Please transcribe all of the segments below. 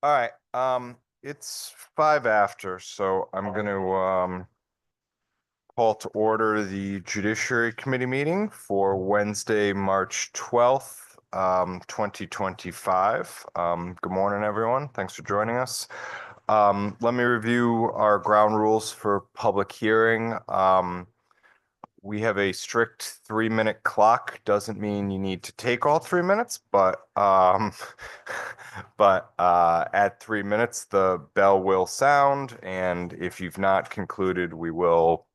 All right. It's 5 after, so I'm going to call to order the Judiciary Committee meeting for Wednesday, March 12th, 2025. Good morning, everyone. Thanks for joining us. Let me review our ground rules for public hearing. We have a strict 3-minute clock. Doesn't mean you need to take all 3 minutes, but at 3 minutes the bell will sound, and if you've not concluded, we will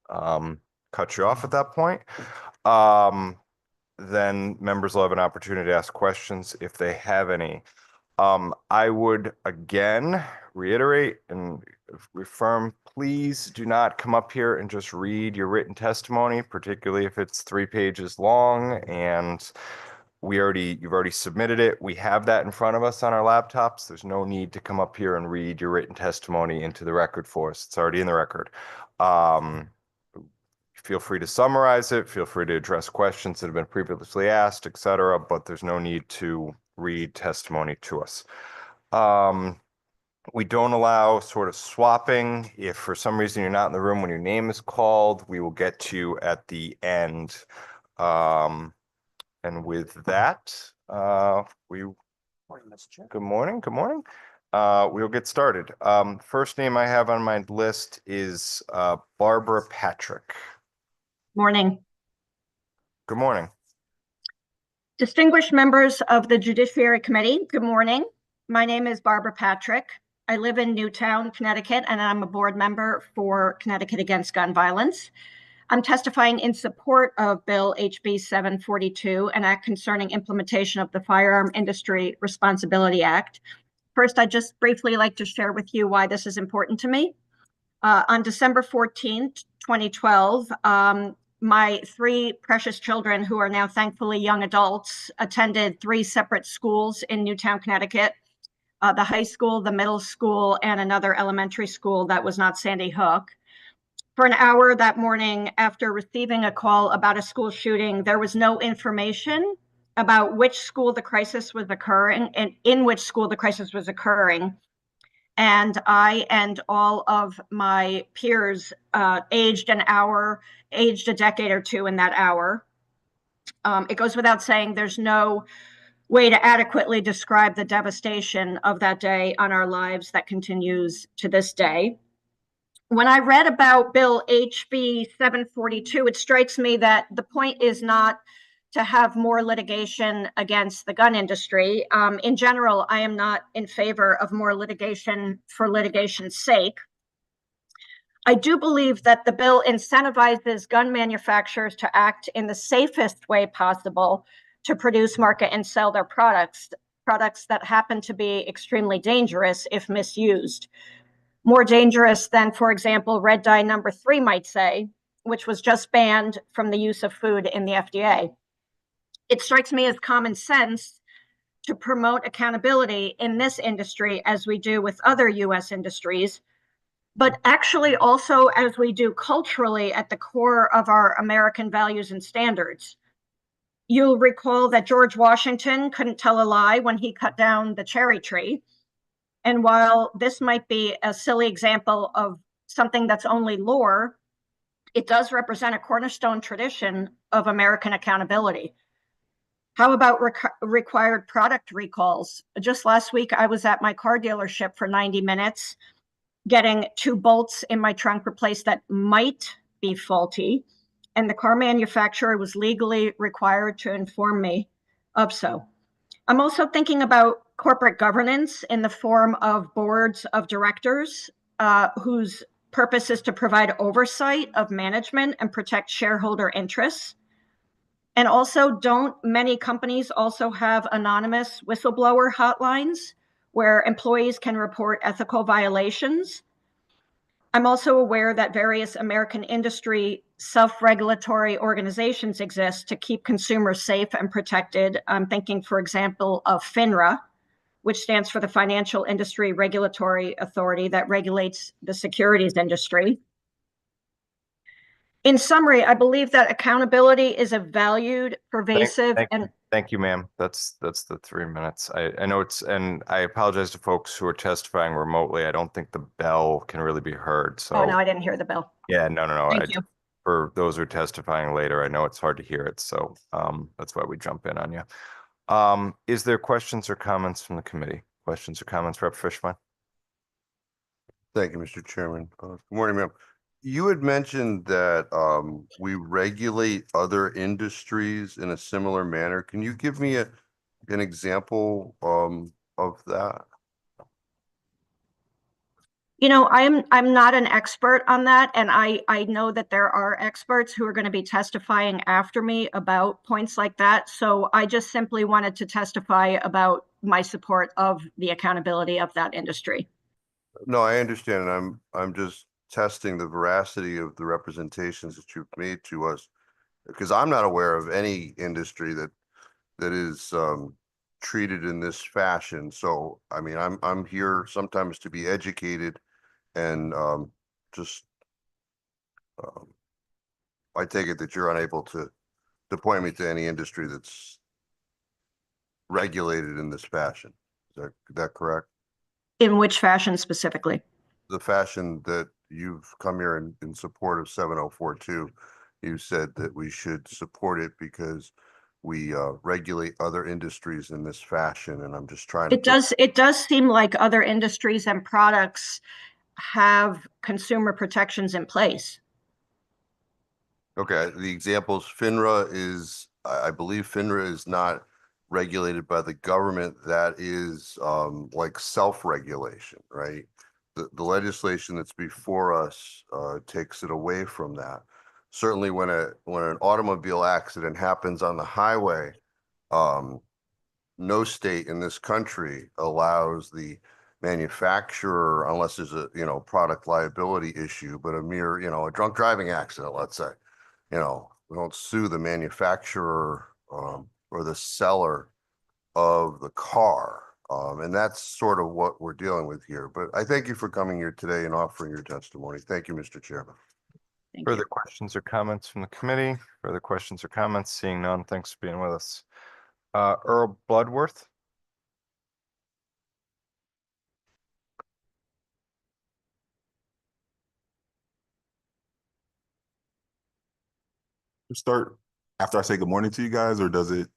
cut you off at that point. Then members will have an opportunity to ask questions if they have any. I would again reiterate and reaffirm, please do not come up here and just read your written testimony, particularly if it's 3 pages long and you've already submitted it. We have that in front of us on our laptops. There's no need to come up here and read your written testimony into the record for us. It's already in the record. Feel free to summarize it. Feel free to address questions that have been previously asked, etc., but there's no need to read testimony to us. We don't allow sort of swapping. If for some reason you're not in the room when your name is called, we will get to you at the end. And with that, good morning. We'll get started. First name I have on my list is Barbara Patrick. Morning. Good morning. Distinguished members of the Judiciary Committee, good morning. My name is Barbara Patrick. I live in Newtown, Connecticut, and I'm a board member for Connecticut Against Gun Violence. I'm testifying in support of Bill HB 742, an act concerning implementation of the Firearm Industry Responsibility Act. First, I'd just briefly like to share with you why this is important to me. On December 14th, 2012, my 3 precious children, who are now thankfully young adults, attended 3 separate schools in Newtown, Connecticut, the high school, the middle school, and another elementary school that was not Sandy Hook. For an hour that morning, after receiving a call about a school shooting, there was no information about which school the crisis was occurring and in which school the crisis was occurring. And I and all of my peers aged a decade or 2 in that hour. It goes without saying there's no way to adequately describe the devastation of that day on our lives that continues to this day. When I read about Bill HB 742, it strikes me that the point is not to have more litigation against the gun industry. In general, I am not in favor of more litigation for litigation's sake. I do believe that the bill incentivizes gun manufacturers to act in the safest way possible to produce, market, and sell their products that happen to be extremely dangerous if misused. More dangerous than, for example, red dye number 3 might say, which was just banned from the use of food in the FDA. It strikes me as common sense to promote accountability in this industry as we do with other US industries, but actually also as we do culturally at the core of our American values and standards. You'll recall that George Washington couldn't tell a lie when he cut down the cherry tree. And while this might be a silly example of something that's only lore, it does represent a cornerstone tradition of American accountability. How about required product recalls? Just last week, I was at my car dealership for 90 minutes, getting 2 bolts in my trunk replaced that might be faulty, and the car manufacturer was legally required to inform me of so. I'm also thinking about corporate governance in the form of boards of directors whose purpose is to provide oversight of management and protect shareholder interests. And also, don't many companies also have anonymous whistleblower hotlines where employees can report ethical violations? I'm also aware that various American industry self-regulatory organizations exist to keep consumers safe and protected. I'm thinking, for example, of FINRA, which stands for the Financial Industry Regulatory Authority that regulates the securities industry. In summary, I believe that accountability is a valued, pervasive, and Thank you, ma'am. That's the 3 minutes. I know and I apologize to folks who are testifying remotely. I don't think the bell can really be heard. Oh, no, So I didn't hear the bell. yeah, no. Thank you. For those who are testifying later, I know it's hard to hear it. So that's why we jump in on you. Is there questions or comments from the committee? Questions or comments, Rep. Fishman? Thank you, Mr. Chairman. Good morning, ma'am. You had mentioned that we regulate other industries in a similar manner. Can you give me an example of that? You know, I'm not an expert on that, and I know that there are experts who are going to be testifying after me about points like that. So I just simply wanted to testify about my support of the accountability of that industry. No, I understand, and I'm just testing the veracity of the representations that you've made to us, because I'm not aware of any industry that is treated in this fashion. So, I mean, I'm here sometimes to be educated, and just I take it that you're unable to point me to any industry that's regulated in this fashion. Is that correct? In which fashion specifically? The fashion that you've come here in support of 7042, you said that we should support it because we regulate other industries in this fashion, and I'm just trying to It does seem like other industries and products have consumer protections in place. Okay, the examples, FINRA is, I believe FINRA is not regulated by the government. That is like self-regulation, right? The legislation that's before us takes it away from that. Certainly when an automobile accident happens on the highway, no state in this country allows the manufacturer, unless there's a, product liability issue, but a mere, a drunk driving accident, let's say, we don't sue the manufacturer or the seller of the car. And that's sort of what we're dealing with here. But I thank you for coming here today and offering your testimony. Thank you, Mr. Chairman. Thank Further you. questions or comments from the committee? Further questions or comments? Seeing none, thanks for being with us. Earl Bloodworth? Start after I say good morning to you guys, or does it?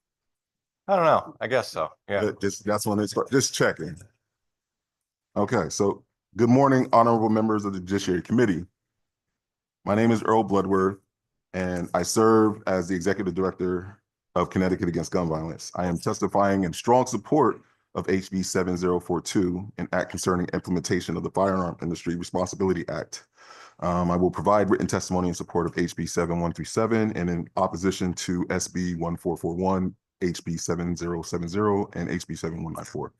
I don't know. I guess so. Yeah. That's when it's just checking. Okay, so good morning, honorable members of the Judiciary Committee. My name is Earl Bloodworth, and I serve as the Executive Director of Connecticut Against Gun Violence. I am testifying in strong support of HB 7042, an act concerning implementation of the Firearm Industry Responsibility Act. I will provide written testimony in support of HB 7137 and in opposition to SB 1441, HB 7070, and HB 7194.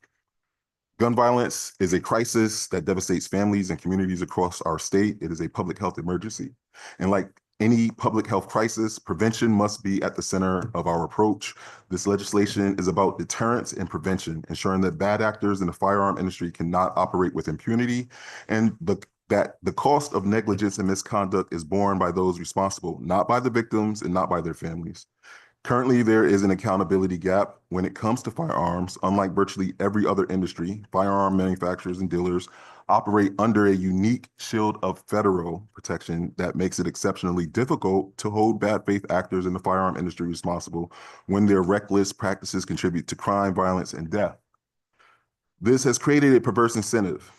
Gun violence is a crisis that devastates families and communities across our state. It is a public health emergency. And like any public health crisis, prevention must be at the center of our approach. This legislation is about deterrence and prevention, ensuring that bad actors in the firearm industry cannot operate with impunity, and that the cost of negligence and misconduct is borne by those responsible, not by the victims and not by their families. Currently, there is an accountability gap when it comes to firearms. Unlike virtually every other industry, firearm manufacturers and dealers operate under a unique shield of federal protection that makes it exceptionally difficult to hold bad faith actors in the firearm industry responsible when their reckless practices contribute to crime, violence, and death. This has created a perverse incentive.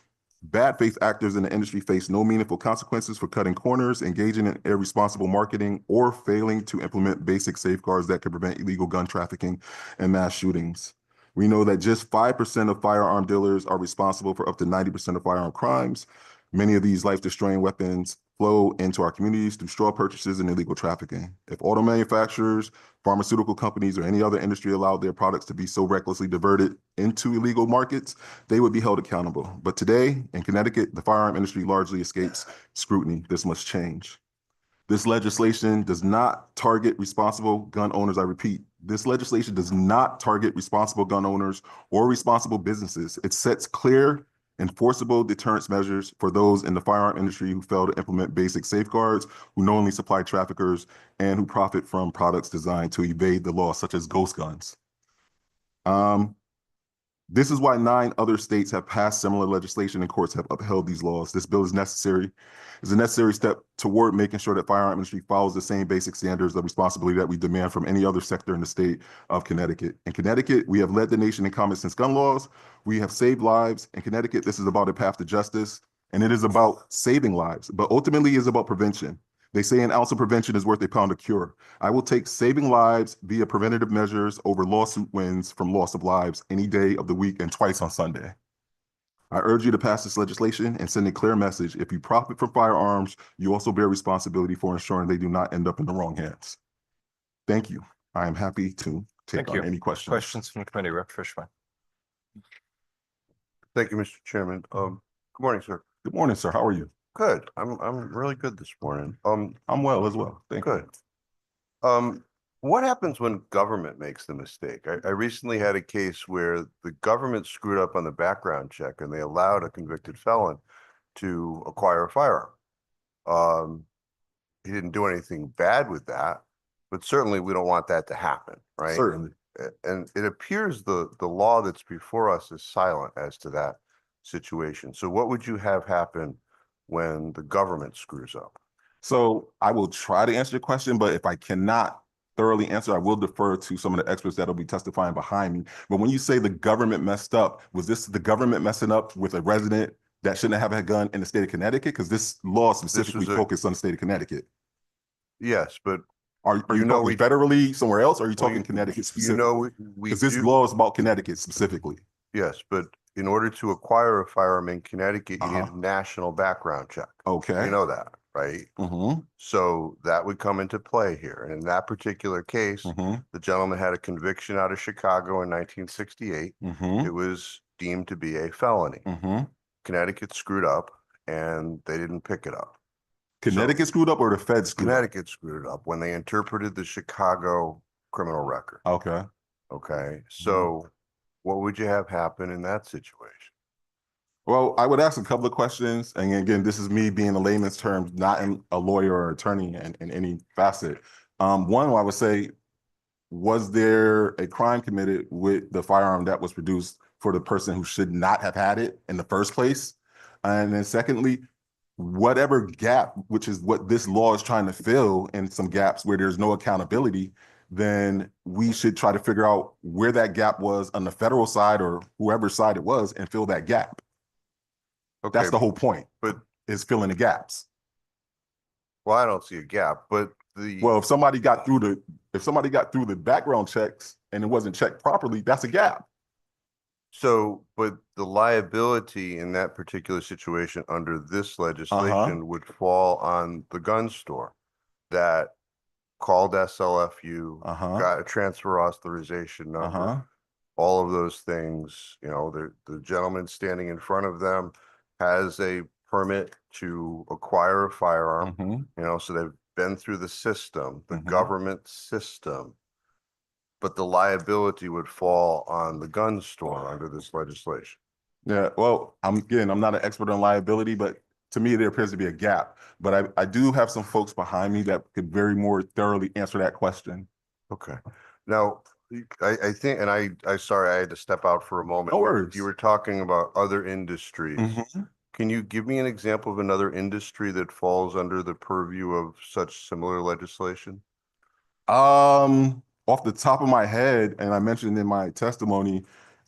Bad faith actors in the industry face no meaningful consequences for cutting corners, engaging in irresponsible marketing, or failing to implement basic safeguards that could prevent illegal gun trafficking and mass shootings. We know that just 5% of firearm dealers are responsible for up to 90% of firearm crimes. Many of these life-destroying weapons flow into our communities through straw purchases and illegal trafficking. If auto manufacturers, pharmaceutical companies, or any other industry allowed their products to be so recklessly diverted into illegal markets, they would be held accountable. But today, in Connecticut, the firearm industry largely escapes scrutiny. This must change. This legislation does not target responsible gun owners. I repeat, this legislation does not target responsible gun owners or responsible businesses. It sets clear, enforceable deterrence measures for those in the firearm industry who fail to implement basic safeguards, who knowingly supply traffickers, and who profit from products designed to evade the law, such as ghost guns. This is why 9 other states have passed similar legislation and courts have upheld these laws. This bill is necessary. It's a necessary step toward making sure that firearm industry follows the same basic standards of responsibility that we demand from any other sector in the state of Connecticut. In Connecticut, we have led the nation in common sense gun laws. We have saved lives. In Connecticut, this is about a path to justice, and it is about saving lives, but ultimately is about prevention. They say an ounce of prevention is worth a pound of cure. I will take saving lives via preventative measures over lawsuit wins from loss of lives any day of the week and twice on Sunday. I urge you to pass this legislation and send a clear message. If you profit from firearms, you also bear responsibility for ensuring they do not end up in the wrong hands. Thank you. I am happy to take on any questions. Questions from the committee, Rep. Fishman. Thank you, Mr. Chairman. Good morning, sir. Good morning, sir. How are you? Good. I'm really good this morning. I'm well as well. Thank you. Good. What happens when government makes the mistake? I recently had a case where the government screwed up on the background check and they allowed a convicted felon to acquire a firearm. He didn't do anything bad with that, but certainly we don't want that to happen, right? Certainly. And it appears the law that's before us is silent as to that situation. So what would you have happen when the government screws up? So I will try to answer your question, but if I cannot thoroughly answer, I will defer to some of the experts that'll be testifying behind me. But when you say the government messed up, was this the government messing up with a resident that shouldn't have a gun in the state of Connecticut? Because this law specifically focused on the state of Connecticut. Yes, but are you talking federally somewhere else? Or are you talking Connecticut specifically? Because this law is about Connecticut specifically. Yes, but in order to acquire a firearm in Connecticut, you need a national background check. Okay. You know that, right? So that would come into play here. And in that particular case, the gentleman had a conviction out of Chicago in 1968. It was deemed to be a felony. Connecticut screwed up and they didn't pick it up. Connecticut screwed up or the feds screwed up? Connecticut screwed it up when they interpreted the Chicago criminal record. Okay. Okay. So what would you have happen in that situation? Well, I would ask a couple of questions. And again, this is me being a layman's terms, not a lawyer or attorney in any facet. One, I would say, was there a crime committed with the firearm that was produced for the person who should not have had it in the first place? And then secondly, whatever gap, which is what this law is trying to fill in some gaps where there's no accountability, then we should try to figure out where that gap was on the federal side or whoever side it was and fill that gap. Okay, that's the whole point, but is filling the gaps. Well, I don't see a gap, but if somebody got through the background checks and it wasn't checked properly, that's a gap. So, but the liability in that particular situation under this legislation would fall on the gun store that called SLFU, got a transfer authorization number, all of those things. You know, the gentleman standing in front of them has a permit to acquire a firearm, you know, so they've been through the system, the government system, but the liability would fall on the gun store under this legislation. Yeah, well, I'm not an expert on liability, but to me, there appears to be a gap. But I do have some folks behind me that could very more thoroughly answer that question. Okay. Now, I think, and I sorry, I had to step out for a moment. No worries. You were talking about other industries. Can you give me an example of another industry that falls under the purview of such similar legislation? Off the top of my head, and I mentioned in my testimony,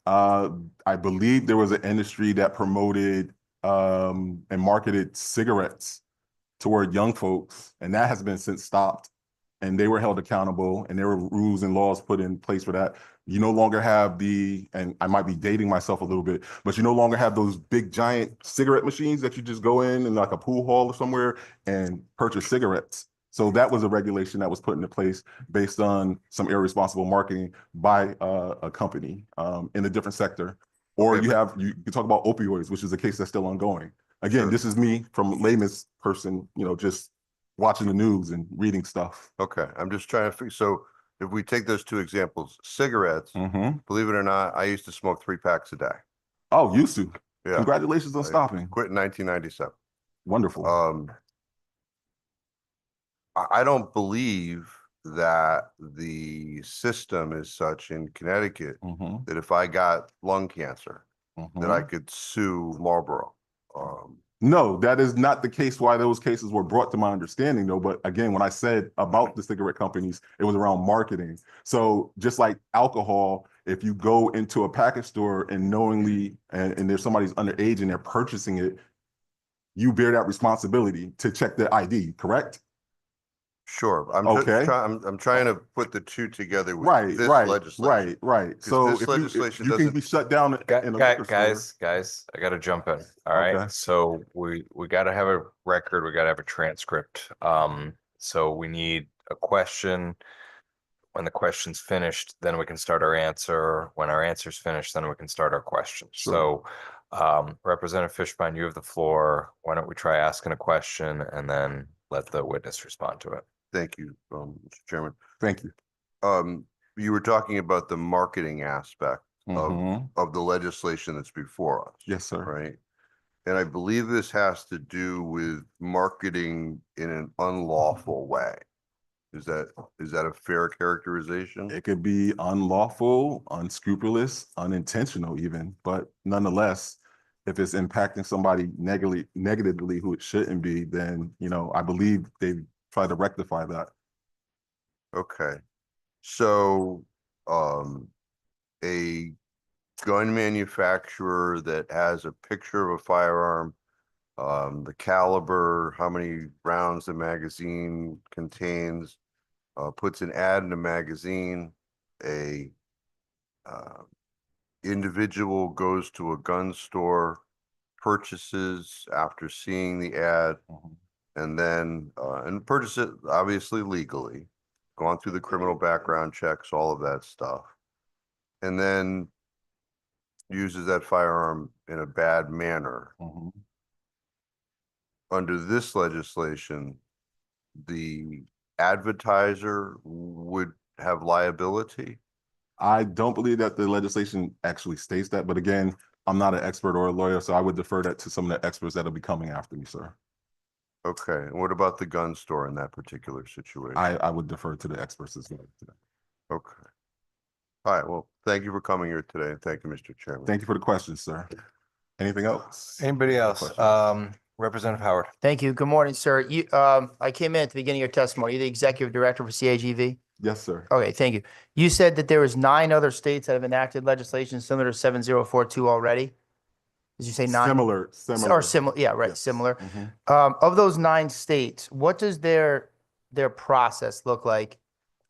I believe there was an industry that promoted and marketed cigarettes toward young folks, and that has been since stopped. And they were held accountable, and there were rules and laws put in place for that. You no longer have and I might be dating myself a little bit, but you no longer have those big giant cigarette machines that you just go in like a pool hall or somewhere and purchase cigarettes. So that was a regulation that was put into place based on some irresponsible marketing by a company in a different sector. Or you can talk about opioids, which is a case that's still ongoing. Again, this is me from a layman's person, you know, just watching the news and reading stuff. Okay, I'm just trying to figure. So if we take those two examples, cigarettes, believe it or not, I used to smoke 3 packs a day. Oh, used to? Yeah. Congratulations on stopping. Quit in 1997. Wonderful. I don't believe that the system is such in Connecticut Mhm, that if I got lung cancer, that I mhm. could sue Marlboro. No, that is not the case why those cases were brought to my understanding though. But again, when I said about the cigarette companies, it was around marketing. So just like alcohol, if you go into a package store and knowingly, and there's somebody's underage and they're purchasing it, you bear that responsibility to check the ID, correct? Sure, I'm just Okay. trying, I'm trying to put the two together with Right, this right, legislation. right. 'Cause So this if legislation you can doesn't- be shut down in a liquor store. Guys, I gotta jump in. All right, Okay. so we gotta have a record, we gotta have a transcript. So we need a question. When the question's finished, then we can start our answer. When our answer's finished, then we can start our question. Sure. So, Representative Fishbein, you have the floor. Why don't we try asking a question and then let the witness respond to it? Thank you, Mr. Chairman. Thank you. You were talking about the marketing aspect Mhm. of the legislation that's before us. Yes, sir. Right? And I believe this has to do with marketing in an unlawful way. Is that a fair characterization? It could be unlawful, unscrupulous, unintentional even, but nonetheless, if it's impacting somebody negatively who it shouldn't be, then, I believe they try to rectify that. Okay. So, a gun manufacturer that has a picture of a firearm, the caliber, how many rounds the magazine contains, puts an ad in a magazine, a individual goes to a gun store, purchases after seeing the ad, Mhm. and then and purchase it obviously legally, gone through the criminal background checks, all of that stuff, and then uses that firearm in a bad manner. Mhm. Under this legislation, the advertiser would have liability. I don't believe that the legislation actually states that, but again, I'm not an expert or a lawyer, so I would defer that to some of the experts that'll be coming after me, sir. Okay, and what about the gun store in that particular situation? I would defer to the experts as well. Okay. All right, well, thank you for coming here today, and thank you, Mr. Chairman. Thank you for the questions, sir. Anything else? Anybody else? Questions? Representative Howard. Thank you. Good morning, sir. I came in at the beginning of your testimony. You're the executive director for CAGV. Yes, sir. Okay, thank you. You said that there was 9 other states that have enacted legislation similar to 7042 already. Did you say 9? Similar. Or similar? Yeah, right. Yes. Similar. Mhm. Of those 9 states, what does their process look like?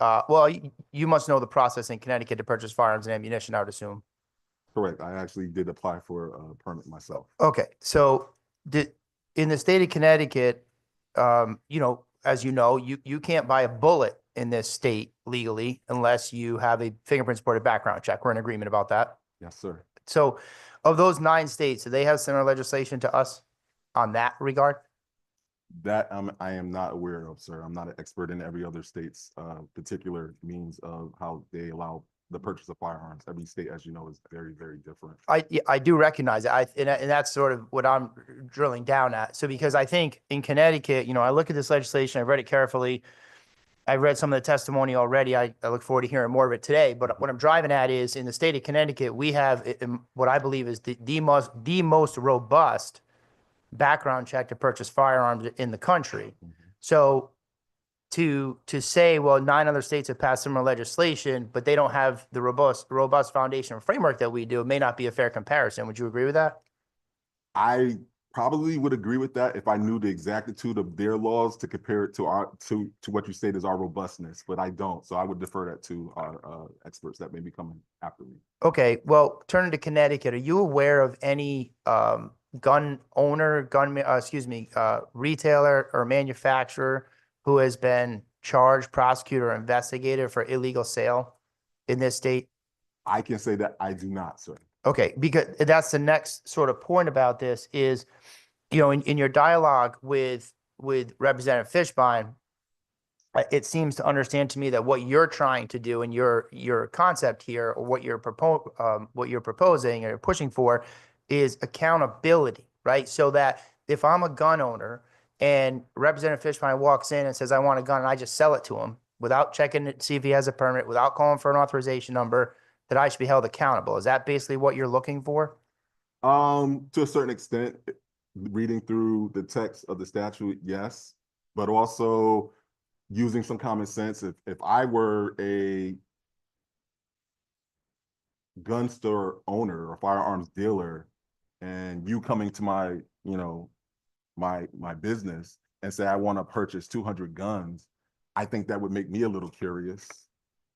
Well, you must know the process in Connecticut to purchase firearms and ammunition, I would assume. Correct. I actually did apply for a permit myself. Okay, so in the state of Connecticut, as you know, you can't buy a bullet in this state legally unless you have a fingerprint supported background check. We're in agreement about that. Yes, sir. So of those 9 states, do they have similar legislation to us on that regard? That I am not aware of, sir. I'm not an expert in every other state's particular means of how they allow the purchase of firearms. Every state, as you know, is very, very different. I do recognize it. And that's sort of what I'm drilling down at. So because I think in Connecticut, I look at this legislation, I've read it carefully. I've read some of the testimony already. I look forward to hearing more of it today. But what I'm driving at is in the state of Connecticut, we have what I believe is the most robust background check to purchase firearms in the country. So to say, well, 9 other states have passed similar legislation, but they don't have the robust foundation and framework that we do, it may not be a fair comparison. Would you agree with that? I probably would agree with that if I knew the exactitude of their laws to compare it to our to what you state is our robustness, but I don't. So I would defer that to our experts that may be coming after me. Okay, well, turning to Connecticut, are you aware of any gun owner, retailer or manufacturer who has been charged, prosecuted, or investigated for illegal sale in this state? I can say that I do not, sir. Okay, because that's the next sort of point about this is, in your dialogue with Representative Fishbein, it seems to understand to me that what you're trying to do and your concept here, or what you're proposing or pushing for, is accountability, right? So that if I'm a gun owner and Representative Fishbein walks in and says, I want a gun, and I just sell it to him, without checking to see if he has a permit, without calling for an authorization number, that I should be held accountable. Is that basically what you're looking for? To a certain extent, reading through the text of the statute, yes, but also using some common sense. If I were a gun store owner or firearms dealer, and you coming to my, my business and say, I want to purchase 200 guns, I think that would make me a little curious.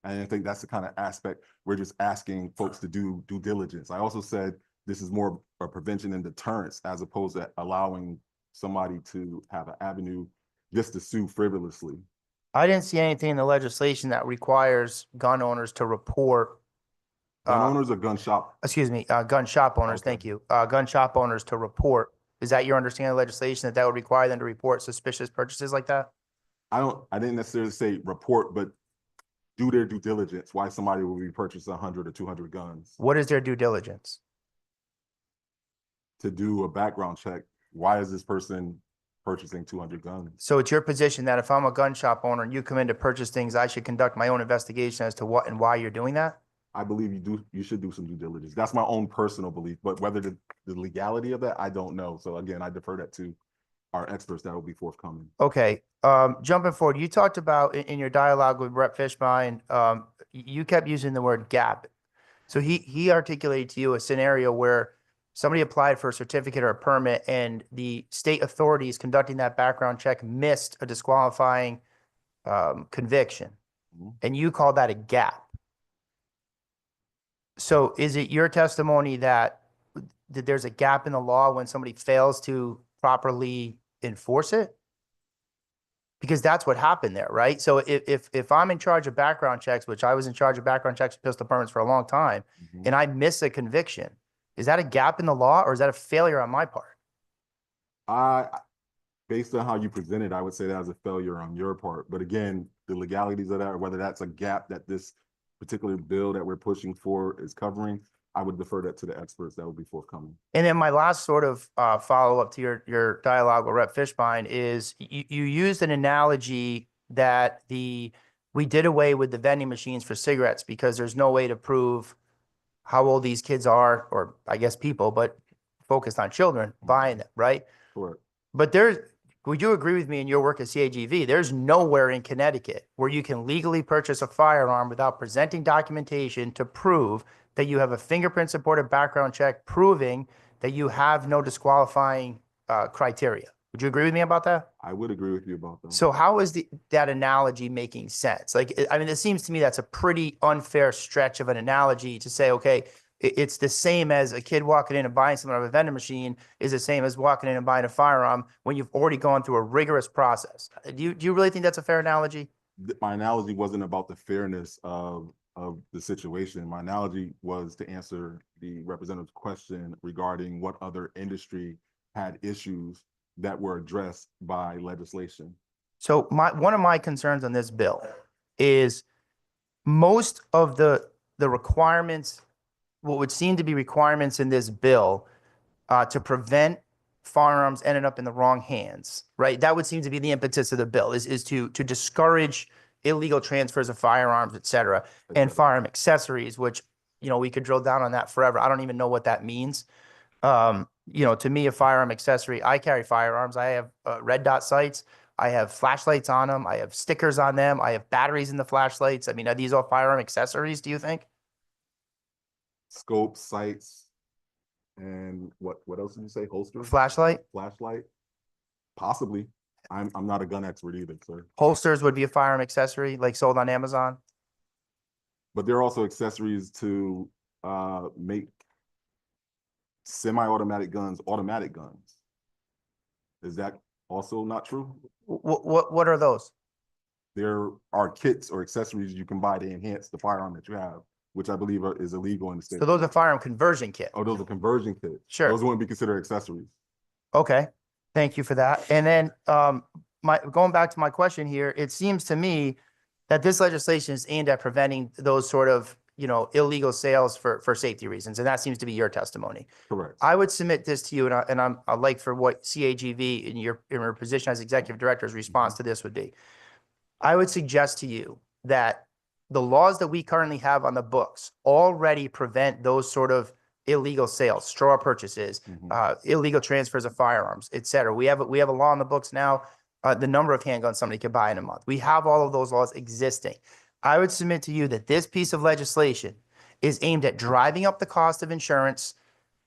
And I think that's the kind of aspect we're just asking folks to do due diligence. I also said this is more a prevention and deterrence as opposed to allowing somebody to have an avenue just to sue frivolously. I didn't see anything in the legislation that requires gun owners to report. Gun owners or gun shop? Excuse me, gun shop owners, Okay. thank you. Gun shop owners to report. Is that your understanding of legislation, that would require them to report suspicious purchases like that? I didn't necessarily say report, but do their due diligence, why somebody will be purchasing 100 or 200 guns. What is their due diligence? To do a background check. Why is this person purchasing 200 guns? So it's your position that if I'm a gun shop owner and you come in to purchase things, I should conduct my own investigation as to what and why you're doing that? I believe you should do some due diligence. That's my own personal belief, but whether the legality of that, I don't know. So again, I defer that to our experts that will be forthcoming. Okay, jumping forward, you talked about in your dialogue with Rep. Fishbein, you kept using the word gap. So he articulated to you a scenario where somebody applied for a certificate or a permit and the state authorities conducting that background check missed a disqualifying conviction. Mhm. And you called that a gap. So is it your testimony that there's a gap in the law when somebody fails to properly enforce it? Because that's what happened there, right? So if I'm in charge of background checks, which I was in charge of background checks and pistol permits for a long time, Mhm. and I miss a conviction, is that a gap in the law or is that a failure on my part? Based on how you presented, I would say that was a failure on your part. But again, the legalities of that, or whether that's a gap that this particular bill that we're pushing for is covering, I would defer that to the experts that will be forthcoming. And then my last sort of follow-up to your dialogue with Rep. Fishbein is you used an analogy that we did away with the vending machines for cigarettes because there's no way to prove how old these kids are, or I guess people, but focused on children buying them, right? Correct. But would you agree with me in your work at CAGV? There's nowhere in Connecticut where you can legally purchase a firearm without presenting documentation to prove that you have a fingerprint supported background check proving that you have no disqualifying criteria. Would you agree with me about that? I would agree with you about that. So how is that analogy making sense? Like, I mean, it seems to me that's a pretty unfair stretch of an analogy to say, okay, it's the same as a kid walking in and buying something out of a vending machine is the same as walking in and buying a firearm when you've already gone through a rigorous process. Do you really think that's a fair analogy? My analogy wasn't about the fairness of the situation. My analogy was to answer the representative's question regarding what other industry had issues that were addressed by legislation. So one of my concerns on this bill is most of the requirements, what would seem to be requirements in this bill to prevent firearms ending up in the wrong hands, right? That would seem to be the impetus of the bill is to discourage illegal transfers of firearms, et cetera, and firearm accessories, which, we could drill down on that forever. I don't even know what that means. To me, a firearm accessory, I carry firearms. I have red dot sights. I have flashlights on them. I have stickers on them. I have batteries in the flashlights. I mean, are these all firearm accessories, do you think? Scope, sights, and what else did you say? Holster? Flashlight? Flashlight? Possibly. I'm not a gun expert either, sir. Holsters would be a firearm accessory, like sold on Amazon. But there are also accessories to make semi-automatic guns automatic guns. Is that also not true? What are those? There are kits or accessories you can buy to enhance the firearm that you have, which I believe is illegal in the state. So those are firearm conversion kits. Oh, those are conversion kits. Sure. Those wouldn't be considered accessories. Okay, thank you for that. And then going back to my question here, it seems to me that this legislation is aimed at preventing those sort of, illegal sales for safety reasons. And that seems to be your testimony. Correct. I would submit this to you, and I'd like for what CAGV in your position as executive director's response to this would be. I would suggest to you that the laws that we currently have on the books already prevent those sort of illegal sales, straw purchases, illegal transfers of firearms, et cetera. We have a law on the books now, the number of handguns somebody can buy in a month. We have all of those laws existing. I would submit to you that this piece of legislation is aimed at driving up the cost of insurance,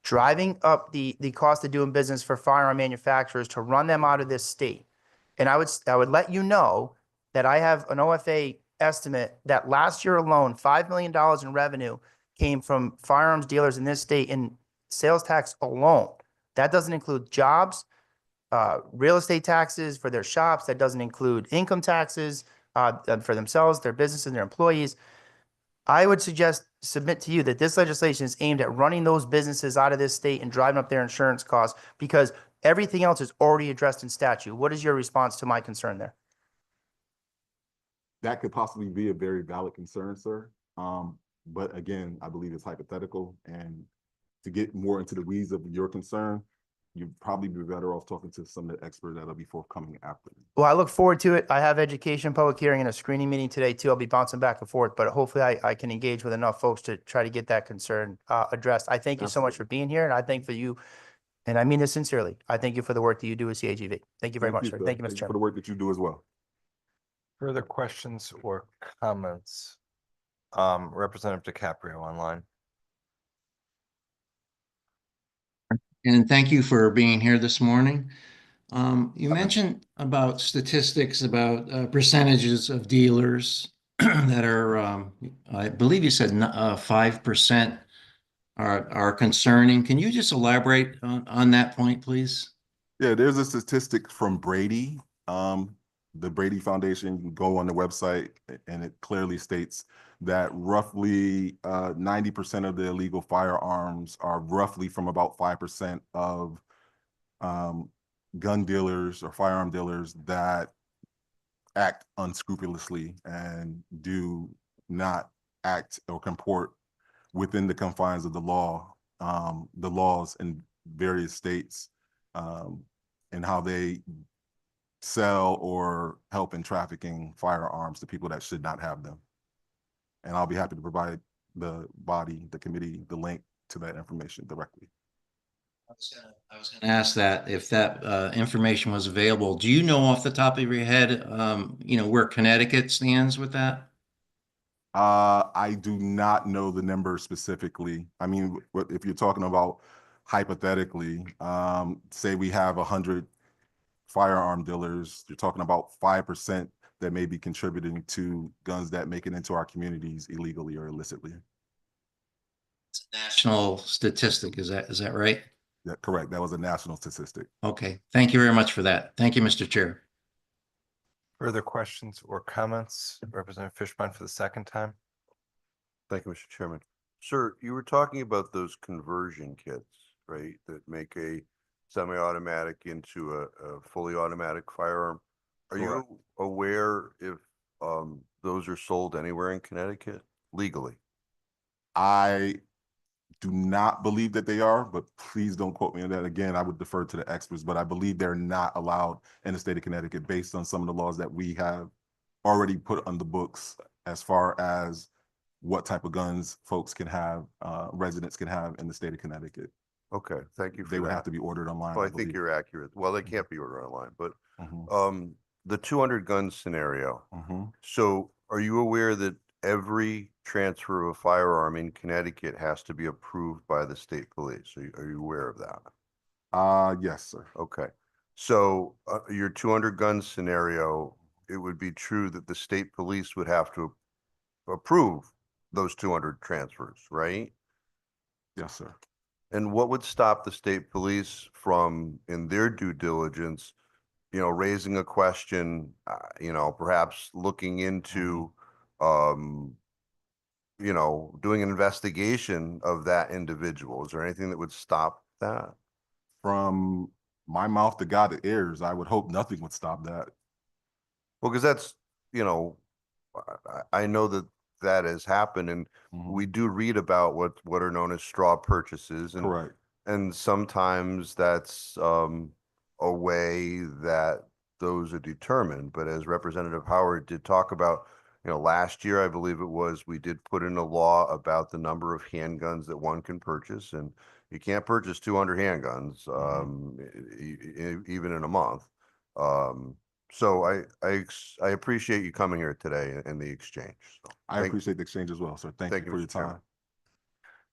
driving up the cost of doing business for firearm manufacturers to run them out of this state. And I would let you know that I have an OFA estimate that last year alone, $5 million in revenue came from firearms dealers in this state in sales tax alone. That doesn't include jobs, real estate taxes for their shops. That doesn't include income taxes for themselves, their businesses, and their employees. I would submit to you that this legislation is aimed at running those businesses out of this state and driving up their insurance costs because everything else is already addressed in statute. What is your response to my concern there? That could possibly be a very valid concern, sir. But again, I believe it's hypothetical, and to get more into the weeds of your concern, you'd probably be better off talking to some of the experts that'll be forthcoming after. Well, I look forward to it. I have education, public hearing, and a screening meeting today too. I'll be bouncing back and forth, but hopefully I can engage with enough folks to try to get that concern addressed. I thank you so much for being here, and I thank for you, and I mean this sincerely. I thank you for the work that you do with CAGV. Thank you very much, sir. Thank you, Mr. For the Chairman. work that you do as well. Further questions or comments? Representative DiCaprio online. And thank you for being here this morning. You mentioned about statistics about percentages of dealers that are, I believe you said 5% are concerning. Can you just elaborate on that point, please? Yeah, there's a statistic from Brady, the Brady Foundation. You can go on the website, and it clearly states that roughly 90% of the illegal firearms are roughly from about 5% of gun dealers or firearm dealers that act unscrupulously and do not act or comport within the confines of the laws in various states, and how they sell or help in trafficking firearms to people that should not have them. And I'll be happy to provide the committee, the link to that information directly. I was gonna ask that if that information was available. Do you know off the top of your head, where Connecticut stands with that? I do not know the number specifically. I mean, if you're talking about hypothetically, say we have 100 firearm dealers, you're talking about 5% that may be contributing to guns that make it into our communities illegally or illicitly. It's a national statistic, is that right? Yeah, correct. That was a national statistic. Okay, thank you very much for that. Thank you, Mr. Chair. Further questions or comments? Representative Fishbein for the second time. Thank you, Mr. Chairman. Sir, you were talking about those conversion kits, right? That make a semi-automatic into a fully automatic firearm. Are Correct. you aware if those are sold anywhere in Connecticut legally? I do not believe that they are, but please don't quote me on that. Again, I would defer to the experts, but I believe they're not allowed in the state of Connecticut based on some of the laws that we have already put on the books as far as what type of guns folks can have, residents can have in the state of Connecticut. Okay, thank you for They would that. have to be ordered online. Well, I think you're accurate. Well, they can't be ordered online, but Mhm. the 200 gun scenario. Mhm. So are you aware that every transfer of a firearm in Connecticut has to be approved by the state police? Are you aware of that? Yes, sir. Okay. So your 200 gun scenario, it would be true that the state police would have to approve those 200 transfers, right? Yes, sir. And what would stop the state police from, in their due diligence, raising a question, perhaps looking into, doing an investigation of that individual? Is there anything that would stop that? From my mouth to God's ears, I would hope nothing would stop that. Well, because that's, I know that has happened, and we do read about what are known as straw purchases, and Correct. and sometimes that's a way that those are determined. But as Representative Howard did talk about, last year, I believe it was, we did put in a law about the number of handguns that one can purchase, and you can't purchase 200 handguns, even in a month. So I appreciate you coming here today and the exchange. So I appreciate the exchange as well, sir. Thank you for your Mr. Chairman. time.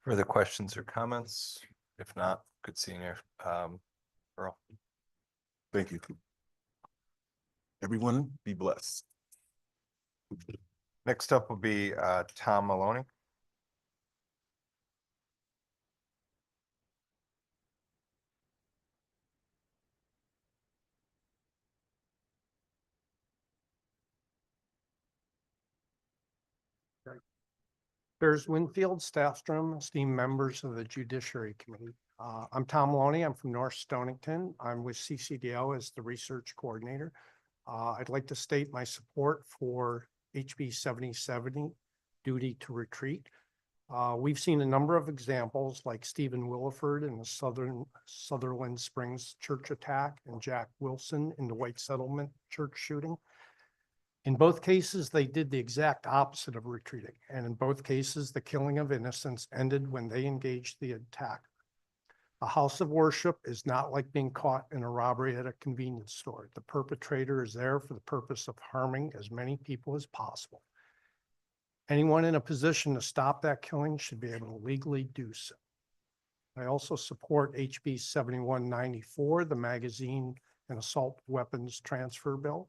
Further questions or comments? If not, good seeing you, Earl. Thank you. Everyone be blessed. Next up will be Tom Maloney. Bears Winfield, Staffstrom, esteemed members of the Judiciary Committee. I'm Tom Maloney. I'm from North Stonington. I'm with CCDL as the research coordinator. I'd like to state my support for HB 7070, duty to retreat. We've seen a number of examples like Stephen Williford in the Sutherland Springs church attack and Jack Wilson in the White Settlement church shooting. In both cases, they did the exact opposite of retreating. And in both cases, the killing of innocents ended when they engaged the attack. A house of worship is not like being caught in a robbery at a convenience store. The perpetrator is there for the purpose of harming as many people as possible. Anyone in a position to stop that killing should be able to legally do so. I also support HB 7194, the magazine and assault weapons transfer bill.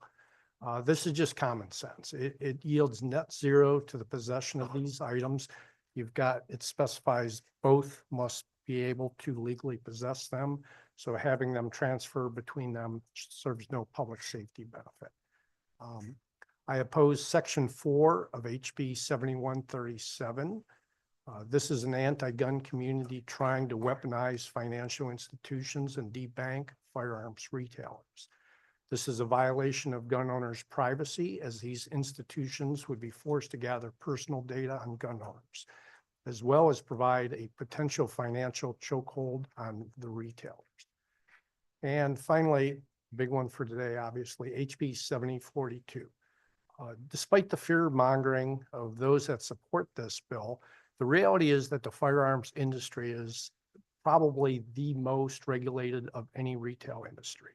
This is just common sense. It yields net zero to the possession of these items. It specifies both must be able to legally possess them. So having them transfer between them serves no public safety benefit. I oppose Section 4 of HB 7137. This is an anti-gun community trying to weaponize financial institutions and debank firearms retailers. This is a violation of gun owners' privacy, as these institutions would be forced to gather personal data on gun owners, as well as provide a potential financial chokehold on the retailers. And finally, big one for today, obviously, HB 7042. Despite the fear mongering of those that support this bill, the reality is that the firearms industry is probably the most regulated of any retail industry.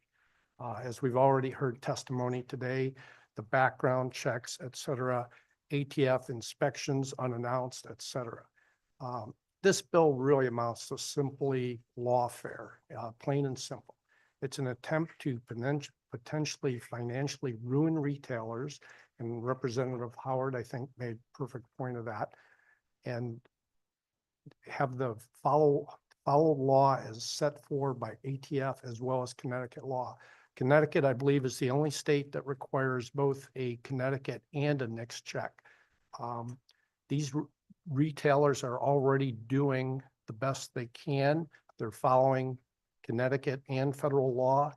As we've already heard testimony today, the background checks, et cetera, ATF inspections unannounced, et cetera. This bill really amounts to simply lawfare, plain and simple. It's an attempt to potentially financially ruin retailers, and Representative Howard, I think, made perfect point of that, and have the follow law as set forth by ATF as well as Connecticut law. Connecticut, I believe, is the only state that requires both a Connecticut and a NICS check. These retailers are already doing the best they can. They're following Connecticut and federal law.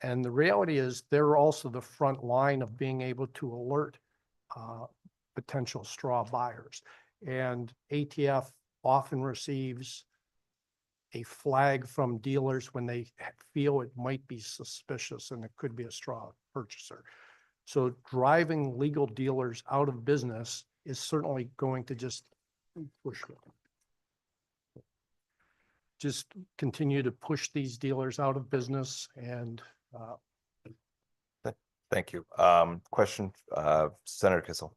And the reality is they're also the front line of being able to alert potential straw buyers. And ATF often receives a flag from dealers when they feel it might be suspicious and it could be a straw purchaser. So driving legal dealers out of business is certainly going to just continue to push these dealers out of business. And Thank you. Question, Senator Kissel.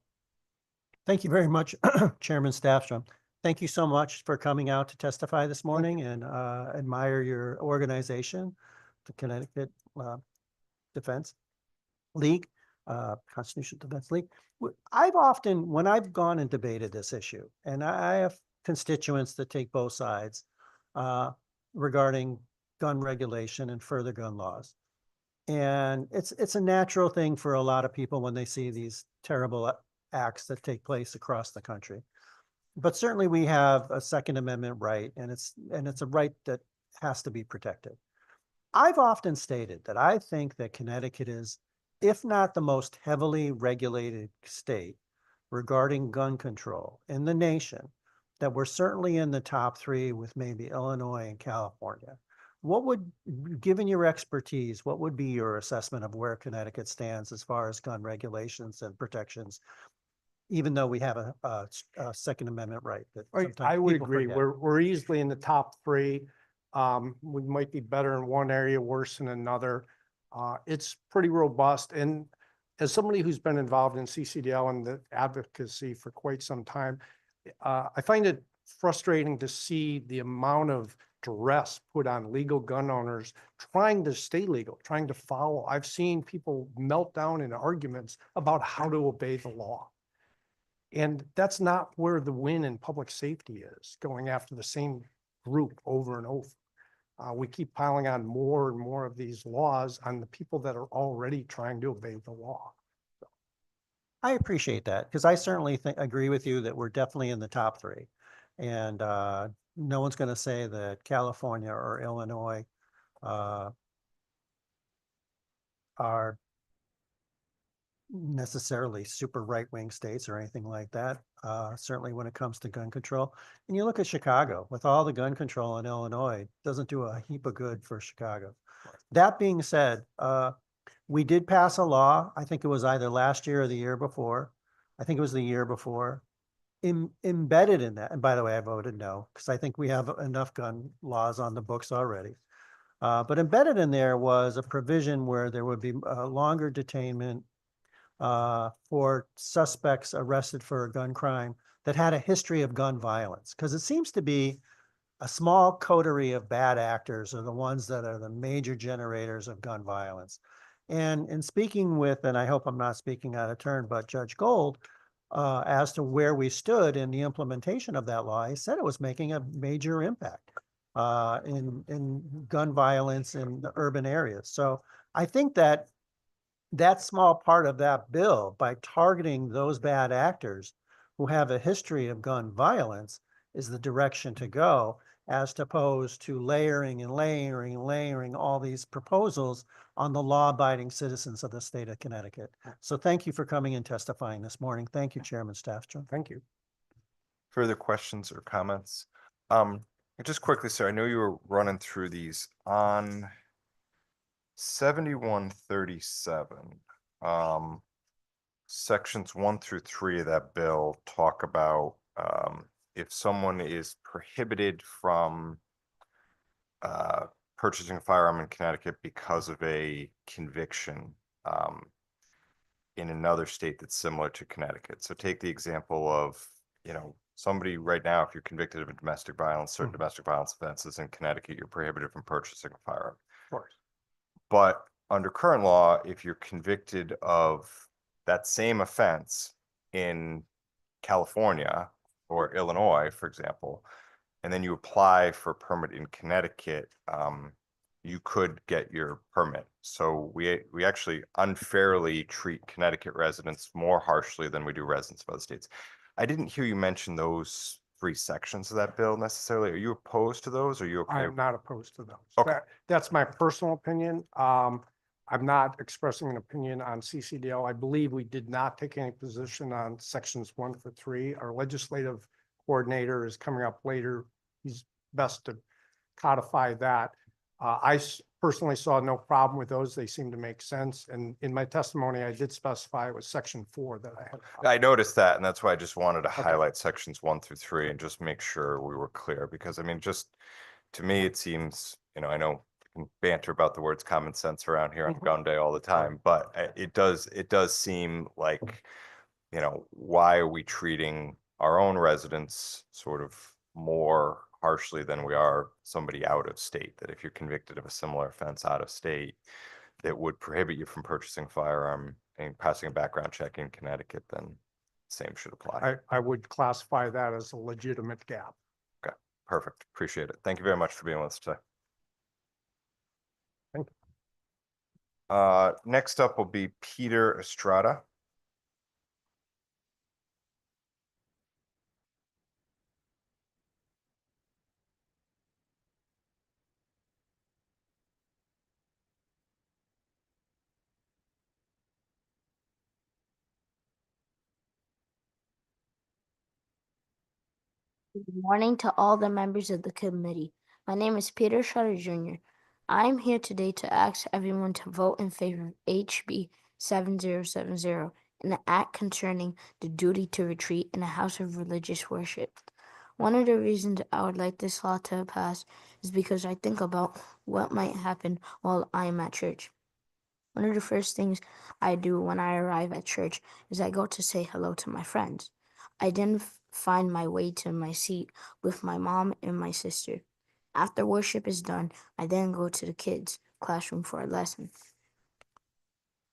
Thank you very much, Chairman Staffstrom. Thank you so much for coming out to testify this morning, and admire your organization, the Connecticut Defense League, Constitutional Defense League. I've often, when I've gone and debated this issue, and I have constituents that take both sides regarding gun regulation and further gun laws. And it's a natural thing for a lot of people when they see these terrible acts that take place across the country. But certainly we have a Second Amendment right, and it's a right that has to be protected. I've often stated that I think that Connecticut is, if not the most heavily regulated state regarding gun control in the nation, that we're certainly in the top three with maybe Illinois and California. what would, given your expertise, what would be your assessment of where Connecticut stands as far as gun regulations and protections? Even though we have a Second Amendment right that sometimes I would people agree. forget. We're easily in the top three. We might be better in one area, worse in another. It's pretty robust. And as somebody who's been involved in CCDL and the advocacy for quite some time, I find it frustrating to see the amount of duress put on legal gun owners trying to stay legal, trying to follow. I've seen people melt down in arguments about how to obey the law. And that's not where the win in public safety is, going after the same group over and over. We keep piling on more and more of these laws on the people that are already trying to obey the law. I appreciate that because I certainly agree with you that we're definitely in the top three. And no one's going to say that California or Illinois are necessarily super right-wing states or anything like that. Certainly when it comes to gun control. And you look at Chicago, with all the gun control in Illinois, it doesn't do a heap of good for Chicago. That being said, we did pass a law. I think it was either last year or the year before. I think it was the year before. Embedded in that, and by the way, I voted no, because I think we have enough gun laws on the books already. But embedded in there was a provision where there would be a longer detainment for suspects arrested for a gun crime that had a history of gun violence. Because it seems to be a small coterie of bad actors are the ones that are the major generators of gun violence. And in speaking with, and I hope I'm not speaking out of turn, but Judge Gold, as to where we stood in the implementation of that law, he said it was making a major impact in gun violence in the urban areas. So I think that that small part of that bill, by targeting those bad actors who have a history of gun violence, is the direction to go, as opposed to layering and layering and layering all these proposals on the law-abiding citizens of the state of Connecticut. So thank you for coming and testifying this morning. Thank you, Chairman Staffstrom. Thank you. Further questions or comments? Just quickly, sir, I know you were running through these on 7137. Sections 1 through 3 of that bill talk about if someone is prohibited from purchasing a firearm in Connecticut because of a conviction in another state that's similar to Connecticut. So take the example of, somebody right now, if you're convicted of a domestic violence, certain domestic violence offenses in Connecticut, you're prohibited from purchasing a firearm. Of course. But under current law, if you're convicted of that same offense in California or Illinois, for example, and then you apply for a permit in Connecticut, you could get your permit. So we actually unfairly treat Connecticut residents more harshly than we do residents of other states. I didn't hear you mention those 3 sections of that bill necessarily. Are you opposed to those? Or are you okay? I am not opposed to those. Okay. That's my personal opinion. I'm not expressing an opinion on CCDL. I believe we did not take any position on sections 1 through 3. Our legislative coordinator is coming up later. He's best to codify that. I personally saw no problem with those. They seem to make sense. And in my testimony, I did specify it was section 4 that I had. I noticed that, and that's why I just wanted to highlight sections 1 through 3 and just make sure we were clear, because I mean, just to me, it seems, I know we can banter about the words common sense around here on gun day all the time, but it does seem like, why are we treating our own residents sort of more harshly than we are somebody out of state? That if you're convicted of a similar offense out of state that would prohibit you from purchasing a firearm and passing a background check in Connecticut, then same should apply. I would classify that as a legitimate gap. Okay, perfect. Appreciate it. Thank you very much for being with us today. Thank you. Next up will be Peter Estrada. Good morning to all the members of the committee. My name is Peter Shutter Jr. I am here today to ask everyone to vote in favor of HB 7070, an act concerning the duty to retreat in a house of religious worship. One of the reasons I would like this law to pass is because I think about what might happen while I am at church. One of the first things I do when I arrive at church is I go to say hello to my friends. I then find my way to my seat with my mom and my sister. After worship is done, I then go to the kids' classroom for a lesson.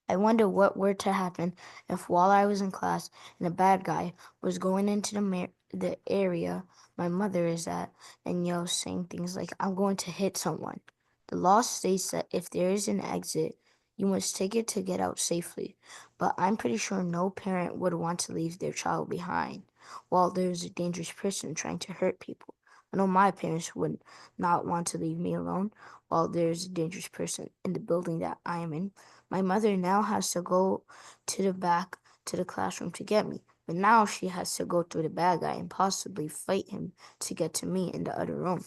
I wonder what were to happen if while I was in class and a bad guy was going into the area my mother is at and yells saying things like, "I'm going to hit someone." The law states that if there is an exit, you must take it to get out safely. But I'm pretty sure no parent would want to leave their child behind while there's a dangerous person trying to hurt people. I know my parents would not want to leave me alone while there's a dangerous person in the building that I am in. My mother now has to go to the back to the classroom to get me, but now she has to go through the bad guy and possibly fight him to get to me in the other room.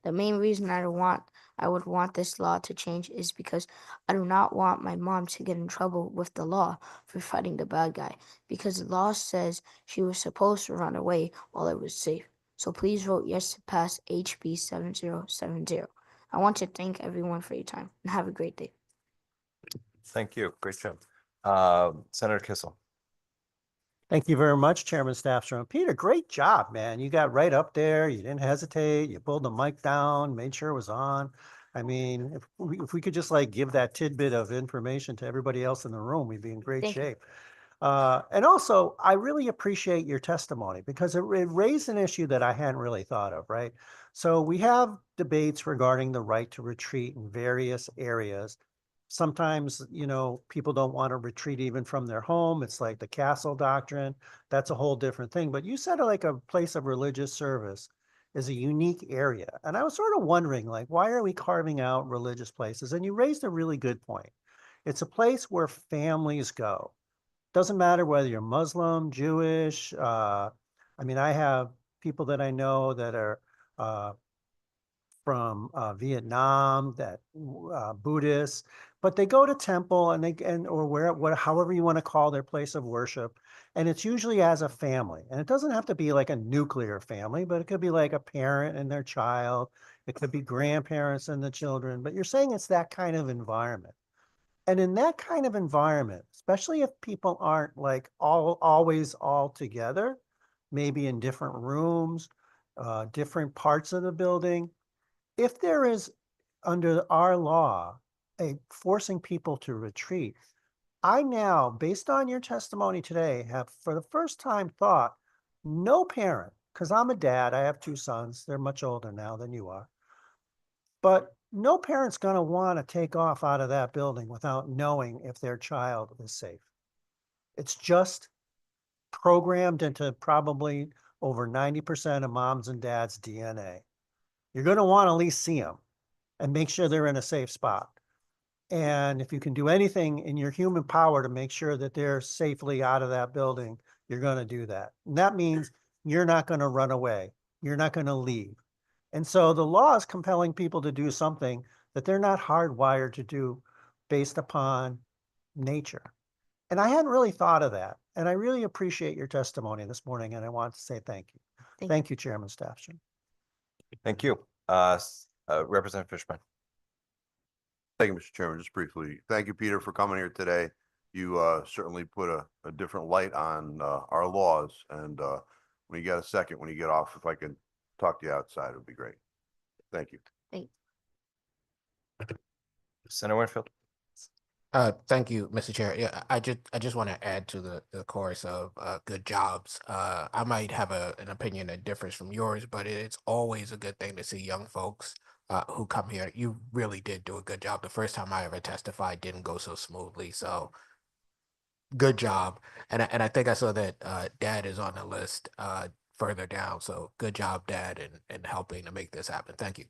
The main reason I would want this law to change is because I do not want my mom to get in trouble with the law for fighting the bad guy, because the law says she was supposed to run away while it was safe. So please vote yes to pass HB 7070. I want to thank everyone for your time and have a great day. Thank you. Great job. Senator Kissel. Thank you very much, Chairman Staffstrom. Peter, great job, man. You got right up there. You didn't hesitate. You pulled the mic down, made sure it was on. I mean, if we could just like give that tidbit of information to everybody else in the room, we'd be in great Thank you. shape. And also, I really appreciate your testimony because it raised an issue that I hadn't really thought of, right? So we have debates regarding the right to retreat in various areas. Sometimes, people don't want to retreat even from their home. It's like the castle doctrine. That's a whole different thing. But you said like a place of religious service is a unique area. And I was sort of wondering, like, why are we carving out religious places? And you raised a really good point. It's a place where families go. Doesn't matter whether you're Muslim, Jewish. I have people that I know that are from Vietnam, that Buddhists, but they go to temple or however you want to call their place of worship, and it's usually as a family. And it doesn't have to be like a nuclear family, but it could be like a parent and their child. It could be grandparents and the children. But you're saying it's that kind of environment. And in that kind of environment, especially if people aren't like always all together, maybe in different rooms, different parts of the building, if there is under our law a forcing people to retreat, I now, based on your testimony today, have for the first time thought no parent, because I'm a dad, I have two sons, they're much older now than you are, but no parent's going to want to take off out of that building without knowing if their child is safe. It's just programmed into probably over 90% of moms and dads' DNA. You're going to want to at least see them and make sure they're in a safe spot. And if you can do anything in your human power to make sure that they're safely out of that building, you're going to do that. And that means you're not going to run away. You're not going to leave. And so the law is compelling people to do something that they're not hardwired to do based upon nature. And I hadn't really thought of that. And I really appreciate your testimony this morning. And I want to say thank you. Thank you, Chairman Staffstrom. Thank you. Representative Fishman. Thank you, Mr. Chairman. Just briefly, thank you, Peter, for coming here today. You certainly put a different light on our laws. And when you get a second, when you get off, if I can talk to you outside, it would be great. Thank you. Thanks. Senator Winfield. Thank you, Mr. Chair. Yeah, I just want to add to the chorus of good jobs. I might have an opinion that differs from yours, but it's always a good thing to see young folks who come here. You really did do a good job. The first time I ever testified didn't go so smoothly, so good job. And I think I saw that Dad is on the list further down, so good job, Dad, in helping to make this happen. Thank you.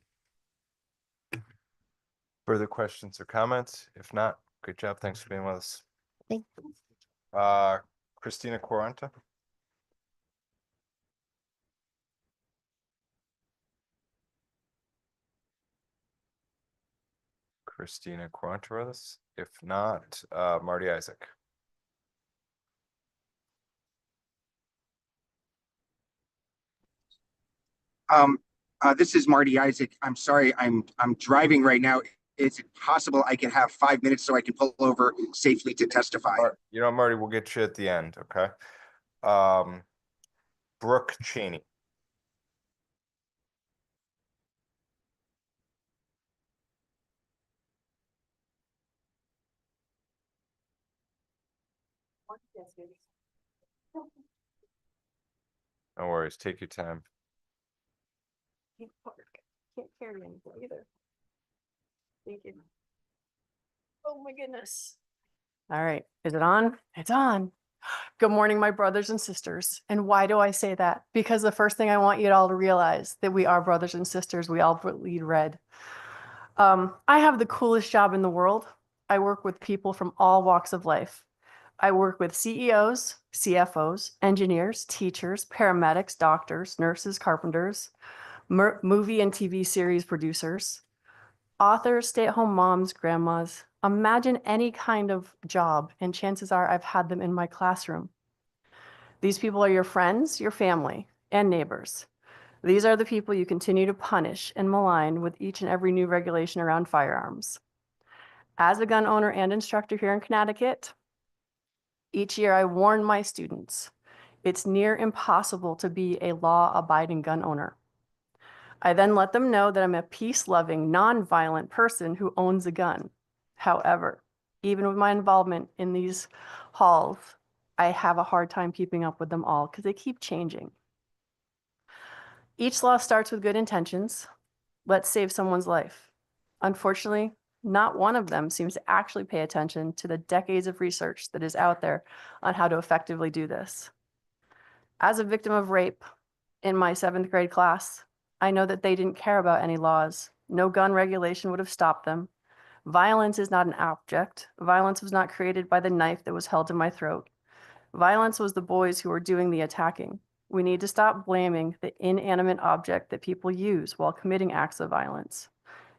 Further questions or comments? If not, great job. Thanks for being with us. Thank Christina Quaranta. Christina Quantaros. If not, Marty Isaac. This is Marty Isaac. I'm sorry, I'm driving right now. Is it possible I can have 5 minutes so I can pull over safely to testify? You know, Marty, we'll get you at the end, okay? Brook Cheney. No worries, take your time. Can't carry anything either. Thank you. Oh my goodness. All right, is it on? It's on. Good morning, my brothers and sisters. And why do I say that? Because the first thing I want you all to realize that we are brothers and sisters. We all bleed red. I have the coolest job in the world. I work with people from all walks of life. I work with CEOs, CFOs, engineers, teachers, paramedics, doctors, nurses, carpenters, movie and TV series producers, authors, stay-at-home moms, grandmas. Imagine any kind of job, and chances are I've had them in my classroom. These people are your friends, your family, and neighbors. These are the people you continue to punish and malign with each and every new regulation around firearms. As a gun owner and instructor here in Connecticut, each year I warn my students, it's near impossible to be a law-abiding gun owner. I then let them know that I'm a peace-loving, non-violent person who owns a gun. However, even with my involvement in these halls, I have a hard time keeping up with them all because they keep changing. Each law starts with good intentions. Let's save someone's life. Unfortunately, not one of them seems to actually pay attention to the decades of research that is out there on how to effectively do this. As a victim of rape in my 7th grade class, I know that they didn't care about any laws. No gun regulation would have stopped them. Violence is not an object. Violence was not created by the knife that was held to my throat. Violence was the boys who were doing the attacking. We need to stop blaming the inanimate object that people use while committing acts of violence.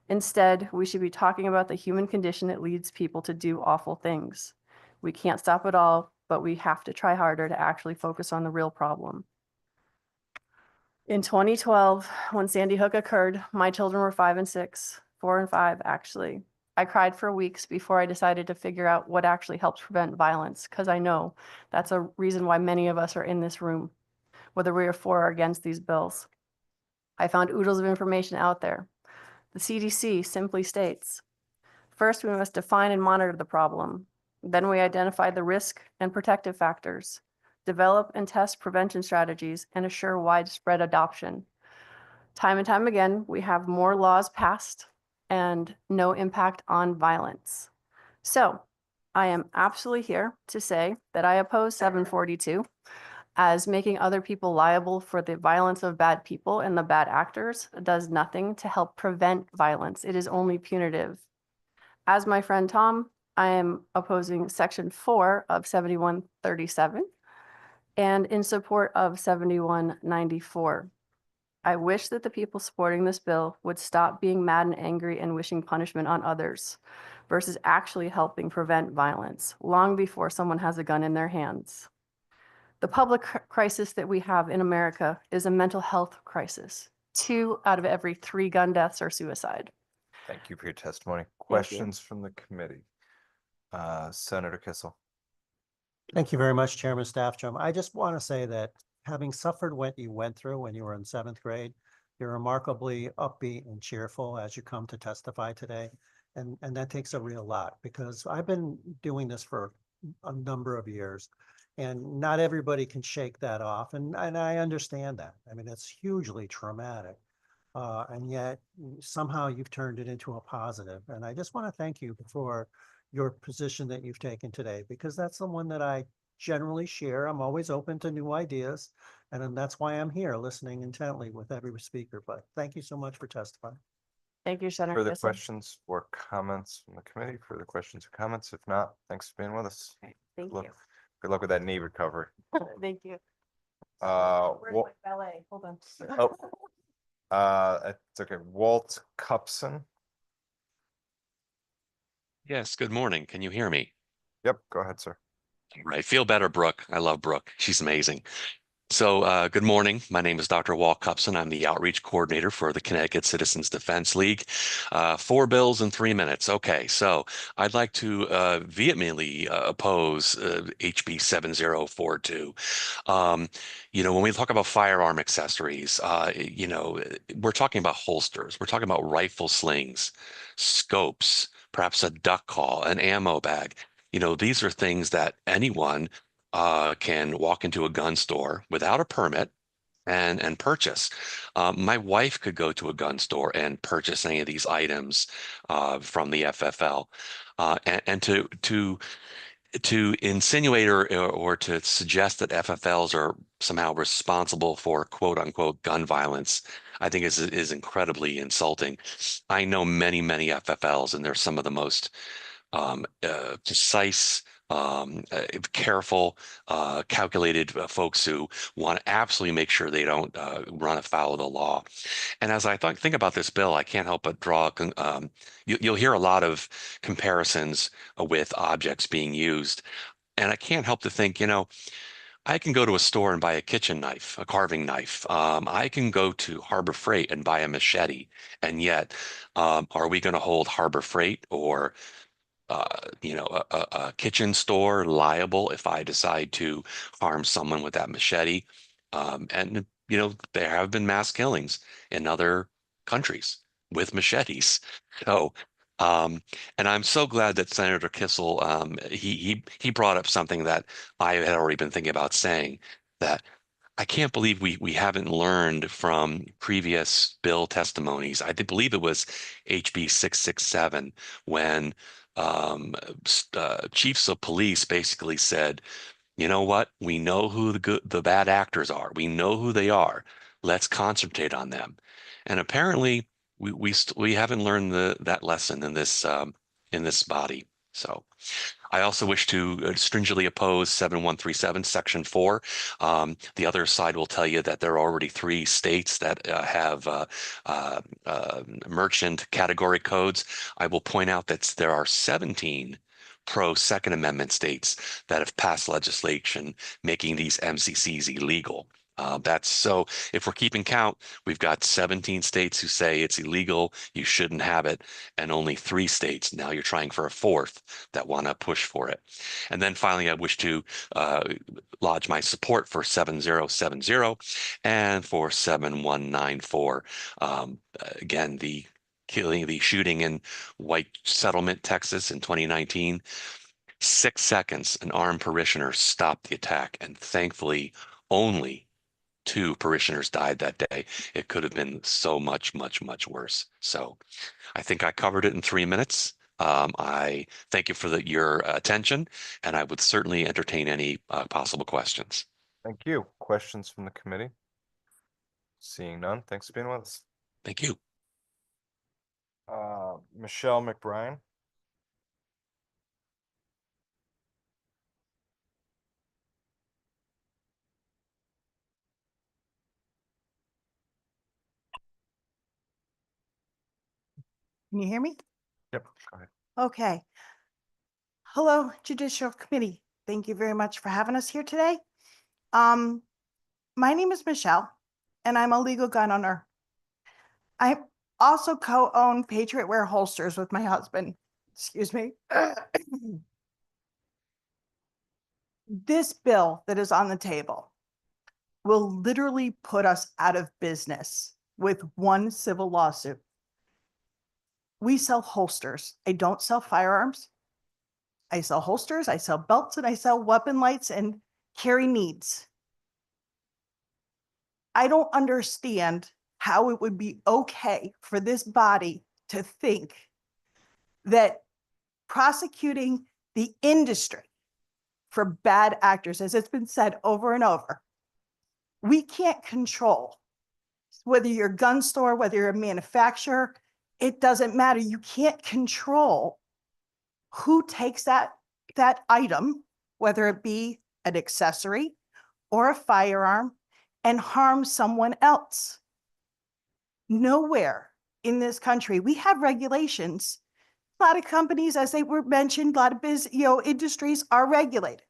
Instead, we should be talking about the human condition that leads people to do awful things. We can't stop it all, but we have to try harder to actually focus on the real problem. In 2012, when Sandy Hook occurred, my children were 5 and 6, 4 and 5 actually. I cried for weeks before I decided to figure out what actually helps prevent violence, because I know that's a reason why many of us are in this room, whether we are for or against these bills. I found oodles of information out there. The CDC simply states, first, we must define and monitor the problem. Then we identify the risk and protective factors, develop and test prevention strategies, and assure widespread adoption. Time and time again, we have more laws passed and no impact on violence. So I am absolutely here to say that I oppose 742 as making other people liable for the violence of bad people and the bad actors does nothing to help prevent violence. It is only punitive. As my friend Tom, I am opposing Section 4 of 7137 and in support of 7194. I wish that the people supporting this bill would stop being mad and angry and wishing punishment on others versus actually helping prevent violence long before someone has a gun in their hands. The public crisis that we have in America is a mental health crisis. 2 out of every 3 gun deaths are suicide. Thank you for your testimony. Questions from the committee? Senator Kissel. Thank you very much, Chairman Staffstrom. I just want to say that having suffered what you went through when you were in 7th grade, you're remarkably upbeat and cheerful as you come to testify today. And that takes a real lot because I've been doing this for a number of years and not everybody can shake that off. And I understand that. I mean, it's hugely traumatic. And yet somehow you've turned it into a positive. And I just want to thank you for your position that you've taken today, because that's the one that I generally share. I'm always open to new ideas. And then that's why I'm here listening intently with every speaker. But thank you so much for testifying. Thank you, Senator Further Kissel. questions or comments from the committee? Further questions or comments? If not, thanks for being with us. All right, thank Good you. Good luck with that knee recovery. Thank you. Where's Wa- my ballet? Hold on. it's okay. Walt Cupson. Yes, good morning. Can you hear me? Yep, go ahead, sir. Right. Feel better, Brooke. I love Brooke. She's amazing. So, good morning. My name is Dr. Walt Cupson. I'm the outreach coordinator for the Connecticut Citizens Defense League. 4 bills in 3 minutes. Okay, so I'd like to vehemently oppose HB 7042. When we talk about firearm accessories, we're talking about holsters. We're talking about rifle slings, scopes, perhaps a duck call, an ammo bag. These are things that anyone can walk into a gun store without a permit and purchase. My wife could go to a gun store and purchase any of these items from the FFL, and to insinuate or to suggest that FFLs are somehow responsible for quote unquote gun violence, I think is incredibly insulting. I know many FFLs, and they're some of the most precise, careful, calculated folks who want to absolutely make sure they don't run afoul of the law. And as I think about this bill, I can't help but draw. You'll hear a lot of comparisons with objects being used, and I can't help to think, I can go to a store and buy a kitchen knife, a carving knife. I can go to Harbor Freight and buy a machete, and yet, are we going to hold Harbor Freight or a kitchen store liable if I decide to harm someone with that machete? And there have been mass killings in other countries with machetes. So, and I'm so glad that Senator Kissel, he brought up something that I had already been thinking about saying, that I can't believe we haven't learned from previous bill testimonies. I believe it was HB 667 when chiefs of police basically said, you know what? We know who the bad actors are. We know who they are. Let's concentrate on them. And apparently, we haven't learned that lesson in this body. So. I also wish to stringently oppose 7137, Section 4. The other side will tell you that there are already 3 states that have merchant category codes. I will point out that there are 17 pro-Second Amendment states that have passed legislation making these MCCs illegal. That's so if we're keeping count, we've got 17 states who say it's illegal, you shouldn't have it, and only 3 states, now you're trying for a 4th, that want to push for it. And then finally, I wish to lodge my support for 7070 and for 7194. Again, the shooting in White Settlement, Texas in 2019. 6 seconds, an armed parishioner stopped the attack, and thankfully only 2 parishioners died that day. It could have been so much worse. So I think I covered it in 3 minutes. I thank you for your attention, and I would certainly entertain any possible questions. Thank you. Questions from the committee? Seeing none, thanks for being with us. Thank you. Michelle McBride. Can you hear me? Yep, go ahead. Okay. Hello, Judicial Committee. Thank you very much for having us here today. My name is Michelle, and I'm a legal gun owner. I also co-own Patriot Wear holsters with my husband. Excuse me. This bill that is on the table will literally put us out of business with one civil lawsuit. We sell holsters. I don't sell firearms. I sell holsters, I sell belts, and I sell weapon lights and carry needs. I don't understand how it would be okay for this body to think that prosecuting the industry for bad actors, as it's been said over and over, we can't control whether you're a gun store, whether you're a manufacturer, it doesn't matter. You can't control who takes that item, whether it be an accessory or a firearm, and harms someone else. Nowhere in this country, we have regulations, A lot of companies, as they were mentioned, a lot of industries are regulated.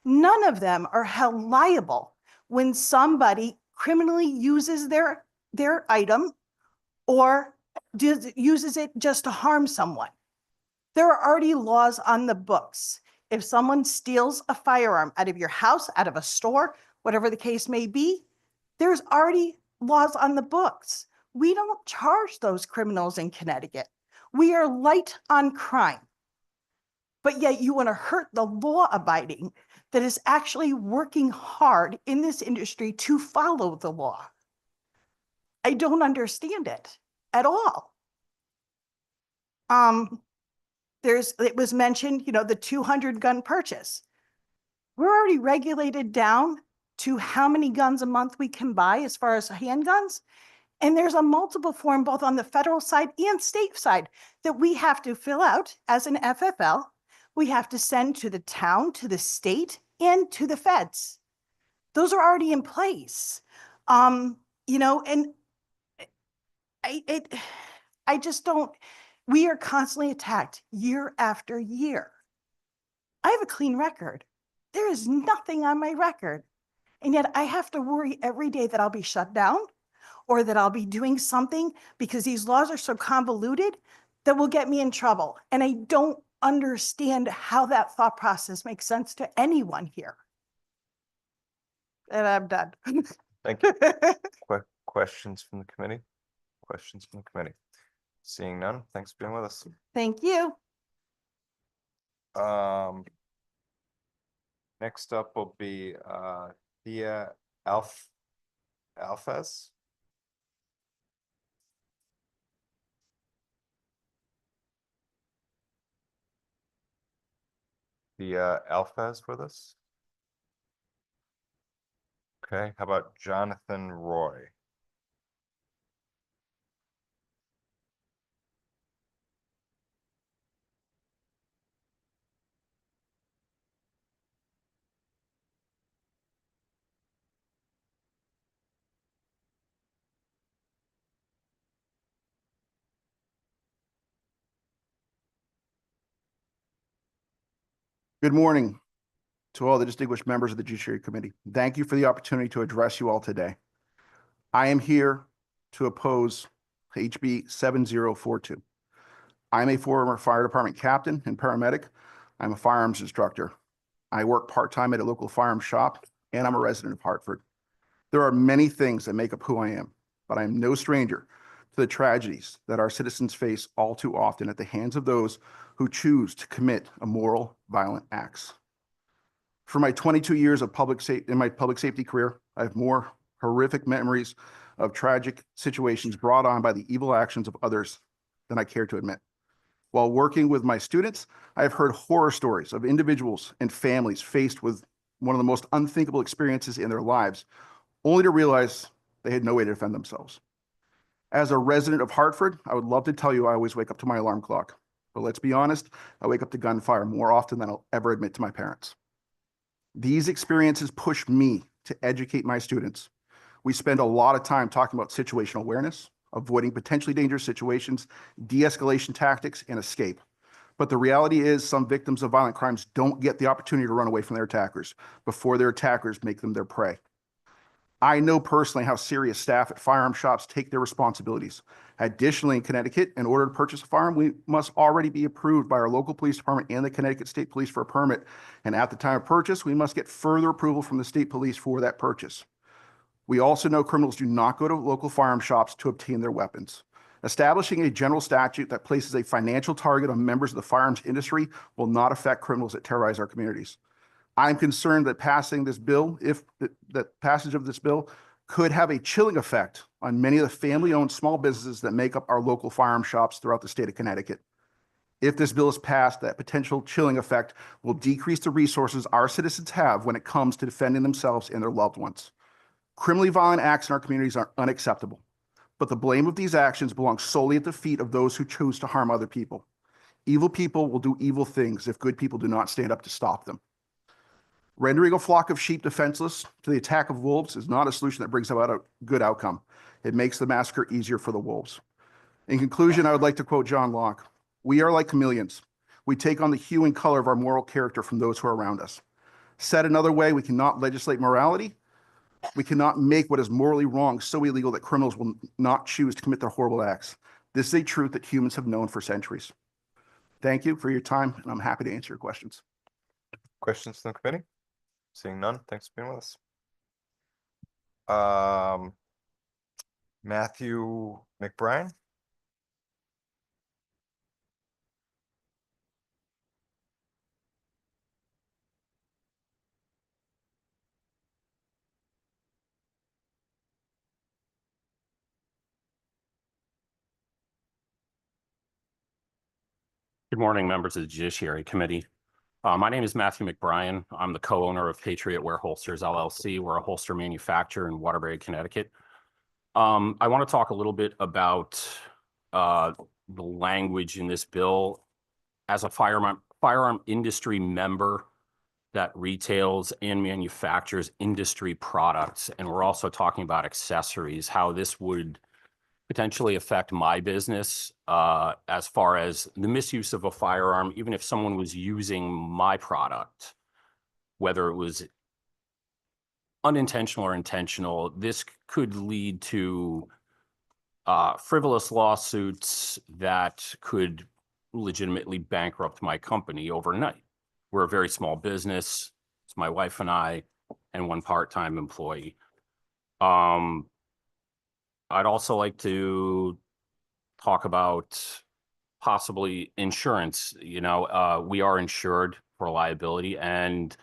None of them are held liable when somebody criminally uses their item or uses it just to harm someone. There are already laws on the books. If someone steals a firearm out of your house, out of a store, whatever the case may be, there's already laws on the books. We don't charge those criminals in Connecticut. We are light on crime. But yet you want to hurt the law abiding that is actually working hard in this industry to follow the law. I don't understand it at all. It was mentioned, the 200 gun purchase. We're already regulated down to how many guns a month we can buy as far as handguns. And there's a multiple form both on the federal side and state side that we have to fill out as an FFL. We have to send to the town, to the state, and to the feds. Those are already in place. And I just don't, we are constantly attacked year after year. I have a clean record. There is nothing on my record. And yet I have to worry every day that I'll be shut down or that I'll be doing something because these laws are so convoluted that will get me in trouble. And I don't understand how that thought process makes sense to anyone here. And I'm done. Thank you. Questions from the committee? Questions from the committee? Seeing none, thanks for being with us. Thank you. Next up will be Thea Alfez. Thea Alfez with us. Okay, how about Jonathan Roy? Good morning to all the distinguished members of the Judiciary Committee. Thank you for the opportunity to address you all today. I am here to oppose HB 7042. I'm a former fire department captain and paramedic. I'm a firearms instructor. I work part-time at a local firearms shop, and I'm a resident of Hartford. There are many things that make up who I am, but I'm no stranger to the tragedies that our citizens face all too often at the hands of those who choose to commit immoral, violent acts. For my 22 years of in my public safety career, I have more horrific memories of tragic situations brought on by the evil actions of others than I care to admit. While working with my students, I have heard horror stories of individuals and families faced with one of the most unthinkable experiences in their lives, only to realize they had no way to defend themselves. As a resident of Hartford, I would love to tell you I always wake up to my alarm clock. But let's be honest, I wake up to gunfire more often than I'll ever admit to my parents. These experiences push me to educate my students. We spend a lot of time talking about situational awareness, avoiding potentially dangerous situations, de-escalation tactics, and escape. But the reality is some victims of violent crimes don't get the opportunity to run away from their attackers before their attackers make them their prey. I know personally how serious staff at firearm shops take their responsibilities. Additionally, in Connecticut, in order to purchase a firearm, we must already be approved by our local police department and the Connecticut State Police for a permit. And at the time of purchase, we must get further approval from the state police for that purchase. We also know criminals do not go to local firearm shops to obtain their weapons. Establishing a general statute that places a financial target on members of the firearms industry will not affect criminals that terrorize our communities. I'm concerned that passing this bill, that passage of this bill could have a chilling effect on many of the family-owned small businesses that make up our local firearm shops throughout the state of Connecticut. If this bill is passed, that potential chilling effect will decrease the resources our citizens have when it comes to defending themselves and their loved ones. Criminally violent acts in our communities are unacceptable, but the blame of these actions belongs solely at the feet of those who choose to harm other people. Evil people will do evil things if good people do not stand up to stop them. Rendering a flock of sheep defenseless to the attack of wolves is not a solution that brings about a good outcome. It makes the massacre easier for the wolves. In conclusion, I would like to quote John Locke. We are like chameleons. We take on the hue and color of our moral character from those who are around us. Said another way, we cannot legislate morality. We cannot make what is morally wrong so illegal that criminals will not choose to commit their horrible acts. This is a truth that humans have known for centuries. Thank you for your time, and I'm happy to answer your questions. Questions from the committee? Seeing none, thanks for being with us. Matthew McBride. Good morning, members of the Judiciary Committee. My name is Matthew McBride. I'm the co-owner of Patriot Wear Holsters LLC. We're a holster manufacturer in Waterbury, Connecticut. I want to talk a little bit about the language in this bill. As a firearm industry member that retails and manufactures industry products, and we're also talking about accessories, how this would potentially affect my business as far as the misuse of a firearm, even if someone was using my product, whether it was unintentional or intentional, this could lead to frivolous lawsuits that could legitimately bankrupt my company overnight. We're a very small business. It's my wife and I and one part-time employee. I'd also like to talk about possibly insurance. You know, we are insured for liability, and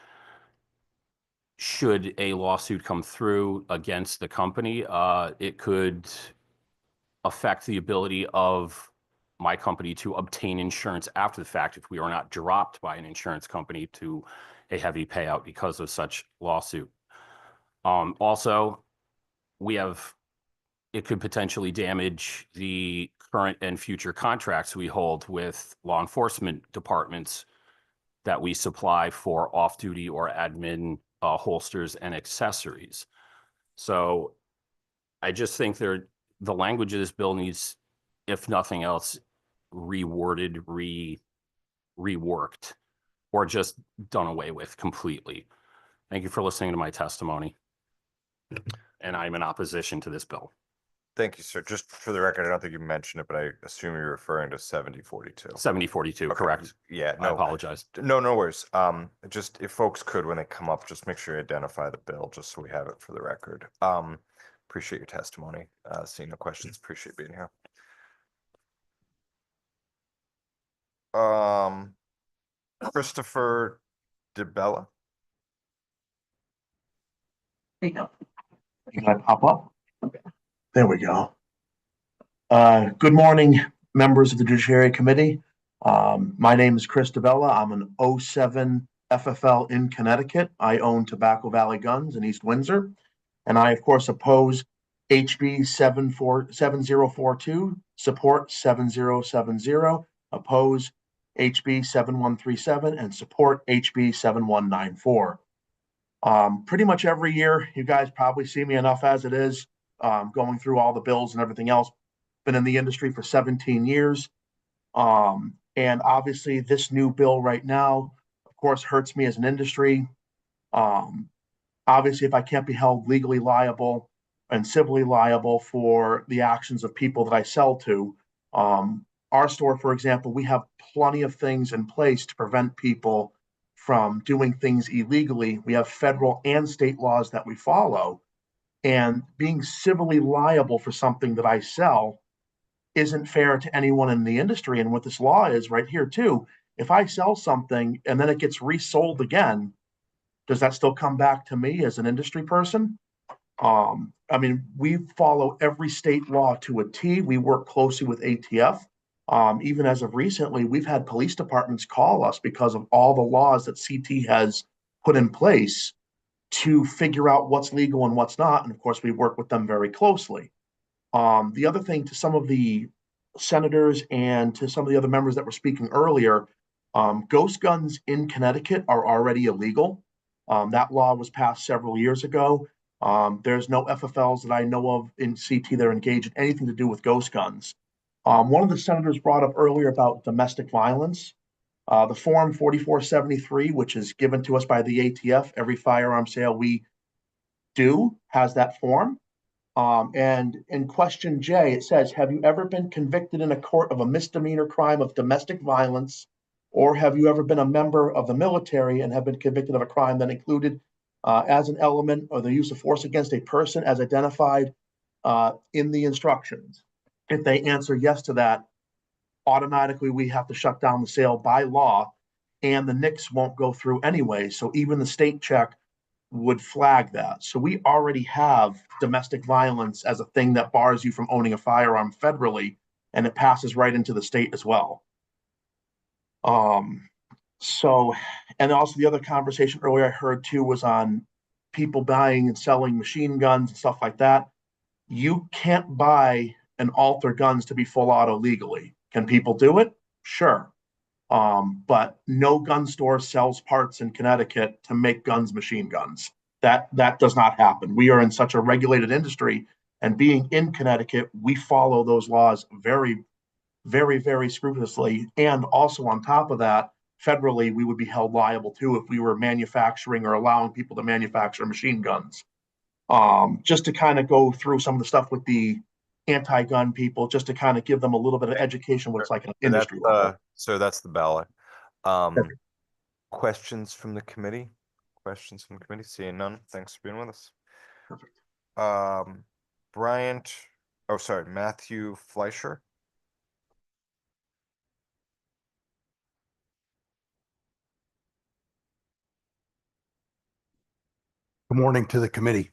should a lawsuit come through against the company, it could affect the ability of my company to obtain insurance after the fact if we are not dropped by an insurance company to a heavy payout because of such lawsuit. Also, it could potentially damage the current and future contracts we hold with law enforcement departments that we supply for off-duty or admin holsters and accessories. So I just think the language of this bill needs, if nothing else, reworded, reworked, or just done away with completely. Thank you for listening to my testimony. And I'm in opposition to this bill. Thank you, sir. Just for the record, I don't think you mentioned it, but I assume you're referring to 7042. 7042, correct. Yeah, I apologize. No worries. Just if folks could, when they come up, just make sure you identify the bill, just so we have it for the record. Appreciate your testimony. Seeing no questions, appreciate being here. Christopher DeBella. There you go. You gotta pop up. There we go. Good morning, members of the Judiciary Committee. My name is Chris DeBella. I'm an 07 FFL in Connecticut. I own Tobacco Valley Guns in East Windsor. And I, of course, oppose HB 7042, support 7070, oppose HB 7137, and support HB 7194. Pretty much every year, you guys probably see me enough as it is, going through all the bills and everything else. Been in the industry for 17 years. And obviously this new bill right now, of course, hurts me as an industry. Obviously, if I can't be held legally liable and civilly liable for the actions of people that I sell to, our store, for example, we have plenty of things in place to prevent people from doing things illegally. We have federal and state laws that we follow, and being civilly liable for something that I sell isn't fair to anyone in the industry. And what this law is right here too, if I sell something and then it gets resold again, does that still come back to me as an industry person? I mean, we follow every state law to a T. We work closely with ATF. Even as of recently, we've had police departments call us because of all the laws that CT has put in place to figure out what's legal and what's not. And of course, we work with them very closely. The other thing, to some of the senators and to some of the other members that were speaking earlier, ghost guns in Connecticut are already illegal. That law was passed several years ago. There's no FFLs that I know of in CT that are engaged in anything to do with ghost guns. One of the senators brought up earlier about domestic violence. The Form 4473, which is given to us by the ATF, every firearm sale we do has that form. And in question J, it says, have you ever been convicted in a court of a misdemeanor crime of domestic violence? Or have you ever been a member of the military and have been convicted of a crime that included as an element of the use of force against a person as identified in the instructions? If they answer yes to that, automatically we have to shut down the sale by law, and the NICS won't go through anyway. So even the state check would flag that. So we already have domestic violence as a thing that bars you from owning a firearm federally, and it passes right into the state as well. So, and also the other conversation earlier I heard too was on people buying and selling machine guns and stuff like that. You can't buy and alter guns to be full auto legally. Can people do it? Sure. But no gun store sells parts in Connecticut to make guns, machine guns. That does not happen. We are in such a regulated industry, and being in Connecticut, we follow those laws very, very, very scrupulously. And also on top of that, federally, we would be held liable too if we were manufacturing or allowing people to manufacture machine guns. Just to kind of go through some of the stuff with the anti-gun people, just to kind of give them a little bit of education what it's like in industry level. So that's the ballot. Questions from the committee? Questions from the committee? Seeing none. Thanks for being with us. Perfect. Matthew Fleischer. Good morning to the committee.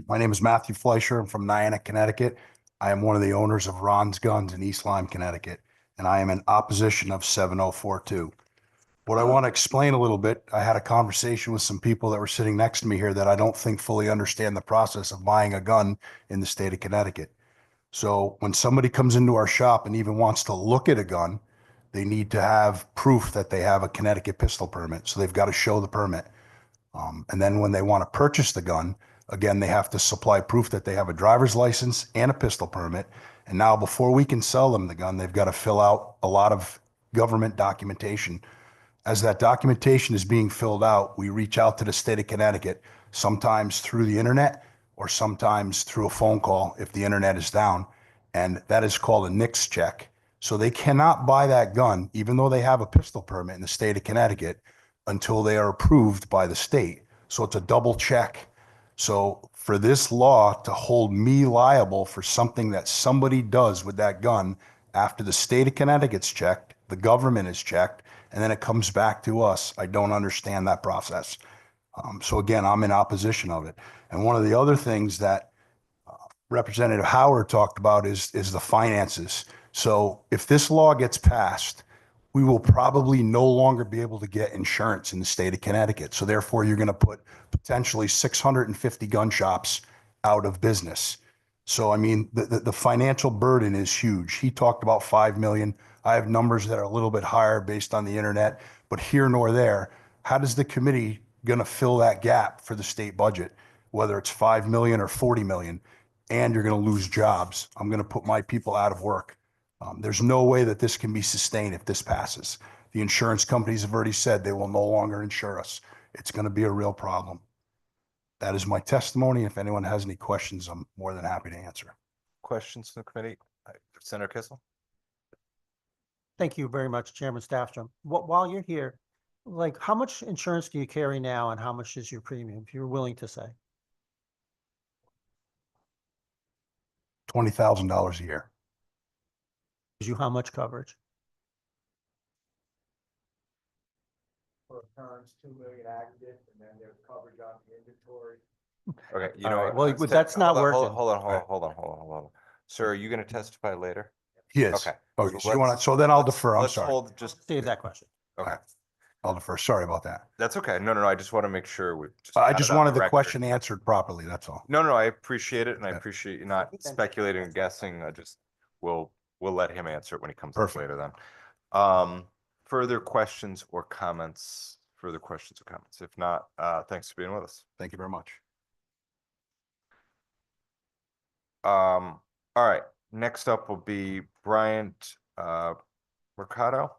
My name is Matthew Fleischer. I'm from Niantic, Connecticut. I am one of the owners of Ron's Guns in East Lyme, Connecticut, and I am in opposition of 7042. What I want to explain a little bit, I had a conversation with some people that were sitting next to me here that I don't think fully understand the process of buying a gun in the state of Connecticut. So when somebody comes into our shop and even wants to look at a gun, they need to have proof that they have a Connecticut pistol permit. So they've got to show the permit. And then when they want to purchase the gun, again, they have to supply proof that they have a driver's license and a pistol permit. And now before we can sell them the gun, they've got to fill out a lot of government documentation. As that documentation is being filled out, we reach out to the state of Connecticut, sometimes through the internet or sometimes through a phone call if the internet is down. And that is called a NICS check. So they cannot buy that gun, even though they have a pistol permit in the state of Connecticut, until they are approved by the state. So it's a double check. So for this law to hold me liable for something that somebody does with that gun after the state of Connecticut's checked, the government is checked, and then it comes back to us, I don't understand that process. So again, I'm in opposition of it. And one of the other things that Representative Howard talked about is the finances. So if this law gets passed, we will probably no longer be able to get insurance in the state of Connecticut. So therefore, you're going to put potentially 650 gun shops out of business. So, I mean, the financial burden is huge. He talked about 5 million. I have numbers that are a little bit higher based on the internet, but here nor there, how does the committee going to fill that gap for the state budget, whether it's 5 million or 40 million, and you're going to lose jobs? I'm going to put my people out of work. There's no way that this can be sustained if this passes. The insurance companies have already said they will no longer insure us. It's going to be a real problem. That is my testimony. If anyone has any questions, I'm more than happy to answer. Questions from the committee? Senator Kissel. Thank you very much, Chairman Staffstrom. While you're here, like, how much insurance do you carry now and how much is your premium, if you're willing to say? $20,000 a year. Gives you how much coverage? For occurrence, 2 million aggregate, and then there's coverage on the inventory. Okay, you All know, right, well, that's not working. Hold on. Sir, are you going to testify later? He is. Okay. Okay. So then I'll defer. I'm sorry. Save that question. Okay. I'll defer. Sorry about that. That's okay. No. I just want to make sure we. I just wanted the question answered properly. That's all. No. I appreciate it, and I appreciate you not speculating and guessing. We'll let him answer it when he comes up later. Then, further questions or comments? If not, thanks for being with us. Thank you very much. All right. Next up will be Bryant Mercado.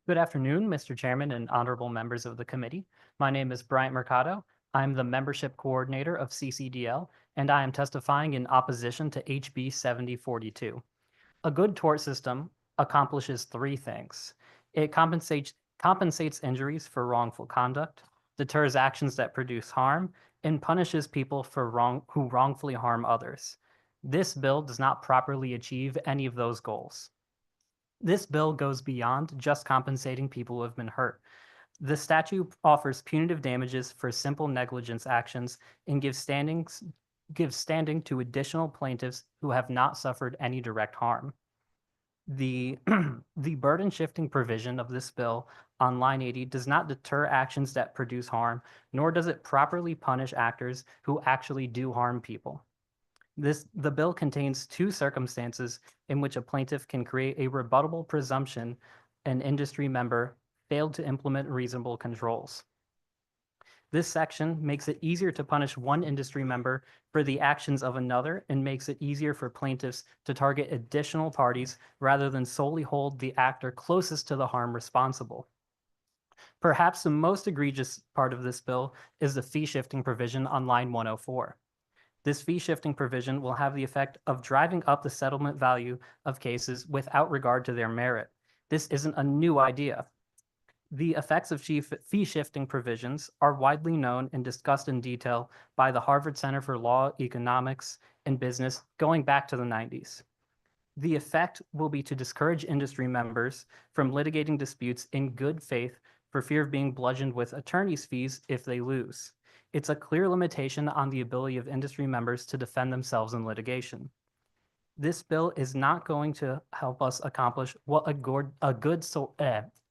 Good afternoon, Mr. Chairman and honorable members of the committee. My name is Bryant Mercado. I'm the membership coordinator of CCDL, and I am testifying in opposition to HB 7042. A good tort system accomplishes three things. It compensates injuries for wrongful conduct, deters actions that produce harm, and punishes people who wrongfully harm others. This bill does not properly achieve any of those goals. This bill goes beyond just compensating people who have been hurt. The statute offers punitive damages for simple negligence actions and gives standing to additional plaintiffs who have not suffered any direct harm. The burden shifting provision of this bill on line 80 does not deter actions that produce harm, nor does it properly punish actors who actually do harm people. The bill contains two circumstances in which a plaintiff can create a rebuttable presumption an industry member failed to implement reasonable controls. This section makes it easier to punish one industry member for the actions of another and makes it easier for plaintiffs to target additional parties rather than solely hold the actor closest to the harm responsible. Perhaps the most egregious part of this bill is the fee shifting provision on line 104. This fee shifting provision will have the effect of driving up the settlement value of cases without regard to their merit. This isn't a new idea. The effects of fee shifting provisions are widely known and discussed in detail by the Harvard Center for Law, Economics, and Business going back to the 90s. The effect will be to discourage industry members from litigating disputes in good faith for fear of being bludgeoned with attorney's fees if they lose. It's a clear limitation on the ability of industry members to defend themselves in litigation. This bill is not going to help us accomplish what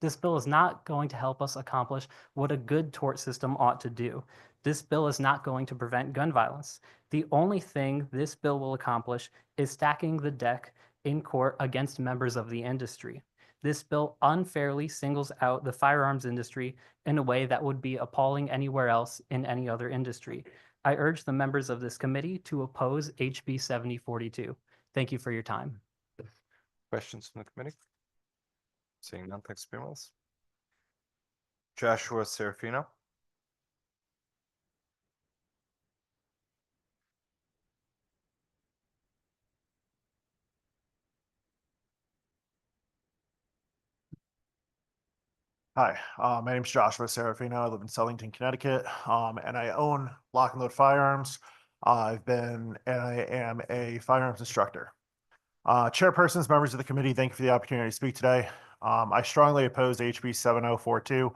this bill is not going to help us accomplish what a good tort system ought to do. This bill is not going to prevent gun violence. The only thing this bill will accomplish is stacking the deck in court against members of the industry. This bill unfairly singles out the firearms industry in a way that would be appalling anywhere else in any other industry. I urge the members of this committee to oppose HB 7042. Thank you for your time. Questions from the committee? Seeing none, thanks, Mills. Joshua Serafino. Hi, my name is Joshua Serafino. I live in Southington, Connecticut, and I own Lock and Load Firearms. I am a firearms instructor. Chairpersons, members of the committee, thank you for the opportunity to speak today. I strongly oppose HB 7042,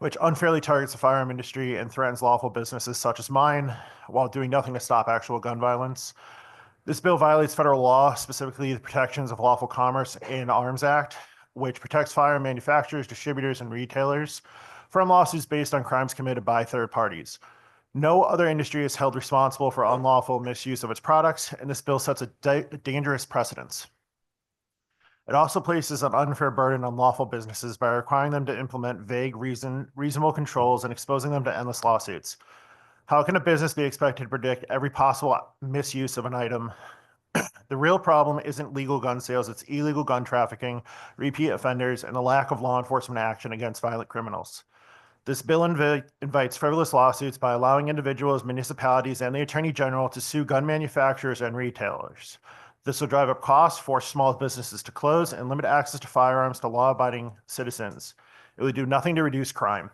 which unfairly targets the firearm industry and threatens lawful businesses such as mine while doing nothing to stop actual gun violence. This bill violates federal law, specifically the Protections of Lawful Commerce in Arms Act, which protects firearm manufacturers, distributors, and retailers from lawsuits based on crimes committed by third parties. No other industry is held responsible for unlawful misuse of its products, and this bill sets a dangerous precedence. It also places an unfair burden on lawful businesses by requiring them to implement vague, reasonable controls and exposing them to endless lawsuits. How can a business be expected to predict every possible misuse of an item? The real problem isn't legal gun sales, it's illegal gun trafficking, repeat offenders, and the lack of law enforcement action against violent criminals. This bill invites frivolous lawsuits by allowing individuals, municipalities, and the Attorney General to sue gun manufacturers and retailers. This will drive up costs, force small businesses to close, and limit access to firearms to law-abiding citizens. It would do nothing to reduce crime,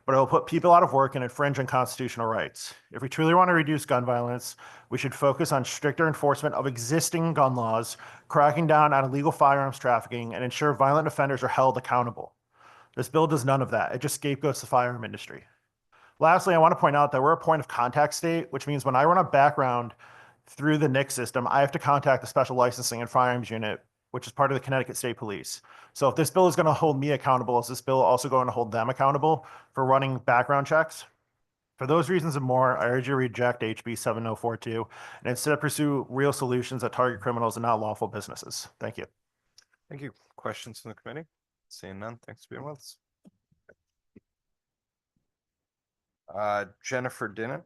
but it will put people out of work and infringe on constitutional rights. If we truly want to reduce gun violence, we should focus on stricter enforcement of existing gun laws, cracking down on illegal firearms trafficking, and ensure violent offenders are held accountable. This bill does none of that. It just scapegoats the firearm industry. Lastly, I want to point out that we're a point of contact state, which means when I run a background through the NICS system, I have to contact the Special Licensing and Firearms Unit, which is part of the Connecticut State Police. So if this bill is going to hold me accountable, is this bill also going to hold them accountable for running background checks? For those reasons and more, I urge you to reject HB 7042 and instead pursue real solutions that target criminals and not lawful businesses. Thank you. Thank you. Questions from the committee? Seeing none, thanks for being with us. Jennifer Dinnan.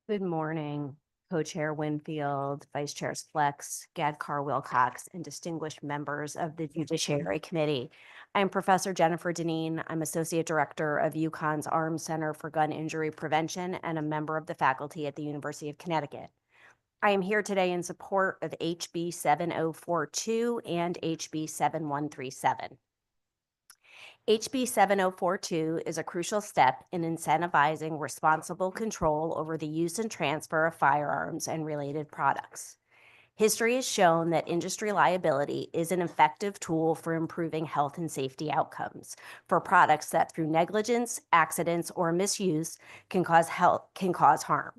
Good morning, Co-Chair Winfield, Vice Chairs Flex, Gadkar Wilcox, and distinguished members of the Judiciary Committee. I'm Professor Jennifer Dineen. I'm Associate Director of UConn's Arms Center for Gun Injury Prevention and a member of the faculty at the University of Connecticut. I am here today in support of HB 7042 and HB 7137. HB 7042 is a crucial step in incentivizing responsible control over the use and transfer of firearms and related products. History has shown that industry liability is an effective tool for improving health and safety outcomes for products that through negligence, accidents, or misuse can cause harm.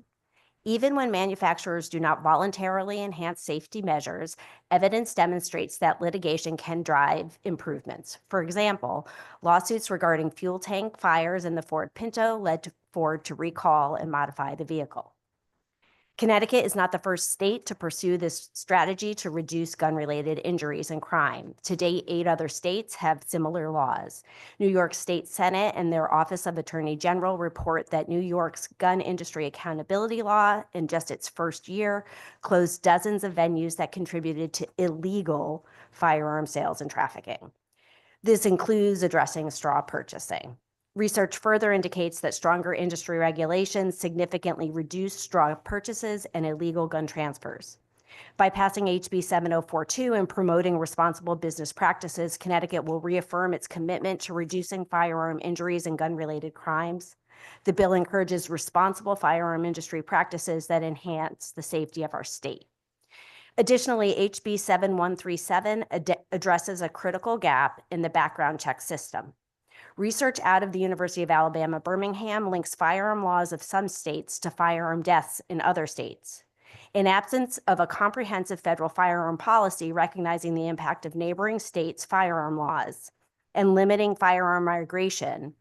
Even when manufacturers do not voluntarily enhance safety measures, evidence demonstrates that litigation can drive improvements. For example, lawsuits regarding fuel tank fires in the Ford Pinto led Ford to recall and modify the vehicle. Connecticut is not the first state to pursue this strategy to reduce gun-related injuries and crime. To date, 8 other states have similar laws. New York State Senate and their Office of Attorney General report that New York's gun industry accountability law, in just its first year, closed dozens of venues that contributed to illegal firearm sales and trafficking. This includes addressing straw purchasing. Research further indicates that stronger industry regulations significantly reduce straw purchases and illegal gun transfers. By passing HB 7042 and promoting responsible business practices, Connecticut will reaffirm its commitment to reducing firearm injuries and gun-related crimes. The bill encourages responsible firearm industry practices that enhance the safety of our state. Additionally, HB 7137 addresses a critical gap in the background check system. Research out of the University of Alabama, Birmingham links firearm laws of some states to firearm deaths in other states. In absence of a comprehensive federal firearm policy recognizing the impact of neighboring states' firearm laws and limiting firearm migration,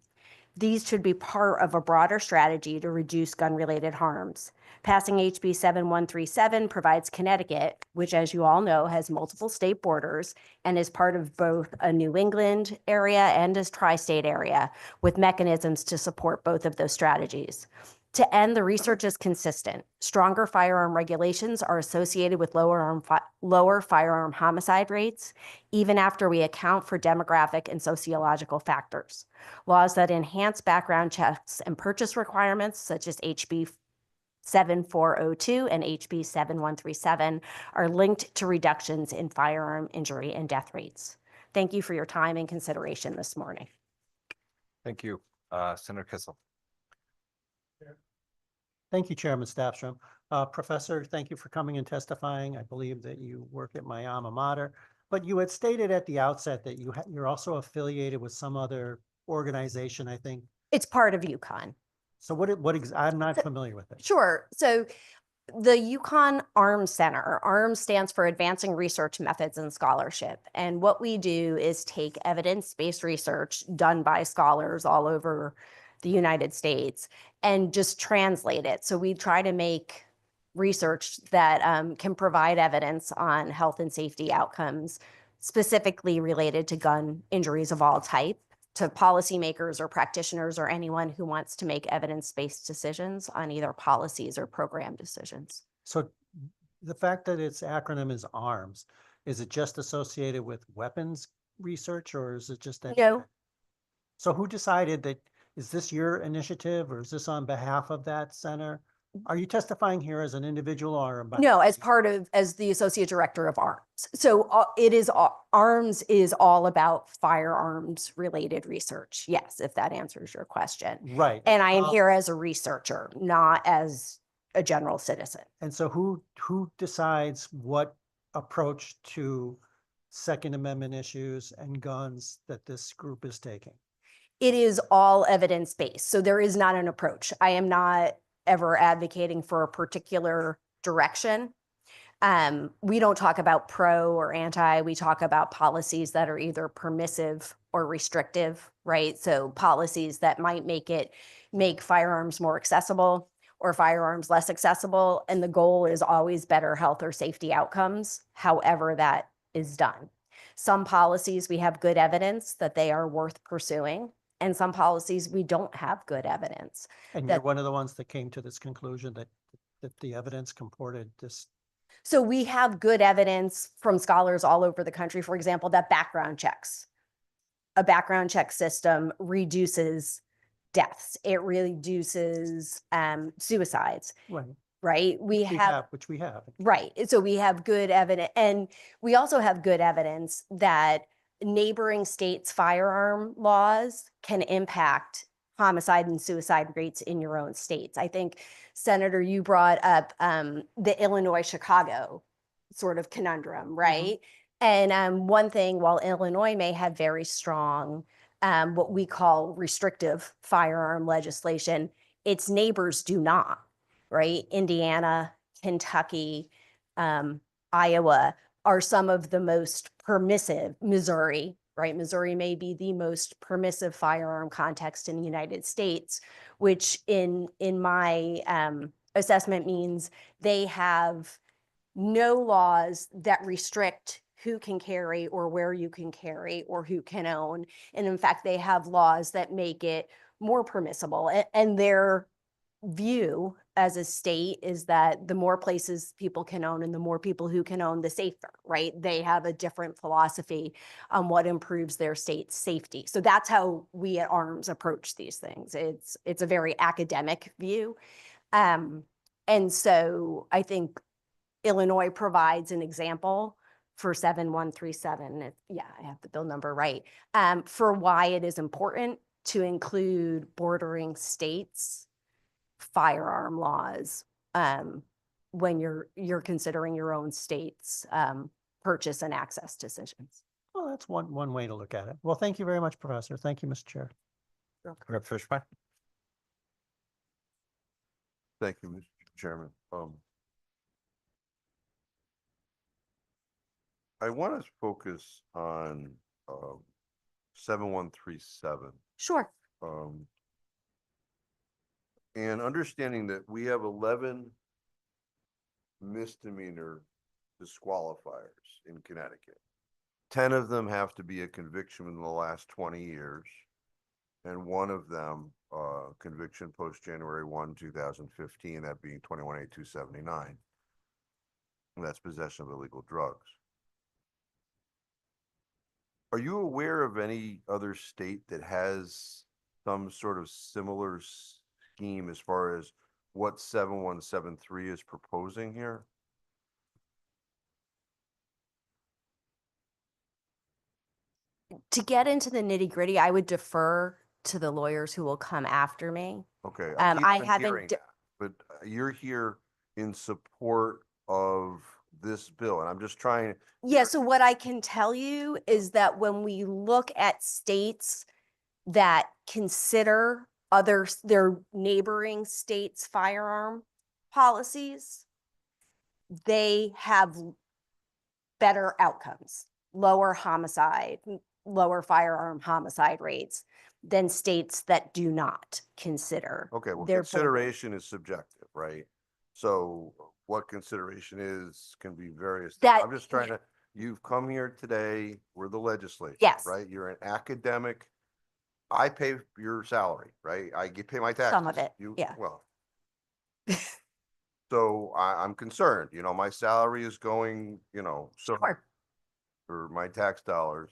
these should be part of a broader strategy to reduce gun-related harms. Passing HB 7137 provides Connecticut, which as you all know has multiple state borders and is part of both a New England area and a tri-state area, with mechanisms to support both of those strategies. To end, the research is consistent. Stronger firearm regulations are associated with lower firearm homicide rates, even after we account for demographic and sociological factors. Laws that enhance background checks and purchase requirements, such as HB 7402 and HB 7137, are linked to reductions in firearm injury and death rates. Thank you for your time and consideration this morning. Thank you. Senator Kissel. Thank you, Chairman Staffstrom. Professor, thank you for coming and testifying. I believe that you work at my alma mater, but you had stated at the outset that you're also affiliated with some other organization, I think. It's part of UConn. So I'm not familiar with it. Sure. So the UConn Arms Center, ARMS stands for Advancing Research Methods and Scholarship. And what we do is take evidence-based research done by scholars all over the United States and just translate it. So we try to make research that can provide evidence on health and safety outcomes, specifically related to gun injuries of all type, to policymakers or practitioners or anyone who wants to make evidence-based decisions on either policies or program decisions. So the fact that its acronym is ARMS, is it just associated with weapons research or is it just anything? No. So who decided that? Is this your initiative or is this on behalf of that center? Are you testifying here as an individual or? No, as the associate director of ARMS. So ARMS is all about firearms related research. Yes, if that answers your question. Right. And I am here as a researcher, not as a general citizen. And so who decides what approach to Second Amendment issues and guns that this group is taking? It is all evidence-based. So there is not an approach. I am not ever advocating for a particular direction. We don't talk about pro or anti, we talk about policies that are either permissive or restrictive, right? So policies that might make firearms more accessible or firearms less accessible. And the goal is always better health or safety outcomes, however that is done. Some policies we have good evidence that they are worth pursuing, and some policies we don't have good evidence. And that- you're one of the ones that came to this conclusion that the evidence comported this. So we have good evidence from scholars all over the country, for example, that a background check system reduces deaths. It reduces suicides, Right. right? Which we have. Right. So we have good evidence. And we also have good evidence that neighboring states' firearm laws can impact homicide and suicide rates in your own states. I think, Senator, you brought up the Illinois-Chicago sort of conundrum, right? And one thing, while Illinois may have very strong what we call restrictive firearm legislation, its neighbors do not, right? Indiana, Kentucky, Iowa are some of the most permissive. Missouri, right? Missouri may be the most permissive firearm context in the United States, which in my assessment means they have no laws that restrict who can carry or where you can carry or who can own. And in fact, they have laws that make it more permissible. And their view as a state is that the more places people can own and the more people who can own, the safer, right? They have a different philosophy on what improves their state's safety. So that's how we at Arms approach these things. It's a very academic view. And so I think Illinois provides an example for 7137. Yeah, I have the bill number right. For why it is important to include bordering states firearm laws when you're considering your own state's purchase and access decisions. Well, that's one way to look at it. Well, thank you very much, Professor. Thank you, Mr. Chair. Rep. Fishman? Thank you, Mr. Chairman. I want to focus on 7137. Sure. And understanding that we have 11 misdemeanor disqualifiers in Connecticut. 10 of them have to be a conviction in the last 20 years. And one of them, conviction post January 1, 2015, that being 21A279. And that's possession of illegal drugs. Are you aware of any other state that has some sort of similar scheme as far as what 7173 is proposing here? To get into the nitty gritty, I would defer to the lawyers who will come after me. Okay, I keep haven't hearing that, but you're here in support of this bill, and I'm just trying. Yeah, so what I can tell you is that when we look at states that consider their neighboring states' firearm policies, they have better outcomes, lower firearm homicide rates than states that do not consider. Okay, well, their consideration is subjective, right? So what consideration is can be various. I'm just trying to, you've come here today, we're the legislature, yes, right? You're an academic. I pay your salary, right? I pay my taxes. Some of it, yeah. Well, so I'm concerned, my salary is going, so sure. For my tax dollars.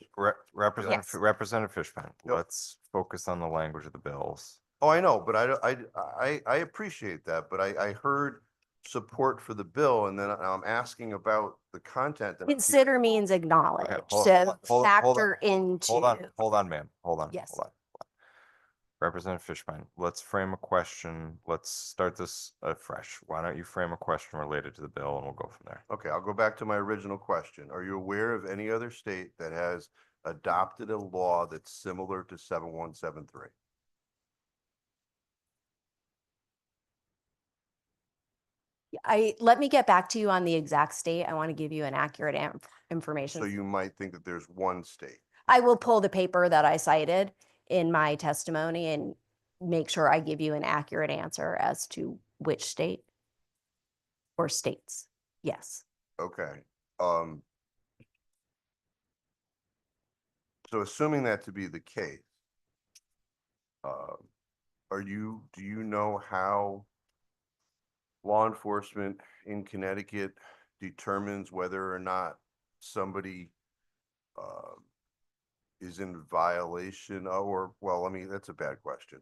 Representative Fishman, let's focus on the language of the bills. Oh, I know, but I appreciate that, but I heard support for the bill, and then I'm asking about the content. Consider means acknowledge. Okay, factor into. Hold on, ma'am. Hold on. Yes. Hold on. Representative Fishman, let's frame a question. Let's start this afresh. Why don't you frame a question related to the bill and we'll go from there. Okay, I'll go back to my original question. Are you aware of any other state that has adopted a law that's similar to 7173? let me get back to you on the exact state. I want to give you an accurate information. So you might think that there's one state. I will pull the paper that I cited in my testimony and make sure I give you an accurate answer as to which state or states. Yes. Okay. So assuming that to be the case, do you know how law enforcement in Connecticut determines whether or not somebody is in violation or, well, I mean, that's a bad question.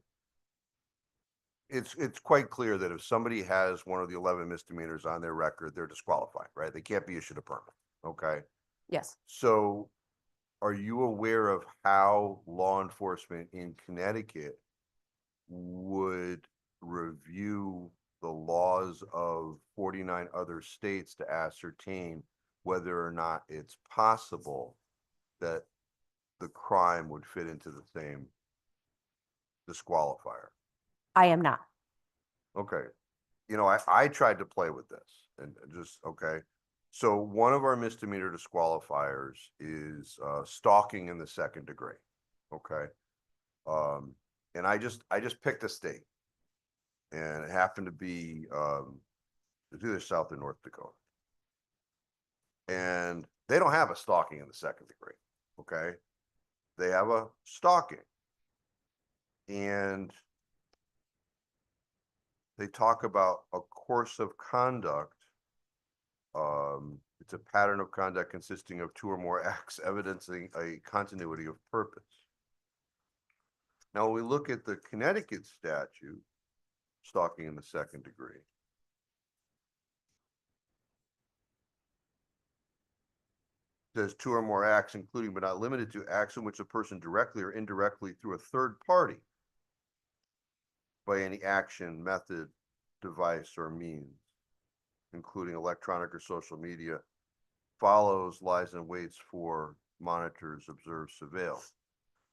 It's quite clear that if somebody has one of the 11 misdemeanors on their record, they're disqualified, right? They can't be issued a permit. Okay. Yes. So are you aware of how law enforcement in Connecticut would review the laws of 49 other states to ascertain whether or not it's possible that the crime would fit into the same disqualifier? I am not. Okay. You know, I tried to play with this and just, okay. So one of our misdemeanor disqualifiers is stalking in the second degree. Okay. And I just picked a state, and it happened to be it's either South or North Dakota. And they don't have a stalking in the second degree. Okay. They have a stalking. And they talk about a course of conduct. It's a pattern of conduct consisting of 2 or more acts evidencing a continuity of purpose. Now, when we look at the Connecticut statute, stalking in the second degree, says 2 or more acts, including but not limited to acts in which a person directly or indirectly through a third party by any action, method, device, or means, including electronic or social media, follows, lies in waits for, monitors, observes, surveils.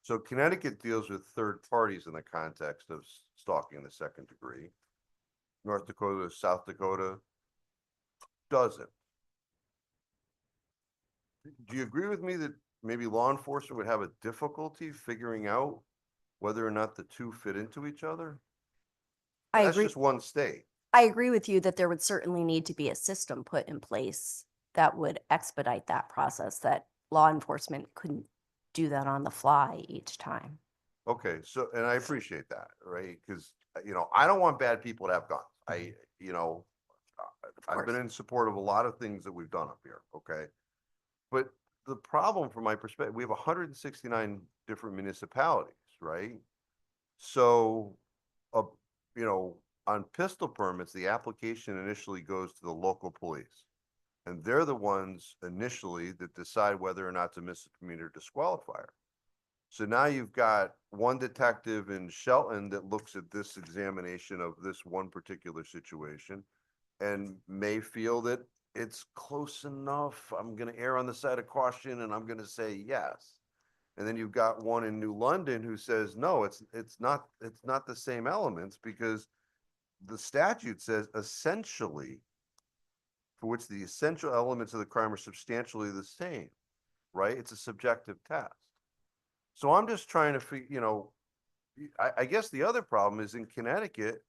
So Connecticut deals with third parties in the context of stalking in the second degree. North Dakota, South Dakota doesn't. Do you agree with me that maybe law enforcement would have a difficulty figuring out whether or not the two fit into each other? I That's agree. just one state. I agree with you that there would certainly need to be a system put in place that would expedite that process, that law enforcement couldn't do that on the fly each time. Okay, so, and I appreciate that, right? Because, you know, I don't want bad people to have guns. I've been in support of a lot of things that we've done up here, okay? But the problem from my perspective, we have 169 different municipalities, right? So, on pistol permits, the application initially goes to the local police. And they're the ones initially that decide whether or not to misdemeanor disqualifier. So now you've got one detective in Shelton that looks at this examination of this one particular situation and may feel that it's close enough. I'm going to err on the side of caution and I'm going to say yes. And then you've got one in New London who says, no, it's not the same elements, because the statute says essentially, for which the essential elements of the crime are substantially the same, right? It's a subjective test. So I'm just trying to figure, I guess the other problem is in Connecticut,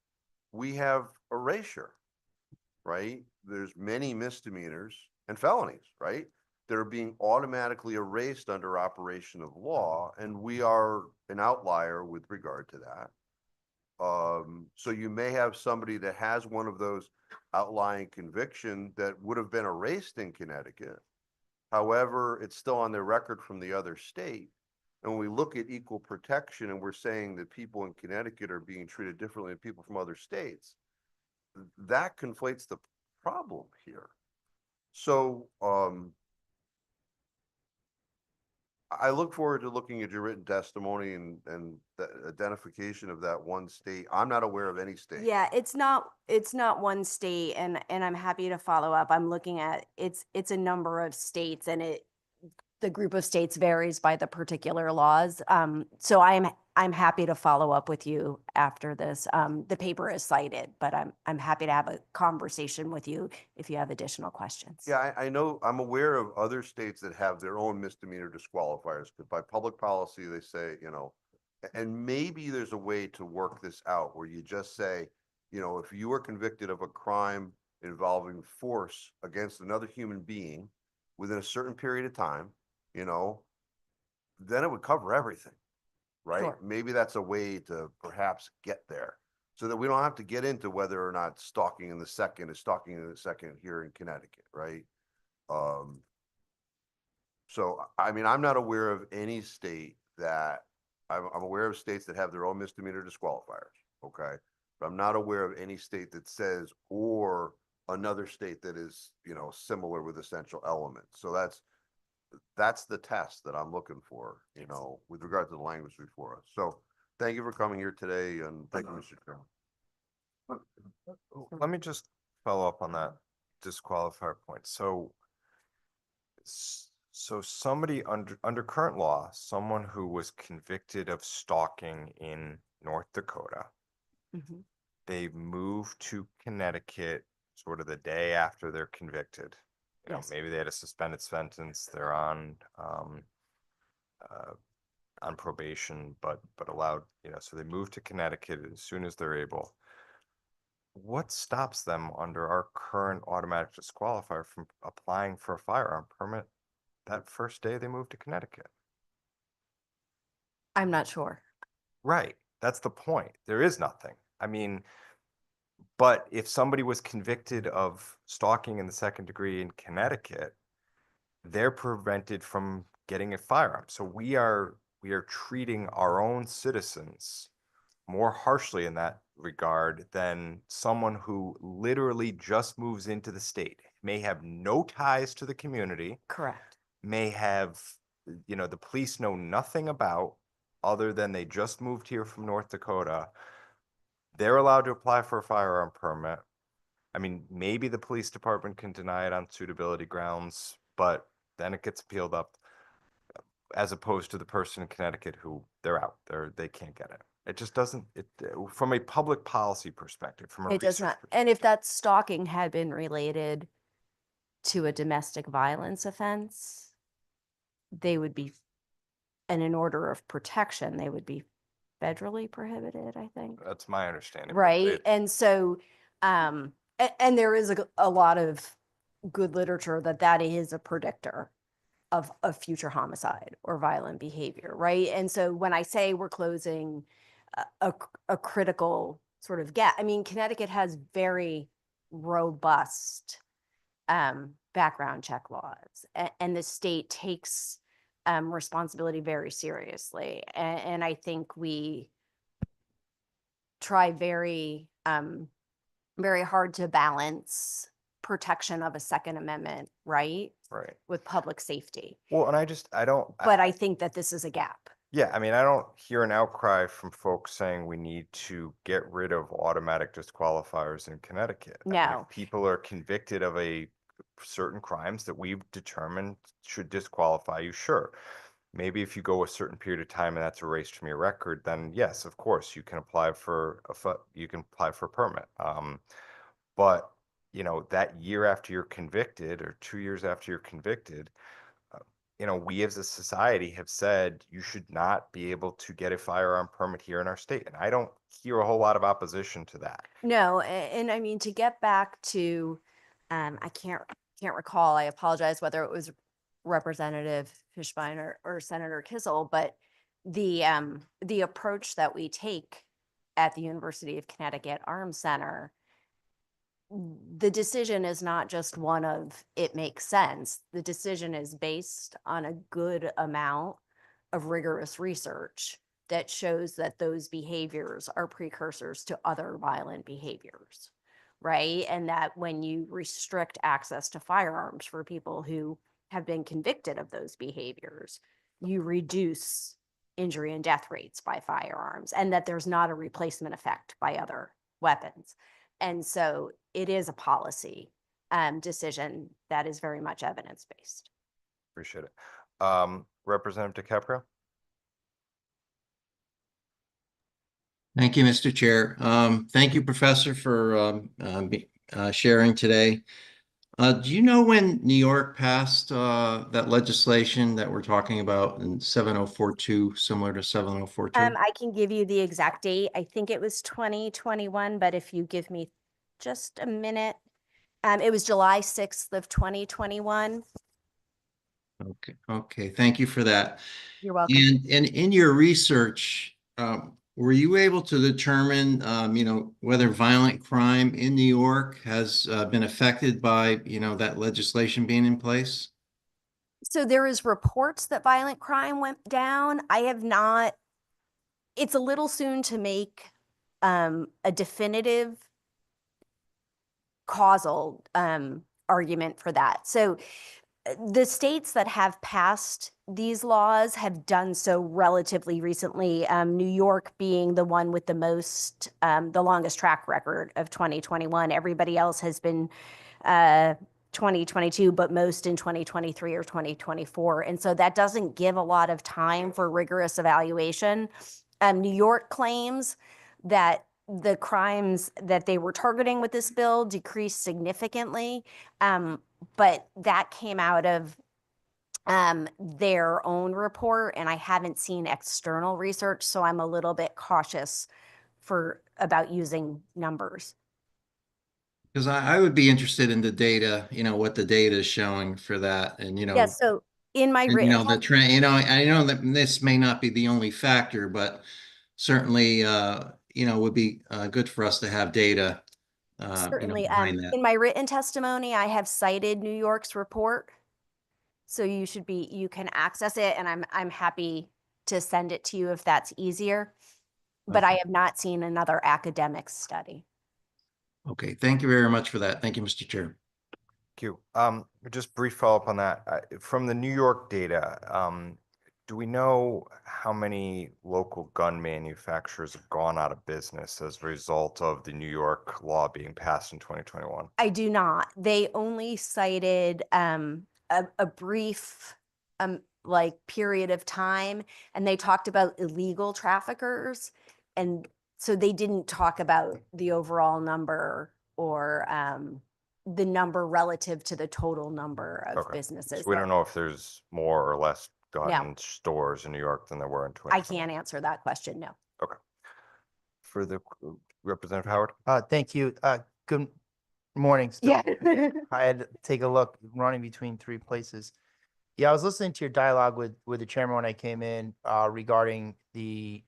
we have erasure, right? There's many misdemeanors and felonies, right? That are being automatically erased under operation of law. And we are an outlier with regard to that. So you may have somebody that has one of those outlying conviction that would have been erased in Connecticut. However, it's still on their record from the other state. And when we look at equal protection and we're saying that people in Connecticut are being treated differently than people from other states, that conflates the problem here. So I look forward to looking at your written testimony and the identification of that one state. I'm not aware of any state. Yeah, it's not one state, and I'm happy to follow up. I'm looking at it's a number of states, and the group of states varies by the particular laws. So I'm happy to follow up with you after this. The paper is cited, but I'm happy to have a conversation with you if you have additional questions. Yeah, I know, I'm aware of other states that have their own misdemeanor disqualifiers, because by public policy, they say, you know, and maybe there's a way to work this out where you just say, you know, if you are convicted of a crime involving force against another human being within a certain period of time, you know, then it would cover everything, right? Sure. Maybe that's a way to perhaps get there, so that we don't have to get into whether or not stalking in the second is stalking in the second here in Connecticut, right? So, I mean, I'm not aware of any state that, I'm aware of states that have their own misdemeanor disqualifiers, okay? But I'm not aware of any state that says, or another state that is, you know, similar with essential elements. So that's the test that I'm looking for, you know, with regard to the language before us. So thank you for coming here today, and thank you, Mr. Chairman. Let me just follow up on that disqualifier point. So somebody under current law, someone who was convicted of stalking in North Dakota, Mhm. they move to Connecticut sort of the day after they're convicted. You know, Yes. maybe they had a suspended sentence, they're on probation, but allowed, you know, so they move to Connecticut as soon as they're able. What stops them under our current automatic disqualifier from applying for a firearm permit that first day they move to Connecticut? I'm not sure. Right. That's the point. There is nothing. I mean, but if somebody was convicted of stalking in the second degree in Connecticut, they're prevented from getting a firearm. So we are treating our own citizens more harshly in that regard than someone who literally just moves into the state, may have no ties to the community, Correct. may have, you know, the police know nothing about, other than they just moved here from North Dakota. They're allowed to apply for a firearm permit. I mean, maybe the police department can deny it on suitability grounds, but then it gets appealed up, as opposed to the person in Connecticut who they're out, they can't get it. It just doesn't, from a public policy perspective, from a It does research not. And if that stalking had been related to a domestic violence offense, they would be, and in order of protection, they would be federally prohibited, I think. That's my understanding. but Right. And so, and there is a lot of good literature that is a predictor of future homicide or violent behavior. Right. And so when I say we're closing a critical sort of gap, I mean, Connecticut has very robust background check laws, and the state takes responsibility very seriously. And I think we try very, very hard to balance protection of a Second Amendment right with public safety. Well, and I don't. But I think that this is a gap. Yeah, I mean, I don't hear an outcry from folks saying we need to get rid of automatic disqualifiers in Connecticut. I mean, if No. people are convicted of certain crimes that we've determined should disqualify you, sure. Maybe if you go a certain period of time and that's erased from your record, then yes, of course, you can apply for a permit. But you know, that year after you're convicted or 2 years after you're convicted, you know, we as a society have said you should not be able to get a firearm permit here in our state. And I don't hear a whole lot of opposition to that. No, and I mean, to get back to, I can't recall, I apologize whether it was Representative Fishbein or Senator Kissel, but the approach that we take at the University of Connecticut Arms Center, the decision is not just one of it makes sense. The decision is based on a good amount of rigorous research that shows that those behaviors are precursors to other violent behaviors, right? And that when you restrict access to firearms for people who have been convicted of those behaviors, you reduce injury and death rates by firearms, and that there's not a replacement effect by other weapons. And so it is a policy decision that is very much evidence-based. Appreciate it. Representative DiCaprio? Thank you, Mr. Chair. Thank you, Professor, for sharing today. Do you know when New York passed that legislation that we're talking about in 7042, similar to 7042? I can give you the exact date. I think it was 2021, but if you give me just a minute, it was July 6th of 2021. Okay, thank you for that. You're welcome. And in your research, were you able to determine, whether violent crime in New York has been affected by, that legislation being in place? So there is reports that violent crime went down. I have not, it's a little soon to make a definitive causal argument for that. So the states that have passed these laws have done so relatively recently, New York being the one with the most, the longest track record of 2021. Everybody else has been 2022, but most in 2023 or 2024. And so that doesn't give a lot of time for rigorous evaluation. New York claims that the crimes that they were targeting with this bill decreased significantly. But that came out of their own report, and I haven't seen external research, so I'm a little bit cautious about using numbers. Because I would be interested in the data, what the data is showing for that, and Yeah, so in my and, written the trend. I know that this may not be the only factor, but certainly, would be good for us to have data. certainly behind that. in my written testimony, I have cited New York's report. So you can access it, and I'm happy to send it to you if that's easier. But I have not seen another academic study. Okay, thank you very much for that. Thank you, Mr. Chair. Thank you. Just brief follow-up on that. From the New York data, do we know how many local gun manufacturers have gone out of business as a result of the New York law being passed in 2021? I do not. They only cited a brief period of time, and they talked about illegal traffickers, and so they didn't talk about the overall number or the number relative to the total number of businesses. So we don't know if there's more or less gun No. stores in New York than there were in I 2020. can't answer that question, no. Okay. For the Representative Howard? Thank you. Good morning. Yeah. I had to take a look, running between three places. Yeah, I was listening to your dialogue with the chairman when I came in regarding the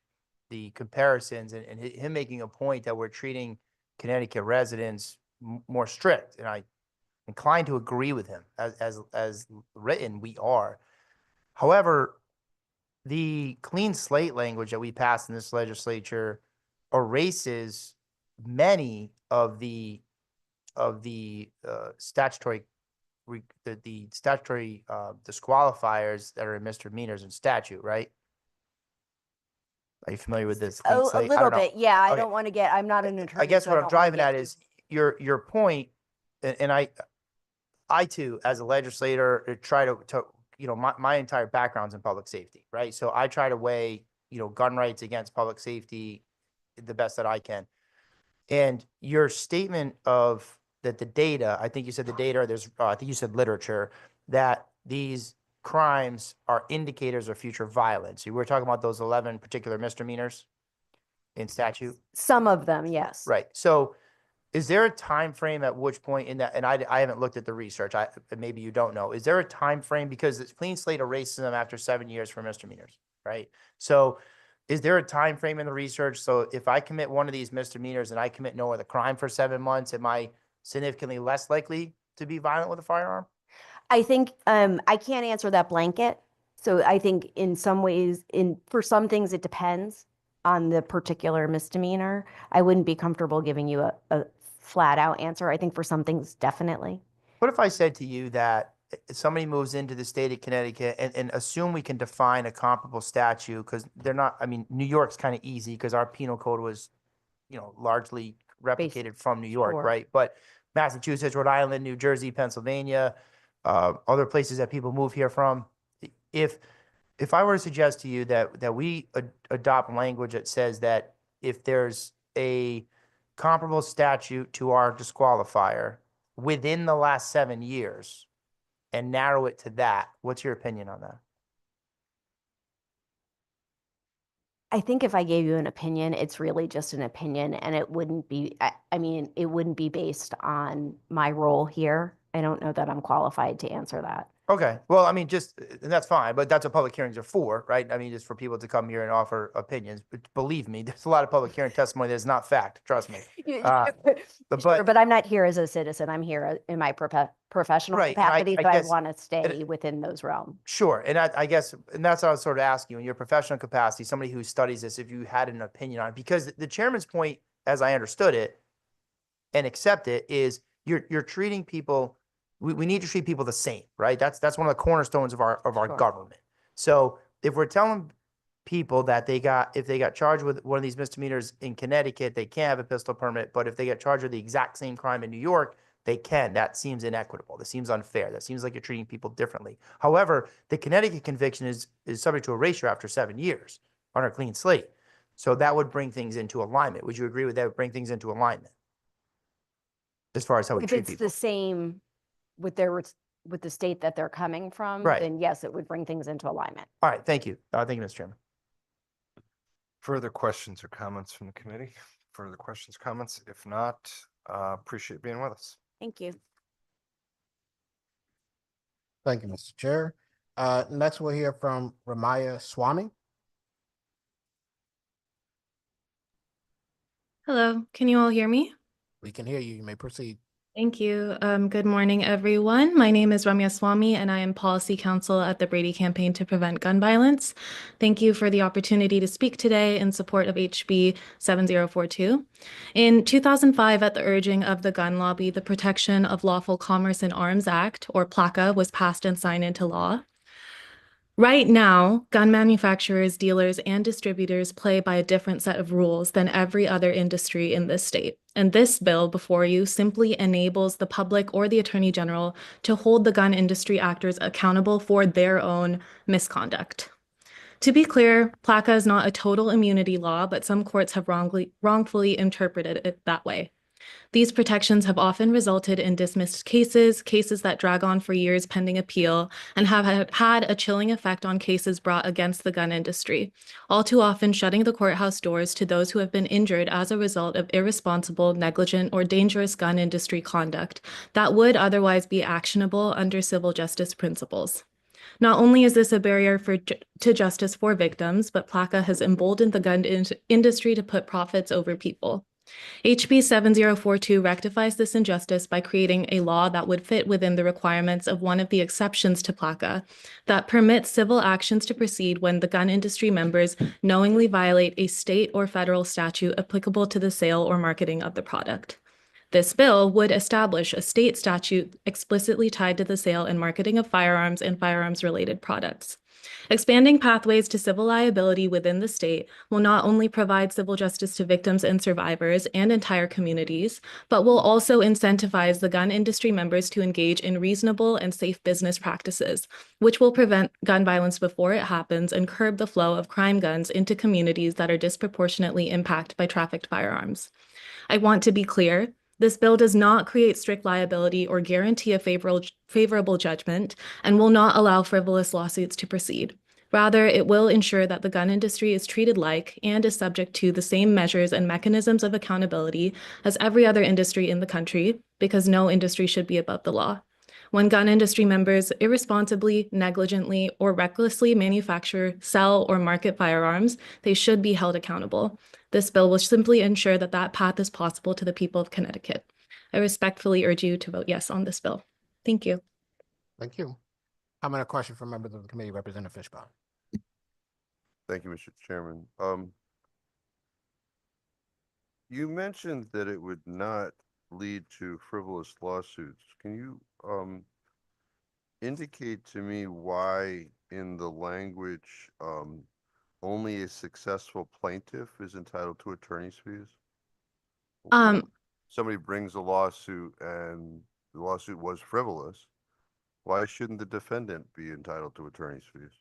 comparisons and him making a point that we're treating Connecticut residents more strict, and I inclined to agree with him. As written, we are. However, the clean slate language that we passed in this legislature erases many of the statutory statutory disqualifiers that are in misdemeanors in statute, right? Are you familiar with this? Oh, a little bit. Yeah, I Okay. don't want to get, I'm not an attorney. I guess so what I I'm don't wanna driving get at is your point, and I too, as a legislator, try to my entire background's in public safety, right? So I try to weigh, gun rights against public safety the best that I can. And your statement of that the data, I think you said the data, I think you said literature, that these crimes are indicators of future violence. You were talking about those 11 particular misdemeanors in statute? Some of them, yes. Right. So is there a time frame at which point in that, and I haven't looked at the research, maybe you don't know, is there a time frame, because it's clean slate erases them after 7 years for misdemeanors, right? So is there a time frame in the research? So if I commit one of these misdemeanors and I commit no other crime for 7 months, am I significantly less likely to be violent with a firearm? I think I can't answer that blanket. So I think in some ways, for some things, it depends on the particular misdemeanor. I wouldn't be comfortable giving you a flat out answer. I think for some things, definitely. What if I said to you that somebody moves into the state of Connecticut and assume we can define a comparable statute, because they're not, I mean, New York's kind of easy because our penal code was, largely replicated from New York, Sure. right? But Massachusetts, Rhode Island, New Jersey, Pennsylvania, other places that people move here from, if I were to suggest to you that we adopt language that says that if there's a comparable statute to our disqualifier within the last 7 years and narrow it to that, what's your opinion on that? I think if I gave you an opinion, it's really just an opinion and it wouldn't be, I mean, it wouldn't be based on my role here. I don't know that I'm qualified to answer that. Okay, well, I mean, just, and that's fine, but that's what public hearings are for, right? I mean, just for people to come here and offer opinions. But believe me, there's a lot of public hearing testimony that's not fact, trust me. But I'm not here as a citizen. I'm here in my professional Right, and capacity, I so I guess- want to stay within those realms. Sure, and I guess, and that's what I was sort of asking you, in your professional capacity, somebody who studies this, if you had an opinion on it, because the chairman's point, as I understood it, and accept it, is you're treating people, we need to treat people the same, right? That's one of the cornerstones of our Sure. government. So if we're telling people that if they got charged with one of these misdemeanors in Connecticut, they can't have a pistol permit, but if they get charged with the exact same crime in New York, they can. That seems inequitable. That seems unfair. That seems like you're treating people differently. However, the Connecticut conviction is subject to erasure after 7 years on a clean slate. So that would bring things into alignment. Would you agree with that? Would bring things into alignment as far as how we If treat it's people? the same with with the state that they're coming from, Right. then yes, it would bring things into alignment. All right, thank you. Thank you, Mr. Chairman. Further questions or comments from the committee? Further questions, comments? If not, appreciate being with us. Thank you. Thank you, Mr. Chair. Next we'll hear from Ramaya Swami. Hello, can you all hear me? We can hear you. You may proceed. Thank you. Good morning, everyone. My name is Ramya Swami, and I am Policy Counsel at the Brady Campaign to Prevent Gun Violence. Thank you for the opportunity to speak today in support of HB 7042. In 2005, at the urging of the gun lobby, the Protection of Lawful Commerce in Arms Act, or PLACA, was passed and signed into law. Right now, gun manufacturers, dealers, and distributors play by a different set of rules than every other industry in this state. And this bill before you simply enables the public or the Attorney General to hold the gun industry actors accountable for their own misconduct. To be clear, PLACA is not a total immunity law, but some courts have wrongfully interpreted it that way. These protections have often resulted in dismissed cases that drag on for years pending appeal, and have had a chilling effect on cases brought against the gun industry, all too often shutting the courthouse doors to those who have been injured as a result of irresponsible, negligent, or dangerous gun industry conduct that would otherwise be actionable under civil justice principles. Not only is this a barrier to justice for victims, but PLACA has emboldened the gun industry to put profits over people. HB 7042 rectifies this injustice by creating a law that would fit within the requirements of one of the exceptions to PLACA that permits civil actions to proceed when the gun industry members knowingly violate a state or federal statute applicable to the sale or marketing of the product. This bill would establish a state statute explicitly tied to the sale and marketing of firearms and firearms-related products. Expanding pathways to civil liability within the state will not only provide civil justice to victims and survivors and entire communities, but will also incentivize the gun industry members to engage in reasonable and safe business practices, which will prevent gun violence before it happens and curb the flow of crime guns into communities that are disproportionately impacted by trafficked firearms. I want to be clear. This bill does not create strict liability or guarantee a favorable judgment and will not allow frivolous lawsuits to proceed. Rather, it will ensure that the gun industry is treated like and is subject to the same measures and mechanisms of accountability as every other industry in the country, because no industry should be above the law. When gun industry members irresponsibly, negligently, or recklessly manufacture, sell, or market firearms, they should be held accountable. This bill will simply ensure that that path is possible to the people of Connecticut. I respectfully urge you to vote yes on this bill. Thank you. Thank you. Comment or question from members of the committee, Representative Fishbaum. Thank you, Mr. Chairman. You mentioned that it would not lead to frivolous lawsuits. Can you indicate to me why in the language only a successful plaintiff is entitled to attorney's fees? Somebody brings a lawsuit and the lawsuit was frivolous. Why shouldn't the defendant be entitled to attorney's fees?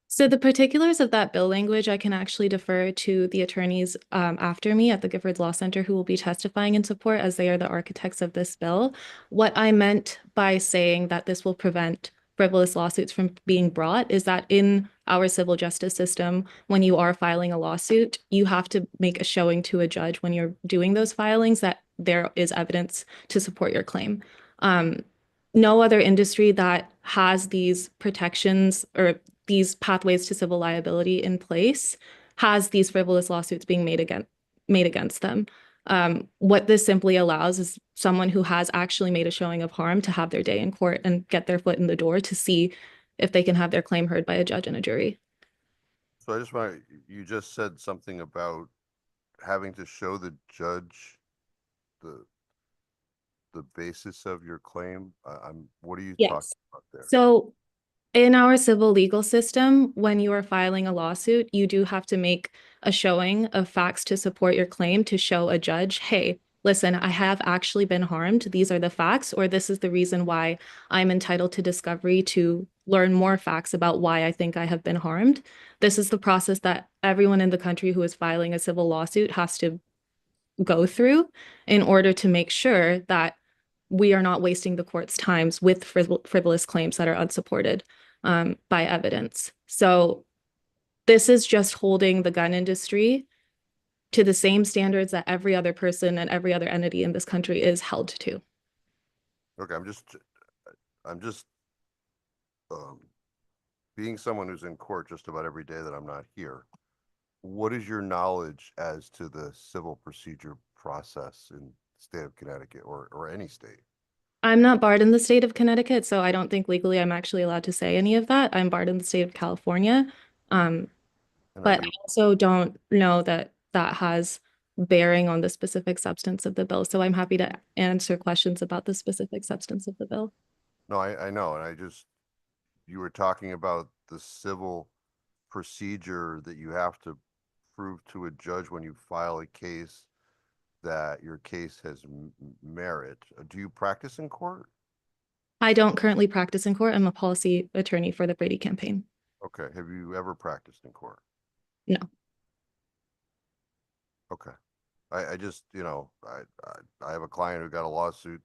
So the particulars of that bill language, I can actually defer to the attorneys after me at the Giffords Law Center who will be testifying in support, as they are the architects of this bill. What I meant by saying that this will prevent frivolous lawsuits from being brought is that in our civil justice system, when you are filing a lawsuit, you have to make a showing to a judge when you're doing those filings that there is evidence to support your claim. No other industry that has these protections or these pathways to civil liability in place has these frivolous lawsuits being made against them. What this simply allows is someone who has actually made a showing of harm to have their day in court and get their foot in the door to see if they can have their claim heard by a judge and a jury. So I just want, you just said something about having to show the judge the basis of your claim. What are you talking about there? So in our civil legal system, when you are filing a lawsuit, you do have to make a showing of facts to support your claim to show a judge, hey, listen, I have actually been harmed. These are the facts, or this is the reason why I'm entitled to discovery to learn more facts about why I think I have been harmed. This is the process that everyone in the country who is filing a civil lawsuit has to go through in order to make sure that we are not wasting the court's times with frivolous claims that are unsupported by evidence. So this is just holding the gun industry to the same standards that every other person and every other entity in this country is held to. Okay, I'm just being someone who's in court just about every day that I'm not here. What is your knowledge as to the civil procedure process in the state of Connecticut or any state? I'm not barred in the state of Connecticut, so I don't think legally I'm actually allowed to say any of that. I'm barred in the state of California. But I also don't know that that has bearing on the specific substance of the bill. So I'm happy to answer questions about the specific substance of the bill. No, I know. And you were talking about the civil procedure that you have to prove to a judge when you file a case that your case has merit. Do you practice in court? I don't currently practice in court. I'm a policy attorney for the Brady campaign. Okay. Have you ever practiced in court? No. Okay. I just, I have a client who got a lawsuit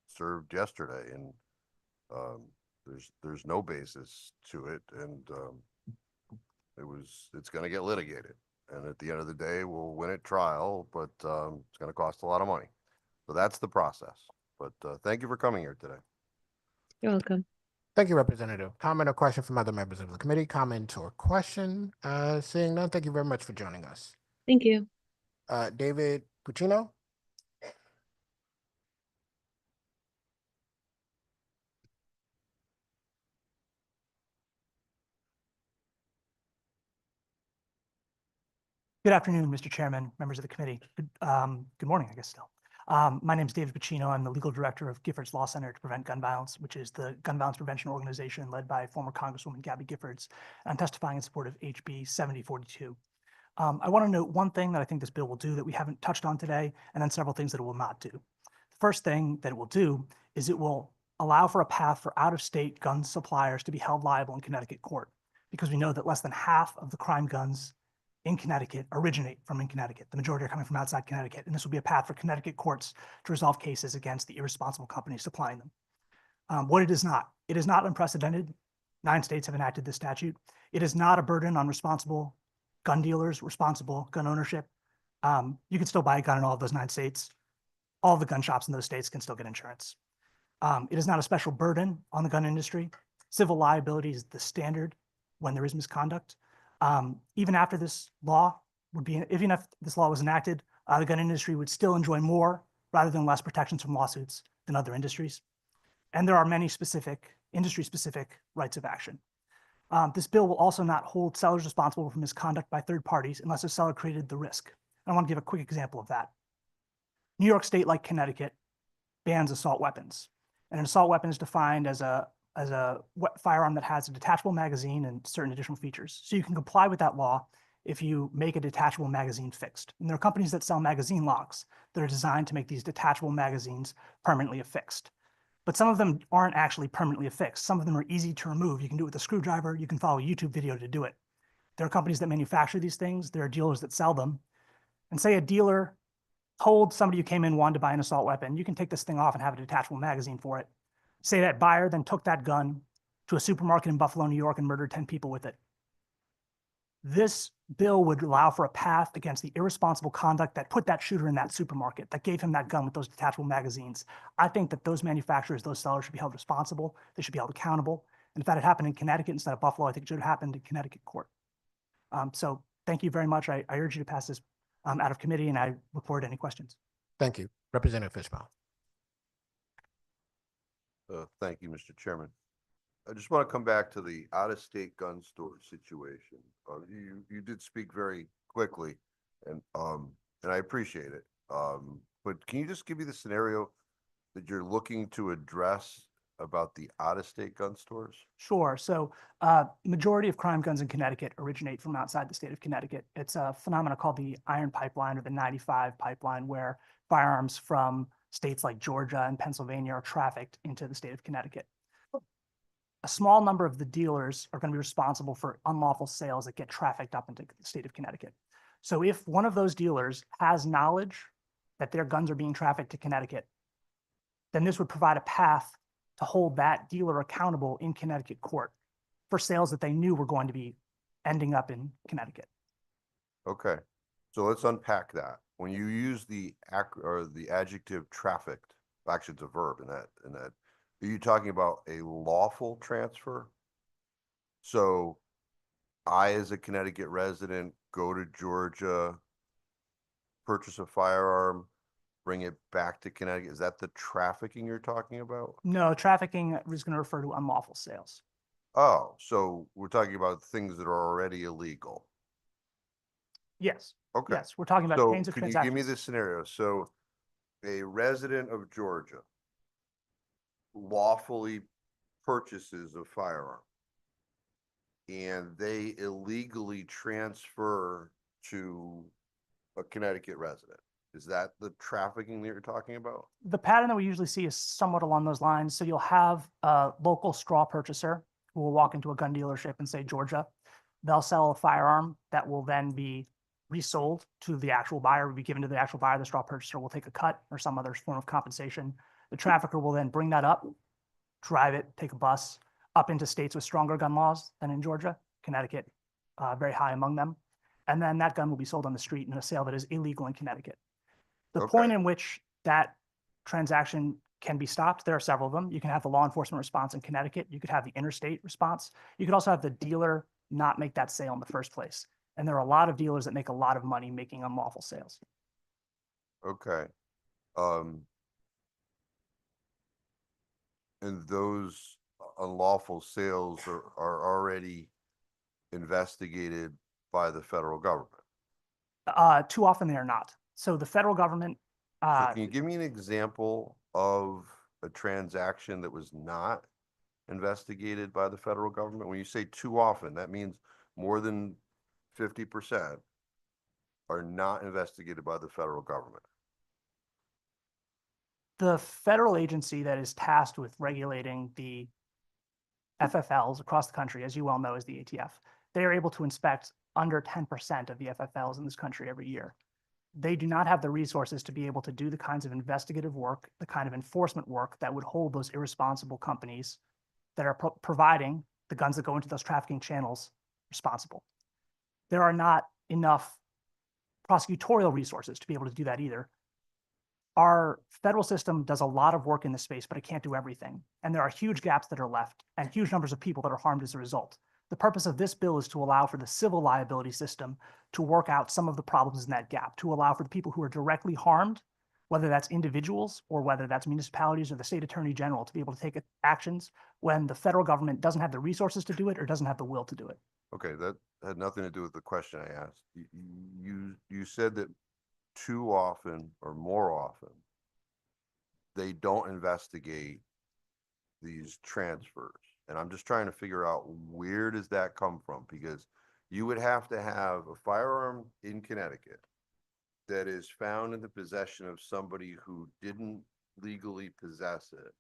served yesterday, and there's no basis to it, and it's going to get litigated, and at the end of the day we'll win at trial, but it's going to cost a lot of money. So that's the process. But thank you for coming here today. You're welcome. Thank you, Representative. Comment or question from other members of the committee? Comment or question? Seeing none, thank you very much for joining us. Thank you. David Puccino? Good afternoon, Mr. Chairman, members of the committee. Good morning, I guess still. My name is David Puccino. I'm the legal director of Giffords Law Center to Prevent Gun Violence, which is the gun violence prevention organization led by former Congresswoman Gabby Giffords. I'm testifying in support of HB 7042. I want to note one thing that I think this bill will do that we haven't touched on today, and then several things that it will not do. The first thing that it will do is it will allow for a path for out-of-state gun suppliers to be held liable in Connecticut court, because we know that less than half of the crime guns in Connecticut originate from in Connecticut. The majority are coming from outside Connecticut, and this will be a path for Connecticut courts to resolve cases against the irresponsible companies supplying them. What it is not unprecedented. 9 states have enacted this statute. It is not a burden on responsible gun dealers, responsible gun ownership. You can still buy a gun in all of those 9 states. All of the gun shops in those states can still get insurance. It is not a special burden on the gun industry. Civil liability is the standard when there is misconduct. Even after this law even if this law was enacted, the gun industry would still enjoy more rather than less protections from lawsuits than other industries. And there are many industry-specific rights of action. This bill will also not hold sellers responsible for misconduct by third parties unless the seller created the risk. I want to give a quick example of that. New York State, like Connecticut, bans assault weapons. And an assault weapon is defined as a firearm that has a detachable magazine and certain additional features. So you can comply with that law if you make a detachable magazine fixed. And there are companies that sell magazine locks that are designed to make these detachable magazines permanently affixed. but some of them aren't actually permanently affixed. Some of them are easy to remove. You can do it with a screwdriver. You can follow a YouTube video to do it. There are companies that manufacture these things. There are dealers that sell them. And say a dealer told somebody who came in wanted to buy an assault weapon, you can take this thing off and have a detachable magazine for it. Say that buyer then took that gun to a supermarket in Buffalo, New York, and murdered 10 people with it. This bill would allow for a path against the irresponsible conduct that put that shooter in that supermarket, that gave him that gun with those detachable magazines. I think that those manufacturers, those sellers should be held responsible. They should be held accountable. And if that had happened in Connecticut instead of Buffalo, I think it should have happened in Connecticut court. So thank you very much. I urge you to pass this out of committee, and I look forward to any questions. Thank you. Representative Fishbaum. Thank you, Mr. Chairman. I just want to come back to the out-of-state gun store situation. You did speak very quickly, and I appreciate it. But can you just give me the scenario that you're looking to address about the out-of-state gun stores? Sure. So majority of crime guns in Connecticut originate from outside the state of Connecticut. It's a phenomenon called the Iron Pipeline or the 95 pipeline, where firearms from states like Georgia and Pennsylvania are trafficked into the state of Connecticut. A small number of the dealers are going to be responsible for unlawful sales that get trafficked up into the state of Connecticut. So if one of those dealers has knowledge that their guns are being trafficked to Connecticut, then this would provide a path to hold that dealer accountable in Connecticut court for sales that they knew were going to be ending up in Connecticut. Okay, so let's unpack that. When you use the adjective trafficked, actually it's a verb in that, are you talking about a lawful transfer? So I, as a Connecticut resident, go to Georgia, purchase a firearm, bring it back to Connecticut. Is that the trafficking you're talking about? No, trafficking is going to refer to unlawful sales. Oh, so we're talking about things that are already illegal. Yes. Okay. Yes, we're talking about So chains of can you transactions. give me this scenario? So a resident of Georgia lawfully purchases a firearm and they illegally transfer to a Connecticut resident. Is that the trafficking that you're talking about? The pattern that we usually see is somewhat along those lines. So you'll have a local straw purchaser who will walk into a gun dealership in, say, Georgia. They'll sell a firearm that will then be resold to the actual buyer, will be given to the actual buyer. The straw purchaser will take a cut or some other form of compensation. The trafficker will then bring that up, drive it, take a bus up into states with stronger gun laws than in Georgia, Connecticut, very high among them. And then that gun will be sold on the street in a sale that is illegal in Connecticut. The point in which that transaction can be stopped, there are several of them. You can have the law enforcement response in Connecticut. You could have the interstate response. You could also have the dealer not make that sale in the first place. And there are a lot of dealers that make a lot of money making unlawful sales. Okay. And those unlawful sales are already investigated by the federal government. Too often they are not. So the federal government. So can you give me an example of a transaction that was not investigated by the federal government? When you say too often, that means more than 50% are not investigated by the federal government. The federal agency that is tasked with regulating the FFLs across the country, as you well know, is the ATF. They are able to inspect under 10% of the FFLs in this country every year. They do not have the resources to be able to do the kinds of investigative work, the kind of enforcement work that would hold those irresponsible companies that are providing the guns that go into those trafficking channels responsible. There are not enough prosecutorial resources to be able to do that either. Our federal system does a lot of work in this space, but it can't do everything. And there are huge gaps that are left and huge numbers of people that are harmed as a result. The purpose of this bill is to allow for the civil liability system to work out some of the problems in that gap, to allow for the people who are directly harmed, whether that's individuals or whether that's municipalities or the state attorney general, to be able to take actions when the federal government doesn't have the resources to do it or doesn't have the will to do it. Okay, that had nothing to do with the question I asked. You said that too often or more often, they don't investigate these transfers. And I'm just trying to figure out, where does that come from? Because you would have to have a firearm in Connecticut that is found in the possession of somebody who didn't legally possess it.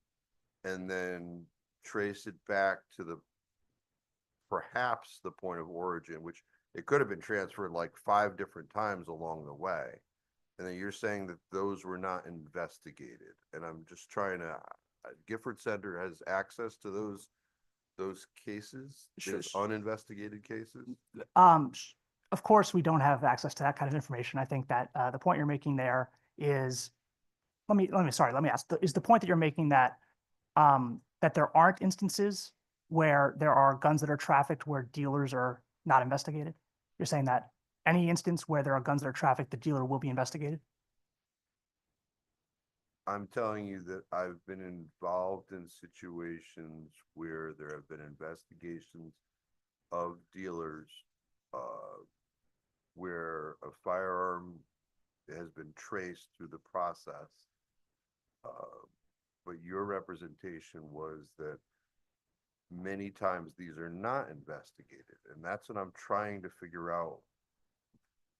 and then trace it back to perhaps the point of origin, which it could have been transferred like 5 different times along the way. And then you're saying that those were not investigated. And I'm just trying to, Gifford Center has access to those cases, those uninvestigated cases? Of course, we don't have access to that kind of information. I think that the point you're making there is, let me ask, is the point that you're making that that there aren't instances where there are guns that are trafficked where dealers are not investigated? You're saying that any instance where there are guns that are trafficked, the dealer will be investigated? I'm telling you that I've been involved in situations where there have been investigations of dealers where a firearm has been traced through the process. But your representation was that many times these are not investigated. And that's what I'm trying to figure out.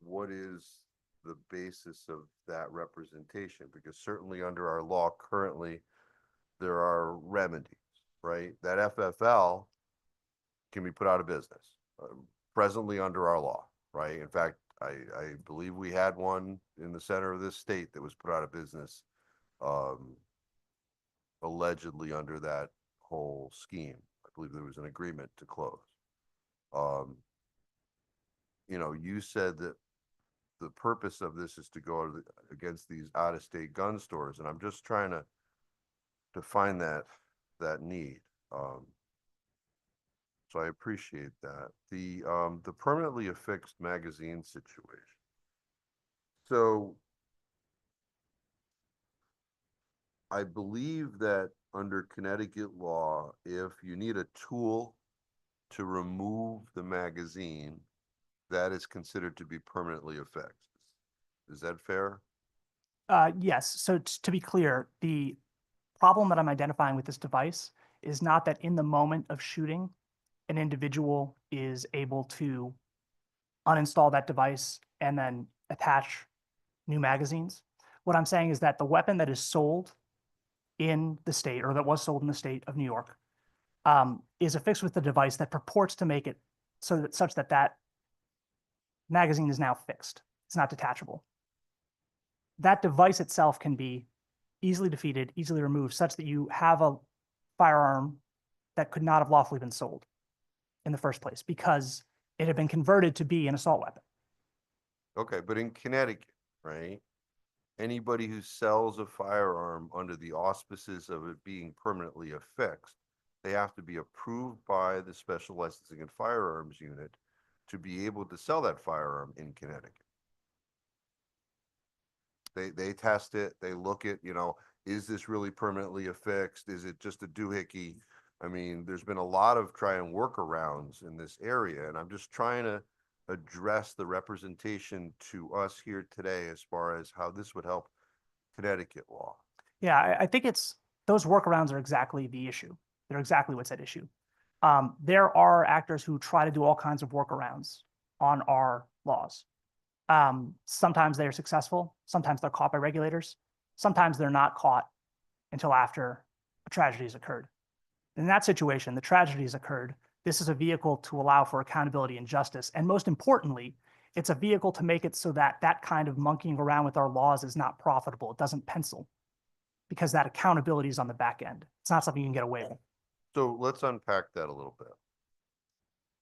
What is the basis of that representation? Because certainly under our law currently, there are remedies, right? That FFL can be put out of business presently under our law, right? In fact, I believe we had one in the center of this state that was put out of business allegedly under that whole scheme. I believe there was an agreement to close. You said that the purpose of this is to go against these out-of-state gun stores, and I'm just trying to find that need. So I appreciate that. The permanently affixed magazine situation. So I believe that under Connecticut law, if you need a tool to remove the magazine, that is considered to be permanently affixed. Is that fair? Yes. So to be clear, the problem that I'm identifying with this device is not that in the moment of shooting, an individual is able to uninstall that device and then attach new magazines. What I'm saying is that the weapon that is sold in the state, or that was sold in the state of New York, is affixed with the device that purports to make it such that that magazine is now fixed. It's not detachable. That device itself can be easily defeated, easily removed, such that you have a firearm that could not have lawfully been sold in the first place because it had been converted to be an assault weapon. Okay, but in Connecticut, right? Anybody who sells a firearm under the auspices of it being permanently affixed, they have to be approved by the Special Licensing and Firearms Unit to be able to sell that firearm in Connecticut. They test it, they look at, is this really permanently affixed? Is it just a doohickey? I mean, there's been a lot of trying workarounds in this area, and I'm just trying to address the representation to us here today as far as how this would help Connecticut law. Yeah, I think those workarounds are exactly the issue. They're exactly what's at issue. There are actors who try to do all kinds of workarounds on our laws. Sometimes they are successful. Sometimes they're caught by regulators. Sometimes they're not caught until after a tragedy has occurred. In that situation, the tragedy has occurred. This is a vehicle to allow for accountability and justice. And most importantly, it's a vehicle to make it so that that kind of monkeying around with our laws is not profitable. It doesn't pencil because that accountability is on the back end. It's not something you can get away with. So let's unpack that a little bit.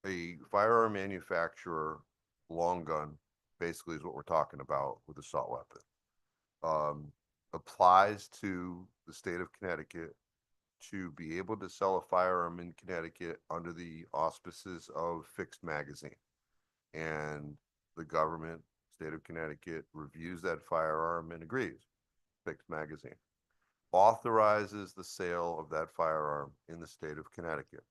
A firearm manufacturer, long gun, basically is what we're talking about with assault weapon, applies to the state of Connecticut to be able to sell a firearm in Connecticut under the auspices of fixed magazine. And the government, state of Connecticut, reviews that firearm and agrees, fixed magazine, authorizes the sale of that firearm in the state of Connecticut.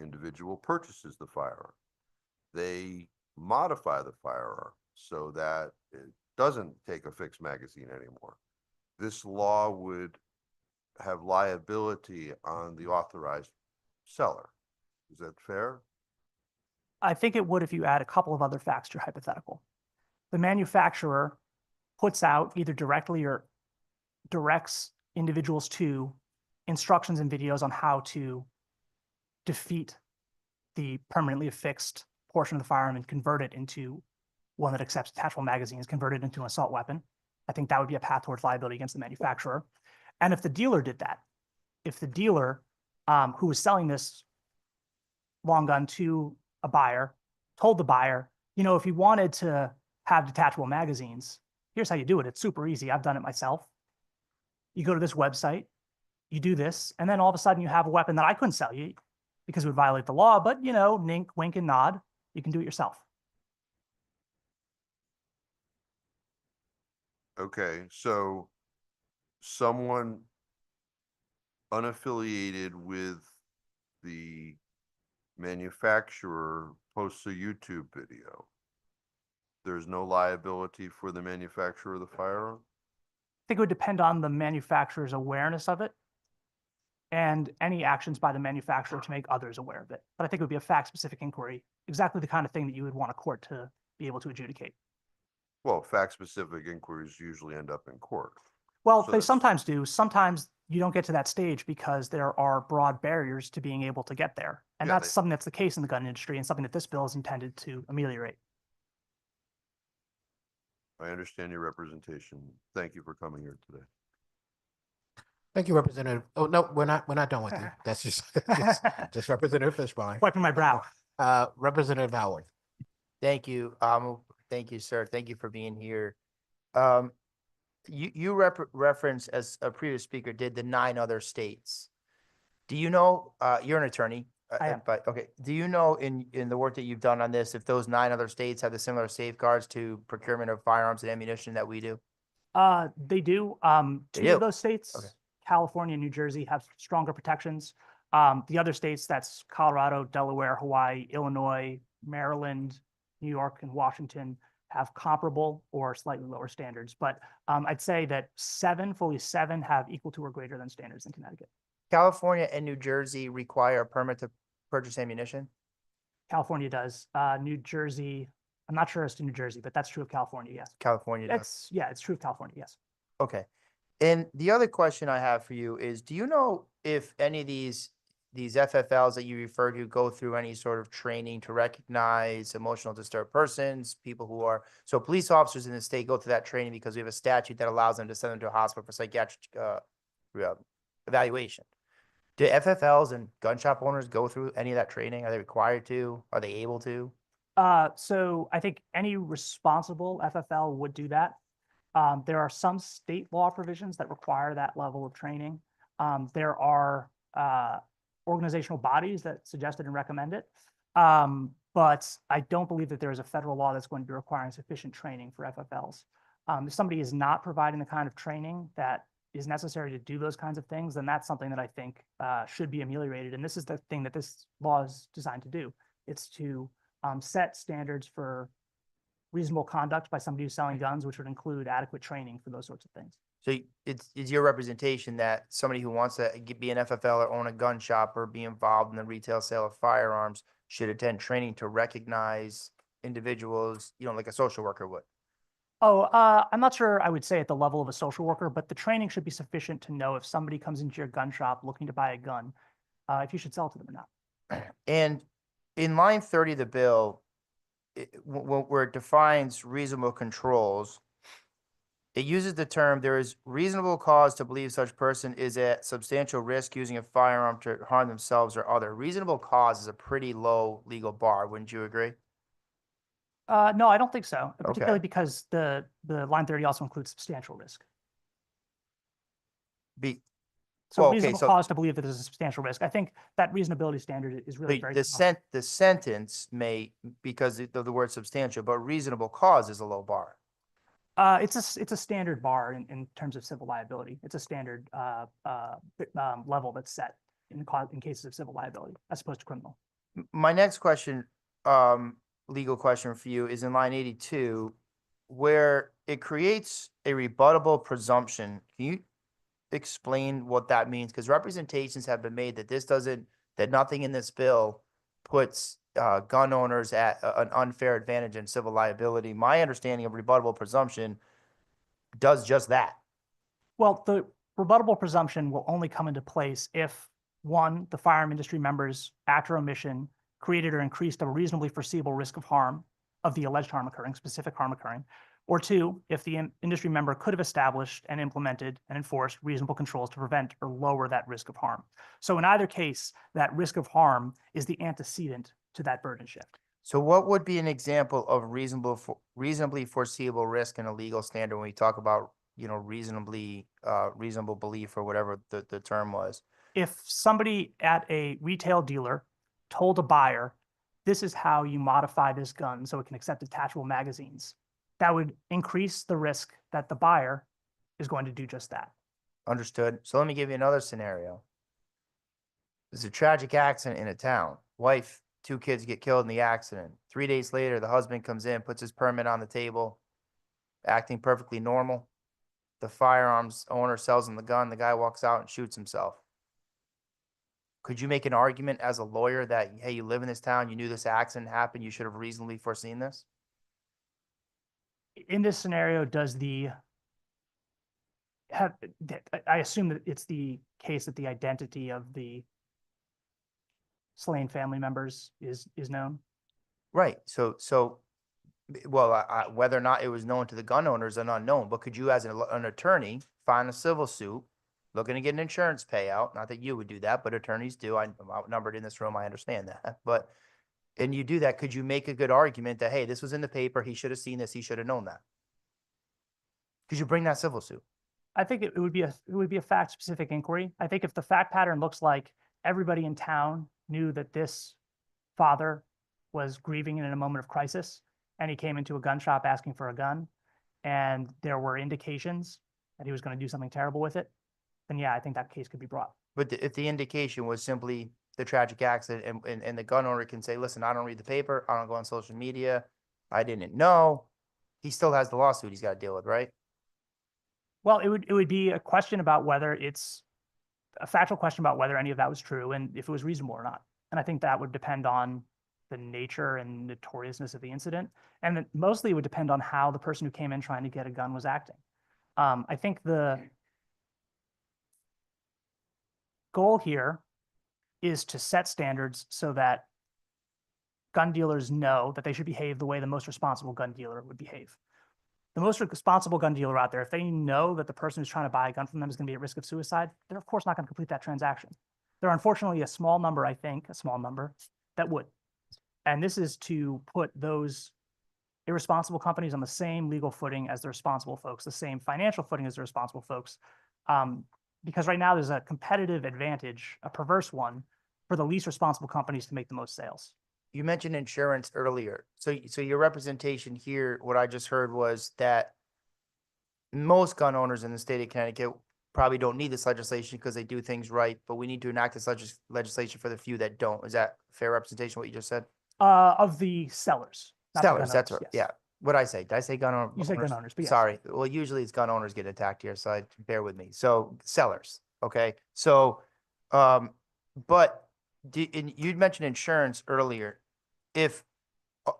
Individual purchases the firearm. They modify the firearm so that it doesn't take a fixed magazine anymore. This law would have liability on the authorized seller. Is that fair? I think it would if you add a couple of other facts to your hypothetical. The manufacturer puts out either directly or directs individuals to instructions and videos on how to defeat the permanently affixed portion of the firearm and convert it into one that accepts detachable magazines, convert it into an assault weapon. I think that would be a path towards liability against the manufacturer. And if the dealer did that, if the dealer who was selling this long gun to a buyer told the buyer, you know, if you wanted to have detachable magazines, here's how you do it. It's super easy. I've done it myself. You go to this website, you do this, and then all of a sudden you have a weapon that I couldn't sell you because it would violate the law, but you know, nink, wink, and nod, you can do it yourself. Okay, so someone unaffiliated with the manufacturer posts a YouTube video. There's no liability for the manufacturer of the firearm? I think it would depend on the manufacturer's awareness of it and any actions by the manufacturer to make others aware of it. But I think it would be a fact-specific inquiry, exactly the kind of thing that you would want a court to be able to adjudicate. Well, fact-specific inquiries usually end up in court. Well, So they that's- sometimes do. Sometimes you don't get to that stage because there are broad barriers to being able to get there. And Yeah, that's something that's the case in the gun industry and something that this bill is intended to ameliorate. I understand your representation. Thank you for coming here today. Thank you, Representative. Oh, no, we're not done with you. That's just Representative Fishbein. Wiping my brow. Representative Howard. Thank you. Thank you, sir. Thank you for being here. You reference, as a previous speaker did, the 9 other states. Do you know, you're an attorney, I am. but okay. Do you know in the work that you've done on this, if those 9 other states have the similar safeguards to procurement of firearms and ammunition that we do? They do. They 2 do? of those states, Okay. California and New Jersey, have stronger protections. The other states, that's Colorado, Delaware, Hawaii, Illinois, Maryland, New York, and Washington, have comparable or slightly lower standards. But I'd say that fully seven have equal to or greater than standards in Connecticut. California and New Jersey require a permit to purchase ammunition? California does. New Jersey, I'm not sure as to New Jersey, but that's true of California, yes. California does. It's true of California, yes. Okay. And the other question I have for you is, do you know if any of these FFLs that you refer to go through any sort of training to recognize emotional disturbed persons, people who are, so police officers in the state go through that training because we have a statute that allows them to send them to a hospital for psychiatric evaluation. Do FFLs and gun shop owners go through any of that training? Are they required to? Are they able to? So I think any responsible FFL would do that. There are some state law provisions that require that level of training. There are organizational bodies that suggested and recommend it. But I don't believe that there is a federal law that's going to be requiring sufficient training for FFLs. If somebody is not providing the kind of training that is necessary to do those kinds of things, then that's something that I think should be ameliorated. And this is the thing that this law is designed to do. It's to set standards for reasonable conduct by somebody who's selling guns, which would include adequate training for those sorts of things. So it's your representation that somebody who wants to be an FFL or own a gun shop or be involved in the retail sale of firearms should attend training to recognize individuals, like a social worker would? I'm not sure I would say at the level of a social worker, but the training should be sufficient to know if somebody comes into your gun shop looking to buy a gun, if you should sell it to them or not. And in line 30 of the bill, where it defines reasonable controls, it uses the term, there is reasonable cause to believe such person is at substantial risk using a firearm to harm themselves or other. Reasonable cause is a pretty low legal bar, wouldn't you agree? No, I don't think so, Okay. particularly because the line 30 also includes substantial risk. So Well, reasonable cause to believe that there's a substantial risk. I think that reasonability standard is really very small. the sentence may, because of the word substantial, but reasonable cause is a low bar. It's a standard bar in terms of civil liability. It's a standard level that's set in cases of civil liability as opposed to criminal. My next question, legal question for you, is in line 82, where it creates a rebuttable presumption. Can you explain what that means? Because representations have been made that that nothing in this bill puts gun owners at an unfair advantage in civil liability. My understanding of rebuttable presumption does just that. Well, the rebuttable presumption will only come into place if, one, the firearm industry members, act or omission, created or increased a reasonably foreseeable risk of harm, of the alleged harm occurring, specific harm occurring, or two, if the industry member could have established and implemented and enforced reasonable controls to prevent or lower that risk of harm. So in either case, that risk of harm is the antecedent to that burden shift. So what would be an example of reasonably foreseeable risk in a legal standard when we talk about, you know, reasonable belief or whatever the term was? If somebody at a retail dealer told a buyer, this is how you modify this gun so it can accept detachable magazines, that would increase the risk that the buyer is going to do just that. Understood. So let me give you another scenario. There's a tragic accident in a town. Wife, 2 kids get killed in the accident. 3 days later, the husband comes in, puts his permit on the table, acting perfectly normal. The firearms owner sells him the gun. The guy walks out and shoots himself. Could you make an argument as a lawyer that, hey, you live in this town, you knew this accident happened, you should have reasonably foreseen this? In this scenario, I assume that it's the case that the identity of the slain family members is known? Right. So, whether or not it was known to the gun owner is an unknown, but could you, as an attorney, file a civil suit, looking to get an insurance payout? Not that you would do that, but attorneys do. I'm outnumbered in this room. I understand that. And you do that, could you make a good argument that, hey, this was in the paper, he should have seen this, he should have known that? Could you bring that civil suit? I think it would be a fact specific inquiry. I think if the fact pattern looks like everybody in town knew that this father was grieving in a moment of crisis, and he came into a gun shop asking for a gun, and there were indications that he was going to do something terrible with it, then yeah, I think that case could be brought. But if the indication was simply the tragic accident and the gun owner can say, listen, I don't read the paper, I don't go on social media, I didn't know, he still has the lawsuit he's got to deal with, right? Well, it would be a question about whether it's a factual question about whether any of that was true and if it was reasonable or not. And I think that would depend on the nature and notoriousness of the incident. And then mostly it would depend on how the person who came in trying to get a gun was acting. I think the goal here is to set standards so that gun dealers know that they should behave the way the most responsible gun dealer would behave. The most responsible gun dealer out there, if they know that the person who's trying to buy a gun from them is going to be at risk of suicide, they're of course not going to complete that transaction. There are unfortunately a small number that would. And this is to put those irresponsible companies on the same legal footing as the responsible folks, the same financial footing as the responsible folks. Because right now there's a competitive advantage, a perverse one, for the least responsible companies to make the most sales. You mentioned insurance earlier. So your representation here, what I just heard was that most gun owners in the state of Connecticut probably don't need this legislation because they do things right, but we need to enact this legislation for the few that don't. Is that fair representation, what you just said? Of the sellers. Not the gun Sellers, that's owners, right. yes. Yeah. What'd I say? Did I say gun owners? You said gun owners, but yes. Sorry. Well, usually it's gun owners get attacked here, so bear with me. So sellers, okay? So, but you'd mentioned insurance earlier. Do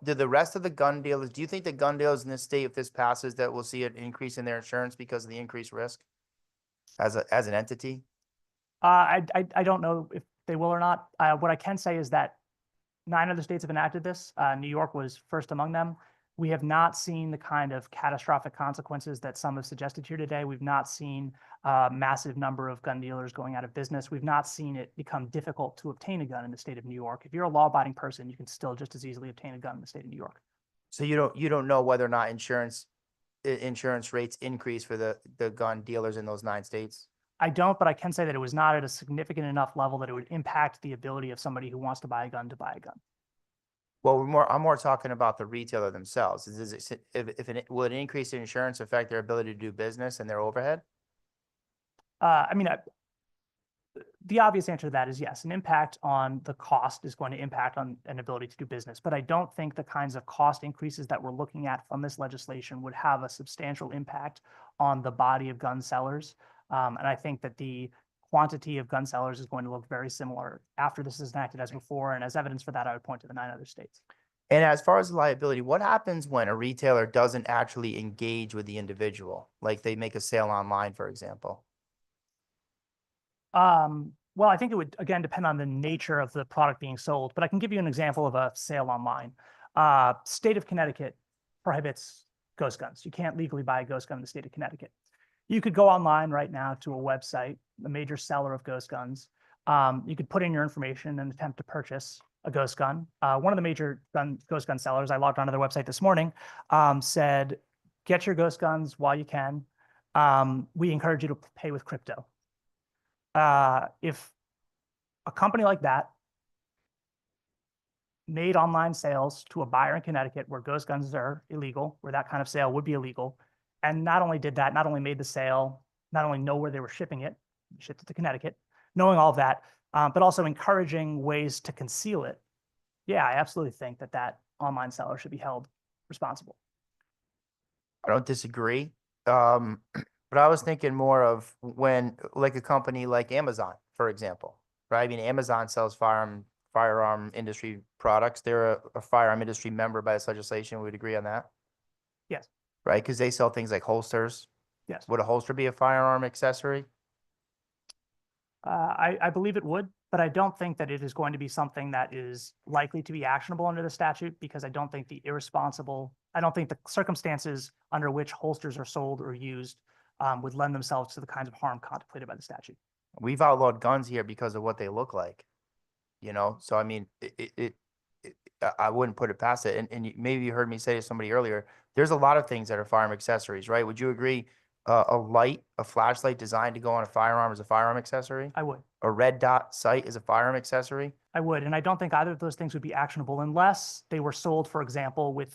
the rest of the gun dealers, do you think the gun dealers in this state, if this passes, that we'll see an increase in their insurance because of the increased risk as an entity? I don't know if they will or not. What I can say is that 9 other states have enacted this. New York was first among them. We have not seen the kind of catastrophic consequences that some have suggested here today. We've not seen a massive number of gun dealers going out of business. We've not seen it become difficult to obtain a gun in the state of New York. If you're a law-abiding person, you can still just as easily obtain a gun in the state of New York. So you don't know whether or not insurance rates increase for the gun dealers in those 9 states? I don't, but I can say that it was not at a significant enough level that it would impact the ability of somebody who wants to buy a gun to buy a gun. Well, I'm more talking about the retailer themselves. Will an increase in insurance affect their ability to do business and their overhead? The obvious answer to that is yes. An impact on the cost is going to impact on an ability to do business. But I don't think the kinds of cost increases that we're looking at from this legislation would have a substantial impact on the body of gun sellers. And I think that the quantity of gun sellers is going to look very similar after this is enacted as before. And as evidence for that, I would point to the 9 other states. And as far as liability, what happens when a retailer doesn't actually engage with the individual? Like they make a sale online, for example. Well, I think it would, again, depend on the nature of the product being sold, but I can give you an example of a sale online. State of Connecticut prohibits ghost guns. You can't legally buy a ghost gun in the state of Connecticut. You could go online right now to a website, a major seller of ghost guns. You could put in your information and attempt to purchase a ghost gun. One of the major ghost gun sellers, I logged onto their website this morning, said, get your ghost guns while you can. We encourage you to pay with crypto. If a company like that made online sales to a buyer in Connecticut where ghost guns are illegal, where that kind of sale would be illegal, and not only did that, not only made the sale, not only know where they were shipping it, shipped it to Connecticut, knowing all of that, but also encouraging ways to conceal it. Yeah, I absolutely think that that online seller should be held responsible. I don't disagree. But I was thinking more of when, like a company like Amazon, for example, right? I mean, Amazon sells firearm industry products. They're a firearm industry member by this legislation. We'd agree on that, Yes, right? Because they sell things like holsters. yes. Would a holster be a firearm accessory? I believe it would, but I don't think that it is going to be something that is likely to be actionable under the statute because I don't think the circumstances under which holsters are sold or used would lend themselves to the kinds of harm contemplated by the statute. We've outlawed guns here because of what they look like, you know? So, I mean, I wouldn't put it past it. And maybe you heard me say to somebody earlier, there's a lot of things that are firearm accessories, right? Would you agree? A flashlight designed to go on a firearm is a firearm accessory? I would. A red dot sight is a firearm accessory? I would, and I don't think either of those things would be actionable unless they were sold, for example, with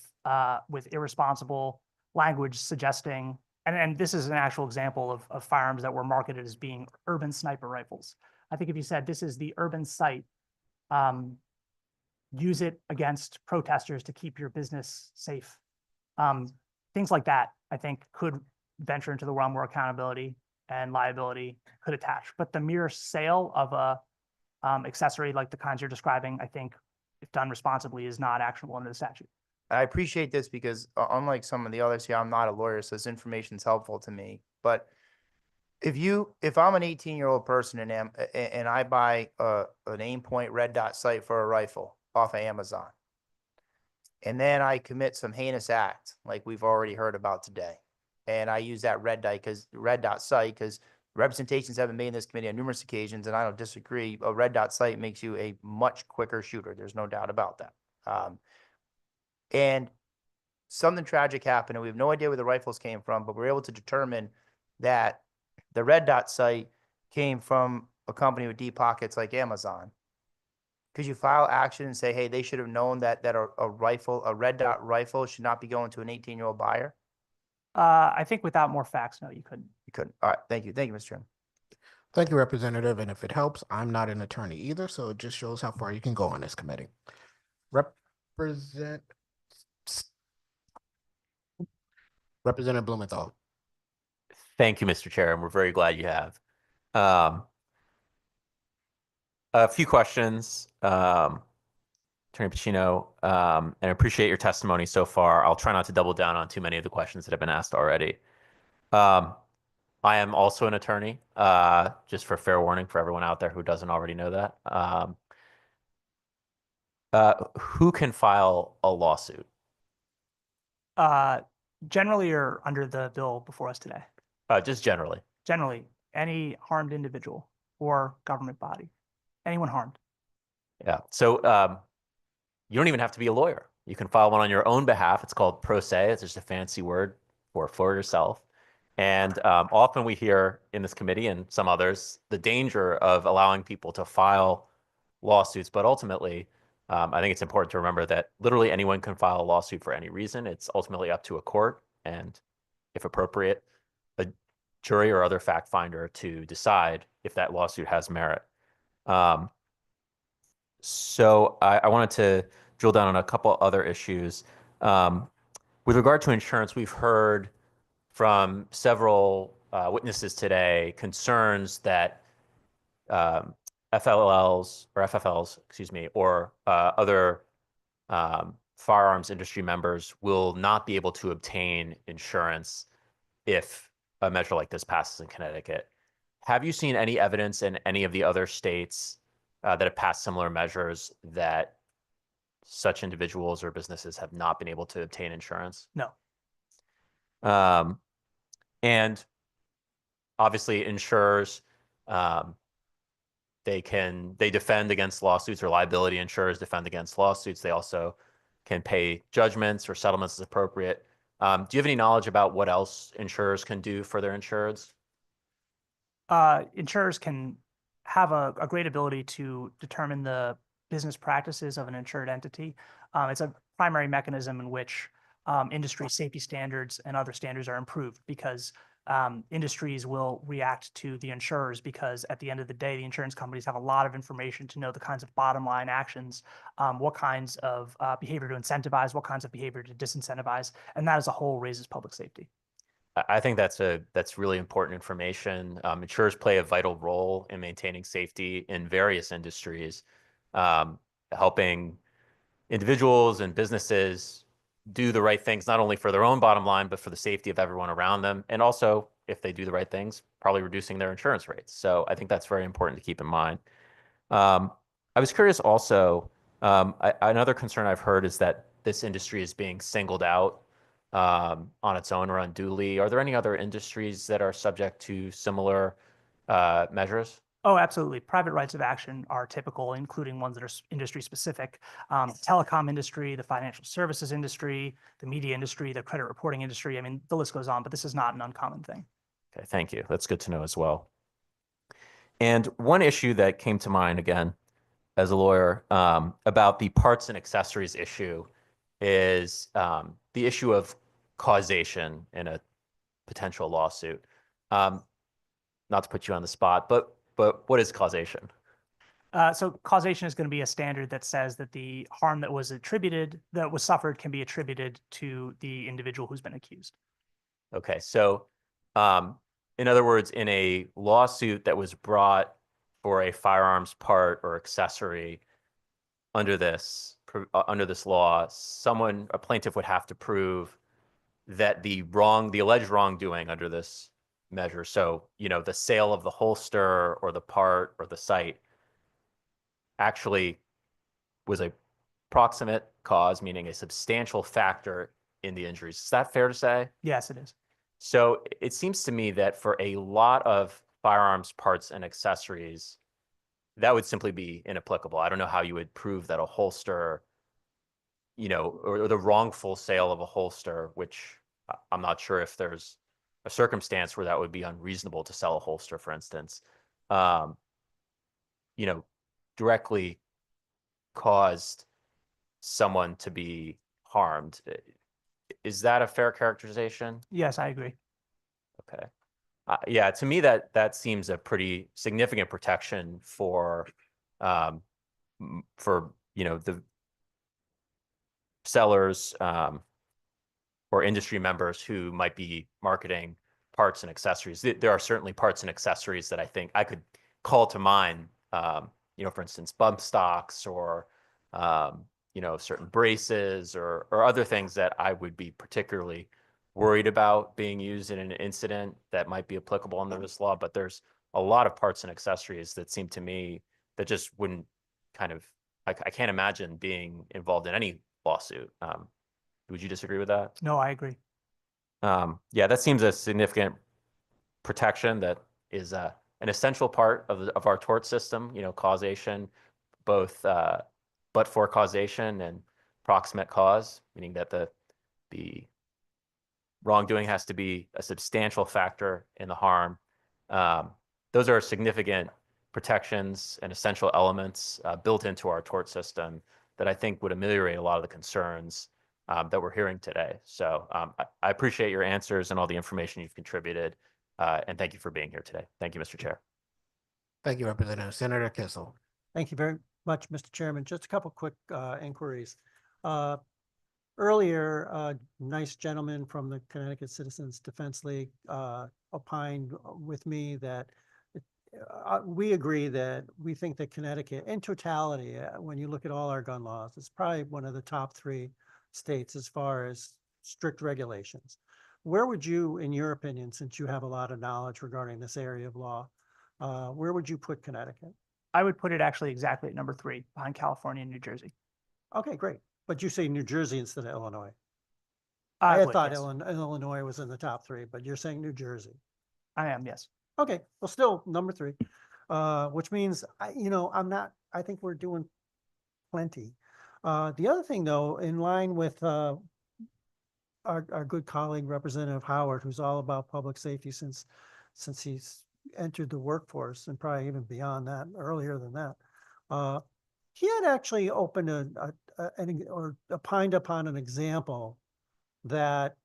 irresponsible language suggesting, and this is an actual example of firearms that were marketed as being urban sniper rifles. I think if you said this is the urban sight, use it against protesters to keep your business safe. Things like that, I think, could venture into the realm where accountability and liability could attach. But the mere sale of a accessory like the kinds you're describing, I think, if done responsibly, is not actionable under the statute. I appreciate this because unlike some of the others here, I'm not a lawyer, so this information is helpful to me. But if I'm an 18-year-old person and I buy an aim point red dot sight for a rifle off of Amazon, and then I commit some heinous act like we've already heard about today, and I use that red dot sight because representations have been made in this committee on numerous occasions, and I don't disagree. A red dot sight makes you a much quicker shooter. There's no doubt about that. And something tragic happened, and we have no idea where the rifles came from, but we're able to determine that the red dot sight came from a company with deep pockets like Amazon. Could you file action and say, hey, they should have known that a red dot rifle should not be going to an 18-year-old buyer? I think without more facts, no, you couldn't. You couldn't. All right. Thank you. Thank you, Mr. Chairman. Thank you, Representative. And if it helps, I'm not an attorney either, so it just shows how far you can go on this committee. Representative Blumenthal. Thank you, Mr. Chair, and we're very glad you have. A few questions, Attorney Pacino, and I appreciate your testimony so far. I'll try not to double down on too many of the questions that have been asked already. I am also an attorney, just for fair warning for everyone out there who doesn't already know that. Who can file a lawsuit? Generally or under the bill before us today? Just generally. Generally, any harmed individual or government body, anyone harmed. Yeah. So you don't even have to be a lawyer. You can file one on your own behalf. It's called pro se. It's just a fancy word for yourself. And often we hear in this committee and some others the danger of allowing people to file lawsuits. But ultimately, I think it's important to remember that literally anyone can file a lawsuit for any reason. It's ultimately up to a court and, if appropriate, a jury or other fact finder to decide if that lawsuit has merit. So I wanted to drill down on a couple other issues. With regard to insurance, we've heard from several witnesses today concerns that FFLs, excuse me, or other firearms industry members will not be able to obtain insurance if a measure like this passes in Connecticut. have you seen any evidence in any of the other states that have passed similar measures that such individuals or businesses have not been able to obtain insurance? No. And obviously insurers, they defend against lawsuits, or liability insurers defend against lawsuits. They also can pay judgments or settlements as appropriate. Do you have any knowledge about what else insurers can do for their insureds? Insurers can have a great ability to determine the business practices of an insured entity. It's a primary mechanism in which industry safety standards and other standards are improved, because industries will react to the insurers, because at the end of the day, the insurance companies have a lot of information to know the kinds of bottom line actions, what kinds of behavior to incentivize, what kinds of behavior to disincentivize, and that as a whole raises public safety. I think that's really important information. Insurers play a vital role in maintaining safety in various industries, helping individuals and businesses do the right things, not only for their own bottom line, but for the safety of everyone around them. And also, if they do the right things, probably reducing their insurance rates. So I think that's very important to keep in mind. I was curious also, another concern I've heard is that this industry is being singled out on its own or unduly. Are there any other industries that are subject to similar measures? Oh, absolutely. Private rights of action are typical, including ones that are industry specific. Telecom industry, the financial services industry, the media industry, the credit reporting industry. I mean, the list goes on, but this is not an uncommon thing. Okay, thank you. That's good to know as well. And one issue that came to mind, again, as a lawyer, about the parts and accessories issue is the issue of causation in a potential lawsuit. Not to put you on the spot, but what is causation? So causation is going to be a standard that says that the harm that was suffered can be attributed to the individual who's been accused. Okay, so in other words, in a lawsuit that was brought for a firearms part or accessory under this law, a plaintiff would have to prove that the alleged wrongdoing under this measure, so the sale of the holster or the part or the site, actually was a proximate cause, meaning a substantial factor in the injuries. Is that fair to say? Yes, it is. So it seems to me that for a lot of firearms parts and accessories, that would simply be inapplicable. I don't know how you would prove that a holster, or the wrongful sale of a holster, which I'm not sure if there's a circumstance where that would be unreasonable to sell a holster, for instance, directly caused someone to be harmed. Is that a fair characterization? Yes, I agree. Okay. Yeah, to me that seems a pretty significant protection for the sellers or industry members who might be marketing parts and accessories. There are certainly parts and accessories that I think I could call to mind. For instance, bump stocks or certain braces or other things that I would be particularly worried about being used in an incident that might be applicable under this law. But there's a lot of parts and accessories that seem to me that just wouldn't I can't imagine being involved in any lawsuit. Would you disagree with that? No, I agree. Yeah, that seems a significant protection that is an essential part of our tort system, causation, both but for causation and proximate cause, meaning that the wrongdoing has to be a substantial factor in the harm. Those are significant protections and essential elements built into our tort system that I think would ameliorate a lot of the concerns that we're hearing today. So I appreciate your answers and all the information you've contributed. And thank you for being here today. Thank you, Mr. Chair. Thank you, Representative. Senator Kissel. Thank you very much, Mr. Chairman. Just a couple quick inquiries. Earlier, a nice gentleman from the Connecticut Citizens Defense League opined with me that we agree that we think that Connecticut, in totality, when you look at all our gun laws, is probably one of the top 3 states as far as strict regulations. Where would you, in your opinion, since you have a lot of knowledge regarding this area of law, Where would you put Connecticut? I would put it actually exactly at number 3 behind California and New Jersey. Okay, great. But you say New Jersey instead of Illinois. I I had would, thought yes. Illinois was in the top 3, but you're saying New Jersey. I am, yes. Okay, well, still number 3, which means, I think we're doing plenty. The other thing though, in line with our good colleague, Representative Howard, who's all about public safety since he's entered the workforce and probably even beyond that, earlier than that. He had actually opened or opined upon an example that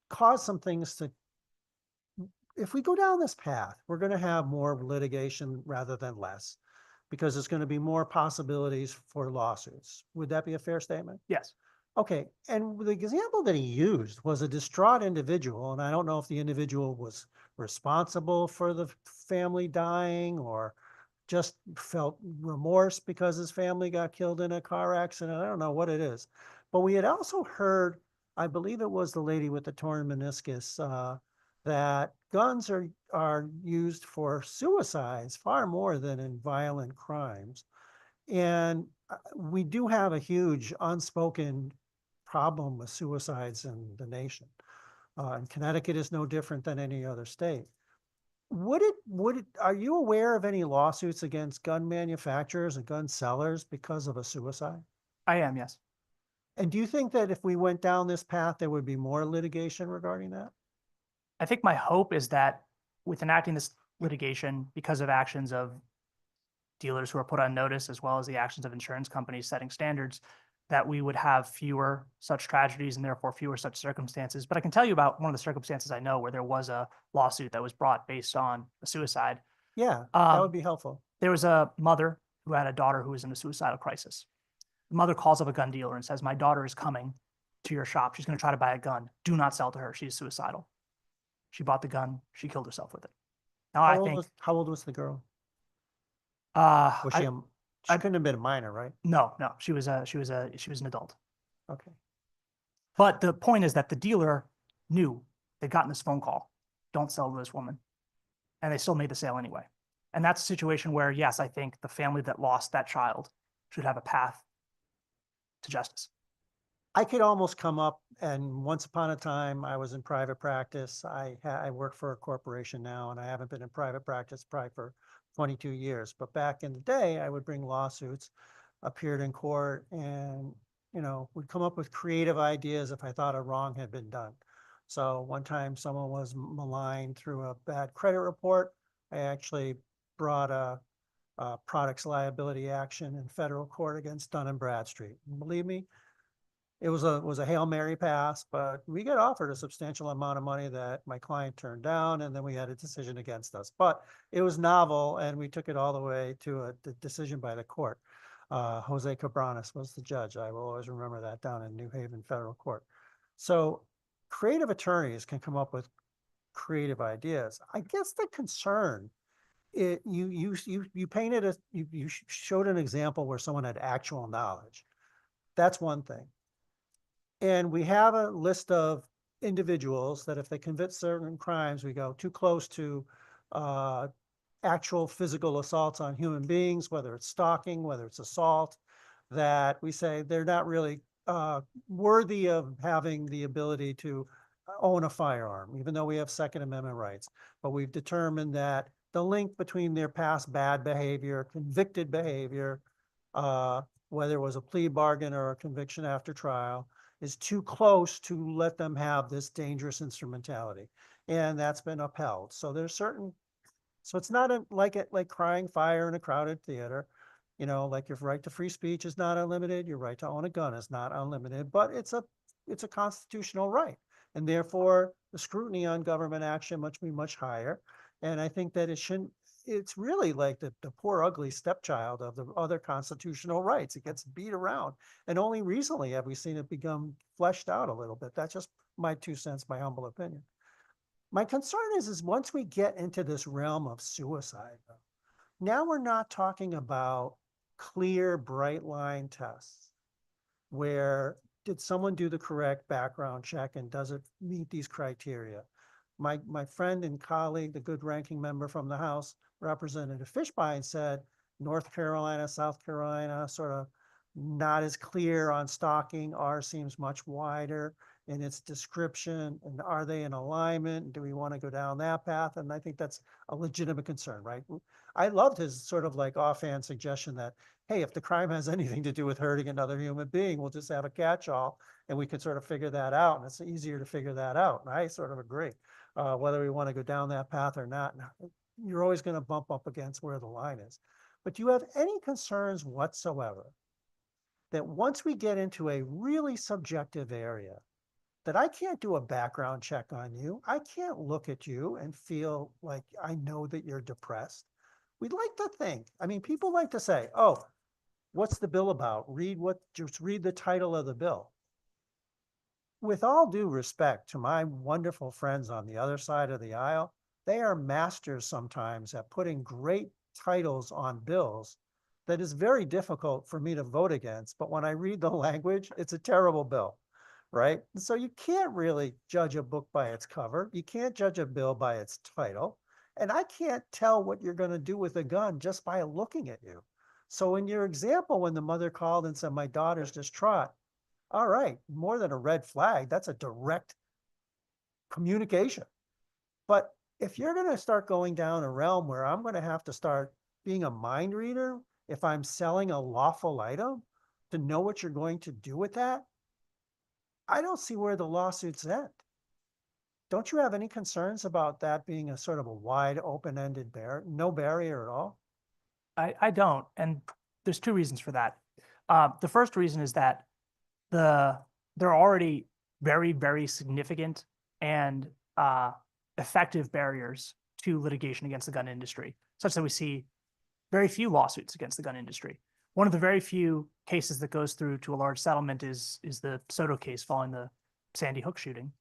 caused some things to, if we go down this path, we're going to have more litigation rather than less, because there's going to be more possibilities for lawsuits. Would that be a fair statement? Yes. Okay, and the example that he used was a distraught individual, and I don't know if the individual was responsible for the family dying or just felt remorse because his family got killed in a car accident. I don't know what it is. But we had also heard, I believe it was the lady with the torn meniscus, that guns are used for suicides far more than in violent crimes. And we do have a huge unspoken problem with suicides in the nation. And Connecticut is no different than any other state. Are you aware of any lawsuits against gun manufacturers and gun sellers because of a suicide? I am, yes. And do you think that if we went down this path, there would be more litigation regarding that? I think my hope is that with enacting this litigation, because of actions of dealers who are put on notice, as well as the actions of insurance companies setting standards, that we would have fewer such tragedies and therefore fewer such circumstances. But I can tell you about one of the circumstances I know where there was a lawsuit that was brought based on a suicide. Yeah, that would be helpful. There was a mother who had a daughter who was in a suicidal crisis. The mother calls up a gun dealer and says, "My daughter is coming to your shop. She's going to try to buy a gun. Do not sell to her. She's suicidal." She bought the gun. She killed herself with it. Now how old was the girl? She couldn't have been a minor, right? No, she was an adult. Okay. But the point is that the dealer knew they'd gotten this phone call, "Don't sell to this woman." And they still made the sale anyway. And that's a situation where, yes, I think the family that lost that child should have a path to justice. I could almost come up, and once upon a time, I was in private practice. I work for a corporation now, and I haven't been in private practice probably for 22 years. But back in the day, I would bring lawsuits, appeared in court, and would come up with creative ideas if I thought a wrong had been done. So one time, someone was maligned through a bad credit report. I actually brought a products liability action in federal court against Dun & Bradstreet. And believe me, it was a Hail Mary pass, but we got offered a substantial amount of money that my client turned down, and then we had a decision against us. But it was novel, and we took it all the way to a decision by the court. Jose Cabranes was the judge. I will always remember that, down in New Haven Federal Court. So creative attorneys can come up with creative ideas. I guess the concern, you showed an example where someone had actual knowledge. That's one thing. And we have a list of individuals that if they commit certain crimes, we go too close to actual physical assaults on human beings, whether it's stalking, whether it's assault, that we say they're not really worthy of having the ability to own a firearm, even though we have Second Amendment rights. But we've determined that the link between their past bad behavior, convicted behavior, whether it was a plea bargain or a conviction after trial, is too close to let them have this dangerous instrumentality. And that's been upheld. So there's certain, so it's not like crying fire in a crowded theater. Like your right to free speech is not unlimited, your right to own a gun is not unlimited, but it's a constitutional right. And therefore the scrutiny on government action must be much higher. And I think that it's really like the poor ugly stepchild of the other constitutional rights. It gets beat around. And only recently have we seen it become fleshed out a little bit. That's just my 2 cents, my humble opinion. My concern is once we get into this realm of suicide, now we're not talking about clear, bright line tests where did someone do the correct background check and does it meet these criteria? my friend and colleague, the good ranking member from the House, Representative Fishbein, said North Carolina, South Carolina, sort of not as clear on stalking. Ours seems much wider in its description. And are they in alignment? Do we want to go down that path? And I think that's a legitimate concern, right? I loved his sort of like offhand suggestion that, hey, if the crime has anything to do with hurting another human being, we'll just have a catch-all and we can sort of figure that out. And it's easier to figure that out. And I sort of agree, whether we want to go down that path or not. You're always going to bump up against where the line is. But do you have any concerns whatsoever that once we get into a really subjective area, that I can't do a background check on you, I can't look at you and feel like I know that you're depressed? We'd like to think, I mean, people like to say, oh, what's the bill about? Just read the title of the bill. With all due respect to my wonderful friends on the other side of the aisle, they are masters sometimes at putting great titles on bills that is very difficult for me to vote against. But when I read the language, it's a terrible bill, right? So you can't really judge a book by its cover. You can't judge a bill by its title. And I can't tell what you're going to do with a gun just by looking at you. So in your example, when the mother called and said, my daughter's distraught, all right, more than a red flag, that's a direct communication. But if you're going to start going down a realm where I'm going to have to start being a mind reader, if I'm selling a lawful item, to know what you're going to do with that, I don't see where the lawsuits end. Don't you have any concerns about that being a sort of a wide open-ended no barrier at all? I don't, and there's two reasons for that. The first reason is that there are already very, very significant and effective barriers to litigation against the gun industry, such that we see very few lawsuits against the gun industry. One of the very few cases that goes through to a large settlement is the Soto case following the Sandy Hook shooting.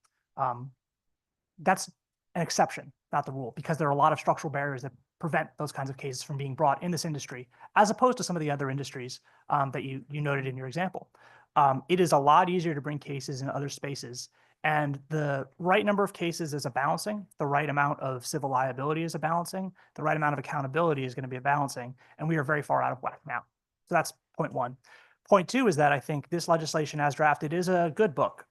That's an exception, not the rule, because there are a lot of structural barriers that prevent those kinds of cases from being brought in this industry, as opposed to some of the other industries that you noted in your example. It is a lot easier to bring cases in other spaces, and the right number of cases is a balancing, the right amount of civil liability is a balancing, the right amount of accountability is going to be a balancing, and we are very far out of whack now. So that's point one. Point two is that I think this legislation as drafted is a good book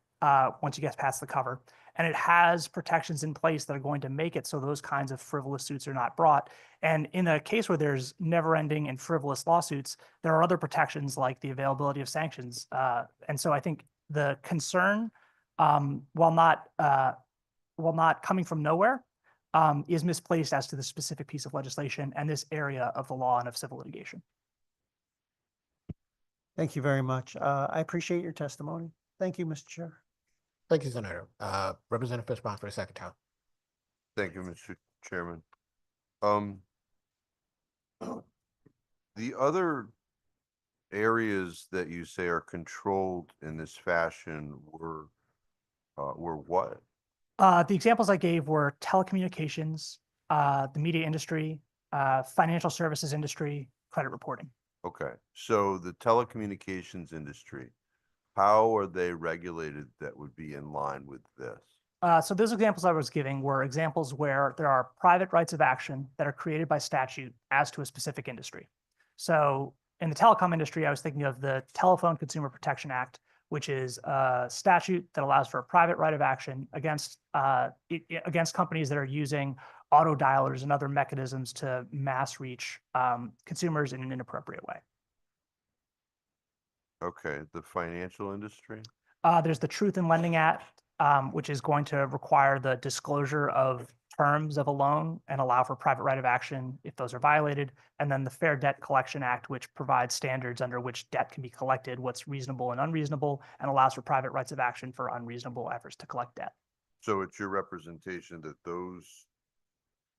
once you get past the cover. And it has protections in place that are going to make it so those kinds of frivolous suits are not brought. And in a case where there's never-ending and frivolous lawsuits, there are other protections like the availability of sanctions. And so I think the concern, while not coming from nowhere, is misplaced as to the specific piece of legislation and this area of the law and of civil litigation. Thank you very much. I appreciate your testimony. Thank you, Mr. Chair. Thank you, Senator. Representative Fishbein for the second time. Thank you, Mr. Chairman. The other areas that you say are controlled in this fashion were what? The examples I gave were telecommunications, the media industry, financial services industry, credit reporting. Okay, so the telecommunications industry, how are they regulated that would be in line with this? So those examples I was giving were examples where there are private rights of action that are created by statute as to a specific industry. So in the telecom industry, I was thinking of the Telephone Consumer Protection Act, which is a statute that allows for a private right of action against companies that are using auto dialers and other mechanisms to mass reach consumers in an inappropriate way. Okay, the financial industry? There's the Truth in Lending Act, which is going to require the disclosure of terms of a loan and allow for private right of action if those are violated. And then the Fair Debt Collection Act, which provides standards under which debt can be collected, what's reasonable and unreasonable, and allows for private rights of action for unreasonable efforts to collect debt. So it's your representation that those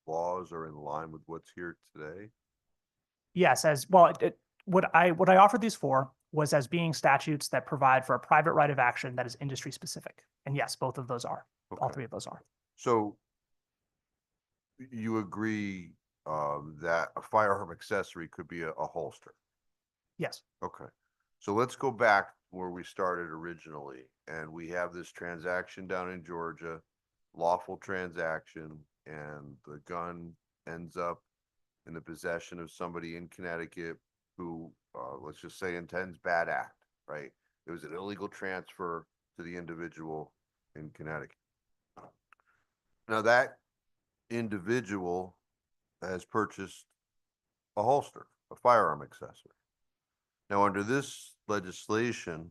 laws are in line with what's here today? Yes, as well, what I offered these for was as being statutes that provide for a private right of action that is industry specific. And yes, both of those are, all three of those are. So you agree that a firearm accessory could be a holster? Yes. Okay. So let's go back where we started originally, and we have this transaction down in Georgia lawful transaction and the gun ends up in the possession of somebody in Connecticut who, let's just say, intends bad act, right? It was an illegal transfer to the individual in Connecticut. Now that individual has purchased a holster, a firearm accessory. Now, under this legislation,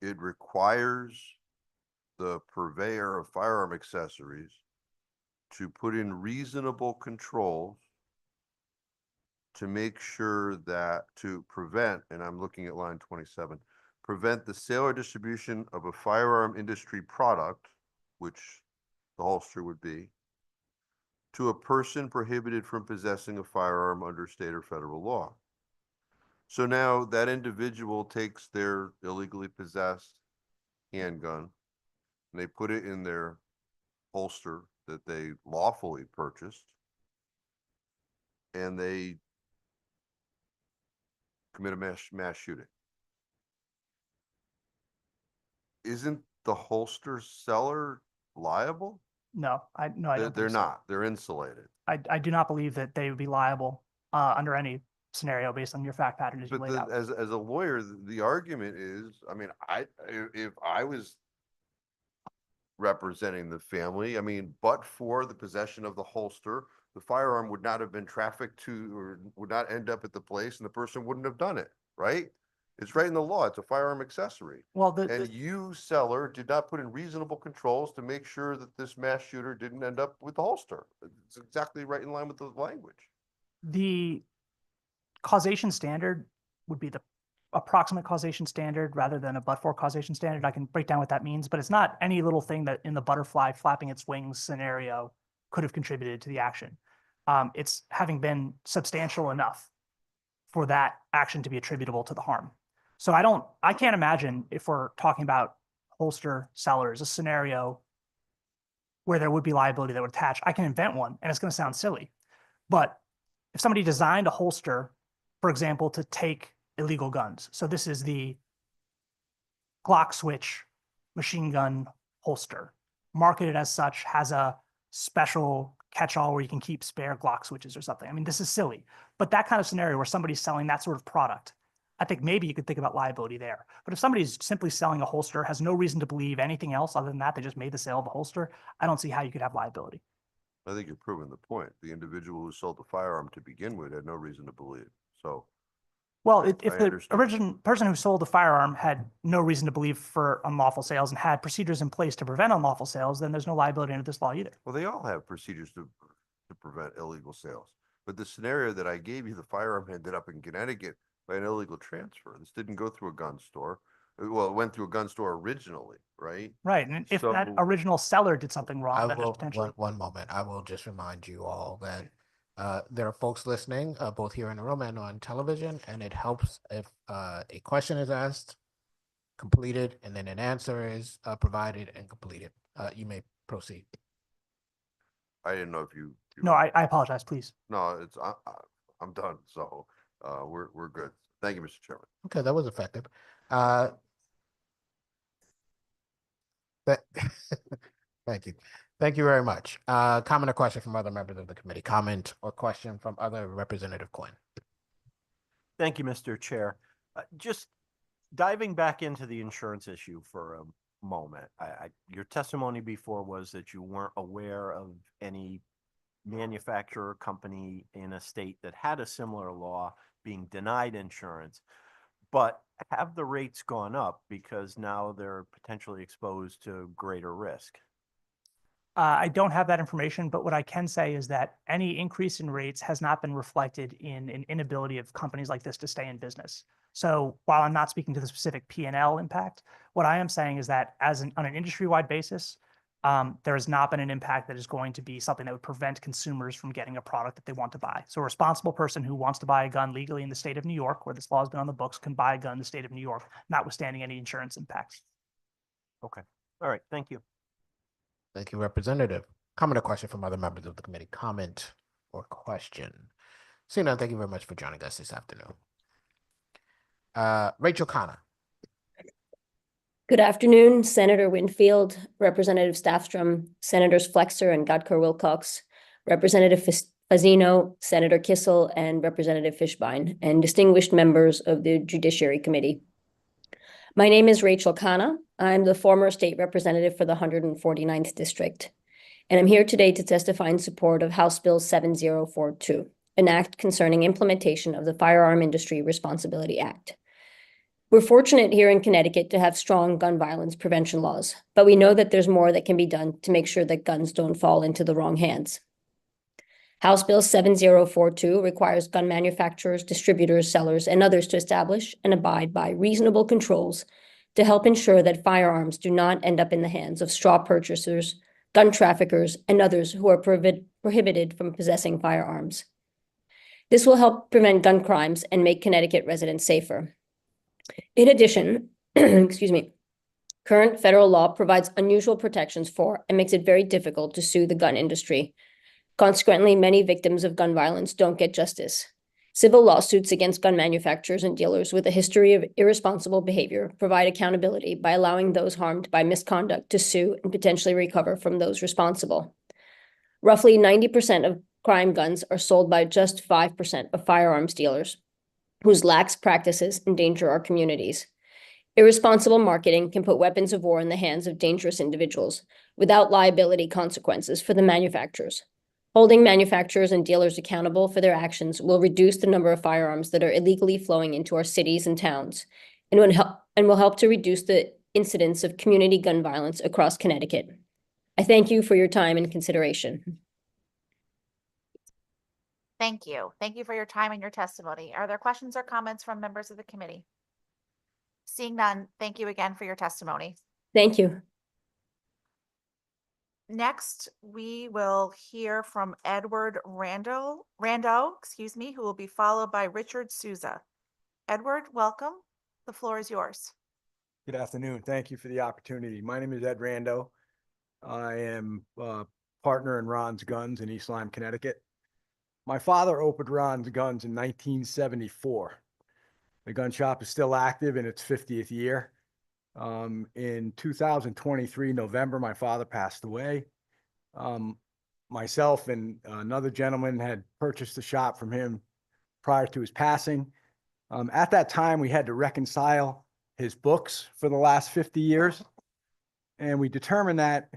it requires the purveyor of firearm accessories to put in reasonable controls to make sure that to prevent, and I'm looking at line 27, prevent the sale or distribution of a firearm industry product, which the holster would be, to a person prohibited from possessing a firearm under state or federal law. So now that individual takes their illegally possessed handgun and they put it in their holster that they lawfully purchased, and they commit a mass shooting. Isn't the holster seller liable? No, I don't They're think so. not. They're insulated. I do not believe that they would be liable under any scenario based on your fact pattern as you But laid out. as a lawyer, the argument is, I mean, if I was representing the family, I mean, but for the possession of the holster, the firearm would not have been trafficked to, or would not end up at the place, and the person wouldn't have done it, right? It's right in the law. It's a firearm accessory. Well, And you, seller, did not put in reasonable controls to make sure that this mass shooter didn't end up with the holster. It's exactly right in line with the language. the causation standard would be the approximate causation standard rather than a but-for causation standard. I can break down what that means, but it's not any little thing that in the butterfly flapping its wings scenario could have contributed to the action. It's having been substantial enough for that action to be attributable to the harm. So I can't imagine, if we're talking about holster sellers, a scenario where there would be liability that would attach. I can invent one and it's going to sound silly, but if somebody designed a holster, for example, to take illegal guns. So this is the Glock switch machine gun holster, marketed as such, has a special catch-all where you can keep spare Glock switches or something. I mean, this is silly, but that kind of scenario where somebody's selling that sort of product, I think maybe you could think about liability there. But if somebody's simply selling a holster, has no reason to believe anything else other than that, they just made the sale of a holster, I don't see how you could have liability. I think you're proving the point. The individual who sold the firearm to begin with had no reason to believe. So, Well, if I the understand. original person who sold the firearm had no reason to believe for unlawful sales and had procedures in place to prevent unlawful sales, then there's no liability under this law either. Well, they all have procedures to prevent illegal sales. But the scenario that I gave you, the firearm ended up in Connecticut by an illegal transfer. This didn't go through a gun store. Well, it went through a gun store originally, right? Right, and if that So- original seller did something wrong, I then there's will, potentially. one moment, I will just remind you all that there are folks listening, both here in the room and on television, and it helps if a question is asked, completed, and then an answer is provided and completed. You may proceed. I didn't know if you. No, I apologize, please. No, I'm done. So we're good. Thank you, Mr. Chairman. Okay, that was effective. That- Thank you. Thank you very much. Comment or question from other members of the committee? Comment or question from other Representative Quinn? Thank you, Mr. Chair. Just diving back into the insurance issue for a moment. Your testimony before was that you weren't aware of any manufacturer company in a state that had a similar law being denied insurance. But have the rates gone up because now they're potentially exposed to greater risk? I don't have that information, but what I can say is that any increase in rates has not been reflected in an inability of companies like this to stay in business. So while I'm not speaking to the specific P&L impact, what I am saying is that on an industry-wide basis, there has not been an impact that is going to be something that would prevent consumers from getting a product that they want to buy. So a responsible person who wants to buy a gun legally in the state of New York, where this law has been on the books, can buy a gun in the state of New York, notwithstanding any insurance impacts. Okay. All right. Thank you. Thank you, Representative. Comment or question from other members of the committee? Comment or question? Seeing none, thank you very much for joining us this afternoon. Rachel Connor. Good afternoon, Senator Winfield, Representative Staffstrom, Senators Flexer and Godker-Wilcox, Representative Fazino, Senator Kissel, and Representative Fishbein, and distinguished members of the Judiciary Committee. My name is Rachel Khanna. I'm the former state representative for the 149th District, and I'm here today to testify in support of House Bill 7042, an act concerning implementation of the Firearm Industry Responsibility Act. We're fortunate here in Connecticut to have strong gun violence prevention laws, but we know that there's more that can be done to make sure that guns don't fall into the wrong hands. House Bill 7042 requires gun manufacturers, distributors, sellers, and others to establish and abide by reasonable controls to help ensure that firearms do not end up in the hands of straw purchasers, gun traffickers, and others who are prohibited from possessing firearms. This will help prevent gun crimes and make Connecticut residents safer. In addition, excuse me, current federal law provides unusual protections for and makes it very difficult to sue the gun industry. Consequently, many victims of gun violence don't get justice. Civil lawsuits against gun manufacturers and dealers with a history of irresponsible behavior provide accountability by allowing those harmed by misconduct to sue and potentially recover from those responsible. Roughly 90% of crime guns are sold by just 5% of firearms dealers, whose lax practices endanger our communities. Irresponsible marketing can put weapons of war in the hands of dangerous individuals without liability consequences for the manufacturers. Holding manufacturers and dealers accountable for their actions will reduce the number of firearms that are illegally flowing into our cities and towns, and will help to reduce the incidence of community gun violence across Connecticut. I thank you for your time and consideration. Thank you. Thank you for your time and your testimony. Are there questions or comments from members of the committee? Seeing none, thank you again for your testimony. Thank you. Next, we will hear from Edward Rando, who will be followed by Richard Souza. Edward, welcome. The floor is yours. Good afternoon. Thank you for the opportunity. My name is Ed Rando. I am a partner in Ron's Guns in East Lyme, Connecticut. My father opened Ron's Guns in 1974. The gun shop is still active in its 50th year. In 2023, November, my father passed away. Myself and another gentleman had purchased the shop from him prior to his passing. At that time, we had to reconcile his books for the last 50 years. And we determined that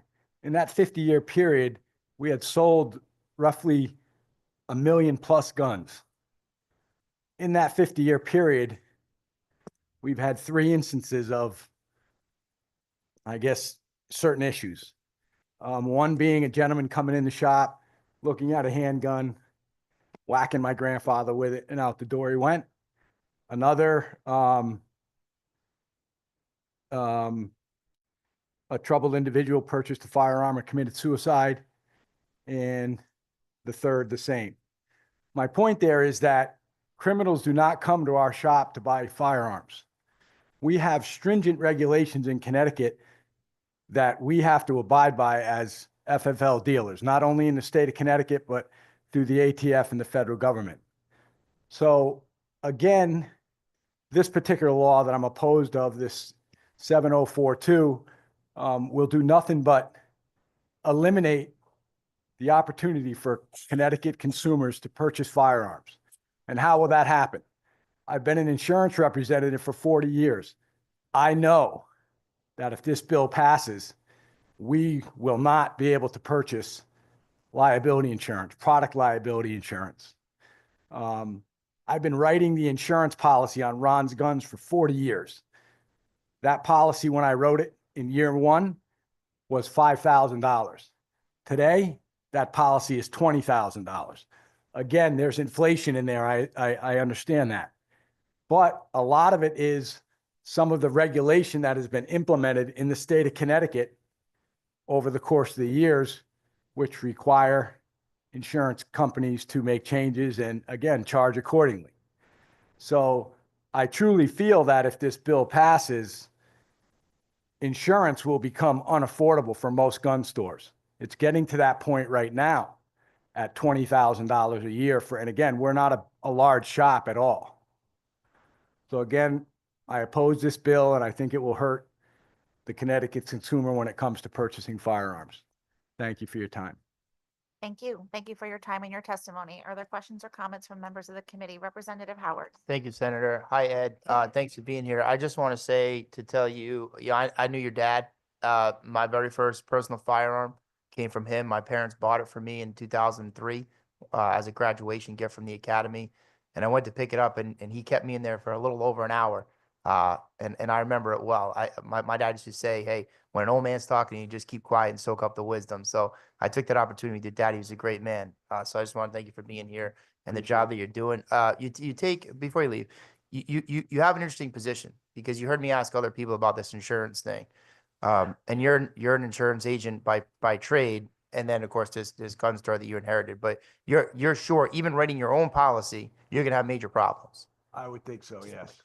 in that 50-year period, we had sold roughly 1 million plus guns. In that 50-year period, we've had 3 instances of, I guess, certain issues. One being a gentleman coming in the shop, looking at a handgun, whacking my grandfather with it, and out the door he went. Another, a troubled individual purchased a firearm and committed suicide. And the third, the same. My point there is that criminals do not come to our shop to buy firearms. We have stringent regulations in Connecticut that we have to abide by as FFL dealers, not only in the state of Connecticut, but through the ATF and the federal government. So again, this particular law that I'm opposed of, this 7042, will do nothing but eliminate the opportunity for Connecticut consumers to purchase firearms. And how will that happen? I've been an insurance representative for 40 years. I know that if this bill passes, we will not be able to purchase liability insurance, product liability insurance. I've been writing the insurance policy on Ron's Guns for 40 years. That policy, when I wrote it in year 1, was $5,000. Today, that policy is $20,000. Again, there's inflation in there. I understand that. But a lot of it is some of the regulation that has been implemented in the state of Connecticut over the course of the years, which require insurance companies to make changes and, again, charge accordingly. So I truly feel that if this bill passes, insurance will become unaffordable for most gun stores. It's getting to that point right now at $20,000 a year for, and again, we're not a large shop at all. So again, I oppose this bill and I think it will hurt the Connecticut consumer when it comes to purchasing firearms. Thank you for your time. Thank you. Thank you for your time and your testimony. Are there questions or comments from members of the committee? Representative Howard. Thank you, Senator. Hi, Ed. Thanks for being here. I just want to tell you, I knew your dad. My very first personal firearm came from him. My parents bought it for me in 2003 as a graduation gift from the academy. And I went to pick it up and he kept me in there for a little over an hour. And I remember it well. My dad used to say, hey, when an old man's talking, you just keep quiet and soak up the wisdom. So I took that opportunity to Dad. He was a great man. So I just want to thank you for being here and the job that you're doing. You take, before you leave, you have an interesting position because you heard me ask other people about this insurance thing. And you're an insurance agent by trade. And then of course this gun store that you inherited, but you're sure even writing your own policy, you're going to have major problems. I would think so, yes.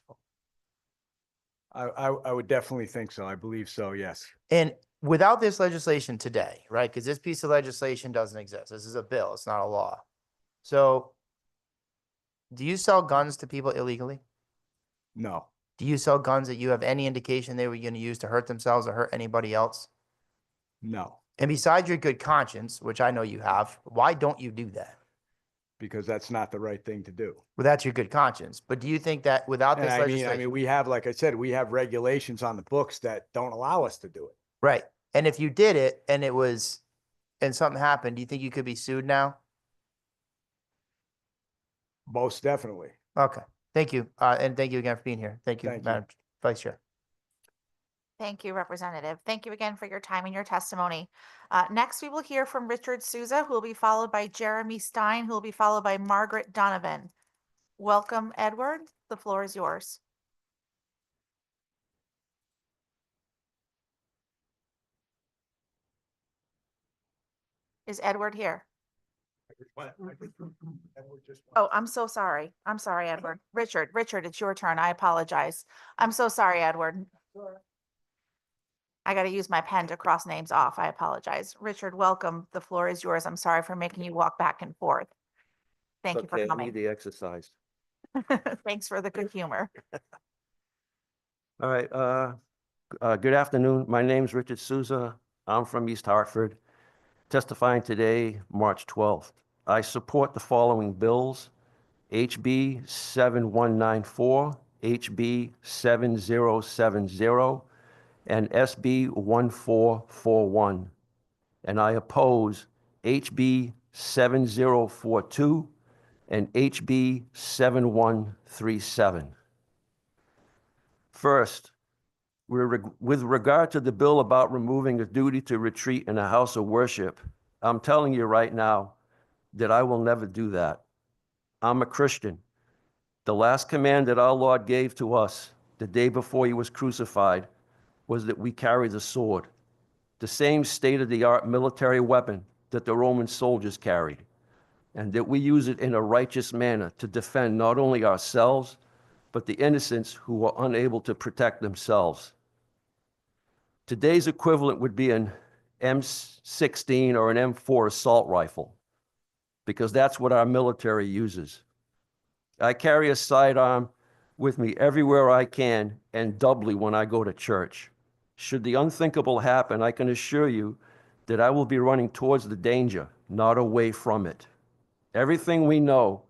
I would definitely think so. I believe so, yes. And without this legislation today, right? Because this piece of legislation doesn't exist. This is a bill. It's not a law. So do you sell guns to people illegally? No. Do you sell guns that you have any indication they were going to use to hurt themselves or hurt anybody else? No. And besides your good conscience, which I know you have, why don't you do that? Because that's not the right thing to do. Well, that's your good conscience. But do you think that without this And legislation, we have, like I said, we have regulations on the books that don't allow us to do it. right? And if you did it and and something happened, do you think you could be sued now? Most definitely. Okay. Thank you. And thank you again for being here. Thank you, Thank you. Madam Vice Chair. Thank you, Representative. Thank you again for your time and your testimony. Next, we will hear from Richard Souza, who will be followed by Jeremy Stein, who will be followed by Margaret Donovan. Welcome, Edward. The floor is yours. Is Edward here? Oh, I'm so sorry. I'm sorry, Edward. Richard, it's your turn. I apologize. I'm so sorry, Edward. I got to use my pen to cross names off. I apologize. Richard, welcome. The floor is yours. I'm sorry for making you walk back and forth. Thank you for coming. I need the exercise. Thanks for the good humor. All right. Good afternoon. My name's Richard Souza. I'm from East Hartford. Testifying today, March 12th. I support the following bills: HB 7194, HB 7070, and SB 1441. And I oppose HB 7042 and HB 7137. First, with regard to the bill about removing a duty to retreat in a house of worship, I'm telling you right now that I will never do that. I'm a Christian. The last command that our Lord gave to us the day before he was crucified was that we carry the sword, the same state-of-the-art military weapon that the Roman soldiers carried, and that we use it in a righteous manner to defend not only ourselves, but the innocents who were unable to protect themselves. Today's equivalent would be an M16 or an M4 assault rifle, because that's what our military uses. I carry a sidearm with me everywhere I can, and doubly when I go to church. Should the unthinkable happen, I can assure you that I will be running towards the danger, not away from it. Everything we know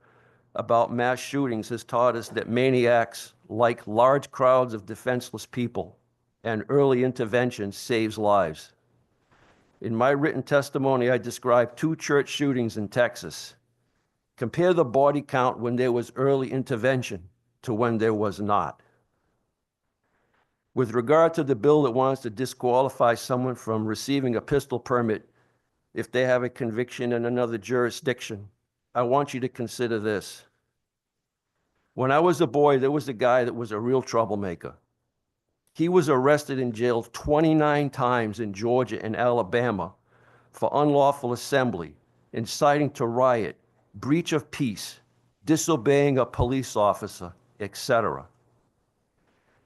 about mass shootings has taught us that maniacs like large crowds of defenseless people, and early intervention saves lives. In my written testimony, I described 2 church shootings in Texas. Compare the body count when there was early intervention to when there was not. With regard to the bill that wants to disqualify someone from receiving a pistol permit if they have a conviction in another jurisdiction, I want you to consider this. When I was a boy, there was a guy that was a real troublemaker. He was arrested and jailed 29 times in Georgia and Alabama for unlawful assembly, inciting to riot, breach of peace, disobeying a police officer, etc.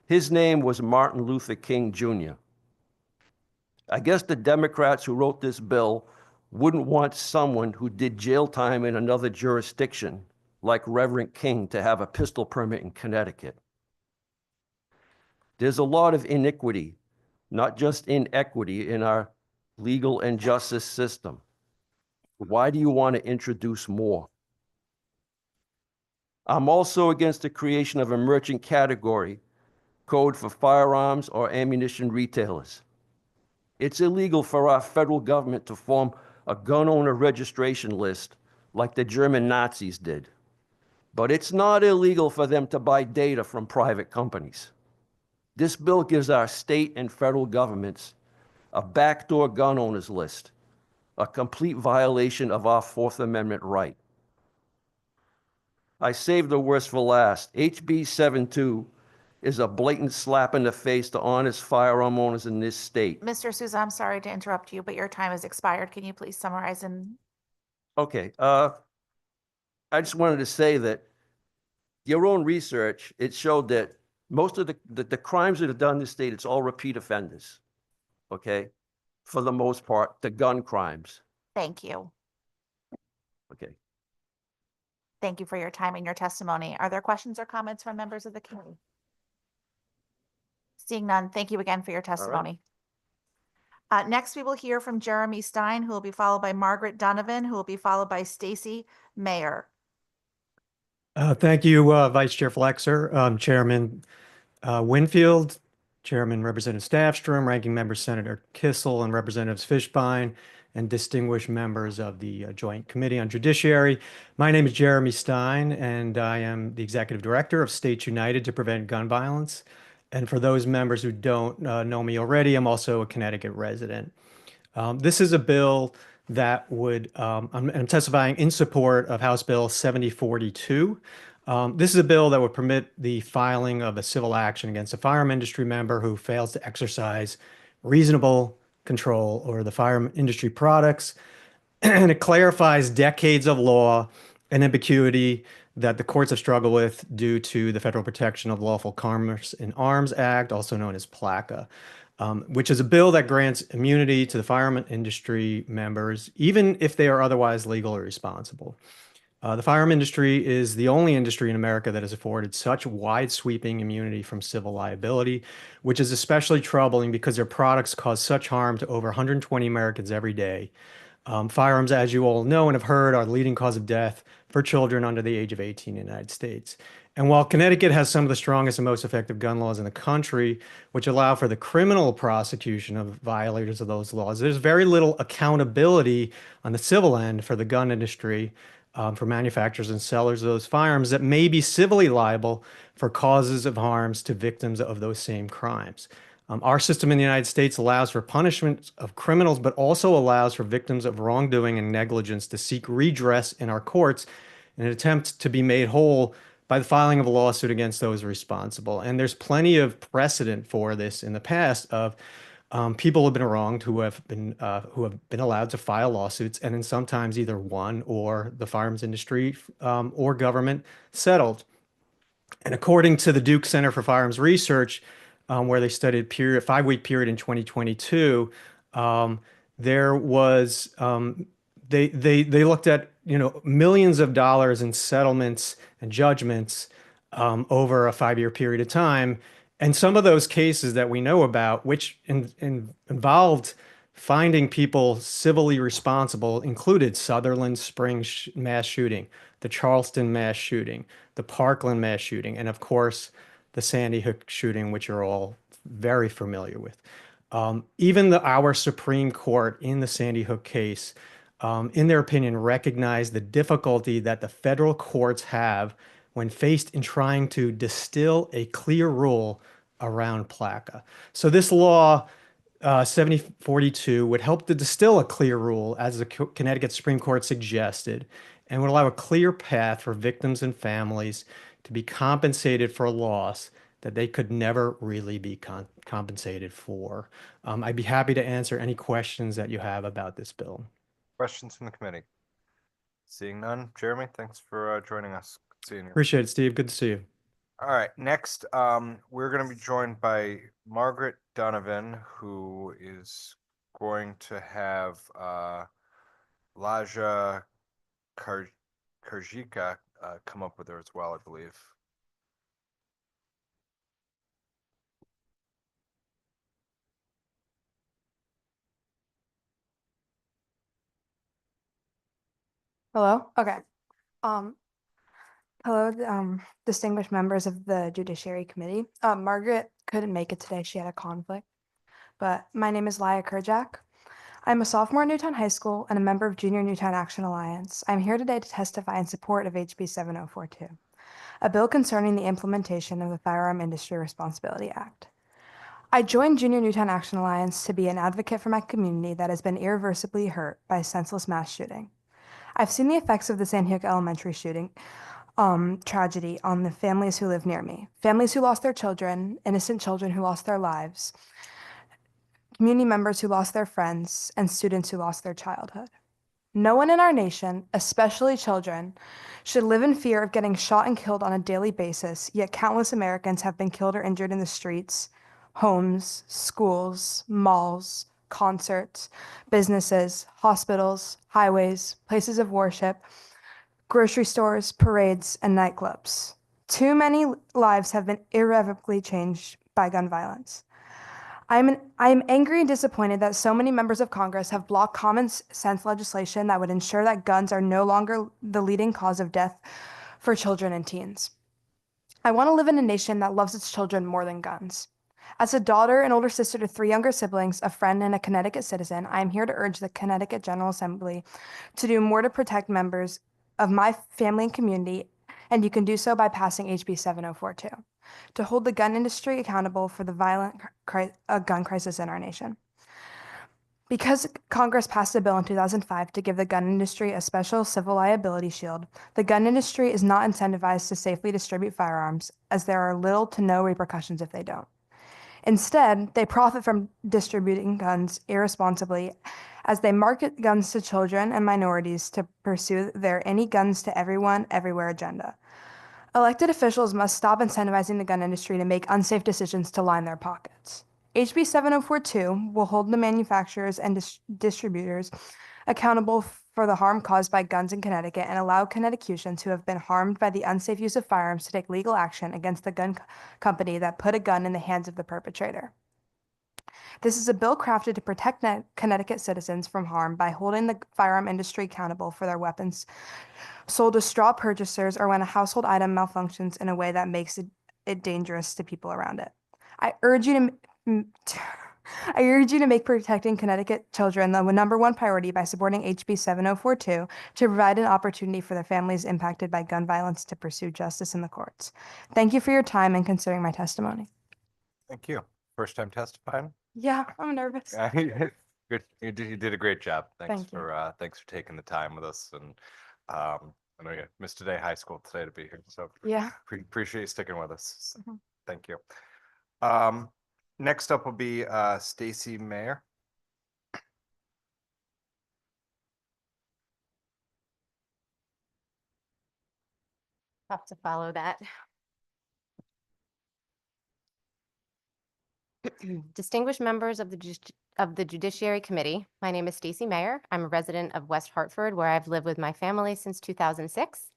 His name was Martin Luther King Jr. I guess the Democrats who wrote this bill wouldn't want someone who did jail time in another jurisdiction, like Reverend King, to have a pistol permit in Connecticut. There's a lot of iniquity not just inequity in our legal and justice system. Why do you want to introduce more? I'm also against the creation of a merchant category code for firearms or ammunition retailers. It's illegal for our federal government to form a gun owner registration list like the German Nazis did. But it's not illegal for them to buy data from private companies. This bill gives our state and federal governments a backdoor gun owners list, a complete violation of our Fourth Amendment right. I saved the worst for last. HB 72 is a blatant slap in the face to honest firearm owners in this state. Mr. Souza, I'm sorry to interrupt you, but your time has expired. Can you please summarize and Okay, I just wanted to say that your own research, it showed that most of the crimes that are done in the state, it's all repeat offenders, okay? For the most part, the gun crimes, thank you. okay? Thank you for your time and your testimony. Are there questions or comments from members of the committee? Seeing none, thank you again for your testimony. Next, we will hear from Jeremy Stein, who will be followed by Margaret Donovan, who will be followed by Stacy Mayer. Thank you, Vice Chair Flexer, Chairman Winfield, Chairman Representative Staffstrom, Ranking Member Senator Kissel, and Representatives Fishbein, and distinguished members of the Joint Committee on Judiciary. My name is Jeremy Stein, and I am the Executive Director of States United to Prevent Gun Violence. And for those members who don't know me already, I'm also a Connecticut resident. This is a bill that would, I'm testifying in support of House Bill 7042. This is a bill that would permit the filing of a civil action against a firearm industry member who fails to exercise reasonable control over the firearm industry products. And it clarifies decades of law and ambiguity that the courts have struggled with due to the Federal Protection of Lawful Commerce in Arms Act, also known as PLACA. Which is a bill that grants immunity to the firearm industry members, even if they are otherwise legal or responsible. The firearm industry is the only industry in America that has afforded such wide-sweeping immunity from civil liability, which is especially troubling because their products cause such harm to over 120 Americans every day. Firearms, as you all know and have heard, are the leading cause of death for children under the age of 18 in the United States. And while Connecticut has some of the strongest and most effective gun laws in the country, which allow for the criminal prosecution of violators of those laws, there's very little accountability on the civil end for the gun industry, for manufacturers and sellers of those firearms that may be civilly liable for causes of harms to victims of those same crimes. Our system in the United States allows for punishment of criminals, but also allows for victims of wrongdoing and negligence to seek redress in our courts in an attempt to be made whole by the filing of a lawsuit against those responsible. And there's plenty of precedent for this in the past of people who have been wronged who have been allowed to file lawsuits, and then sometimes either won or the firearms industry or government settled. And according to the Duke Center for Firearms Research, where they studied a 5-week period in 2022, there was they looked at millions of dollars in settlements and judgments over a 5-year period of time, and some of those cases that we know about, which involved finding people civilly responsible, included Sutherland Springs mass shooting, the Charleston mass shooting, the Parkland mass shooting, and of course the Sandy Hook shooting, which you're all very familiar with. Even our Supreme Court in the Sandy Hook case, in their opinion, recognized the difficulty that the federal courts have when faced in trying to distill a clear rule around PLACA. So this law, 7042, would help to distill a clear rule, as the Connecticut Supreme Court suggested, and would allow a clear path for victims and families to be compensated for a loss that they could never really be compensated for. I'd be happy to answer any questions that you have about this bill. Questions from the committee? Seeing none. Jeremy, thanks for joining us. Good seeing you. Appreciate it, Steve. Good to see you. All right, next, we're going to be joined by Margaret Donovan, who is going to have Laja Karjika come up with her as well, I believe. Hello? Okay. Um, hello, distinguished members of the Judiciary Committee. Margaret couldn't make it today. She had a conflict. But my name is Laya Kerjak. I'm a sophomore at Newtown High School and a member of Junior Newtown Action Alliance. I'm here today to testify in support of HB 7042, a bill concerning the implementation of the Firearm Industry Responsibility Act. I joined Junior Newtown Action Alliance to be an advocate for my community that has been irreversibly hurt by a senseless mass shooting. I've seen the effects of the Sanhyuk Elementary shooting tragedy on the families who live near me. Families who lost their children, innocent children who lost their lives, community members who lost their friends, and students who lost their childhood. No one in our nation, especially children, should live in fear of getting shot and killed on a daily basis, yet countless Americans have been killed or injured in the streets, homes, schools, malls, concerts, businesses, hospitals, highways, places of worship, grocery stores, parades, and nightclubs. Too many lives have been irrevocably changed by gun violence. I'm angry and disappointed that so many members of Congress have blocked common sense legislation that would ensure that guns are no longer the leading cause of death for children and teens. I want to live in a nation that loves its children more than guns. As a daughter and older sister to 3 younger siblings, a friend, and a Connecticut citizen, I am here to urge the Connecticut General Assembly to do more to protect members of my family and community, and you can do so by passing HB 7042, to hold the gun industry accountable for the violent gun crisis in our nation. Because Congress passed a bill in 2005 to give the gun industry a special civil liability shield, the gun industry is not incentivized to safely distribute firearms, as there are little to no repercussions if they don't. Instead, they profit from distributing guns irresponsibly as they market guns to children and minorities to pursue their any guns to everyone, everywhere agenda. Elected officials must stop incentivizing the gun industry to make unsafe decisions to line their pockets. HB 7042 will hold the manufacturers and distributors accountable for the harm caused by guns in Connecticut and allow Connecticutians who have been harmed by the unsafe use of firearms to take legal action against the gun company that put a gun in the hands of the perpetrator. This is a bill crafted to protect Connecticut citizens from harm by holding the firearm industry accountable for their weapons sold to straw purchasers or when a household item malfunctions in a way that makes it dangerous to people around it. I urge you to make protecting Connecticut children the #1 priority by supporting HB 7042 to provide an opportunity for the families impacted by gun violence to pursue justice in the courts. Thank you for your time and considering my testimony. Thank you. First time testifying? Yeah, I'm nervous. Good. You did a great job. Thank you. Thanks for taking the time with us. And I know you missed today high school today to be here. So Yeah. appreciate you sticking with us. So Mhm. Thank you. Next up will be Stacy Mayer. Have to follow that. Distinguished members of the Judiciary Committee, my name is Stacy Mayer. I'm a resident of West Hartford, where I've lived with my family since 2006.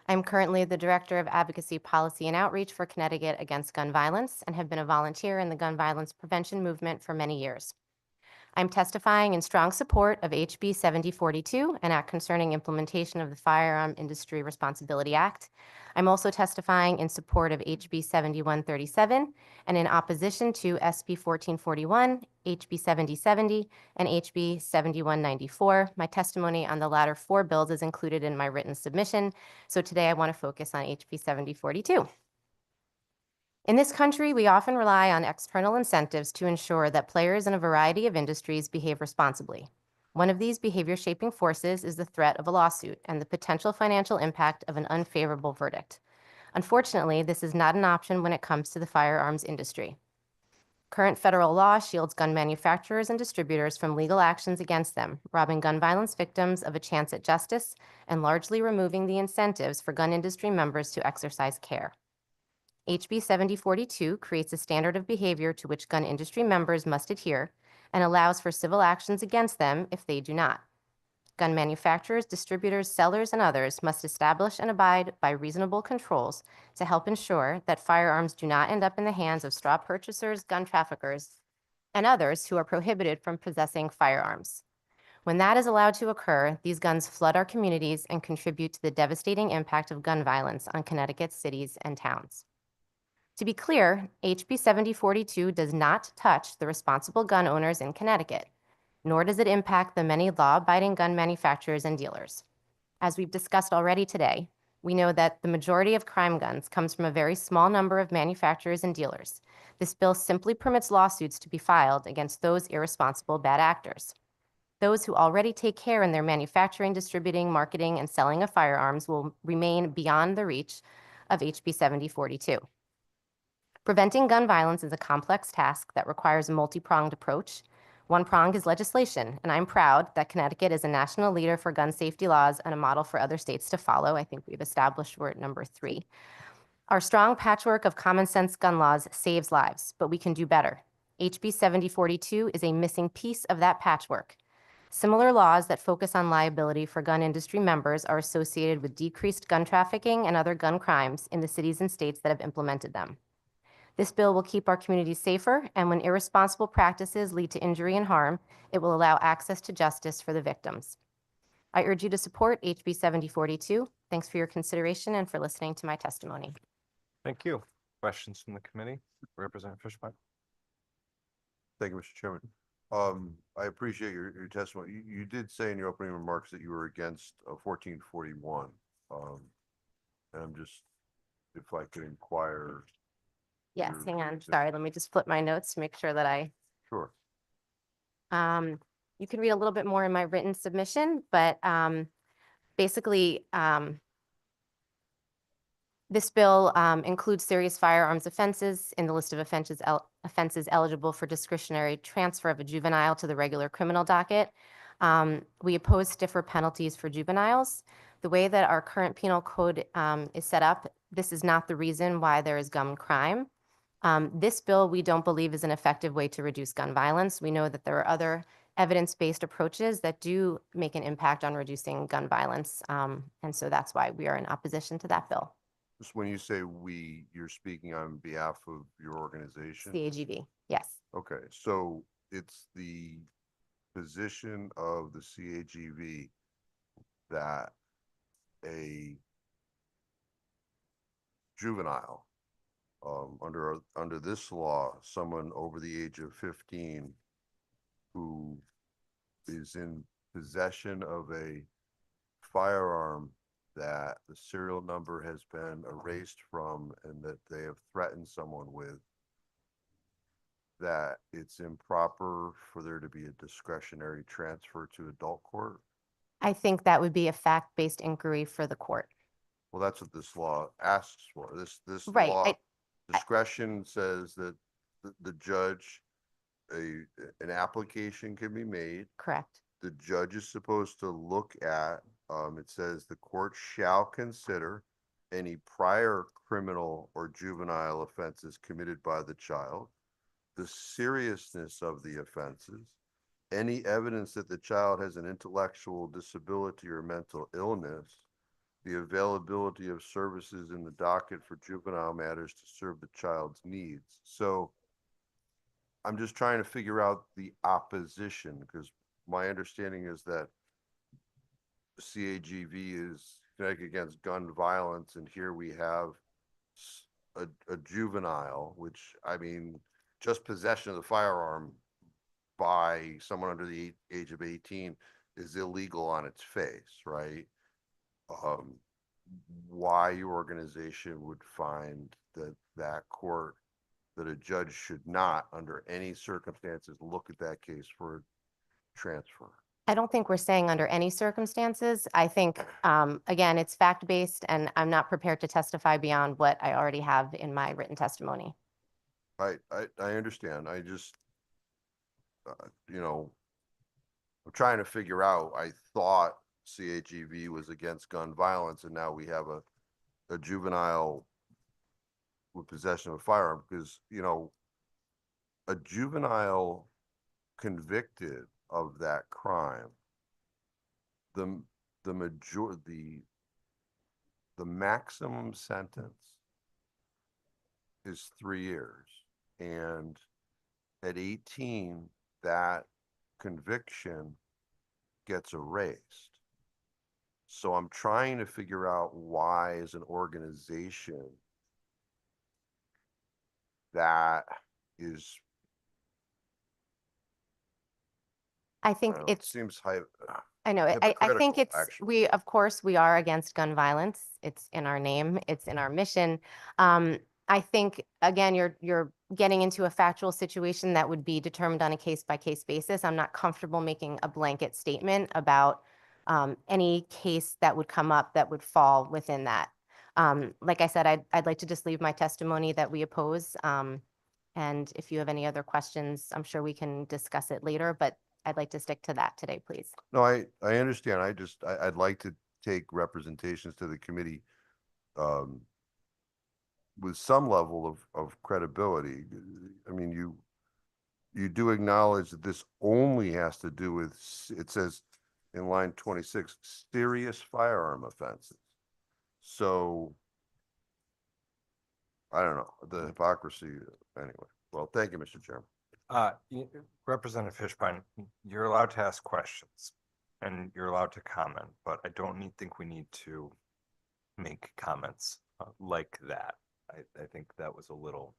I'm currently the Director of Advocacy, Policy, and Outreach for Connecticut Against Gun Violence and have been a volunteer in the gun violence prevention movement for many years. I'm testifying in strong support of HB 7042, an act concerning implementation of the Firearm Industry Responsibility Act. I'm also testifying in support of HB 7137 and in opposition to SB 1441, HB 7070, and HB 7194. My testimony on the latter 4 bills is included in my written submission, so today I want to focus on HB 7042. In this country, we often rely on external incentives to ensure that players in a variety of industries behave responsibly. One of these behavior-shaping forces is the threat of a lawsuit and the potential financial impact of an unfavorable verdict. Unfortunately, this is not an option when it comes to the firearms industry. Current federal law shields gun manufacturers and distributors from legal actions against them, robbing gun violence victims of a chance at justice and largely removing the incentives for gun industry members to exercise care. HB 7042 creates a standard of behavior to which gun industry members must adhere and allows for civil actions against them if they do not. Gun manufacturers, distributors, sellers, and others must establish and abide by reasonable controls to help ensure that firearms do not end up in the hands of straw purchasers, gun traffickers, and others who are prohibited from possessing firearms. When that is allowed to occur, these guns flood our communities and contribute to the devastating impact of gun violence on Connecticut's cities and towns. To be clear, HB 7042 does not touch the responsible gun owners in Connecticut, nor does it impact the many law-abiding gun manufacturers and dealers. As we've discussed already today, we know that the majority of crime guns comes from a very small number of manufacturers and dealers. This bill simply permits lawsuits to be filed against those irresponsible bad actors. Those who already take care in their manufacturing, distributing, marketing, and selling of firearms will remain beyond the reach of HB 7042. Preventing gun violence is a complex task that requires a multi-pronged approach. One prong is legislation, and I'm proud that Connecticut is a national leader for gun safety laws and a model for other states to follow. I think we've established we're at number 3. Our strong patchwork of common sense gun laws saves lives, but we can do better. HB 7042 is a missing piece of that patchwork. Similar laws that focus on liability for gun industry members are associated with decreased gun trafficking and other gun crimes in the cities and states that have implemented them. This bill will keep our communities safer, and when irresponsible practices lead to injury and harm, it will allow access to justice for the victims. I urge you to support HB 7042. Thanks for your consideration and for listening to my testimony. Thank you. Questions from the committee? Representative Fishbein. Thank you, Mr. Chairman. I appreciate your testimony. You did say in your opening remarks that you were against 1441. And I'm just, if I could inquire. Yes, your hang on. reason. Sorry, let me just flip my notes to make sure that I. Sure. You can read a little bit more in my written submission, but basically, this bill includes serious firearms offenses in the list of offenses eligible for discretionary transfer of a juvenile to the regular criminal docket. We oppose stiffer penalties for juveniles. The way that our current penal code is set up, this is not the reason why there is gun crime. This bill, we don't believe, is an effective way to reduce gun violence. We know that there are other evidence-based approaches that do make an impact on reducing gun violence. And so that's why we are in opposition to that bill. Just when you say we, you're speaking on behalf of your organization? CAGB, yes. Okay, so it's the position of the CAGV that a juvenile, under this law, someone over the age of 15 who is in possession of a firearm that the serial number has been erased from and that they have threatened someone with, that it's improper for there to be a discretionary transfer to adult court? I think that would be a fact-based inquiry for the court. Well, that's what this law asks for. This Right, law, discretion says that the judge, an application can be made. Correct. The judge is supposed to look at, it says the court shall consider any prior criminal or juvenile offenses committed by the child, the seriousness of the offenses, any evidence that the child has an intellectual disability or mental illness, the availability of services in the docket for juvenile matters to serve the child's needs. So I'm just trying to figure out the opposition, because my understanding is that CAGV is Connecticut Against Gun Violence, and here we have a juvenile, which, I mean, just possession of the firearm by someone under the age of 18 is illegal on its face, right? Why your organization would find that court, that a judge should not, under any circumstances, look at that case for transfer? I don't think we're saying under any circumstances. I think, again, it's fact-based, and I'm not prepared to testify beyond what I already have in my written testimony. I understand. I just, you know, I'm trying to figure out, I thought CAGV was against gun violence, and now we have a juvenile with possession of a firearm, because, you know, a juvenile convicted of that crime, the maximum sentence is 3 years, and at 18 that conviction gets erased. So I'm trying to figure out why, as an organization, that is, I think I don't know, it it's, seems high. I know, I think hypocritical, it's, actually. of course, we are against gun violence. It's in our name, it's in our mission. I think, again, you're getting into a factual situation that would be determined on a case-by-case basis. I'm not comfortable making a blanket statement about any case that would come up that would fall within that. Like I said, I'd like to just leave my testimony that we oppose. And if you have any other questions, I'm sure we can discuss it later, but I'd like to stick to that today, please. No, I understand. I'd like to take representations to the committee with some level of credibility. I mean, you do acknowledge that this only has to do with, it says in line 26, serious firearm offenses. So I don't know, the hypocrisy, anyway. Well, thank you, Mr. Chairman. Representative Fishbein, you're allowed to ask questions and you're allowed to comment, but I don't think we need to make comments like that. I think that was a little,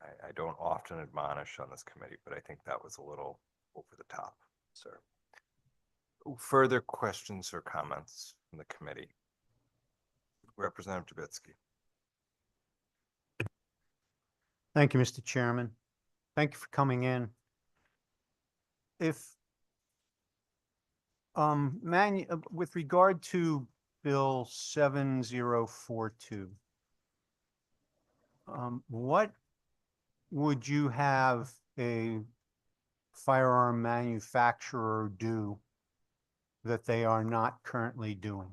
I don't often admonish on this committee, but I think that was a little over the top, sir. Further questions or comments from the committee? Representative Trubisky. Thank you, Mr. Chairman. Thank you for coming in. If with regard to Bill 7042, what would you have a firearm manufacturer do that they are not currently doing?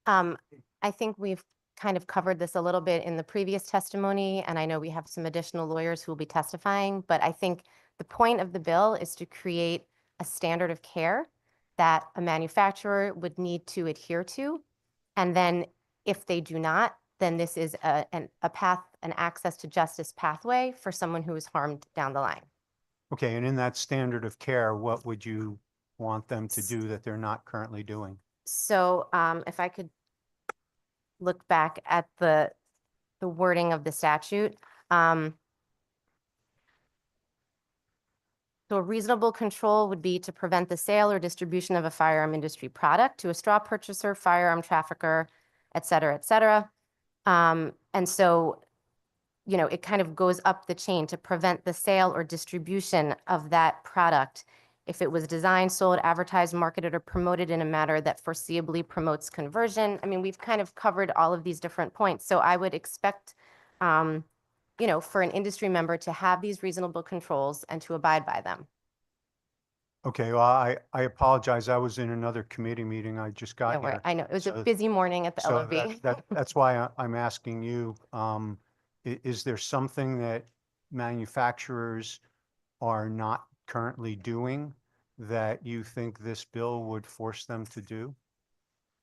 I think we've kind of covered this a little bit in the previous testimony, and I know we have some additional lawyers who will be testifying, but I think the point of the bill is to create a standard of care that a manufacturer would need to adhere to. And then if they do not, then this is a path, an access to justice pathway for someone who is harmed down the line. Okay, and in that standard of care, what would you want them to do that they're not currently doing? So if I could look back at the wording of the statute. So a reasonable control would be to prevent the sale or distribution of a firearm industry product to a straw purchaser, firearm trafficker, et cetera, et cetera. And so, you know, it kind of goes up the chain to prevent the sale or distribution of that product if it was designed, sold, advertised, marketed, or promoted in a manner that foreseeably promotes conversion. I mean, we've kind of covered all of these different points. So I would expect, you know, for an industry member to have these reasonable controls and to abide by them. Okay, well, I apologize. I was in another committee meeting. I just got here. I know, it was a busy morning at the So LOB. that's why I'm asking you, is there something that manufacturers are not currently doing that you think this bill would force them to do?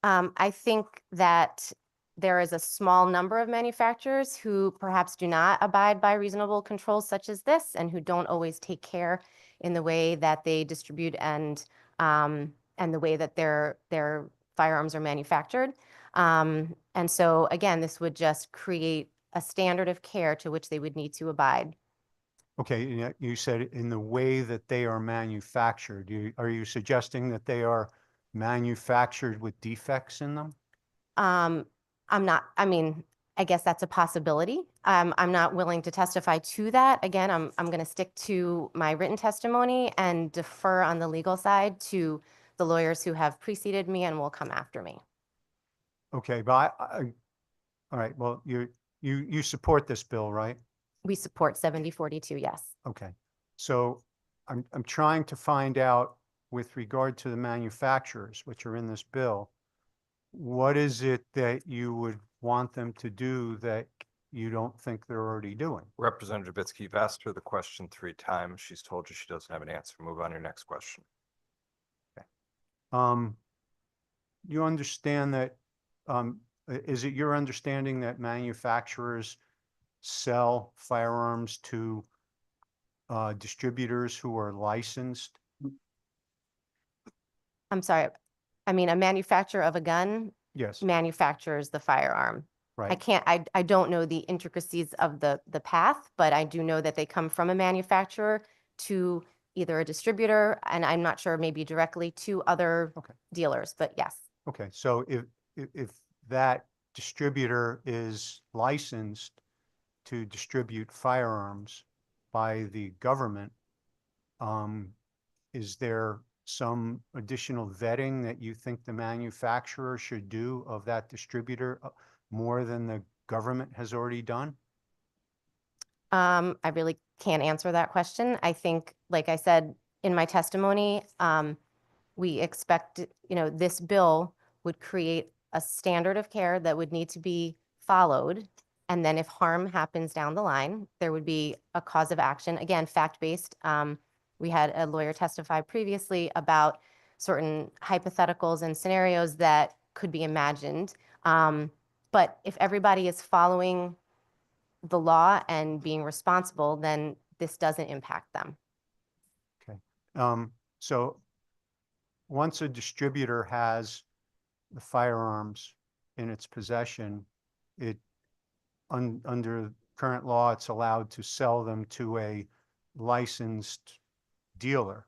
I think that there is a small number of manufacturers who perhaps do not abide by reasonable controls such as this and who don't always take care in the way that they distribute and the way that their firearms are manufactured. And so again, this would just create a standard of care to which they would need to abide. Okay, you said in the way that they are manufactured. Are you suggesting that they are manufactured with defects in them? I'm not, I mean, I guess that's a possibility. I'm not willing to testify to that. Again, I'm going to stick to my written testimony and defer on the legal side to the lawyers who have preceded me and will come after me. Okay, but all right, well, you support this bill, right? We support 7042, yes. Okay, so I'm trying to find out with regard to the manufacturers, which are in this bill, what is it that you would want them to do that you don't think they're already doing? Representative Trubisky, you've asked her the question 3 times. She's told you she doesn't have an answer. Move on to your next question. Okay. You understand that, is it your understanding that manufacturers sell firearms to distributors who are licensed I'm sorry. I mean, a manufacturer of a gun Yes, manufactures the firearm. I right. can't, I don't know the intricacies of the path, but I do know that they come from a manufacturer to either a distributor, and I'm not sure, maybe directly to other Okay. dealers, but yes. Okay, so if that distributor is licensed to distribute firearms by the government, is there some additional vetting that you think the manufacturer should do of that distributor more than the government has already done? I really can't answer that question. I think, like I said in my testimony, we expect, this bill would create a standard of care that would need to be followed. And then if harm happens down the line, there would be a cause of action. Again, fact-based. We had a lawyer testify previously about certain hypotheticals and scenarios that could be imagined. But if everybody is following the law and being responsible, then this doesn't impact them. Okay, so once a distributor has the firearms in its possession, it under current law, it's allowed to sell them to a licensed dealer,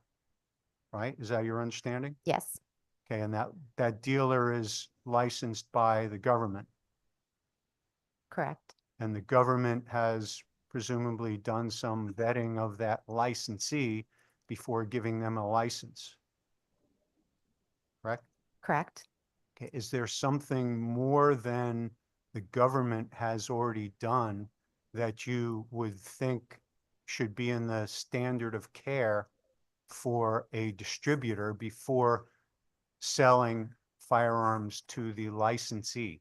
right? Is that your understanding? Yes, Okay, and that dealer is licensed by the government, correct. and the government has presumably done some vetting of that licensee before giving them a license, correct? Correct. Okay, is there something more than the government has already done that you would think should be in the standard of care for a distributor before selling firearms to the licensee?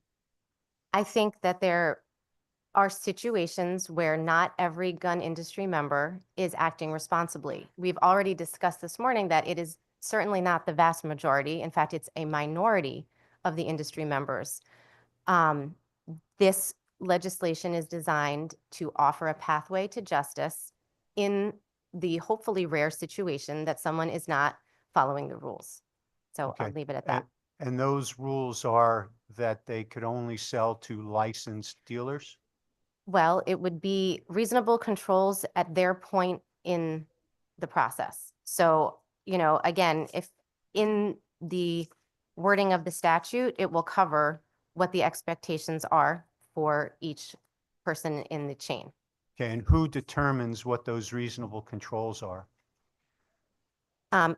I think that there are situations where not every gun industry member is acting responsibly. We've already discussed this morning that it is certainly not the vast majority. In fact, it's a minority of the industry members. This legislation is designed to offer a pathway to justice in the hopefully rare situation that someone is not following the rules. So I'll Okay, leave it at that. And those rules are that they could only sell to licensed dealers? Well, it would be reasonable controls at their point in the process. So, again, if in the wording of the statute, it will cover what the expectations are for each person in the chain. Okay, and who determines what those reasonable controls are?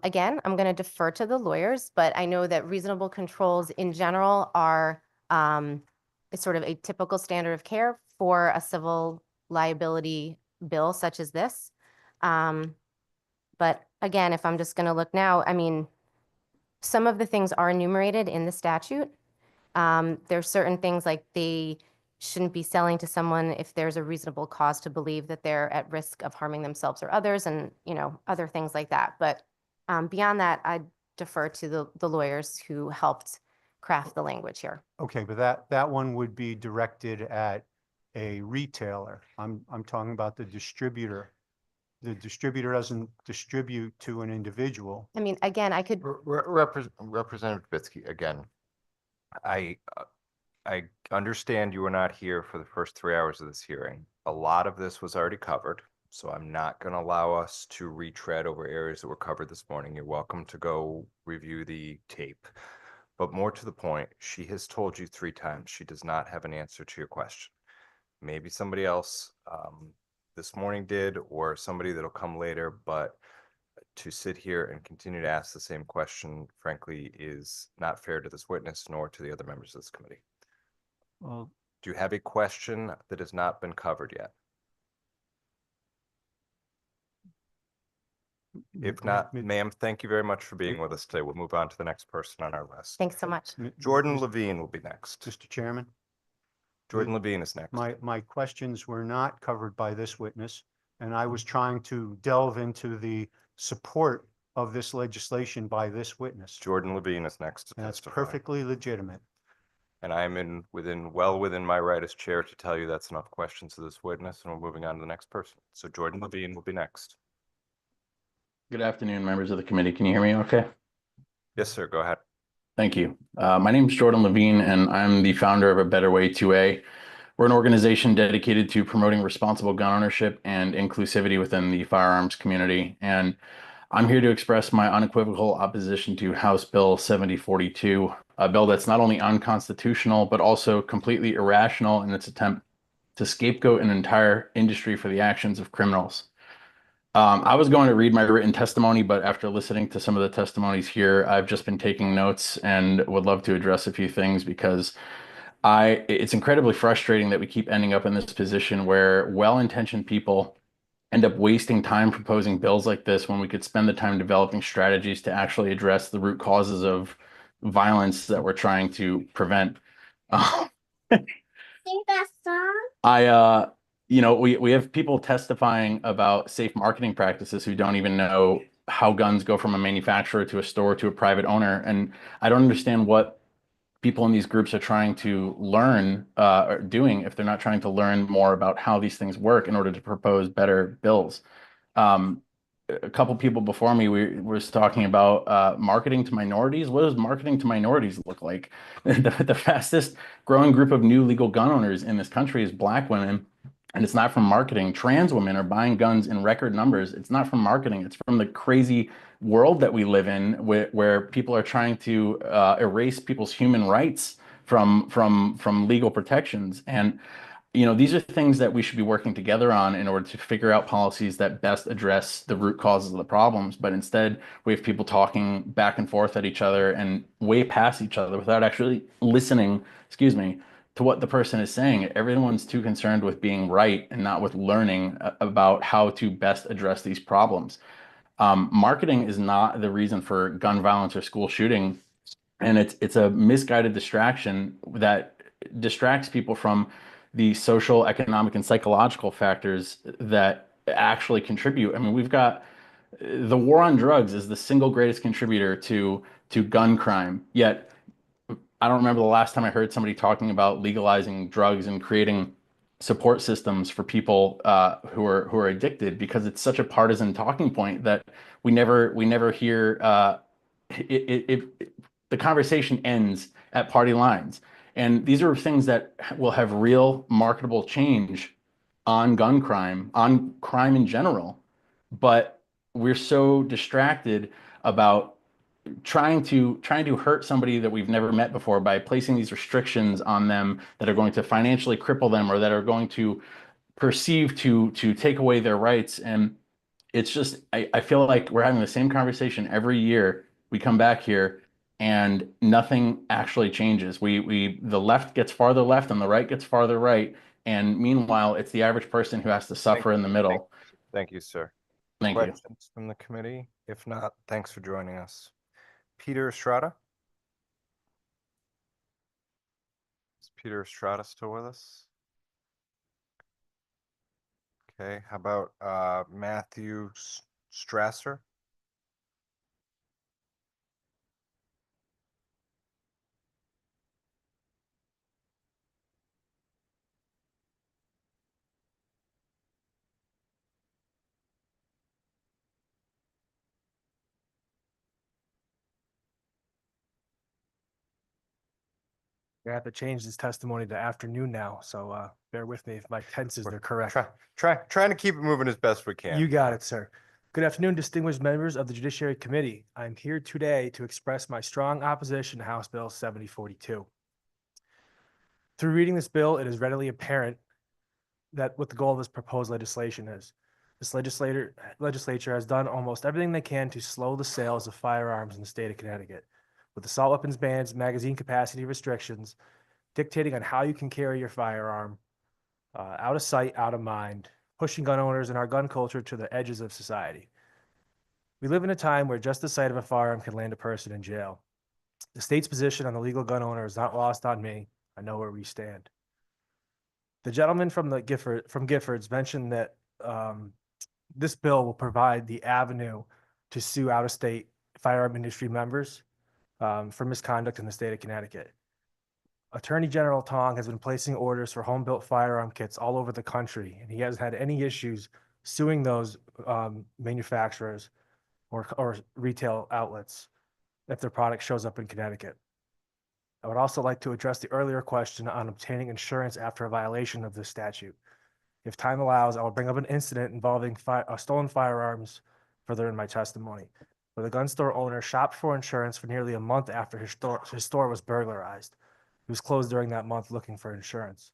Again, I'm going to defer to the lawyers, but I know that reasonable controls in general are it's sort of a typical standard of care for a civil liability bill such as this. But again, if I'm just going to look now, I mean, some of the things are enumerated in the statute. There's certain things like they shouldn't be selling to someone if there's a reasonable cause to believe that they're at risk of harming themselves or others, and other things like that. But beyond that, I defer to the lawyers who helped craft the language here. Okay, but that one would be directed at a retailer. I'm talking about the distributor. The distributor doesn't distribute to an individual. I mean, again, I could. Representative Trubisky, again, I understand you were not here for the first 3 hours of this hearing. A lot of this was already covered, so I'm not going to allow us to retread over areas that were covered this morning. You're welcome to go review the tape. But more to the point, she has told you 3 times she does not have an answer to your question. Maybe somebody else this morning did, or somebody that'll come later, but to sit here and continue to ask the same question, frankly, is not fair to this witness nor to the other members of this committee. Well, do you have a question that has not been covered yet? If not, ma'am, thank you very much for being with us today. We'll move on to the next person on our list. Thanks so much. Jordan Levine will be next. Mr. Chairman? Jordan Levine is next. My questions were not covered by this witness, and I was trying to delve into the support of this legislation by this witness. Jordan Levine is next to That's testify. perfectly legitimate. And I'm well within my right as chair to tell you that's enough questions to this witness, and we're moving on to the next person. So Jordan Levine will be next. Good afternoon, members of the committee. Can you hear me okay? Yes, sir. Go ahead. Thank you. My name is Jordan Levine, and I'm the founder of A Better Way 2A. We're an organization dedicated to promoting responsible gun ownership and inclusivity within the firearms community. And I'm here to express my unequivocal opposition to House Bill 7042, a bill that's not only unconstitutional, but also completely irrational in its attempt to scapegoat an entire industry for the actions of criminals. I was going to read my written testimony, but after listening to some of the testimonies here, I've just been taking notes and would love to address a few things because it's incredibly frustrating that we keep ending up in this position where well-intentioned people end up wasting time proposing bills like this when we could spend the time developing strategies to actually address the root causes of violence that we're trying to prevent. Sing that song. We have people testifying about safe marketing practices who don't even know how guns go from a manufacturer to a store to a private owner. And I don't understand what people in these groups are trying to learn or doing if they're not trying to learn more about how these things work in order to propose better bills. A couple people before me was talking about marketing to minorities. What does marketing to minorities look like? The fastest growing group of new legal gun owners in this country is Black women, and it's not from marketing. Trans women are buying guns in record numbers. It's not from marketing. It's from the crazy world that we live in where people are trying to erase people's human rights from legal protections. And these are things that we should be working together on in order to figure out policies that best address the root causes of the problems. But instead, we have people talking back and forth at each other and way past each other without actually listening, to what the person is saying. Everyone's too concerned with being right and not with learning about how to best address these problems. Marketing is not the reason for gun violence or school shooting. And it's a misguided distraction that distracts people from the social, economic, and psychological factors that actually contribute. I mean, we've got the war on drugs is the single greatest contributor to gun crime. Yet, I don't remember the last time I heard somebody talking about legalizing drugs and creating support systems for people who are addicted, because it's such a partisan talking point that we never hear. The conversation ends at party lines. And these are things that will have real marketable change on gun crime, on crime in general. But we're so distracted about trying to hurt somebody that we've never met before by placing these restrictions on them that are going to financially cripple them or that are going to perceive to take away their rights. And it's just, I feel like we're having the same conversation every year. We come back here and nothing actually changes. The left gets farther left and the right gets farther right. And meanwhile, it's the average person who has to suffer in the middle. Thank you, sir. Thank you. Questions from the committee? If not, thanks for joining us. Peter Estrada? Is Peter Estrada still with us? Okay, how about Matthew Strasser? I have to change this testimony to afternoon now, so bear with me if my tenses are correct. Trying to keep it moving as best we can. You got it, sir. Good afternoon, distinguished members of the Judiciary Committee. I'm here today to express my strong opposition to House Bill 7042. Through reading this bill, it is readily apparent that what the goal of this proposed legislation is. This legislature has done almost everything they can to slow the sales of firearms in the state of Connecticut, with assault weapons bans, magazine capacity restrictions, dictating on how you can carry your firearm, out of sight, out of mind, pushing gun owners and our gun culture to the edges of society. We live in a time where just the sight of a firearm can land a person in jail. The state's position on the legal gun owner is not lost on me. I know where we stand. The gentleman from Giffords mentioned that this bill will provide the avenue to sue out-of-state firearm industry members for misconduct in the state of Connecticut. Attorney General Tong has been placing orders for home-built firearm kits all over the country, and he hasn't had any issues suing those manufacturers or retail outlets. if their product shows up in Connecticut. I would also like to address the earlier question on obtaining insurance after a violation of this statute. If time allows, I will bring up an incident involving stolen firearms further in my testimony, where the gun store owner shopped for insurance for nearly a month after his store was burglarized. He was closed during that month looking for insurance,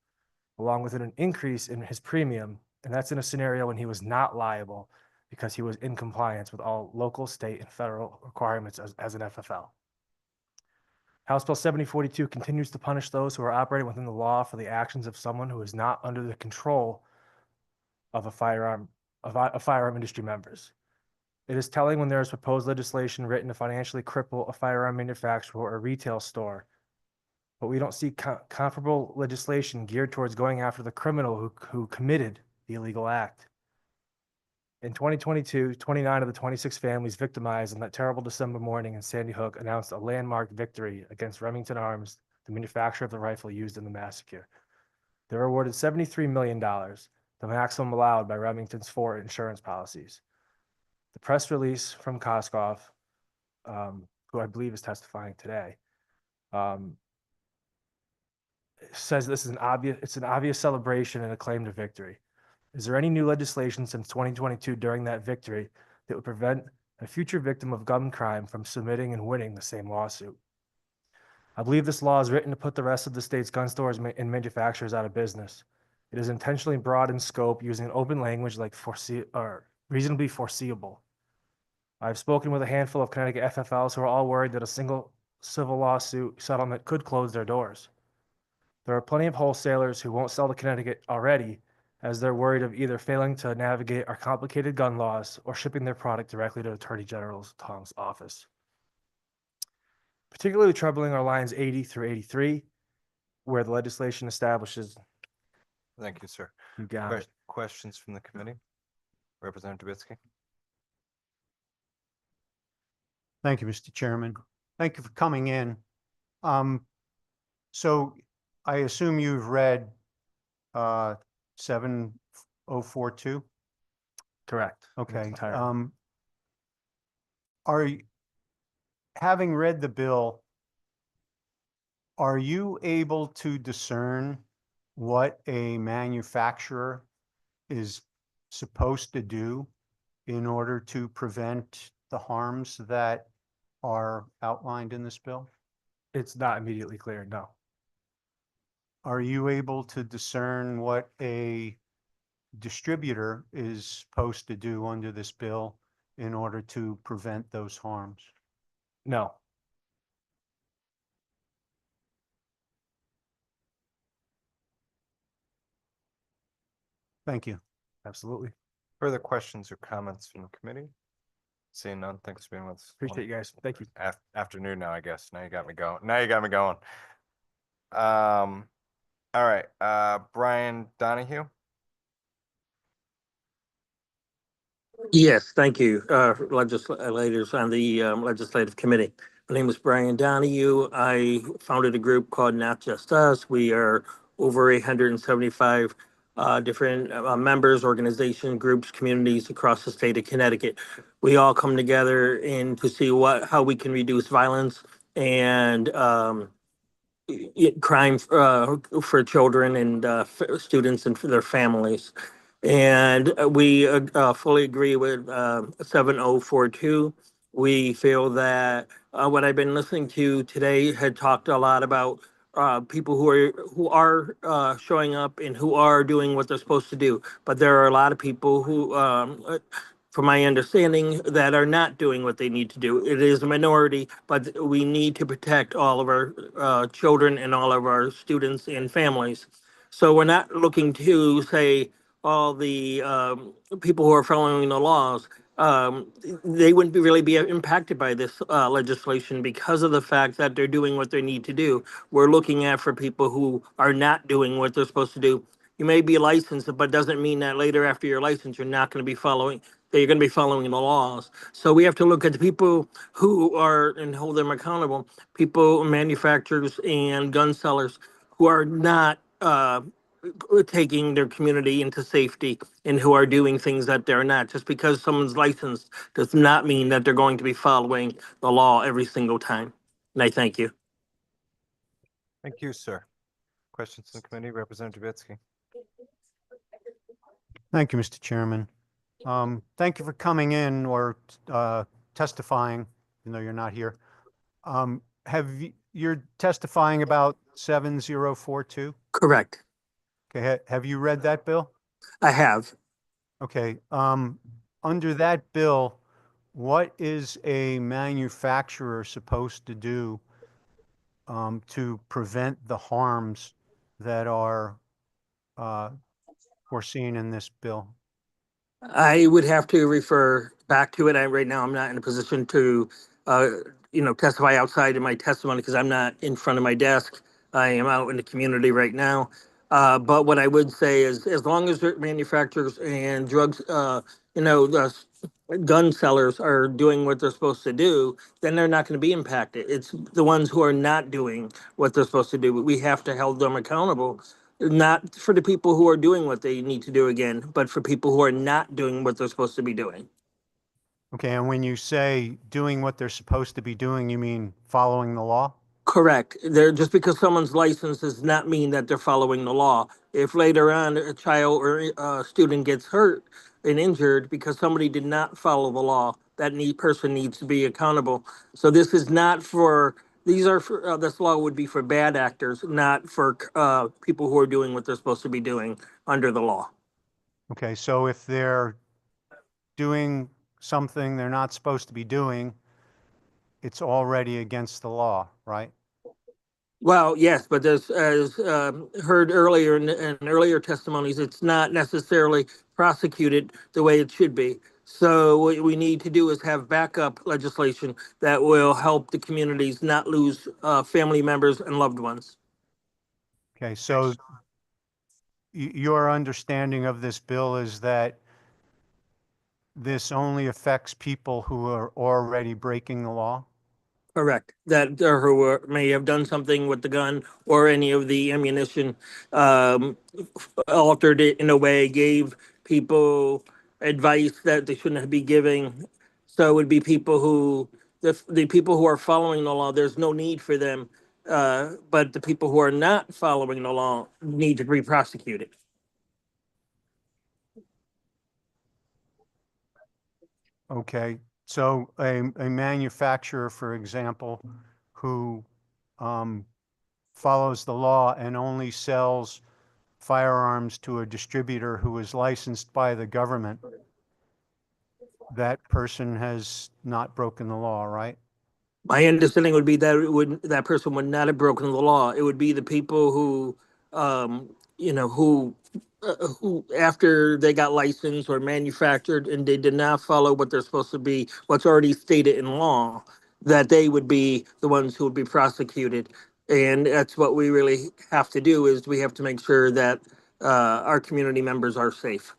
along with an increase in his premium, and that's in a scenario when he was not liable because he was in compliance with all local, state, and federal requirements as an FFL. House Bill 7042 continues to punish those who are operating within the law for the actions of someone who is not under the control of a firearm industry members. It is telling when there is proposed legislation written to financially cripple a firearm manufacturer or a retail store, but we don't see comparable legislation geared towards going after the criminal who committed the illegal act. In 2022, 29 of the 26 families victimized on that terrible December morning in Sandy Hook announced a landmark victory against Remington Arms, the manufacturer of the rifle used in the massacre. They were awarded $73 million, the maximum allowed by Remington's 4 insurance policies. The press release from Koskoff, who I believe is testifying today, says this is an obvious celebration and a claim to victory. Is there any new legislation since 2022 during that victory that would prevent a future victim of gun crime from submitting and winning the same lawsuit? I believe this law is written to put the rest of the state's gun stores and manufacturers out of business. It is intentionally broad in scope, using an open language like reasonably foreseeable. I've spoken with a handful of Connecticut FFLs who are all worried that a single civil lawsuit settlement could close their doors. There are plenty of wholesalers who won't sell to Connecticut already, as they're worried of either failing to navigate our complicated gun laws or shipping their product directly to Attorney General Tong's office. Particularly troubling are lines 80 through 83, where the legislation establishes. Thank you, sir. You got it. Questions from the committee? Representative Trubisky? Thank you, Mr. Chairman. Thank you for coming in. So I assume you've read 7042? Correct. Okay. Having read the bill, are you able to discern what a manufacturer is supposed to do in order to prevent the harms that are outlined in this bill? It's not immediately clear, no. Are you able to discern what a distributor is supposed to do under this bill in order to prevent those harms? No. Thank you. Absolutely. Further questions or comments from the committee? Seeing none, thanks for being with us. Appreciate you guys. Thank you. Afternoon now, I guess. Now you got me going. All right, Brian Donahue. Yes, thank you, legislators on the Legislative Committee. My name is Brian Donahue. I founded a group called Not Just Us. We are over 875 different members, organization groups, communities across the state of Connecticut. We all come together to see how we can reduce violence and crime for children and students and for their families. And we fully agree with 7042. We feel that what I've been listening to today had talked a lot about people who are showing up and who are doing what they're supposed to do. But there are a lot of people who, from my understanding, that are not doing what they need to do. It is a minority, but we need to protect all of our children and all of our students and families. So we're not looking to say all the people who are following the laws, they wouldn't really be impacted by this legislation because of the fact that they're doing what they need to do. We're looking at for people who are not doing what they're supposed to do. You may be licensed, but it doesn't mean that later after you're licensed, you're not going to be following, that you're going to be following the laws. So we have to look at the people who are and hold them accountable, people, manufacturers and gun sellers who are not taking their community into safety and who are doing things that they're not. Just because someone's licensed does not mean that they're going to be following the law every single time. And I thank you. Thank you, sir. Questions from the committee, Representative Trubetsky. Thank you, Mr. Chairman. Thank you for coming in or testifying, even though you're not here. You're testifying about 7042? Correct. Okay, have you read that bill? I have. Okay, under that bill, what is a manufacturer supposed to do to prevent the harms that are foreseen in this bill? I would have to refer back to it. Right now, I'm not in a position to, testify outside of my testimony because I'm not in front of my desk. I am out in the community right now. But what I would say is, as long as manufacturers and drugs, the gun sellers are doing what they're supposed to do, then they're not going to be impacted. It's the ones who are not doing what they're supposed to do. We have to hold them accountable, not for the people who are doing what they need to do again, but for people who are not doing what they're supposed to be doing. Okay, and when you say doing what they're supposed to be doing, you mean following the law? Correct. Just because someone's license does not mean that they're following the law. If later on a child or a student gets hurt and injured because somebody did not follow the law, that person needs to be accountable. So this is not for, this law would be for bad actors, not for people who are doing what they're supposed to be doing under the law. Okay, so if they're doing something they're not supposed to be doing, it's already against the law, right? Well, yes, but as heard earlier in earlier testimonies, it's not necessarily prosecuted the way it should be. So what we need to do is have backup legislation that will help the communities not lose family members and loved ones. Okay, so your understanding of this bill is that this only affects people who are already breaking the law? Correct. That who may have done something with the gun or any of the ammunition, altered it in a way, gave people advice that they shouldn't be giving. So it would be people who, the people who are following the law, there's no need for them. But the people who are not following the law need to be prosecuted. Okay, so a manufacturer, for example, who follows the law and only sells firearms to a distributor who is licensed by the government, that person has not broken the law, right? My understanding would be that that person would not have broken the law. It would be the people who, who after they got licensed or manufactured and they did not follow what they're supposed to be, what's already stated in law, that they would be the ones who would be prosecuted. And that's what we really have to do, is we have to make sure that our community members are safe.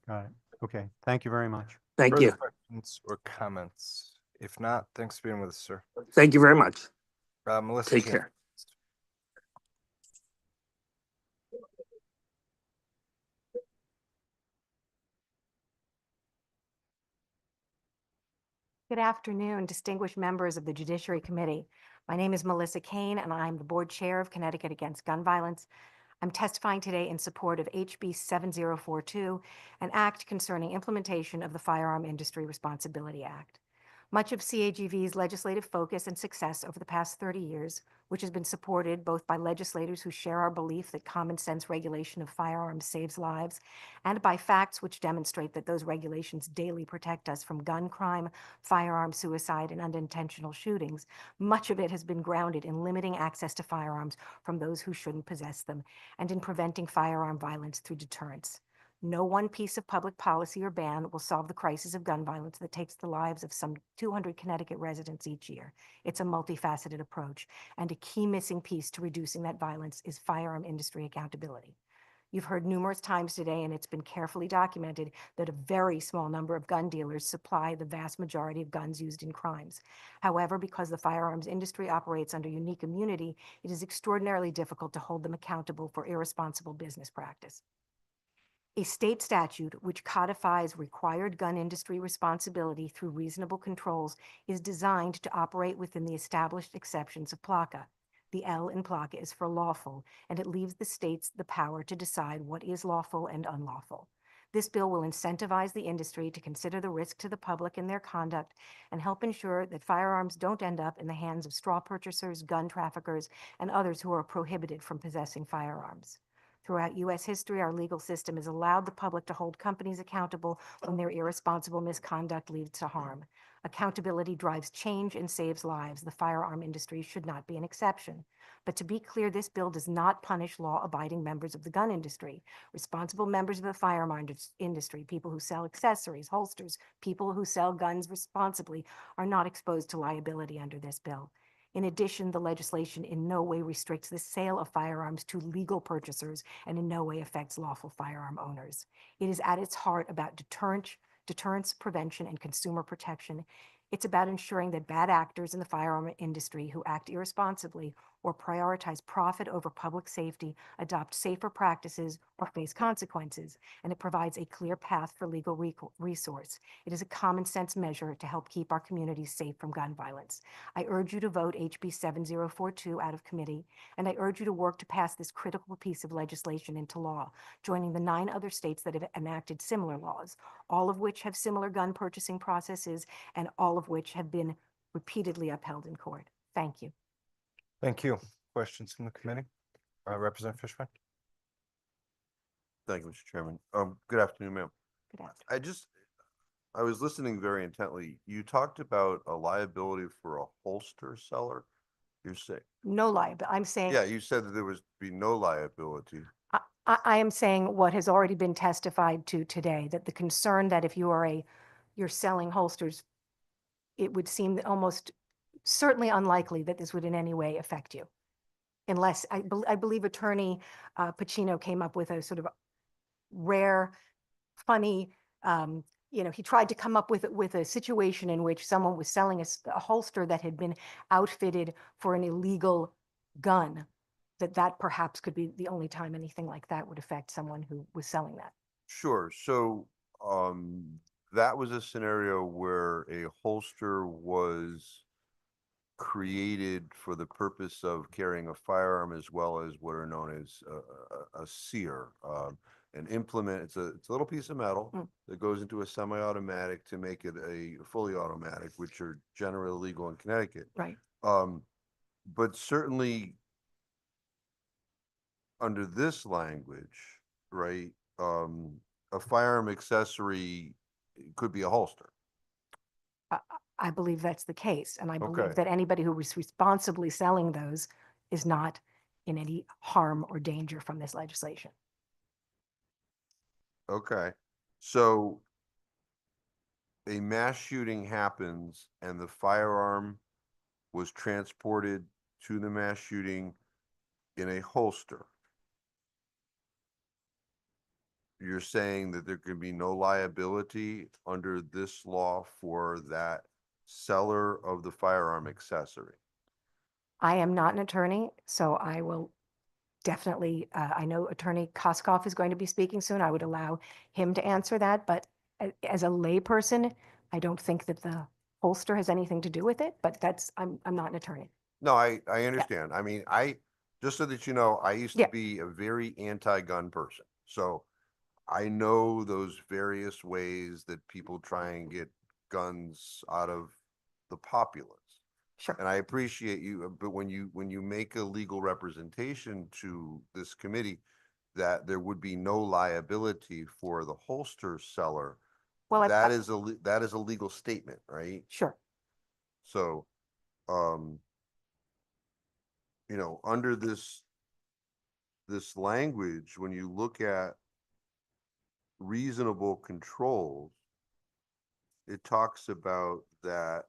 Got it. Okay, thank you very much. Thank Further you. questions or comments? If not, thanks for being with us, sir. Thank you very much. Melissa. Take King. care. Good afternoon, distinguished members of the Judiciary Committee. My name is Melissa Kane, and I'm the Board Chair of Connecticut Against Gun Violence. I'm testifying today in support of HB 7042, an act concerning implementation of the Firearm Industry Responsibility Act. Much of CAGV's legislative focus and success over the past 30 years, which has been supported both by legislators who share our belief that common sense regulation of firearms saves lives, and by facts which demonstrate that those regulations daily protect us from gun crime, firearm suicide, and unintentional shootings, much of it has been grounded in limiting access to firearms from those who shouldn't possess them, and in preventing firearm violence through deterrence. No one piece of public policy or ban will solve the crisis of gun violence that takes the lives of some 200 Connecticut residents each year. It's a multifaceted approach, and a key missing piece to reducing that violence is firearm industry accountability. You've heard numerous times today, and it's been carefully documented, that a very small number of gun dealers supply the vast majority of guns used in crimes. However, because the firearms industry operates under unique immunity, it is extraordinarily difficult to hold them accountable for irresponsible business practice. A state statute which codifies required gun industry responsibility through reasonable controls is designed to operate within the established exceptions of PLACA. The L in PLACA is for lawful, and it leaves the states the power to decide what is lawful and unlawful. This bill will incentivize the industry to consider the risk to the public in their conduct and help ensure that firearms don't end up in the hands of straw purchasers, gun traffickers, and others who are prohibited from possessing firearms. Throughout U.S. history, our legal system has allowed the public to hold companies accountable when their irresponsible misconduct leads to harm. Accountability drives change and saves lives. The firearm industry should not be an exception. But to be clear, this bill does not punish law-abiding members of the gun industry. Responsible members of the firearm industry, people who sell accessories, holsters, people who sell guns responsibly, are not exposed to liability under this bill. In addition, the legislation in no way restricts the sale of firearms to legal purchasers and in no way affects lawful firearm owners. It is at its heart about deterrence, prevention, and consumer protection. It's about ensuring that bad actors in the firearm industry who act irresponsibly or prioritize profit over public safety adopt safer practices or face consequences, and it provides a clear path for legal resource. It is a common sense measure to help keep our communities safe from gun violence. I urge you to vote HB 7042 out of committee, and I urge you to work to pass this critical piece of legislation into law, joining the 9 other states that have enacted similar laws, all of which have similar gun purchasing processes and all of which have been repeatedly upheld in court. Thank you. Thank you. Questions from the committee? Representative Fishbein? Thank you, Mr. Chairman. Good afternoon, ma'am. Good afternoon. I was listening very intently. You talked about a liability for a holster seller. You say, No liability. I'm saying. yeah, you said that there was be no liability. I am saying what has already been testified to today, that the concern that if you are you're selling holsters, it would seem almost certainly unlikely that this would in any way affect you. Unless, I believe Attorney Pacino came up with a sort of rare, funny, he tried to come up with a situation in which someone was selling a holster that had been outfitted for an illegal gun, that perhaps could be the only time anything like that would affect someone who was selling that. Sure. So, that was a scenario where a holster was created for the purpose of carrying a firearm as well as what are known as a sear, an implement. It's a little piece of metal that goes into a semi-automatic to make it a fully automatic, which are generally legal in Connecticut. Right. But certainly under this language, right, a firearm accessory could be a holster. I believe that's the case. And I believe Okay. that anybody who was responsibly selling those is not in any harm or danger from this legislation. Okay. So a mass shooting happens and the firearm was transported to the mass shooting in a holster. You're saying that there can be no liability under this law for that seller of the firearm accessory? I am not an attorney, so I will definitely, I know Attorney Koskoff is going to be speaking soon. I would allow him to answer that, but as a layperson, I don't think that the holster has anything to do with it, but I'm not an attorney. No, I understand. I mean, just so that you know, I used to be a very anti-gun person. So I know those various ways that people try and get guns out of the populace. Sure. And I appreciate you, but when you make a legal representation to this committee that there would be no liability for the holster seller, well, that is a legal statement, right? Sure. So, under this language, when you look at reasonable controls, it talks about that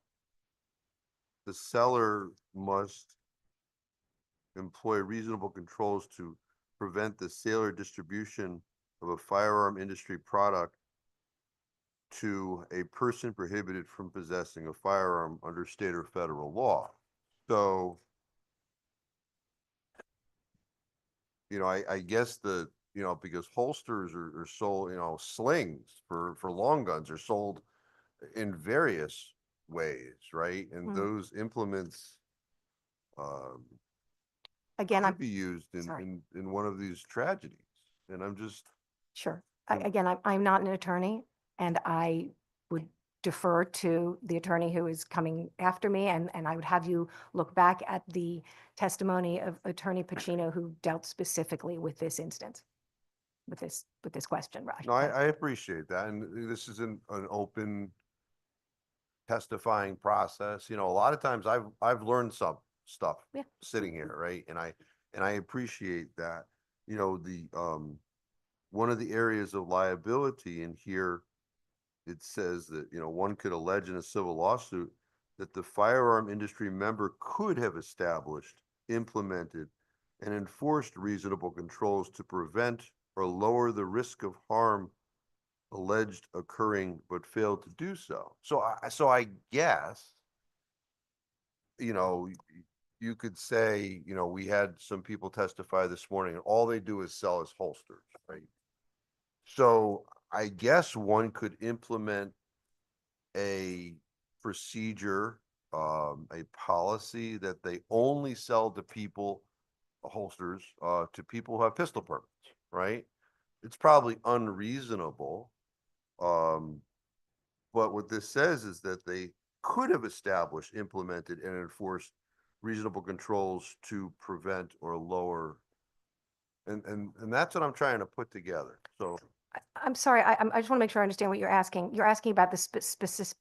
the seller must employ reasonable controls to prevent the sale or distribution of a firearm industry product to a person prohibited from possessing a firearm under state or federal law. So, I guess because holsters are sold, slings for long guns are sold in various ways, right? And Mm. those implements Again, could be used sorry. in one of these tragedies. And I'm just, Sure. Mm. Again, I'm not an attorney, and I would defer to the attorney who is coming after me, and I would have you look back at the testimony of Attorney Pacino, who dealt specifically with this instance, with this question, right? no, I appreciate that. And this is an open testifying process. A lot of times I've learned some stuff Yeah. sitting here, right? And I appreciate that. The one of the areas of liability in here, it says that, one could allege in a civil lawsuit that the firearm industry member could have established, implemented, and enforced reasonable controls to prevent or lower the risk of harm alleged occurring, but failed to do so. So I guess, you could say, we had some people testify this morning, and all they do is sell is holsters, right? So I guess one could implement a procedure, a policy that they only sell to people, holsters, to people who have pistol permits, right? It's probably unreasonable. But what this says is that they could have established, implemented, and enforced reasonable controls to prevent or lower. And that's what I'm trying to put together. So I'm sorry, I just want to make sure I understand what you're asking. You're asking about the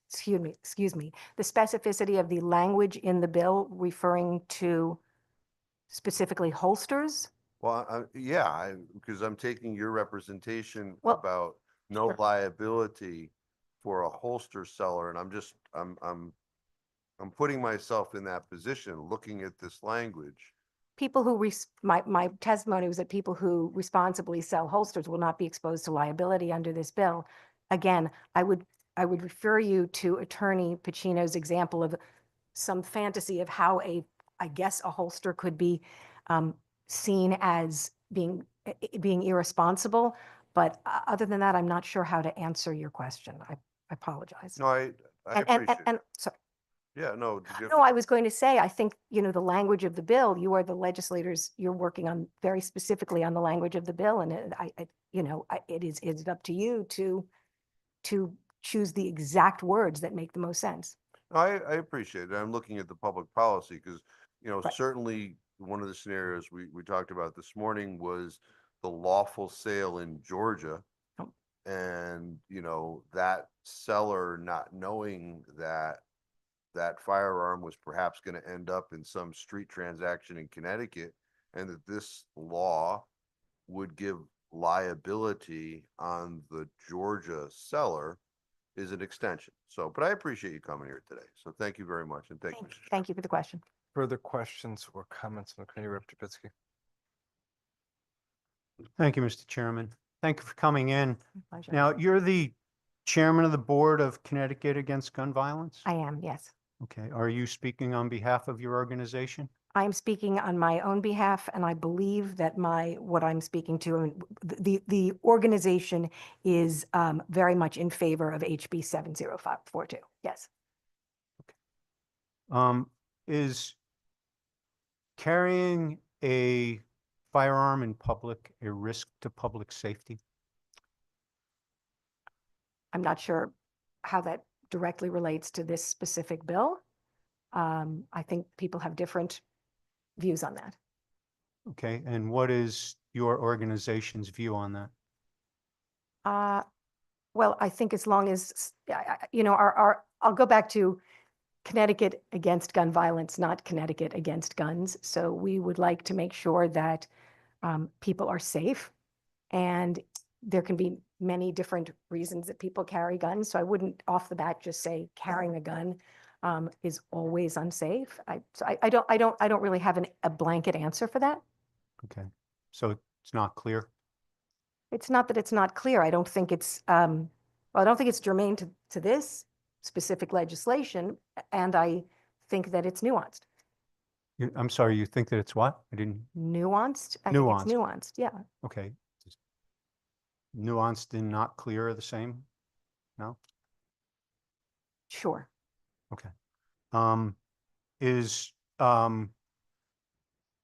excuse me, the specificity of the language in the bill referring to specifically holsters? well, because I'm taking your representation Well, about no sure. liability for a holster seller, and I'm putting myself in that position, looking at this language. People who, my testimony was that people who responsibly sell holsters will not be exposed to liability under this bill. Again, I would refer you to Attorney Pacino's example of some fantasy of how I guess a holster could be seen as being irresponsible. But other than that, I'm not sure how to answer your question. I apologize. No, I And appreciate it. sorry. Yeah, no. did you- No, I was going to say, I think, the language of the bill, you are the legislators, you're working on very specifically on the language of the bill. And it is up to you to choose the exact words that make the most sense. I appreciate it. I'm looking at the public policy because, Right. certainly one of the scenarios we talked about this morning was the lawful sale in Georgia. Oh. And, that seller not knowing that firearm was perhaps going to end up in some street transaction in Connecticut, and that this law would give liability on the Georgia seller is an extension. So, but I appreciate you coming here today. So thank you very much. And thank you. Thank you for the question. Further questions or comments from the committee, Rep. Trubisky? Thank you, Mr. Chairman. Thank you for coming in. Pleasure. Now, you're the chairman of the board of Connecticut Against Gun Violence? I am, yes. Okay. Are you speaking on behalf of your organization? I'm speaking on my own behalf, and I believe that what I'm speaking to, and the organization is very much in favor of HB 70542. Yes. Is carrying a firearm in public a risk to public safety? I'm not sure how that directly relates to this specific bill. I think people have different views on that. Okay. And what is your organization's view on that? Well, I think as long as, I'll go back to Connecticut Against Gun Violence, not Connecticut Against Guns. So we would like to make sure that people are safe, and there can be many different reasons that people carry guns. So I wouldn't off the bat just say carrying a gun is always unsafe. I don't really have a blanket answer for that. Okay. So It's not clear? It's not that it's not clear. I don't think it's, well, I don't think it's germane to this specific legislation, and I think that it's nuanced. I'm sorry, you think that it's what? I didn't, Nuanced? I think it's nuanced, yeah. okay. Nuanced and not clear are the same? No? Sure. Okay. Is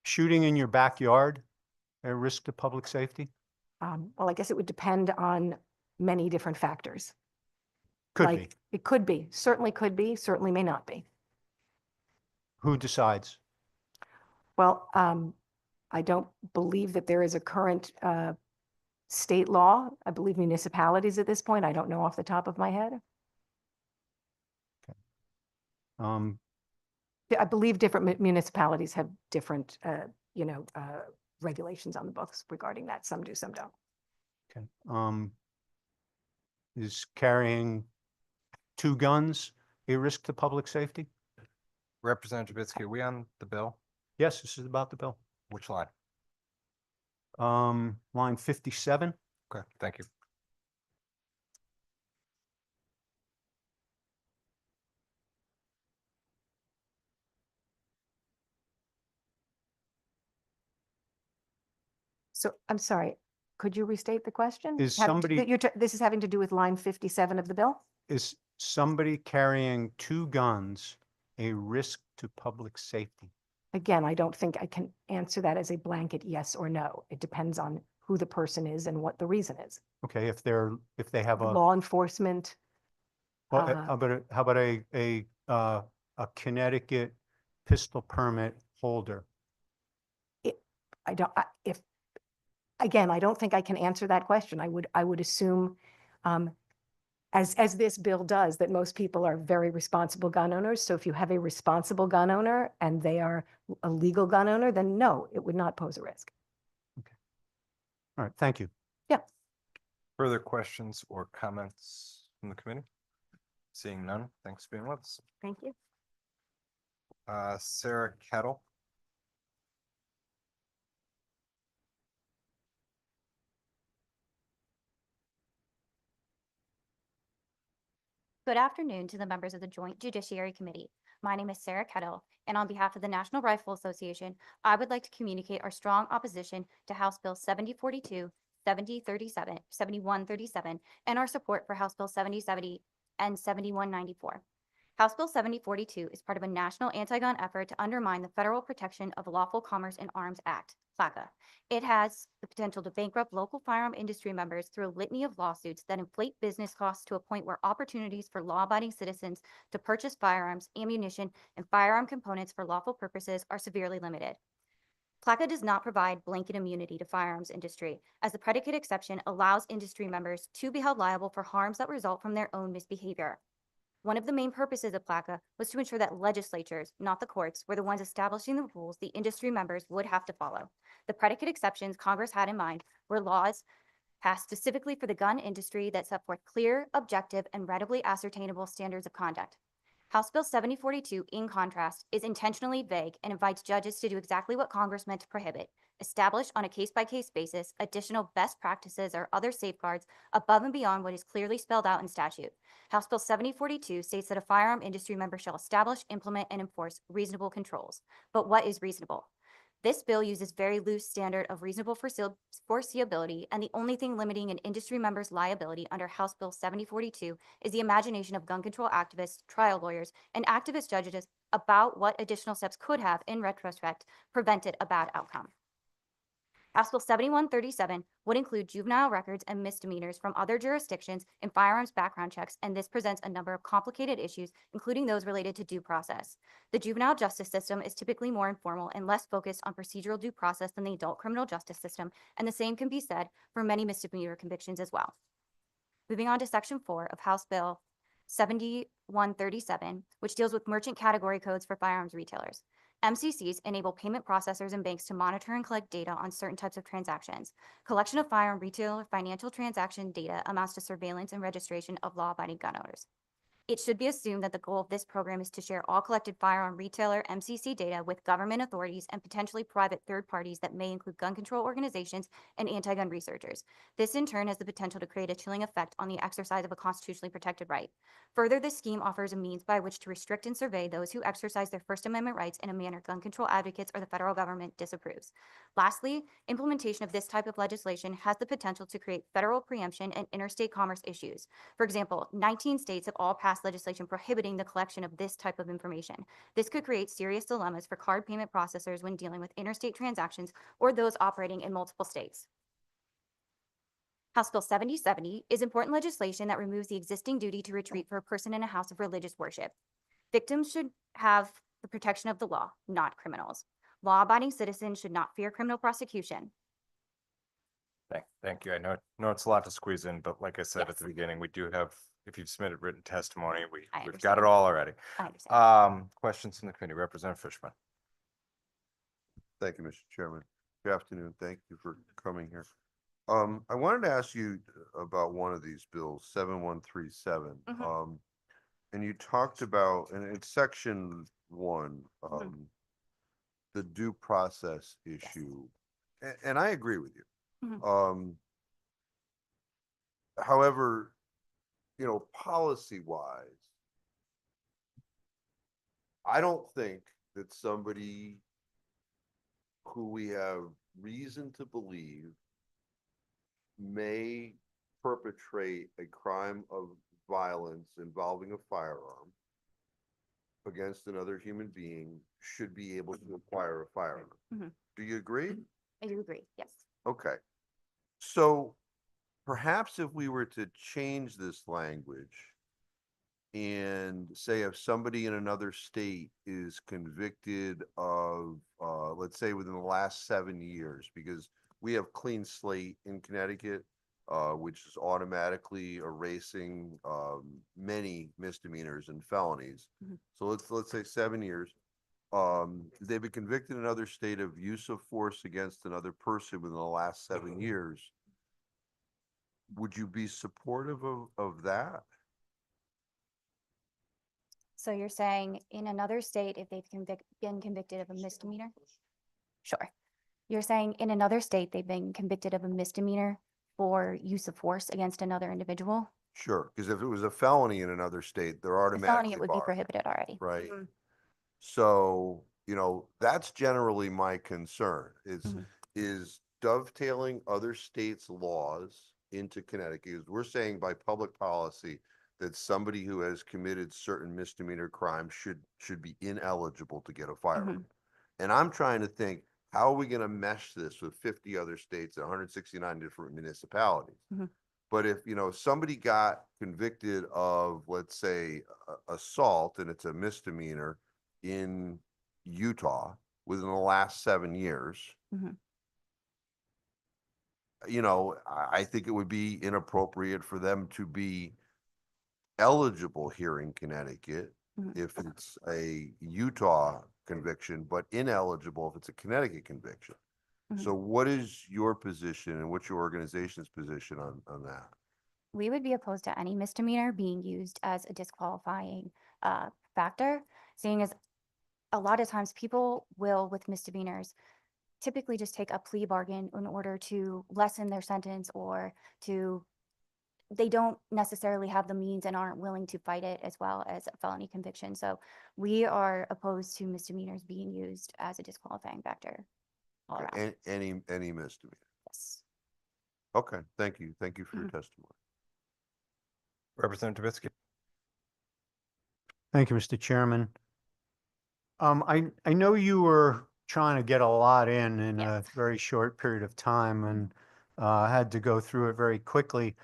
shooting in your backyard a risk to public safety? Well, I guess it would depend on many different factors. Could Like, be. it could be, certainly may not be. Who decides? Well, I don't believe that there is a current state law. I believe municipalities at this point. I don't know off the top of my head. Um, I believe different municipalities have different, regulations on the books regarding that. Some do, some don't. okay. Is carrying 2 guns a risk to public safety? Representative Trubisky, are we on the bill? Yes, this is about the bill. Which line? Line 57. Okay, thank you. So I'm sorry, could you restate the question? Is Having to- somebody- that you're this is having to do with line 57 of the bill? Is somebody carrying 2 guns a risk to public safety? Again, I don't think I can answer that as a blanket yes or no. It depends on who the person is and what the reason is. Okay, if they have a Law enforcement. well, how about a Connecticut pistol permit holder? I don't, again, I don't think I can answer that question. I would assume, as this bill does, that most people are very responsible gun owners. So if you have a responsible gun owner and they are a legal gun owner, then no, it would not pose a risk. All right, thank you. Yeah. Further questions or comments from the committee? Seeing none, thanks for being with us. Thank you. Sarah Kettle. Good afternoon to the members of the Joint Judiciary Committee. My name is Sarah Kettle, and on behalf of the National Rifle Association, I would like to communicate our strong opposition to House Bill 7042, 7037, 7137, and our support for House Bill 7070 and 7194. House Bill 7042 is part of a national anti-gun effort to undermine the Federal Protection of Lawful Commerce in Arms Act, FLACA. It has the potential to bankrupt local firearm industry members through a litany of lawsuits that inflate business costs to a point where opportunities for law-abiding citizens to purchase firearms, ammunition, and firearm components for lawful purposes are severely limited. FLACA does not provide blanket immunity to firearms industry, as the predicate exception allows industry members to be held liable for harms that result from their own misbehavior. One of the main purposes of FLACA was to ensure that legislatures, not the courts, were the ones establishing the rules the industry members would have to follow. The predicate exceptions Congress had in mind were laws passed specifically for the gun industry that set forth clear, objective, and readily ascertainable standards of conduct. House Bill 7042, in contrast, is intentionally vague and invites judges to do exactly what Congress meant to prohibit: establish on a case-by-case basis additional best practices or other safeguards above and beyond what is clearly spelled out in statute. House Bill 7042 states that a firearm industry member shall establish, implement, and enforce reasonable controls. But what is reasonable? This bill uses very loose standard of reasonable foreseeability, and the only thing limiting an industry member's liability under House Bill 7042 is the imagination of gun control activists, trial lawyers, and activist judges about what additional steps could have, in retrospect, prevented a bad outcome. House Bill 7137 would include juvenile records and misdemeanors from other jurisdictions in firearms background checks, and this presents a number of complicated issues, including those related to due process. The juvenile justice system is typically more informal and less focused on procedural due process than the adult criminal justice system, and the same can be said for many misdemeanor convictions as well. Moving on to Section 4 of House Bill 7137, which deals with merchant category codes for firearms retailers. MCCs enable payment processors and banks to monitor and collect data on certain types of transactions. Collection of firearm retailer financial transaction data amounts to surveillance and registration of law-abiding gun owners. It should be assumed that the goal of this program is to share all collected firearm retailer MCC data with government authorities and potentially private third parties that may include gun control organizations and anti-gun researchers. This in turn has the potential to create a chilling effect on the exercise of a constitutionally protected right. Further, this scheme offers a means by which to restrict and survey those who exercise their First Amendment rights in a manner gun control advocates or the federal government disapproves. Lastly, implementation of this type of legislation has the potential to create federal preemption and interstate commerce issues. For example, 19 states have all passed legislation prohibiting the collection of this type of information. This could create serious dilemmas for card payment processors when dealing with interstate transactions or those operating in multiple states. House Bill 7070 is important legislation that removes the existing duty to retreat for a person in a house of religious worship. Victims should have the protection of the law, not criminals. Law-abiding citizens should not fear criminal prosecution. Thank you. I know it's a lot to squeeze in, but like I said at Yes. the beginning, we do have, if you've submitted written testimony, we've got understand. it all already. I understand. Questions from the committee, Representative Fishman. Thank you, Mr. Chairman. Good afternoon. Thank you for coming here. I wanted to ask you about one of these bills, 7137. And you talked about, and it's section 1, the due process issue. And I agree with you. However, you know, policy wise, I don't think that somebody who we have reason to believe may perpetrate a crime of violence involving a firearm against another human being should be able to acquire a firearm. Do you agree? I do agree, yes. Okay. So perhaps if we were to change this language and say if somebody in another state is convicted of, let's say within the last 7 years, because we have clean slate in Connecticut, which is automatically erasing many misdemeanors and felonies. So let's say 7 years. They've been convicted in another state of use of force against another person within the last 7 years. Would you be supportive of that? So you're saying in another state, if they've been convicted of a misdemeanor? Sure. You're saying in another state, they've been convicted of a misdemeanor for use of force against another individual? Sure, because if it was a felony in another state, they're The automatically felony, it would be barred, prohibited already. right? So, you know, that's generally my concern is dovetailing other states' laws into Connecticut. 'Cause we're saying by public policy that somebody who has committed certain misdemeanor crimes should be ineligible to get a firearm. And I'm trying to think, how are we going to mesh this with 50 other states and 169 different municipalities? But if, you know, somebody got convicted of, let's say, assault, and it's a misdemeanor in Utah within the last 7 years, you know, I think it would be inappropriate for them to be eligible here in Connecticut if it's a Utah conviction, but ineligible if it's a Connecticut conviction. So what is your position and what's your organization's position on that? We would be opposed to any misdemeanor being used as a disqualifying factor, seeing as a lot of times people will, with misdemeanors, typically just take a plea bargain in order to lessen their sentence, or they don't necessarily have the means and aren't willing to fight it as well as a felony conviction. So we are opposed to misdemeanors being used as a disqualifying factor all around. Any misdemeanor? Yes. Okay, thank you. Thank you for your testimony. Representative Trubisky. Thank you, Mr. Chairman. I know you were trying to get a lot in a very short period of time and had to go through it very quickly.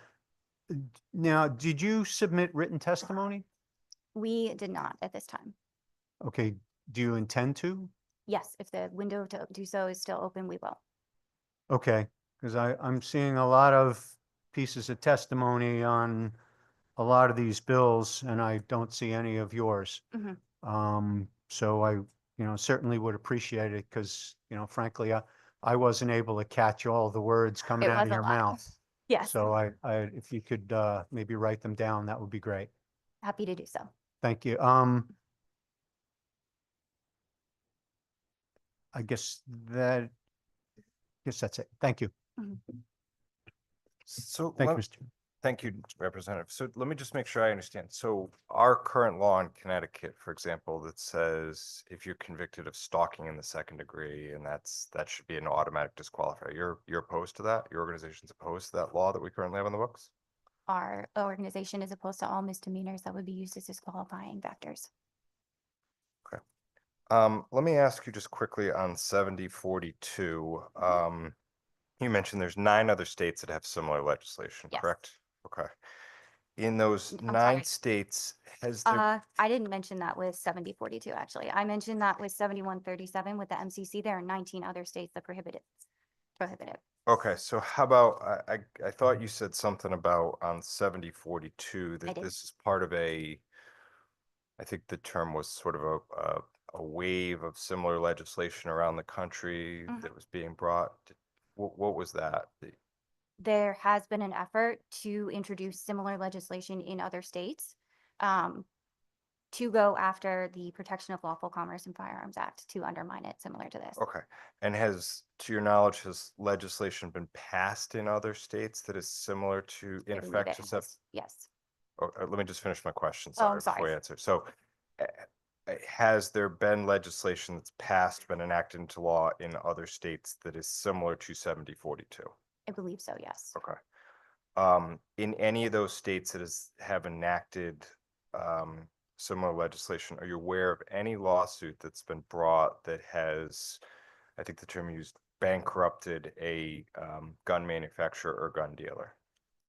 Now, did you submit written testimony? We did not at this time. Okay, do you intend to? Yes, if the window to do so is still open, we will. Okay, because I'm seeing a lot of pieces of testimony on a lot of these bills, and I don't see any of yours. So I, certainly would appreciate it because, frankly, I wasn't able to catch all the words coming out of your mouth. Yes. So if you could maybe write them down, that would be great. Happy to do so. Thank you. I guess that's it. Thank you. So Thank you, let- Mr. Thank you, Representative. So let me just make sure I understand. So our current law in Connecticut, for example, that says if you're convicted of stalking in the second degree, and that should be an automatic disqualifier. You're opposed to that? Your organization's opposed to that law that we currently have on the books? Our organization is opposed to all misdemeanors that would be used as disqualifying factors. Let me ask you just quickly on 7042. You mentioned there's 9 other states that have similar legislation, Yes. correct? Okay. In those I'm 9 sorry. states, has there, I didn't mention that with 7042, actually. I mentioned that with 7137 with the MCC. There are 19 other states that prohibit it. okay, so how about, I thought you said something about on 7042 I that did. this is part of I think the term was sort of a wave of similar legislation around the country Mhm. that was being brought. What was that? There has been an effort to introduce similar legislation in other states to go after the Protection of Lawful Commerce and Firearms Act to undermine it, similar to this. Okay, and to your knowledge, has legislation been passed in other states that is similar to, in I believe effect, it to has. Yes. let me just finish my question, Oh, sorry, I'm before sorry. you answer. So, has there been legislation that's passed, been enacted into law in other states that is similar to 7042? I believe so, yes. Okay. In any of those states that have enacted similar legislation, are you aware of any lawsuit that's been brought that has, I think the term used, bankrupted a gun manufacturer or gun dealer?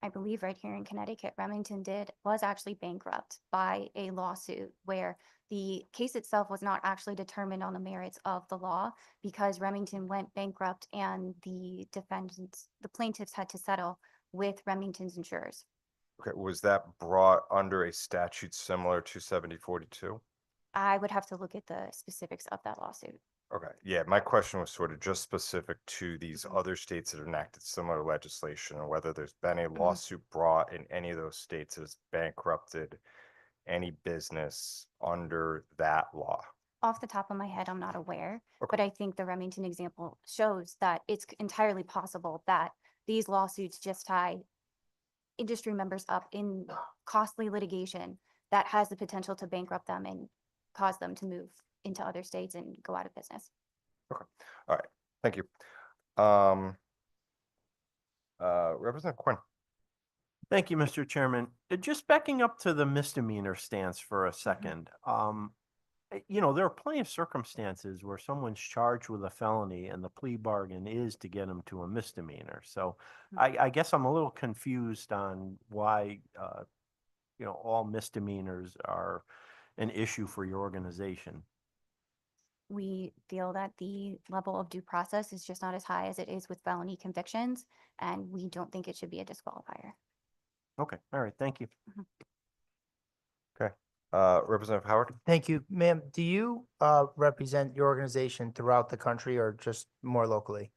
I believe right here in Connecticut, Remington was actually bankrupt by a lawsuit where the case itself was not actually determined on the merits of the law because Remington went bankrupt and the plaintiffs had to settle with Remington's insurers. Okay, was that brought under a statute similar to 7042? I would have to look at the specifics of that lawsuit. Okay, yeah, my question was sort of just specific to these other states that enacted similar legislation, and whether there's been a lawsuit brought in any of those states that has bankrupted any business under that law. Off the top of my head, I'm not aware, but I think the Remington example shows that it's entirely possible that these lawsuits just tie industry members up in costly litigation that has the potential to bankrupt them and cause them to move into other states and go out of business. Okay, all right, thank you. Representative Quinn. Thank you, Mr. Chairman. Just backing up to the misdemeanor stance for a second. There are plenty of circumstances where someone's charged with a felony and the plea bargain is to get them to a misdemeanor. So I guess I'm a little confused on why, all misdemeanors are an issue for your organization. We feel that the level of due process is just not as high as it is with felony convictions, and we don't think it should be a disqualifier. Okay, all right, thank you. Okay, Representative Howard. Thank you, ma'am. Do you represent your organization throughout the country or just more locally?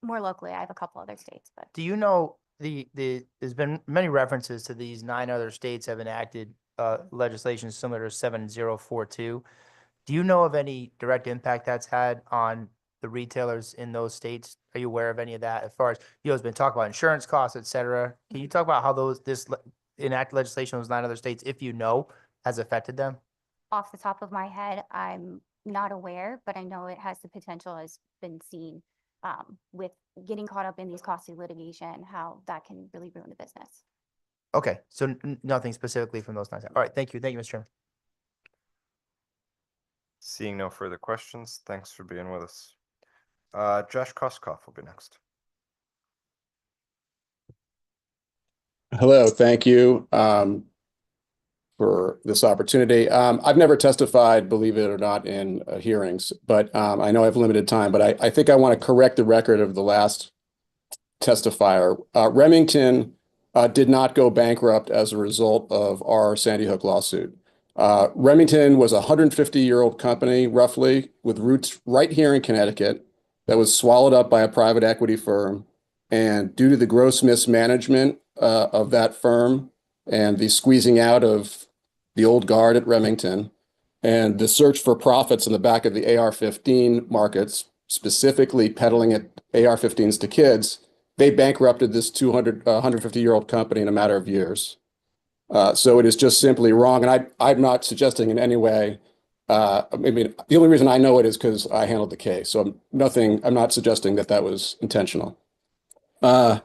More locally, I have a couple other states, but Do you know there's been many references to these 9 other states have enacted legislation similar to 7042. Do you know of any direct impact that's had on the retailers in those states? Are you aware of any of that? As far as, it's been talked about insurance costs, et cetera. Can you talk about how enacted legislation in those 9 other states, if you know, has affected them? off the top of my head, I'm not aware, but I know it has the potential, has been seen with getting caught up in these costly litigation, how that can really ruin the business. Okay, so nothing specifically from those 9. All right, thank you. Thank you, Mr. Chairman. Seeing no further questions, thanks for being with us. Josh Koskoff will be next. Hello, thank you for this opportunity. I've never testified, believe it or not, in hearings, but I know I have limited time, but I think I want to correct the record of the last testifier. Remington did not go bankrupt as a result of our Sandy Hook lawsuit. Remington was a 150-year-old company, roughly, with roots right here in Connecticut, that was swallowed up by a private equity firm. And due to the gross mismanagement of that firm and the squeezing out of the old guard at Remington, and the search for profits in the back of the AR-15 markets, specifically peddling at AR-15s to kids, they bankrupted this 150-year-old company in a matter of years. So it is just simply wrong. And I'm not suggesting in any way, I mean, the only reason I know it is because I handled the case. So I'm not suggesting that that was intentional. I'm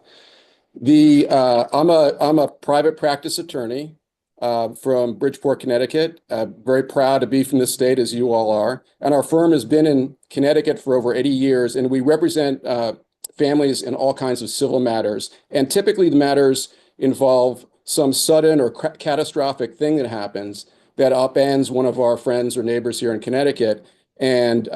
a private practice attorney from Bridgeport, Connecticut. Very proud to be from this state, as you all are. And our firm has been in Connecticut for over 80 years, and we represent families in all kinds of civil matters. And typically the matters involve some sudden or catastrophic thing that happens that upends one of our friends or neighbors here in Connecticut, and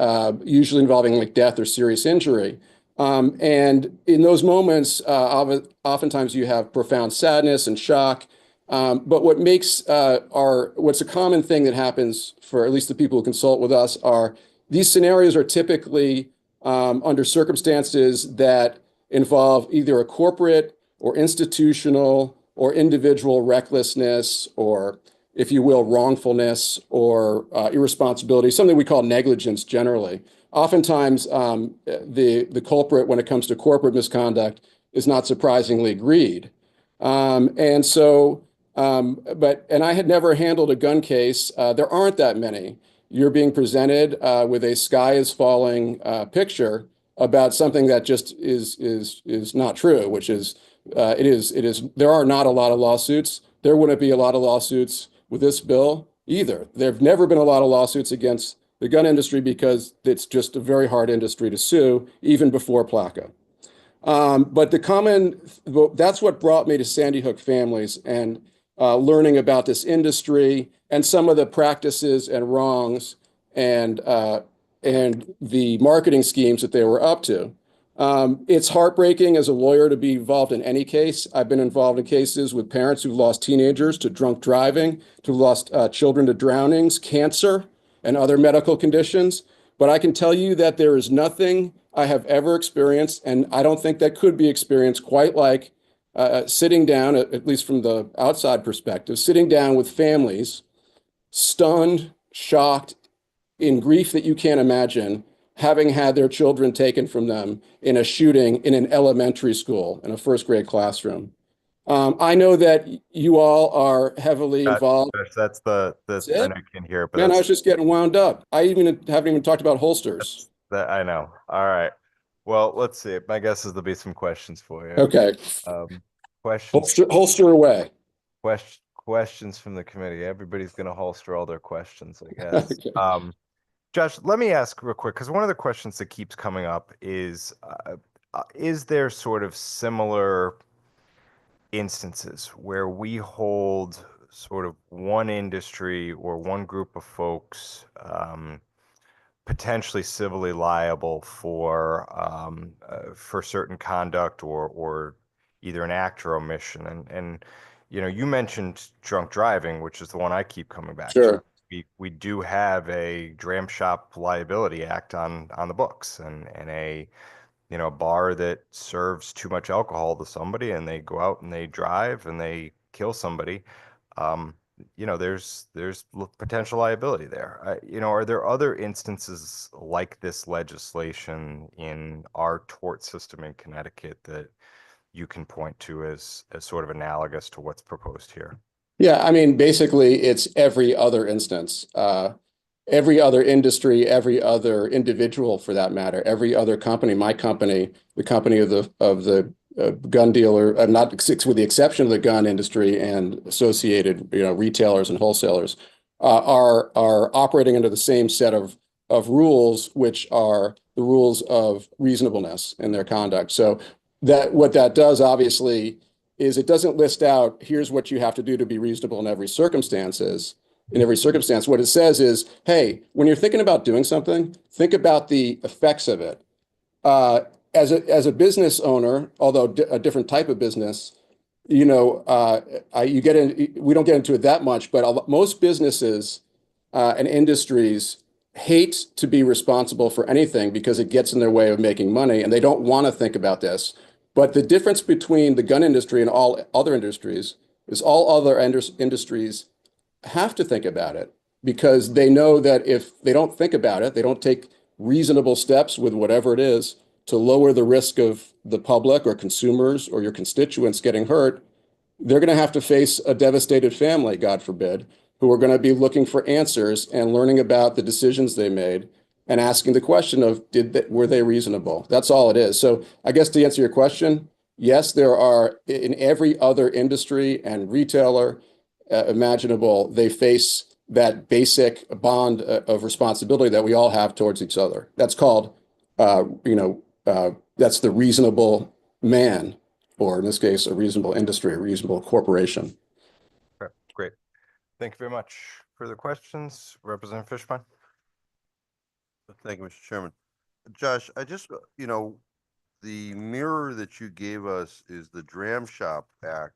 usually involving like death or serious injury. And in those moments, oftentimes you have profound sadness and shock. But what makes what's a common thing that happens for at least the people who consult with us are these scenarios are typically under circumstances that involve either a corporate or institutional or individual recklessness, or, if you will, wrongfulness or irresponsibility, something we call negligence generally. Oftentimes, the culprit when it comes to corporate misconduct is not surprisingly greed. And I had never handled a gun case. There aren't that many. You're being presented with a sky is falling picture about something that just is not true, which is there are not a lot of lawsuits. There wouldn't be a lot of lawsuits with this bill either. There've never been a lot of lawsuits against the gun industry because it's just a very hard industry to sue, even before PLACA. But that's what brought me to Sandy Hook Families and learning about this industry and some of the practices and wrongs and the marketing schemes that they were up to. It's heartbreaking as a lawyer to be involved in any case. I've been involved in cases with parents who've lost teenagers to drunk driving, who've lost children to drownings, cancer, and other medical conditions. But I can tell you that there is nothing I have ever experienced, and I don't think that could be experienced quite like sitting down, at least from the outside perspective, sitting down with families, stunned, shocked, in grief that you can't imagine, having had their children taken from them in a shooting in an elementary school, in a first grade classroom. I know that you all are heavily involved. That's the I know you can hear, but Man, I was just getting wound up. I haven't even talked about holsters. That I know. All right. Well, let's see. My guess is there'll be some questions for you. Okay. Questions. Holster away. Questions from the committee. Everybody's going to holster all their questions, I guess. Okay. Josh, let me ask real quick, because one of the questions that keeps coming up is there sort of similar instances where we hold sort of one industry or one group of folks potentially civilly liable for certain conduct or either an act or omission? And you know, you mentioned drunk driving, which is the one I keep coming back to. We do have a dram shop liability act on the books, and a bar that serves too much alcohol to somebody and they go out and they drive and they kill somebody. There's potential liability there. Are there other instances like this legislation in our tort system in Connecticut that you can point to as sort of analogous to what's proposed here? Yeah, I mean, basically, it's every other instance, every other industry, every other individual, for that matter, every other company. My company, the company of the gun dealer, not with the exception of the gun industry and associated, retailers and wholesalers, are operating under the same set of rules, which are the rules of reasonableness in their conduct. So what that does, obviously, is it doesn't list out, here's what you have to do to be reasonable in every circumstance. What it says is, hey, when you're thinking about doing something, think about the effects of it. As a business owner, although a different type of business, we don't get into it that much, but most businesses and industries hate to be responsible for anything because it gets in their way of making money, and they don't want to think about this. But the difference between the gun industry and all other industries is all other industries have to think about it because they know that if they don't think about it, they don't take reasonable steps with whatever it is to lower the risk of the public or consumers or your constituents getting hurt, they're going to have to face a devastated family, God forbid, who are going to be looking for answers and learning about the decisions they made and asking the question of, were they reasonable? That's all it is. So I guess to answer your question, yes, there are in every other industry and retailer imaginable, they face that basic bond of responsibility that we all have towards each other. That's called, that's the reasonable man, or in this case, a reasonable industry, a reasonable corporation. Okay, great. Thank you very much. Further questions? Representative Fishbein? Thank you, Mr. Chairman. Josh, I just, the mirror that you gave us is the Dram Shop Act.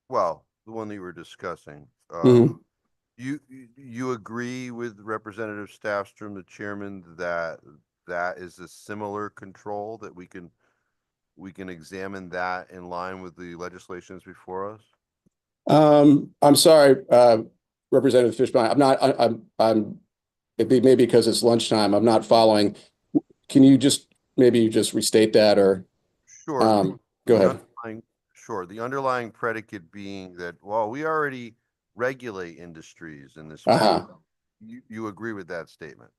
Well, the one that you were discussing. You agree with Representative Staffstrom, the chairman, that that is a similar control, that we can examine that in line with the legislations before us? I'm sorry, Representative Fishbein. Maybe because it's lunchtime, I'm not following. Can you maybe restate that or? Sure. Go ahead. Sure. The underlying predicate being that, well, we already regulate industries in this. You agree with that statement?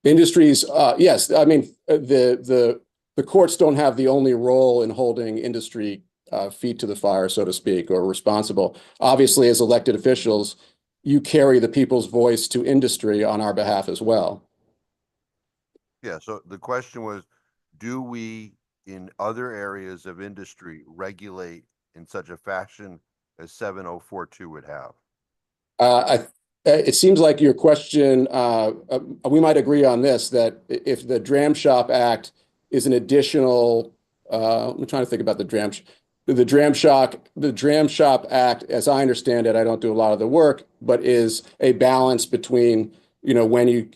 Industries, yes. I mean, the courts don't have the only role in holding industry feet to the fire, so to speak, or responsible. Obviously, as elected officials, you carry the people's voice to industry on our behalf as well. Yeah. So the question was, do we, in other areas of industry, regulate in such a fashion as 7042 would have? It seems like your question, we might agree on this, that if the Dram Shop Act is an additional, I'm trying to think about the Dram Shop Act, as I understand it, I don't do a lot of the work, but is a balance between, when you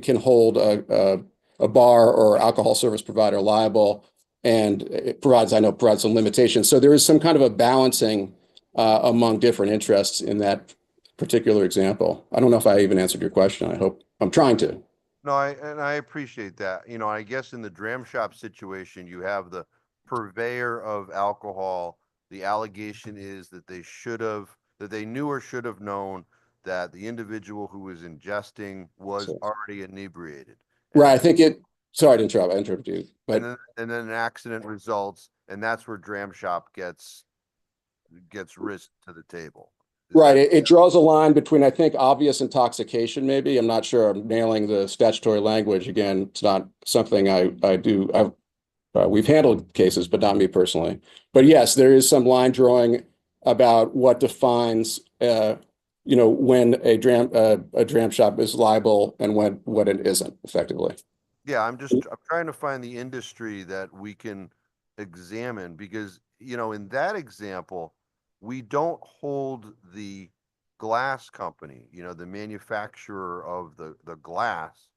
can hold a bar or alcohol service provider liable, and it provides some limitations. So there is some kind of a balancing among different interests in that particular example. I don't know if I even answered your question. I hope I'm trying to. No, I appreciate that. I guess in the Dram Shop situation, you have the purveyor of alcohol. The allegation is that they knew or should have known that the individual who was ingesting was already inebriated. Right. Sorry to interrupt. I interrupted you. But and then an accident results, and that's where Dram Shop gets risked to the table. Right. It draws a line between, I think, obvious intoxication, maybe. I'm not sure I'm nailing the statutory language. Again, it's not something I do. We've handled cases, but not me personally. But yes, there is some line drawing about what defines, when a dram shop is liable and when it isn't, effectively. Yeah, I'm trying to find the industry that we can examine because, in that example, we don't hold the glass company, the manufacturer of the glass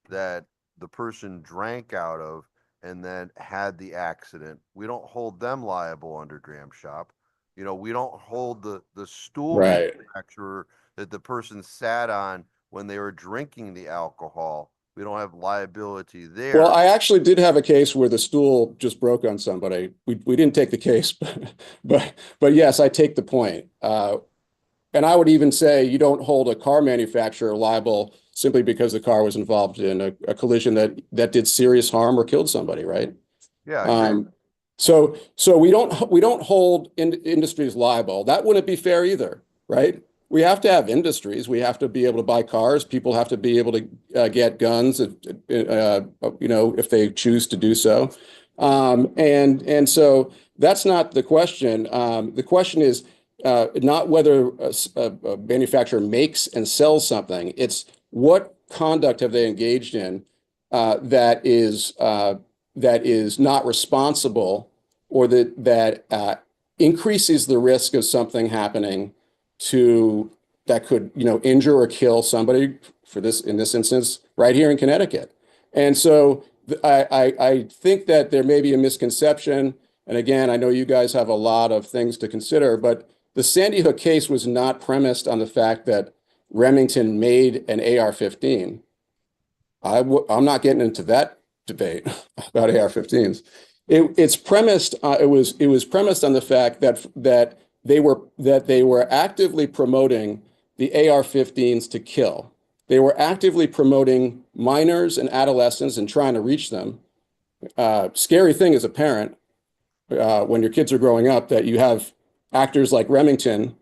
that the person drank out of and then had the accident. We don't hold them liable under Dram Shop. We don't hold the stool manufacturer that the person sat on when they were drinking the alcohol. We don't have liability there. Well, I actually did have a case where the stool just broke on somebody. We didn't take the case, but yes, I take the point. And I would even say you don't hold a car manufacturer liable simply because the car was involved in a collision that did serious harm or killed somebody, right? Yeah. So we don't hold industries liable. That wouldn't be fair either, right? We have to have industries. We have to be able to buy cars. People have to be able to get guns, if they choose to do so. And so that's not the question. The question is not whether a manufacturer makes and sells something. It's what conduct have they engaged in that is not responsible or that increases the risk of something happening that could injure or kill somebody in this instance right here in Connecticut. And so I think that there may be a misconception. And again, I know you guys have a lot of things to consider, but the Sandy Hook case was not premised on the fact that Remington made an AR-15. I'm not getting into that debate about AR-15s. It's premised. It was premised on the fact that they were actively promoting the AR-15s to kill. They were actively promoting minors and adolescents and trying to reach them. Scary thing as a parent when your kids are growing up that you have actors like Remington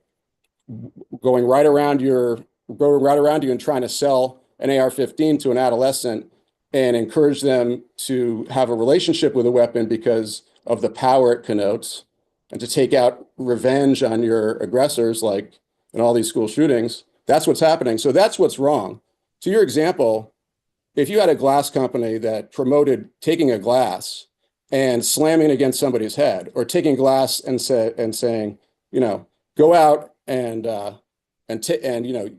going right around you and trying to sell an AR-15 to an adolescent and encourage them to have a relationship with a weapon because of the power it connotes and to take out revenge on your aggressors, like in all these school shootings. That's what's happening. So that's what's wrong. To your example, if you had a glass company that promoted taking a glass and slamming it against somebody's head, or taking glass and saying, go out and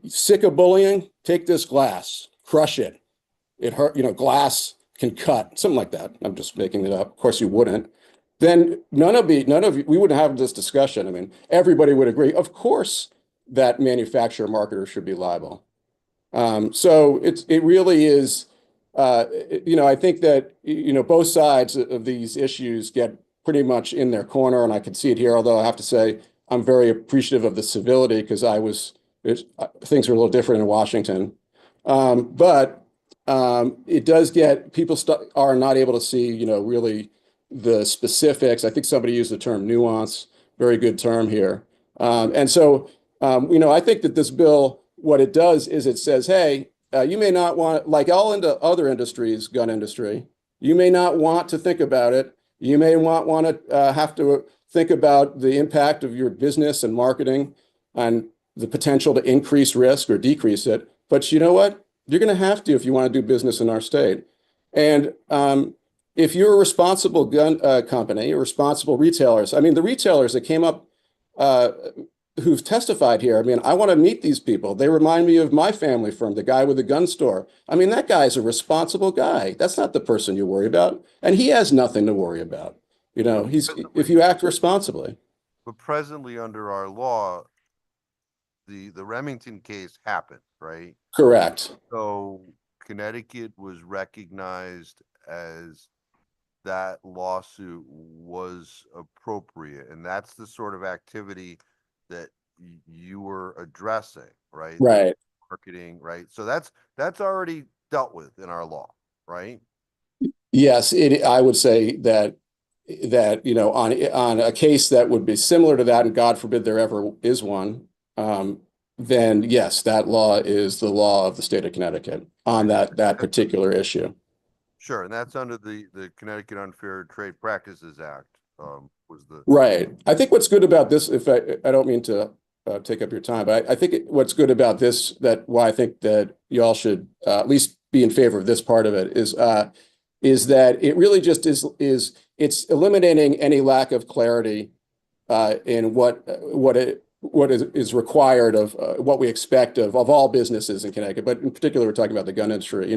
sick of bullying, take this glass, crush it. It hurt, glass can cut, something like that. I'm just making it up. Of course you wouldn't. Then none of you, we wouldn't have this discussion. I mean, everybody would agree, of course, that manufacturer marketers should be liable. So it really is, I think that, both sides of these issues get pretty much in their corner, and I can see it here, although I have to say, I'm very appreciative of the civility because things are a little different in Washington. But it does get, people are not able to see, really the specifics. I think somebody used the term nuance, very good term here. And so, I think that this bill, what it does is it says, hey, you may not want, like all into other industries, gun industry, you may not want to think about it. You may want to have to think about the impact of your business and marketing and the potential to increase risk or decrease it. But you know what? You're going to have to if you want to do business in our state. And if you're a responsible gun company or responsible retailers, I mean, the retailers that came up who've testified here, I mean, I want to meet these people. They remind me of my family firm, the guy with the gun store. I mean, that guy's a responsible guy. That's not the person you worry about. And he has nothing to worry about. If you act responsibly. But presently under our law, the Remington case happened, right? Correct. So Connecticut was recognized as that lawsuit was appropriate. And that's the sort of activity that you were addressing, right? Right. Marketing, right? So that's already dealt with in our law, right? Yes, I would say that on a case that would be similar to that, and God forbid there ever is one, then yes, that law is the law of the state of Connecticut on that particular issue. Sure, and that's under the Connecticut Unfair Trade Practices Act. Was the right. I think what's good about this, if I don't mean to take up your time, but I think what's good about this, why I think that y'all should at least be in favor of this part of it, is that it really just it's eliminating any lack of clarity in what is required of what we expect of all businesses in Connecticut, but in particular, we're talking about the gun industry.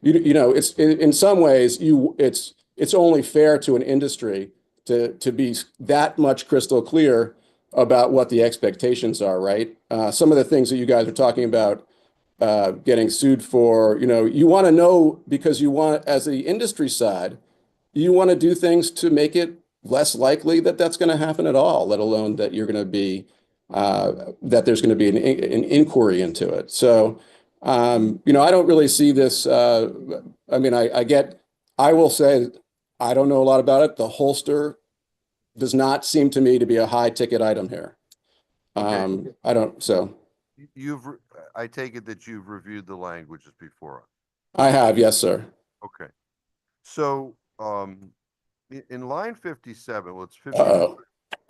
It's in some ways it's only fair to an industry to be that much crystal clear about what the expectations are, right? Some of the things that you guys are talking about getting sued for, you want to know because you want, as the industry side, you want to do things to make it less likely that that's going to happen at all, let alone that you're going to be, that there's going to be an inquiry into it. So, I don't really see this. I mean, I will say, I don't know a lot about it. The holster does not seem to me to be a high ticket item here. I take it that you've reviewed the languages before. I have, yes, sir. Okay. So, in line 57, well, it's 50. Hold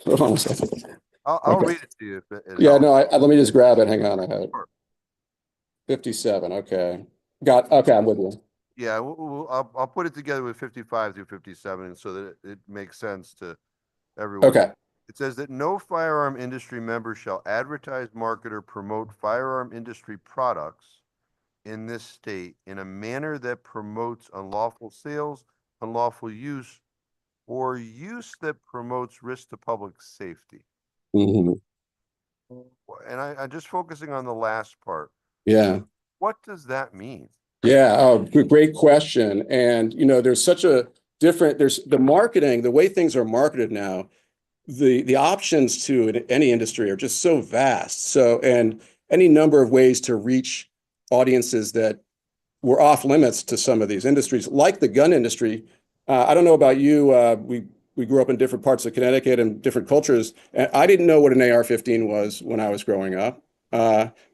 on a second. I'll read it to you. Yeah, no, let me just grab it. Hang on, I have it. 57. Okay. Okay, I'm with you. Yeah, I'll put it together with 55 through 57 so that it makes sense to everyone. Okay. It says that no firearm industry member shall advertise, market, or promote firearm industry products in this state in a manner that promotes unlawful sales, unlawful use, or use that promotes risk to public safety. Mm-hmm. And I'm just focusing on the last part. Yeah. What does that mean? Yeah, oh, great question. And, there's such a there's the marketing, the way things are marketed now, the options to any industry are just so vast. So, and any number of ways to reach audiences that were off limits to some of these industries, like the gun industry. I don't know about you. We grew up in different parts of Connecticut and different cultures. And I didn't know what an AR-15 was when I was growing up.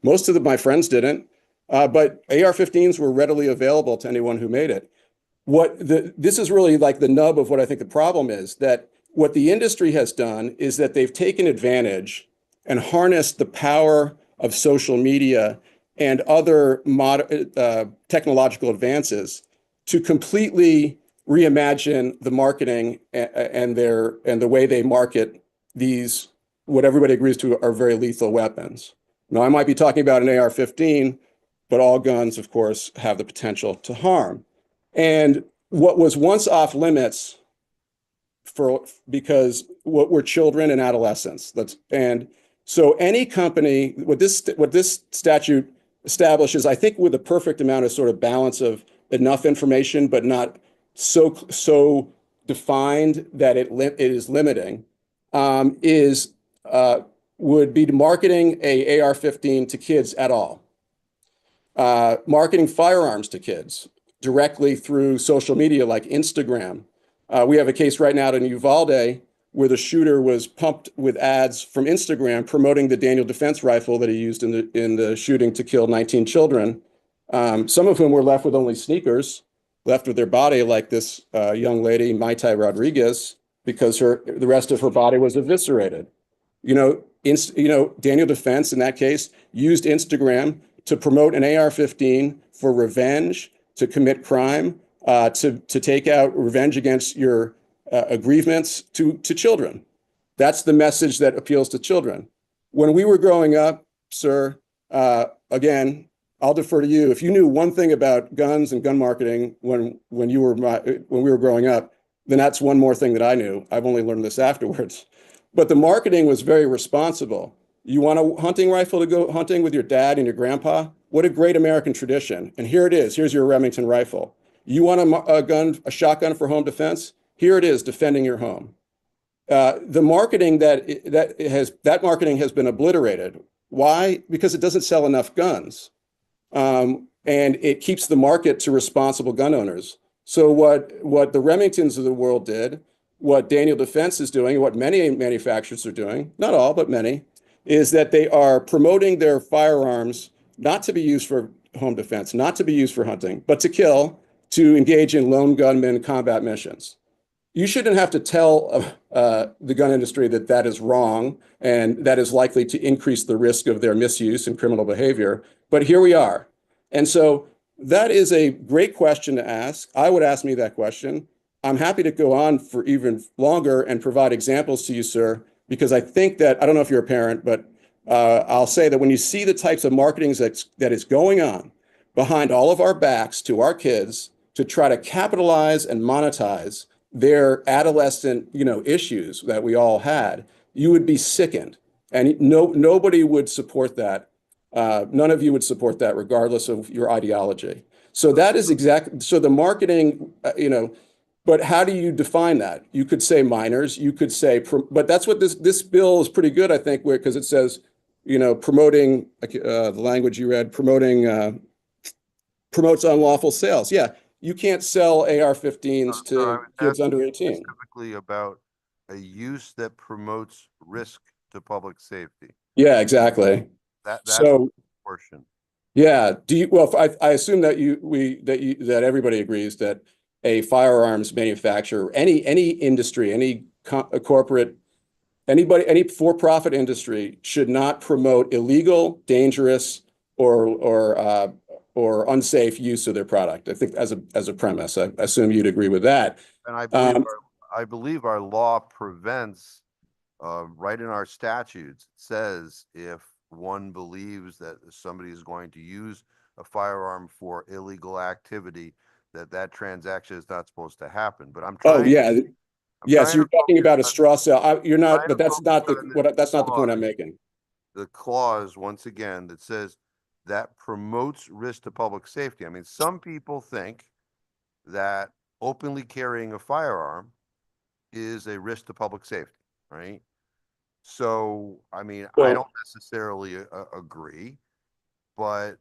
Most of my friends didn't. But AR-15s were readily available to anyone who made it. This is really like the nub of what I think the problem is, that what the industry has done is that they've taken advantage and harnessed the power of social media and other technological advances to completely reimagine the marketing and the way they market these, what everybody agrees to are very lethal weapons. Now, I might be talking about an AR-15, but all guns, of course, have the potential to harm. And what was once off limits because what were children and adolescents. And so any company, what this statute establishes, I think with a perfect amount of sort of balance of enough information, but not so defined that it is limiting, would be marketing a AR-15 to kids at all. Marketing firearms to kids directly through social media like Instagram. We have a case right now in Uvalde where the shooter was pumped with ads from Instagram promoting the Daniel Defense rifle that he used in the shooting to kill 19 children, some of whom were left with only sneakers, left with their body, like this young lady, Maite Rodriguez, because the rest of her body was eviscerated. Daniel Defense in that case used Instagram to promote an AR-15 for revenge, to commit crime, to take out revenge against your aggrievements to children. That's the message that appeals to children. When we were growing up, sir, again, I'll defer to you. If you knew one thing about guns and gun marketing when we were growing up, then that's one more thing that I knew. I've only learned this afterwards. But the marketing was very responsible. You want a hunting rifle to go hunting with your dad and your grandpa? What a great American tradition. And here it is. Here's your Remington rifle. You want a shotgun for home defense? Here it is, defending your home. The marketing that marketing has been obliterated. Why? Because it doesn't sell enough guns. And it keeps the market to responsible gun owners. So what the Remingtons of the world did, what Daniel Defense is doing, what many manufacturers are doing, not all, but many, is that they are promoting their firearms not to be used for home defense, not to be used for hunting, but to kill, to engage in lone gunman combat missions. You shouldn't have to tell the gun industry that that is wrong and that is likely to increase the risk of their misuse and criminal behavior. But here we are. And so that is a great question to ask. I would ask me that question. I'm happy to go on for even longer and provide examples to you, sir, because I think that, I don't know if you're a parent, but I'll say that when you see the types of marketing that is going on behind all of our backs to our kids to try to capitalize and monetize their adolescent, issues that we all had, you would be sickened. And nobody would support that. None of you would support that regardless of your ideology. So that is so the marketing, but how do you define that? You could say minors, you could say, but that's what this bill is pretty good, I think, because it says, promoting, the language you read, promoting, promotes unlawful sales. Yeah, you can't sell AR-15s to kids under 18. Specifically about a use that promotes risk to public safety. Yeah, exactly. That's so the portion. Yeah. I assume that everybody agrees that a firearms manufacturer, any industry, any corporate, any for-profit industry should not promote illegal, dangerous, or unsafe use of their product. I think as a premise, I assume you'd agree with that. And I believe our law prevents, right in our statutes, it says if one believes that somebody is going to use a firearm for illegal activity, that transaction is not supposed to happen. But I'm trying. Oh yeah, yes, you're talking about a straw sale. You're not, but that's not the point I'm making. the clause, once again, that says that promotes risk to public safety. I mean, some people think that openly carrying a firearm is a risk to public safety, right? So, I mean, I Well- don't necessarily agree, but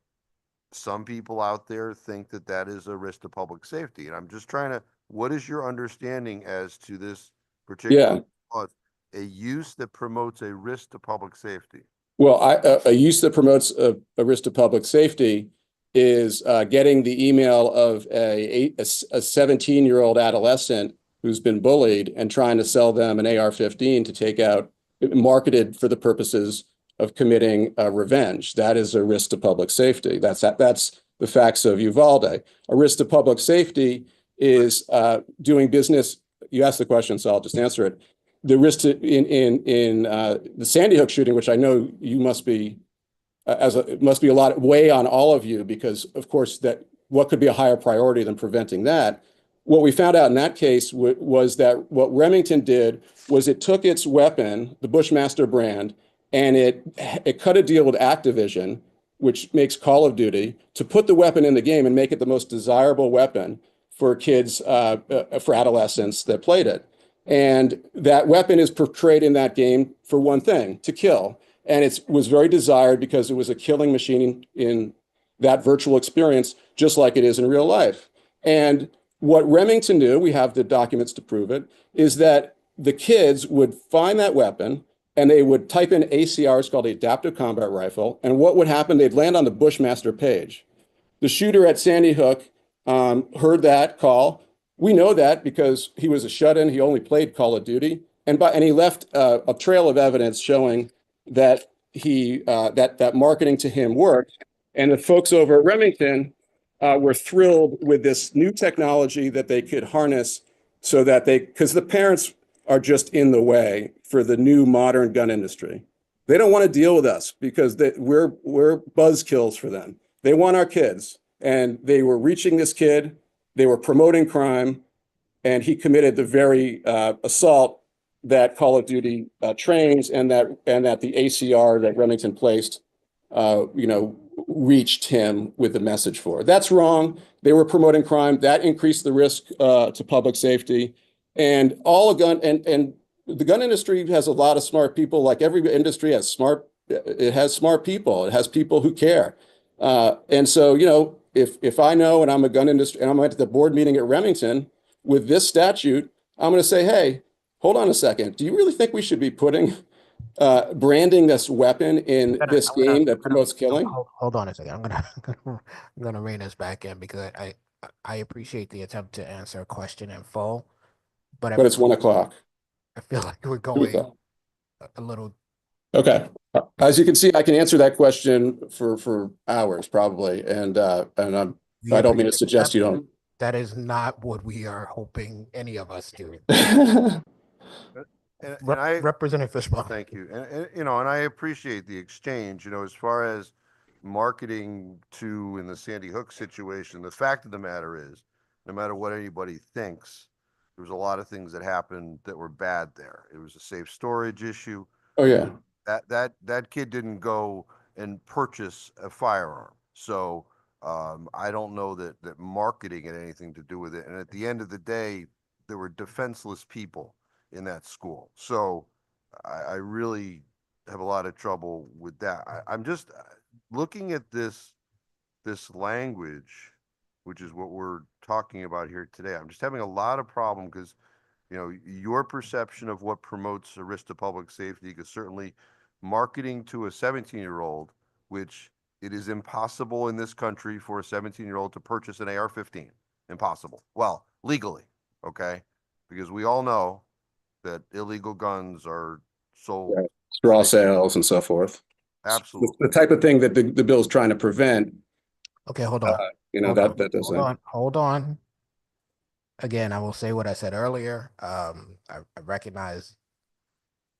some people out there think that that is a risk to public safety. And I'm just trying to, what is your understanding as to this particular clause? A use that promotes a risk to public safety? Well, a use that promotes a risk to public safety is getting the email of a 17-year-old adolescent who's been bullied and trying to sell them an AR-15 to take out, marketed for the purposes of committing revenge. That is a risk to public safety. That's the facts of Uvalde. A risk to public safety is doing business. You asked the question, so I'll just answer it. The risk to, in the Sandy Hook shooting, which I know you must be, it must be a lot weigh on all of you, because of course that what could be a higher priority than preventing that. What we found out in that case was that what Remington did was it took its weapon, the Bushmaster brand, and it cut a deal with Activision, which makes Call of Duty, to put the weapon in the game and make it the most desirable weapon for kids, for adolescents that played it. And that weapon is portrayed in that game for one thing, to kill. And it was very desired because it was a killing machine in that virtual experience, just like it is in real life. And what Remington knew, we have the documents to prove it, is that the kids would find that weapon and they would type in ACR, it's called the Adaptive Combat Rifle. And what would happen? They'd land on the Bushmaster page. The shooter at Sandy Hook heard that call. We know that because he was a shut-in. He only played Call of Duty, and he left a trail of evidence showing that that marketing to him worked. And the folks over at Remington were thrilled with this new technology that they could harness, so that because the parents are just in the way for the new modern gun industry. They don't want to deal with us because we're buzzkills for them. They want our kids, and they were reaching this kid. They were promoting crime, and he committed the very assault that Call of Duty trains, and that the ACR that Remington placed, reached him with the message for. That's wrong. They were promoting crime. That increased the risk to public safety, and the gun industry has a lot of smart people. Like every industry has smart people. It has people who care. And so, if I know, and I'm a gun industry, and I'm at the board meeting at Remington with this statute, I'm going to say, hey, hold on a second. Do you really think we should be branding this weapon in this game that promotes killing? Hold on a second. I'm gonna rein this back in, because I appreciate the attempt to answer a question in full, but It's 1 o'clock. I feel like we're going a little. Okay. As you can see, I can answer that question for hours probably, and I don't mean to suggest you don't. That is not what we are hoping any of us do. Representative Fishbaum. Thank you. And I appreciate the exchange, as far as marketing in the Sandy Hook situation. The fact of the matter is, no matter what anybody thinks, there was a lot of things that happened that were bad there. It was a safe storage issue. Oh yeah. That kid didn't go and purchase a firearm. So I don't know that marketing had anything to do with it. And at the end of the day, there were defenseless people in that school. So I really have a lot of trouble with that. I'm just looking at this language, which is what we're talking about here today. I'm just having a lot of problem because, your perception of what promotes a risk to public safety, because certainly marketing to a 17-year-old, which it is impossible in this country for a 17-year-old to purchase an AR-15. Impossible. Well, legally, okay? Because we all know that illegal guns are sold. Right. Straw sales and so forth. Absolutely. The type of thing that the bill is trying to prevent. Okay, hold on. That doesn't. Hold on. Again, I will say what I said earlier. I recognize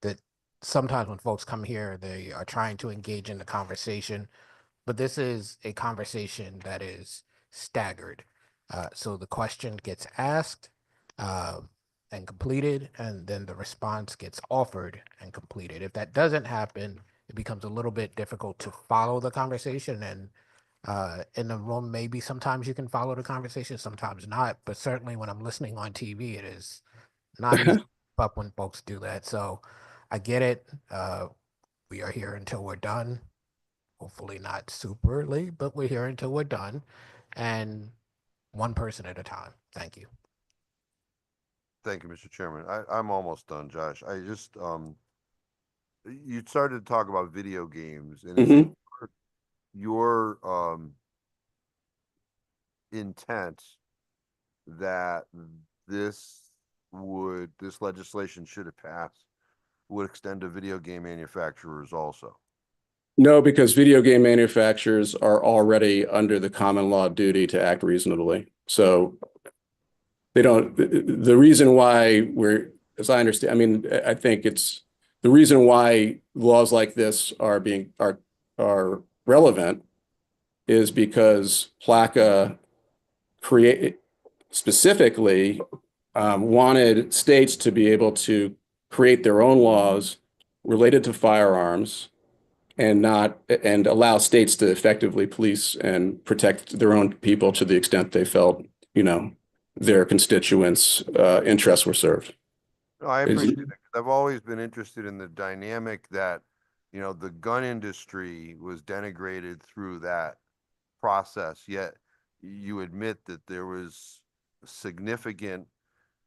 that sometimes when folks come here, they are trying to engage in the conversation, but this is a conversation that is staggered. So the question gets asked and completed, and then the response gets offered and completed. If that doesn't happen, it becomes a little bit difficult to follow the conversation. And in the room, maybe sometimes you can follow the conversation, sometimes not. But certainly when I'm listening on TV, it is not easy to keep up when folks do that. So I get it. We are here until we're done. Hopefully not super late, but we're here until we're done. And one person at a time. Thank you. Thank you, Mr. Chairman. I'm almost done, Josh. I just, you started to talk about video games and is it your intent that this legislation, should it pass, would extend to video game manufacturers also? No, because video game manufacturers are already under the common law duty to act reasonably. So they don't, the reason why we're, as I understand, I mean, I think it's the reason why laws like this are relevant is because PLACA specifically wanted states to be able to create their own laws related to firearms and allow states to effectively police and protect their own people to the extent they felt, their constituents' interests were served. No, I appreciate it. I've always been interested in the dynamic that, the gun industry was denigrated through that process, yet you admit that there was significant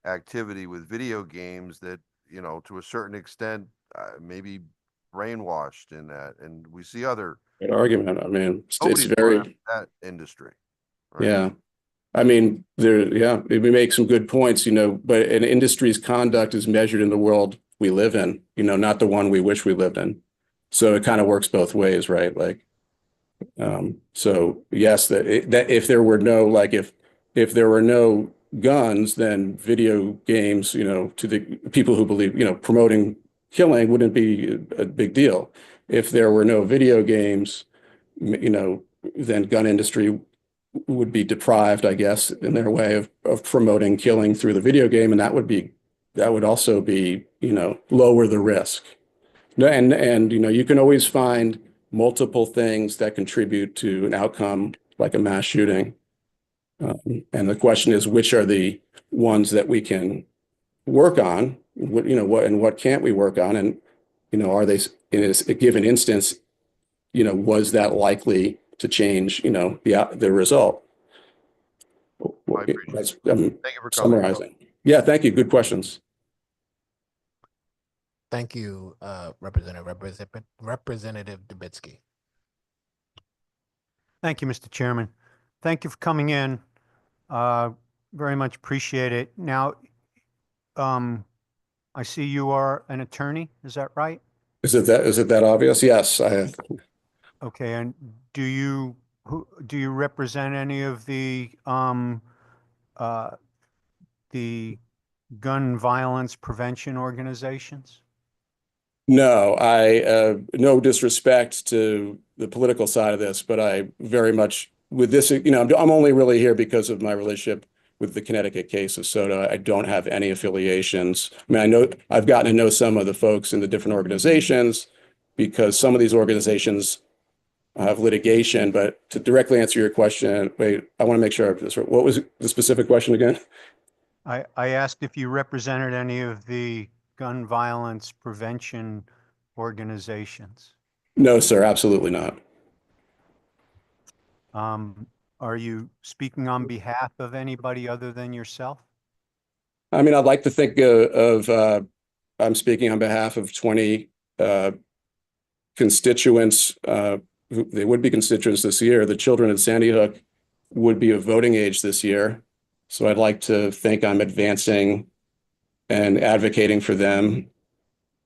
activity with video games that, to a certain extent, maybe brainwashed in that. And we see other Good argument. I mean, it's nobody's very, going after that industry. Right? yeah. I mean, we make some good points, but an industry's conduct is measured in the world we live in, not the one we wish we lived in. So it kind of works both ways, right? Like, so yes, that if there were no, if there were no guns, then video games, to the people who believe, promoting killing wouldn't be a big deal. If there were no video games, then gun industry would be deprived, I guess, in their way of promoting killing through the video game. And that would also be, lower the risk. And you can always find multiple things that contribute to an outcome like a mass shooting. And the question is, which are the ones that we can work on? What can't we work on? And, are they, in a given instance, was that likely to change, the result? That's, thank you for summarizing. Yeah, thank you. Good questions. Thank you, Representative Dubitsky. Thank you, Mr. Chairman. Thank you for coming in. Very much appreciate it. Now, I see you are an attorney. Is that right? Is it that obvious? Yes, I have. Okay, and do you represent any of the gun violence prevention organizations? No, no disrespect to the political side of this, but I very much with this, I'm only really here because of my relationship with the Connecticut case of SOTA. I don't have any affiliations. I mean, I've gotten to know some of the folks in the different organizations because some of these organizations have litigation, but to directly answer your question, wait, I want to make sure I have this right. What was the specific question again? I asked if you represented any of the gun violence prevention organizations. No, sir, absolutely not. Are you speaking on behalf of anybody other than yourself? I mean, I'd like to think I'm speaking on behalf of 20 constituents. They would be constituents this year. The children at Sandy Hook would be of voting age this year. So I'd like to think I'm advancing and advocating for them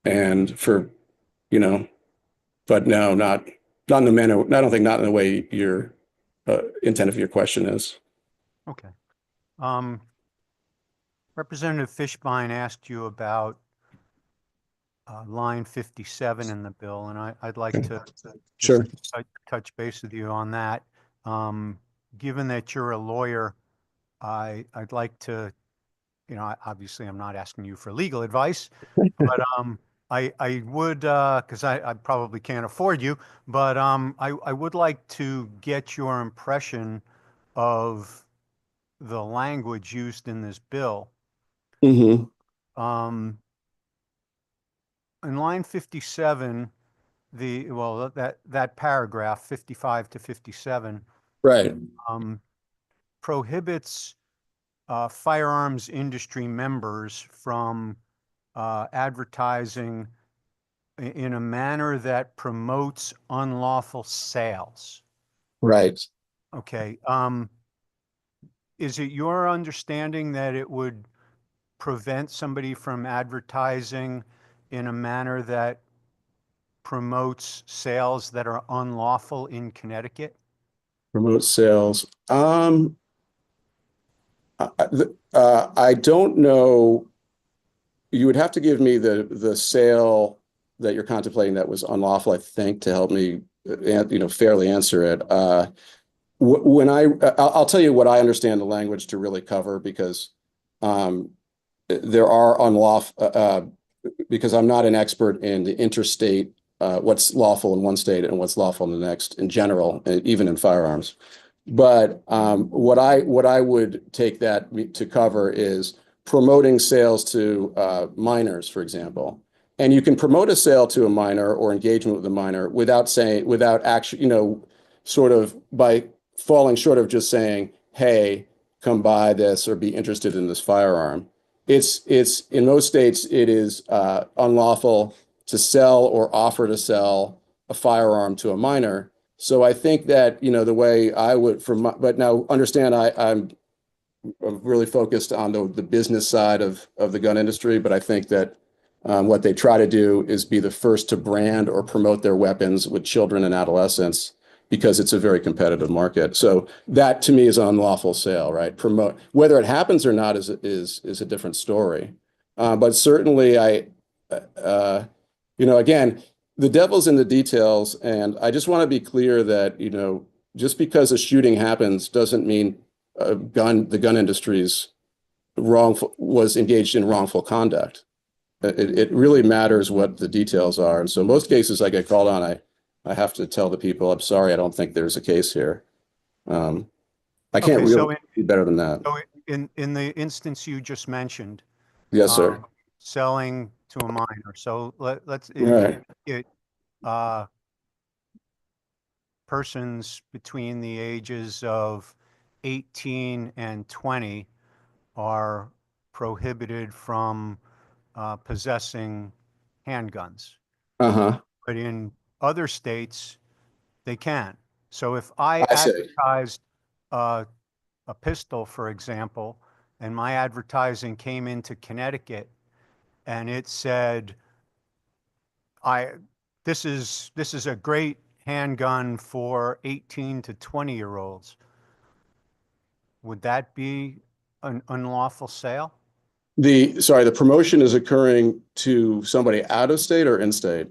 and for, but no, not in the manner, I don't think not in the way your intent of your question is. Okay. Representative Fishbein asked you about line 57 in the bill, and I'd like to Sure. touch base with you on that. Given that you're a lawyer, I'd like to, obviously I'm not asking you for legal advice, but I would, because I probably can't afford you, but I would like to get your impression of the language used in this bill. Hmm. Um, in line 57, that paragraph 55 to 57 Right. um, prohibits firearms industry members from advertising in a manner that promotes unlawful sales. Right. Okay. Is it your understanding that it would prevent somebody from advertising in a manner that promotes sales that are unlawful in Connecticut? Promote sales. I don't know. You would have to give me the sale that you're contemplating that was unlawful, I think, to help me, fairly answer it. When I'll tell you what I understand the language to really cover, because there are unlawful, because I'm not an expert in the interstate, what's lawful in one state and what's lawful in the next in general, even in firearms. But what I would take that to cover is promoting sales to minors, for example. And you can promote a sale to a minor or engagement with a minor without actually, sort of by falling short of just saying, hey, come buy this or be interested in this firearm. It's in most states, it is unlawful to sell or offer to sell a firearm to a minor. So I think that, the way I would, but now understand, I'm really focused on the business side of the gun industry, but I think that what they try to do is be the first to brand or promote their weapons with children and adolescents, because it's a very competitive market. So that to me is an unlawful sale, right? Promote, whether it happens or not is a different story. But certainly again, the devil's in the details, and I just want to be clear that, just because a shooting happens doesn't mean the gun industry's was engaged in wrongful conduct. It really matters what the details are. And so most cases I get called on, I have to tell the people, I'm sorry, I don't think there's a case here. I can't really do better than that. So in the instance you just mentioned, Yes, sir. selling to a minor. So let's Right. Persons between the ages of 18 and 20 are prohibited from possessing handguns. Uh-huh. But in other states, they can. So if I see. advertised a pistol, for example, and my advertising came into Connecticut and it said, this is a great handgun for 18 to 20-year-olds, would that be an unlawful sale? The promotion is occurring to somebody out of state or in state?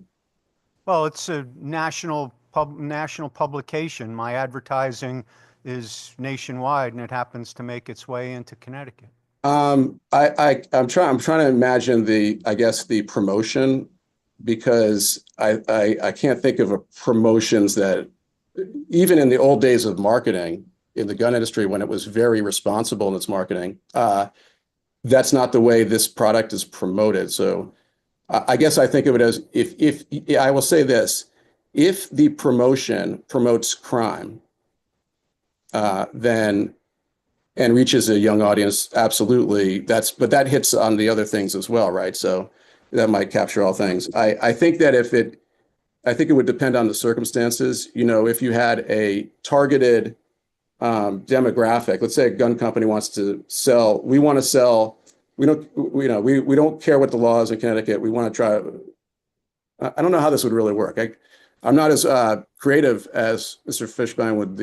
Well, it's a national publication. My advertising is nationwide, and it happens to make its way into Connecticut. I'm trying to imagine the promotion, because I can't think of a promotions that, even in the old days of marketing in the gun industry, when it was very responsible in its marketing, that's not the way this product is promoted. So I guess I think of it as, if I will say this, if the promotion promotes crime, then and reaches a young audience, absolutely. But that hits on the other things as well, right? So that might capture all things. I think that I think it would depend on the circumstances. If you had a targeted demographic, let's say a gun company wants to sell, we don't care what the law is in Connecticut. We want to try. I don't know how this would really work. I'm not as creative as Mr. Fishbein with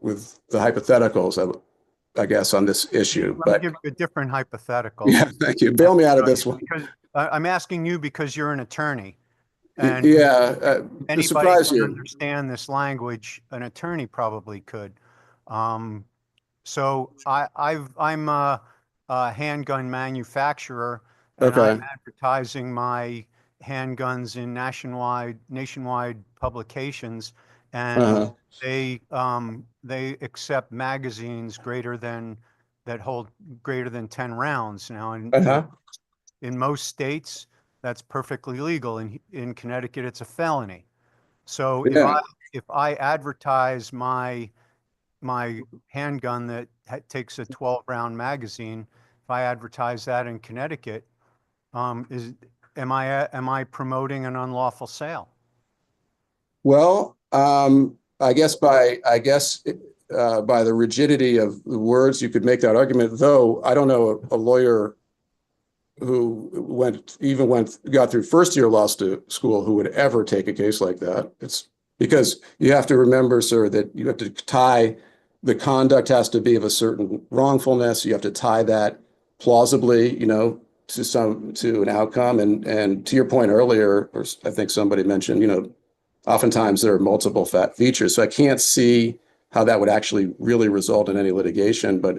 with the hypotheticals, I guess, on this issue. Let me give you a different hypothetical. Yeah, thank you. Bail me out of this one. Because I'm asking you because you're an attorney. And anybody surprise can you. understand this language. An attorney probably could. So I'm a handgun manufacturer, and Okay. I'm advertising my handguns in nationwide publications, Uh-huh. and they accept magazines that hold greater than 10 rounds. Now, Uh-huh. in most states, that's perfectly legal. In Connecticut, it's a felony. So Yeah. if I advertise my handgun that takes a 12 round magazine, if I advertise that in Connecticut, am I promoting an unlawful sale? Well, by the rigidity of the words, you could make that argument, though I don't know a lawyer who got through first year law school who would ever take a case like that. It's because you have to remember, sir, that you have to tie the conduct has to be of a certain wrongfulness. You have to tie that plausibly, to an outcome. And to your point earlier, or I think somebody mentioned, oftentimes there are multiple features. So I can't see how that would actually really result in any litigation. But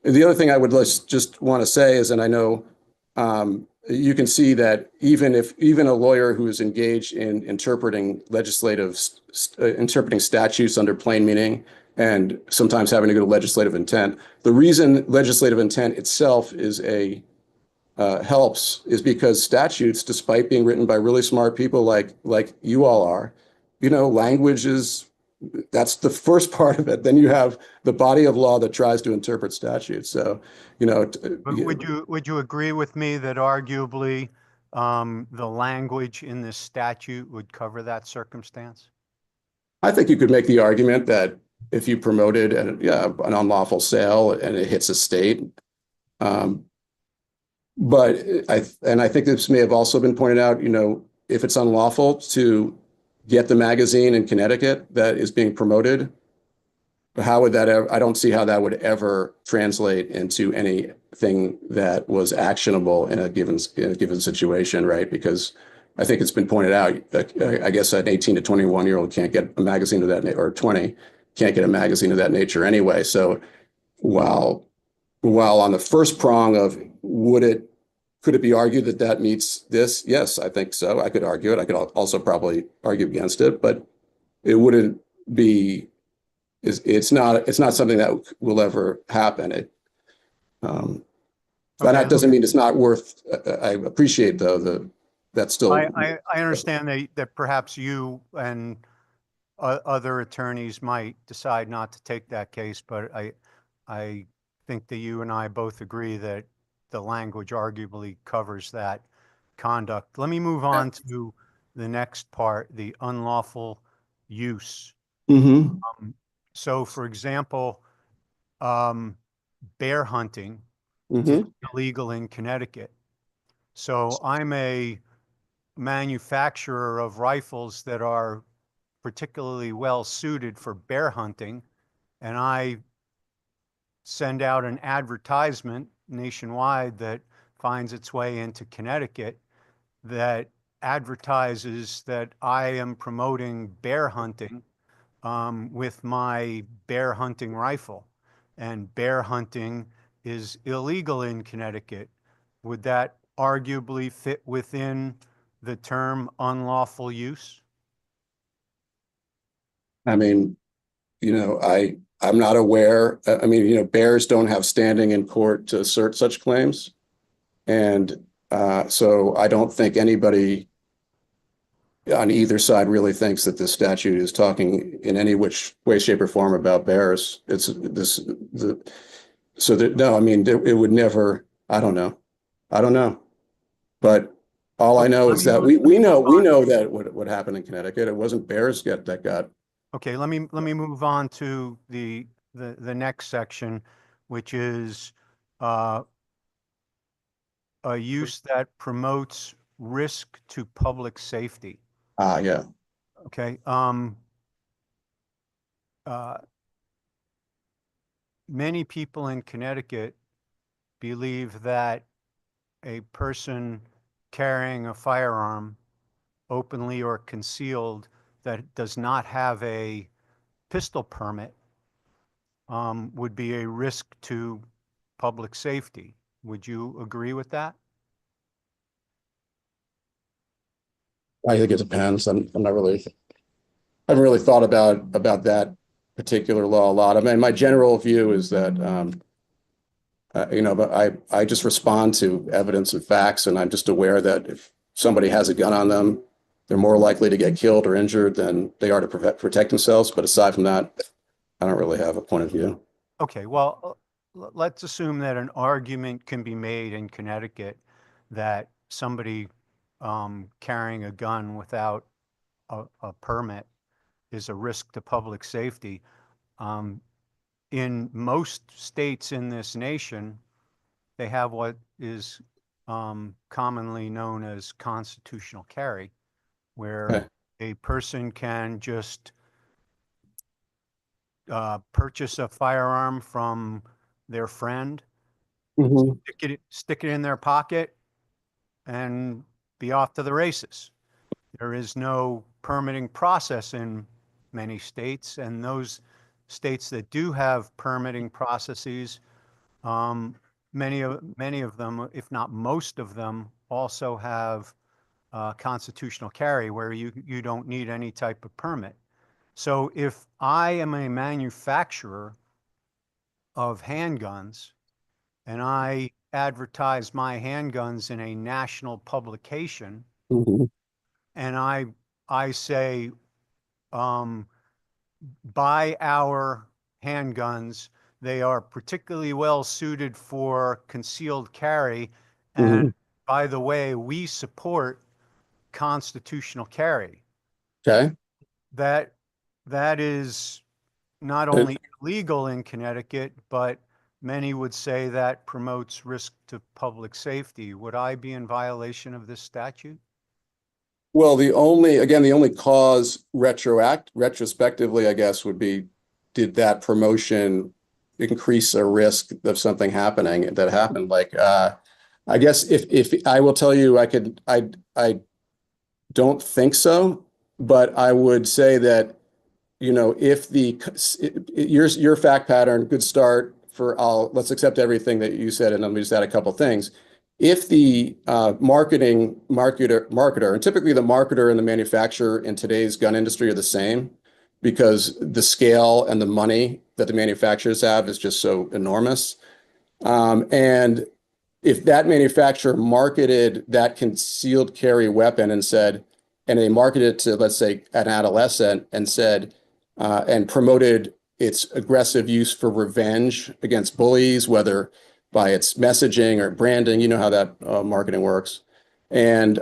the other thing I would just want to say is, and I know you can see that even a lawyer who is engaged in interpreting interpreting statutes under plain meaning and sometimes having to go to legislative intent, the reason legislative intent itself helps is because statutes, despite being written by really smart people like you all are, language that's the first part of it. Then you have the body of law that tries to interpret statutes. So, But would you agree with me that arguably the language in this statute would cover that circumstance? I think you could make the argument that if you promoted an unlawful sale and it hits a state, but I think this may have also been pointed out, if it's unlawful to get the magazine in Connecticut that is being promoted, how would that ever, I don't see how that would ever translate into anything that was actionable in a given situation, right? Because I think it's been pointed out that I guess an 18 to 21-year-old can't get a magazine of that or 20 can't get a magazine of that nature anyway. So while on the first prong of could it be argued that meets this? Yes, I think so. I could argue it. I could also probably argue against it, but it wouldn't be. It's not something that will ever happen. And that doesn't mean it's not worth. I appreciate though that's still. I understand that perhaps you and other attorneys might decide not to take that case, but I think that you and I both agree that the language arguably covers that conduct. Let me move on to the next part, the unlawful use. Mm-hmm. So, for example, bear hunting Mm-hmm. is illegal in Connecticut. So I'm a manufacturer of rifles that are particularly well suited for bear hunting, and I send out an advertisement nationwide that finds its way into Connecticut that advertises that I am promoting bear hunting with my bear hunting rifle, and bear hunting is illegal in Connecticut. Would that arguably fit within the term unlawful use? I mean, I'm not aware. I mean, bears don't have standing in court to assert such claims. And so I don't think anybody on either side really thinks that this statute is talking in any which way, shape, or form about bears. No, I mean, it would never, I don't know. But all I know is that we know that what happened in Connecticut, it wasn't bears that got. Okay, let me move on to the next section, which is a use that promotes risk to public safety. Yeah. Okay. Many people in Connecticut believe that a person carrying a firearm, openly or concealed, that does not have a pistol permit would be a risk to public safety. Would you agree with that? I think it depends. I'm not really, I haven't really thought about that particular law a lot. I mean, my general view is that, but I just respond to evidence and facts, and I'm just aware that if somebody has a gun on them, they're more likely to get killed or injured than they are to protect themselves. But aside from that, I don't really have a point of view. Okay, well, let's assume that an argument can be made in Connecticut that somebody carrying a gun without a permit is a risk to public safety. In most states in this nation, they have what is commonly known as constitutional carry, where Okay. a person can just purchase a firearm from their friend, Mhm. stick it in their pocket, and be off to the races. There is no permitting process in many states, and those states that do have permitting processes, many of them, if not most of them, also have constitutional carry where you don't need any type of permit. So if I am a manufacturer of handguns and I advertise my handguns in a national publication, Mhm. and I say, buy our handguns, they are particularly well suited for concealed carry, and Mhm. by the way, we support constitutional carry. Okay. That is not And- only illegal in Connecticut, but many would say that promotes risk to public safety. Would I be in violation of this statute? Well, the only cause retrospectively, I guess, would be, did that promotion increase a risk of something happening that happened? Like, I guess if I will tell you, I don't think so, but I would say that, if your fact pattern, good start for let's accept everything that you said, and let me just add a couple things. If the marketer, and typically the marketer and the manufacturer in today's gun industry are the same, because the scale and the money that the manufacturers have is just so enormous. And if that manufacturer marketed that concealed carry weapon and they marketed it to, let's say, an adolescent and said, and promoted its aggressive use for revenge against bullies, whether by its messaging or branding, you know how that marketing works, and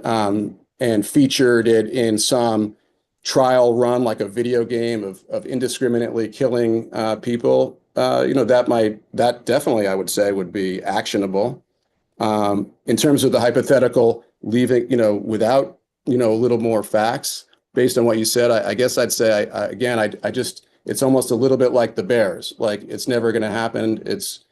featured it in some trial run, like a video game of indiscriminately killing people, that definitely, I would say, would be actionable. In terms of the hypothetical, leaving, without, a little more facts based on what you said, I guess I'd say, I just, it's almost a little bit like the Bears, like it's never going to happen. It's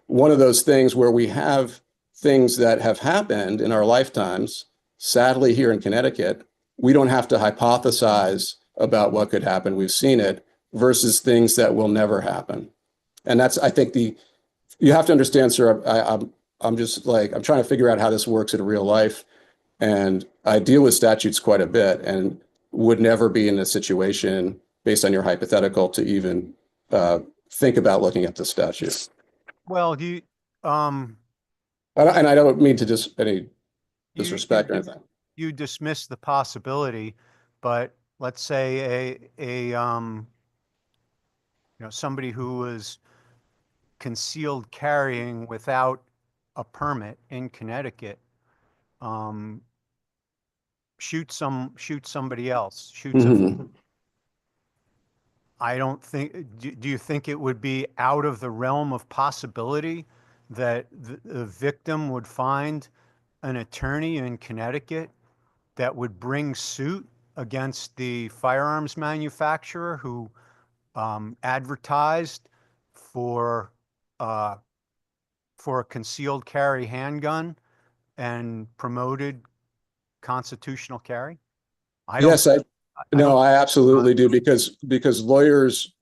one of those things where we have things that have happened in our lifetimes. Sadly, here in Connecticut, we don't have to hypothesize about what could happen. We've seen it, versus things that will never happen. And that's, I think, you have to understand, sir, I'm just like, I'm trying to figure out how this works in real life. And I deal with statutes quite a bit and would never be in a situation, based on your hypothetical, to even think about looking at the statute. Well, And I don't mean to just any disrespect or anything. you dismiss the possibility, but let's say somebody who was concealed carrying without a permit in Connecticut, shoot somebody else, I don't think, do you think it would be out of the realm of possibility that the victim would find an attorney in Connecticut that would bring suit against the firearms manufacturer who advertised for a concealed carry handgun and promoted constitutional carry? Yes, I absolutely do, because lawyers,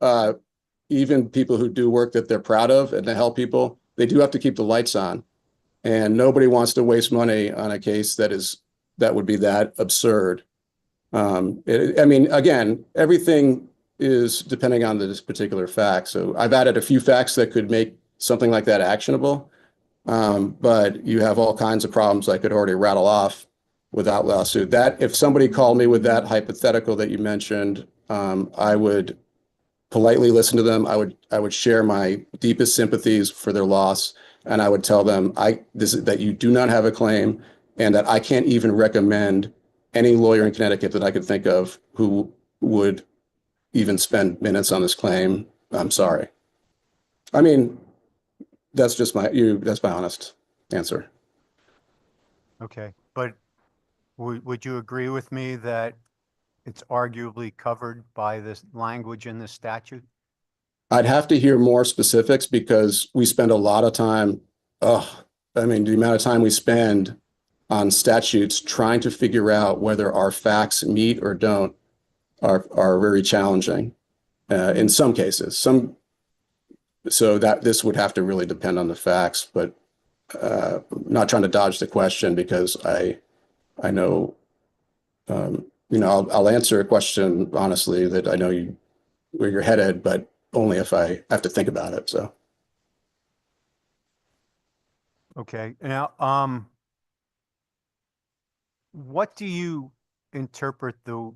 even people who do work that they're proud of and to help people, they do have to keep the lights on, and nobody wants to waste money on a case that that would be that absurd. I mean, again, everything is depending on this particular fact. So I've added a few facts that could make something like that actionable. But you have all kinds of problems I could already rattle off without lawsuit. That if somebody called me with that hypothetical that you mentioned, I would politely listen to them. I would share my deepest sympathies for their loss, and I would tell them that you do not have a claim, and that I can't even recommend any lawyer in Connecticut that I could think of who would even spend minutes on this claim. I'm sorry. I mean, that's just that's my honest answer. Okay, but would you agree with me that it's arguably covered by this language in this statute? I'd have to hear more specifics because we spend a lot of time, I mean, the amount of time we spend on statutes trying to figure out whether our facts meet or don't are very challenging in some cases. So that this would have to really depend on the facts, but not trying to dodge the question because I know, I'll answer a question honestly that I know where you're headed, but only if I have to think about it. So. Okay, now, what do you interpret the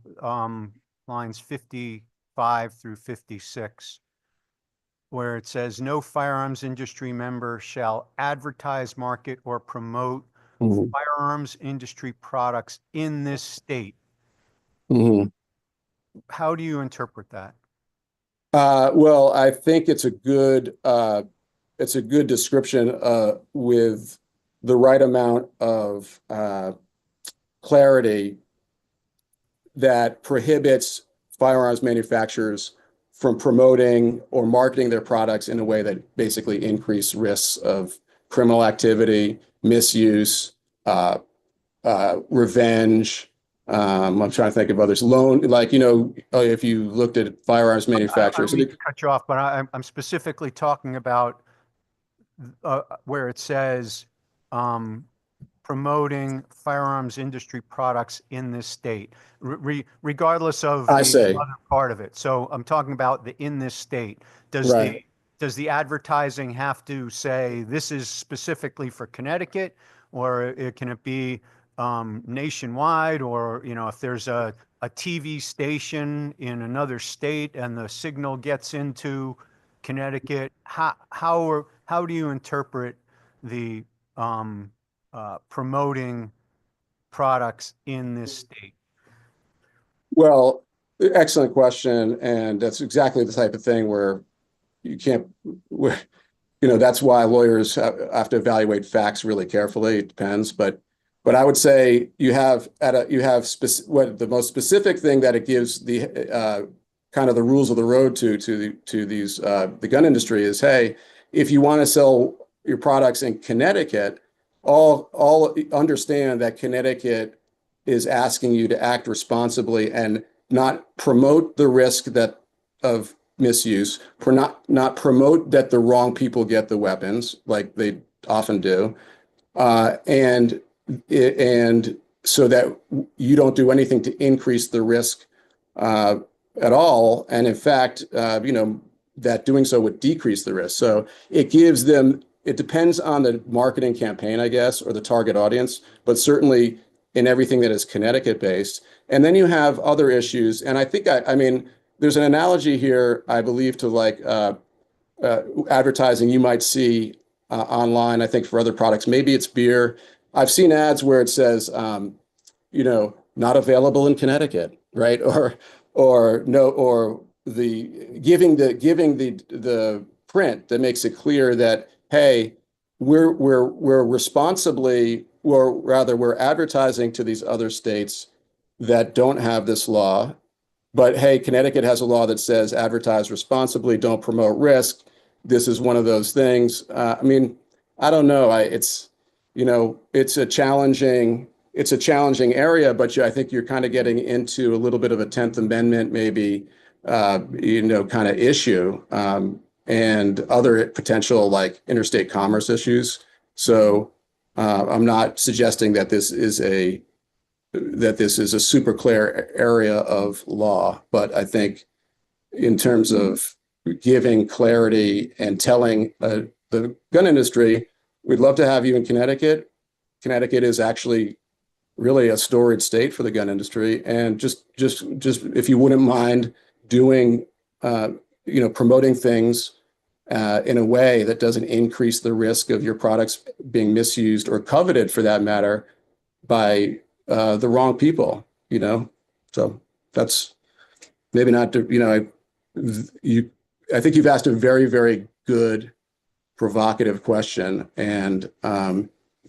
lines 55 through 56, where it says no firearms industry member shall advertise, market, or promote firearms industry products in this state? How do you interpret that? Well, I think it's a good description with the right amount of clarity that prohibits firearms manufacturers from promoting or marketing their products in a way that basically increase risks of criminal activity, misuse, revenge. I'm trying to think of others. If you looked at firearms manufacturers. I don't mean to cut you off, but I'm specifically talking about where it says promoting firearms industry products in this state, regardless of the other part of it. So I'm talking about the in this state. Does the advertising have to say this is specifically for Connecticut, or can it be nationwide, or if there's a TV station in another state and the signal gets into Connecticut, how do you interpret the promoting products in this state? Well, excellent question, and that's exactly the type of thing where you can't. That's why lawyers have to evaluate facts really carefully. It depends, but I would say what the most specific thing that it gives the kind of the rules of the road to these the gun industry is, hey, if you want to sell your products in Connecticut, all understand that Connecticut is asking you to act responsibly and not promote the risk of misuse, not promote that the wrong people get the weapons like they often do, and so that you don't do anything to increase the risk at all. And in fact, that doing so would decrease the risk. So it gives them. It depends on the marketing campaign, I guess, or the target audience, but certainly in everything that is Connecticut based. And then you have other issues. And I think, I mean, there's an analogy here, I believe, to like advertising you might see online, I think, for other products. Maybe it's beer. I've seen ads where it says, not available in Connecticut, right? Or giving the print that makes it clear that, hey, we're responsibly, or rather we're advertising to these other states that don't have this law, but hey, Connecticut has a law that says advertise responsibly, don't promote risk. This is one of those things. I mean, I don't know. It's a challenging area, but I think you're kind of getting into a little bit of a 10th Amendment, maybe, kind of issue. And other potential like interstate commerce issues. So I'm not suggesting that this is a that this is a super clear area of law, but I think in terms of giving clarity and telling the gun industry, we'd love to have you in Connecticut. Connecticut is actually really a storied state for the gun industry, and just if you wouldn't mind doing, promoting things in a way that doesn't increase the risk of your products being misused or coveted, for that matter, by the wrong people. So that's maybe not. I think you've asked a very, very good, provocative question, and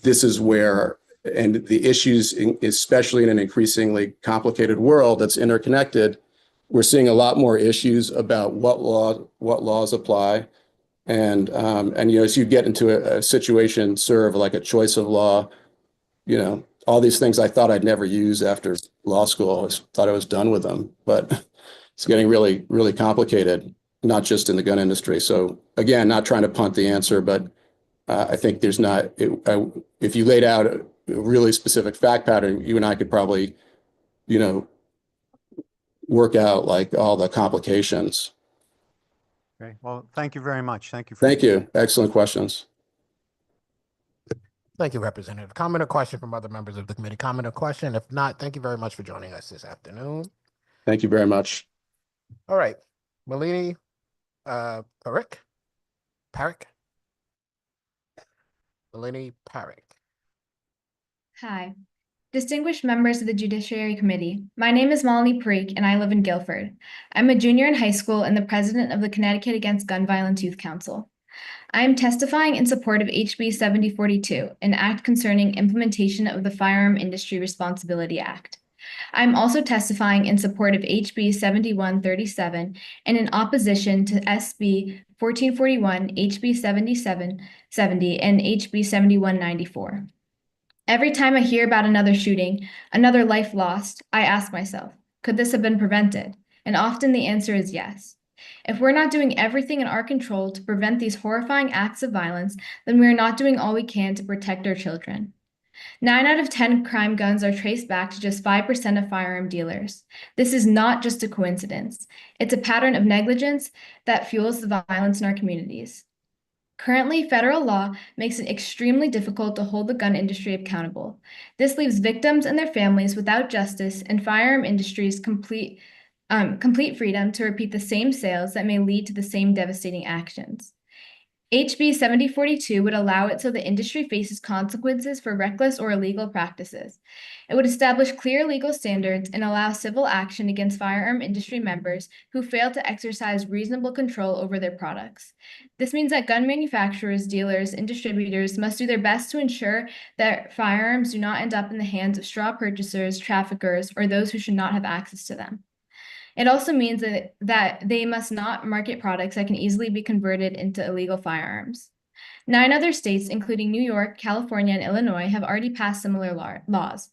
this is where, and the issues, especially in an increasingly complicated world that's interconnected, we're seeing a lot more issues about what laws apply, and as you get into a situation, sort of like a choice of law, all these things I thought I'd never use after law school. I thought I was done with them, but it's getting really, really complicated, not just in the gun industry. So again, not trying to punt the answer, but I think there's not, if you laid out a really specific fact pattern, you and I could probably, work out like all the complications. Okay, well, thank you very much. Thank you. Thank you. Excellent questions. Thank you, Representative. Comment or question from other members of the committee? Comment or question? If not, thank you very much for joining us this afternoon. Thank you very much. All right, Malini Parikh. Malini Parikh. Hi. Distinguished members of the Judiciary Committee, my name is Malini Parikh and I live in Guilford. I'm a junior in high school and the president of the Connecticut Against Gun Violence Youth Council. I am testifying in support of HB 7042, an act concerning implementation of the Firearm Industry Responsibility Act. I'm also testifying in support of HB 7137 and in opposition to SB 1441, HB 7770, and HB 7194. Every time I hear about another shooting, another life lost, I ask myself, could this have been prevented? And often the answer is yes. If we're not doing everything in our control to prevent these horrifying acts of violence, then we are not doing all we can to protect our children. 9 out of 10 crime guns are traced back to just 5% of firearm dealers. This is not just a coincidence. It's a pattern of negligence that fuels the violence in our communities. Currently, federal law makes it extremely difficult to hold the gun industry accountable. This leaves victims and their families without justice and firearm industries complete freedom to repeat the same sales that may lead to the same devastating actions. HB 7042 would allow it so the industry faces consequences for reckless or illegal practices. It would establish clear legal standards and allow civil action against firearm industry members who fail to exercise reasonable control over their products. This means that gun manufacturers, dealers, and distributors must do their best to ensure that firearms do not end up in the hands of straw purchasers, traffickers, or those who should not have access to them. It also means that they must not market products that can easily be converted into illegal firearms. 9 other states, including New York, California, and Illinois, have already passed similar laws.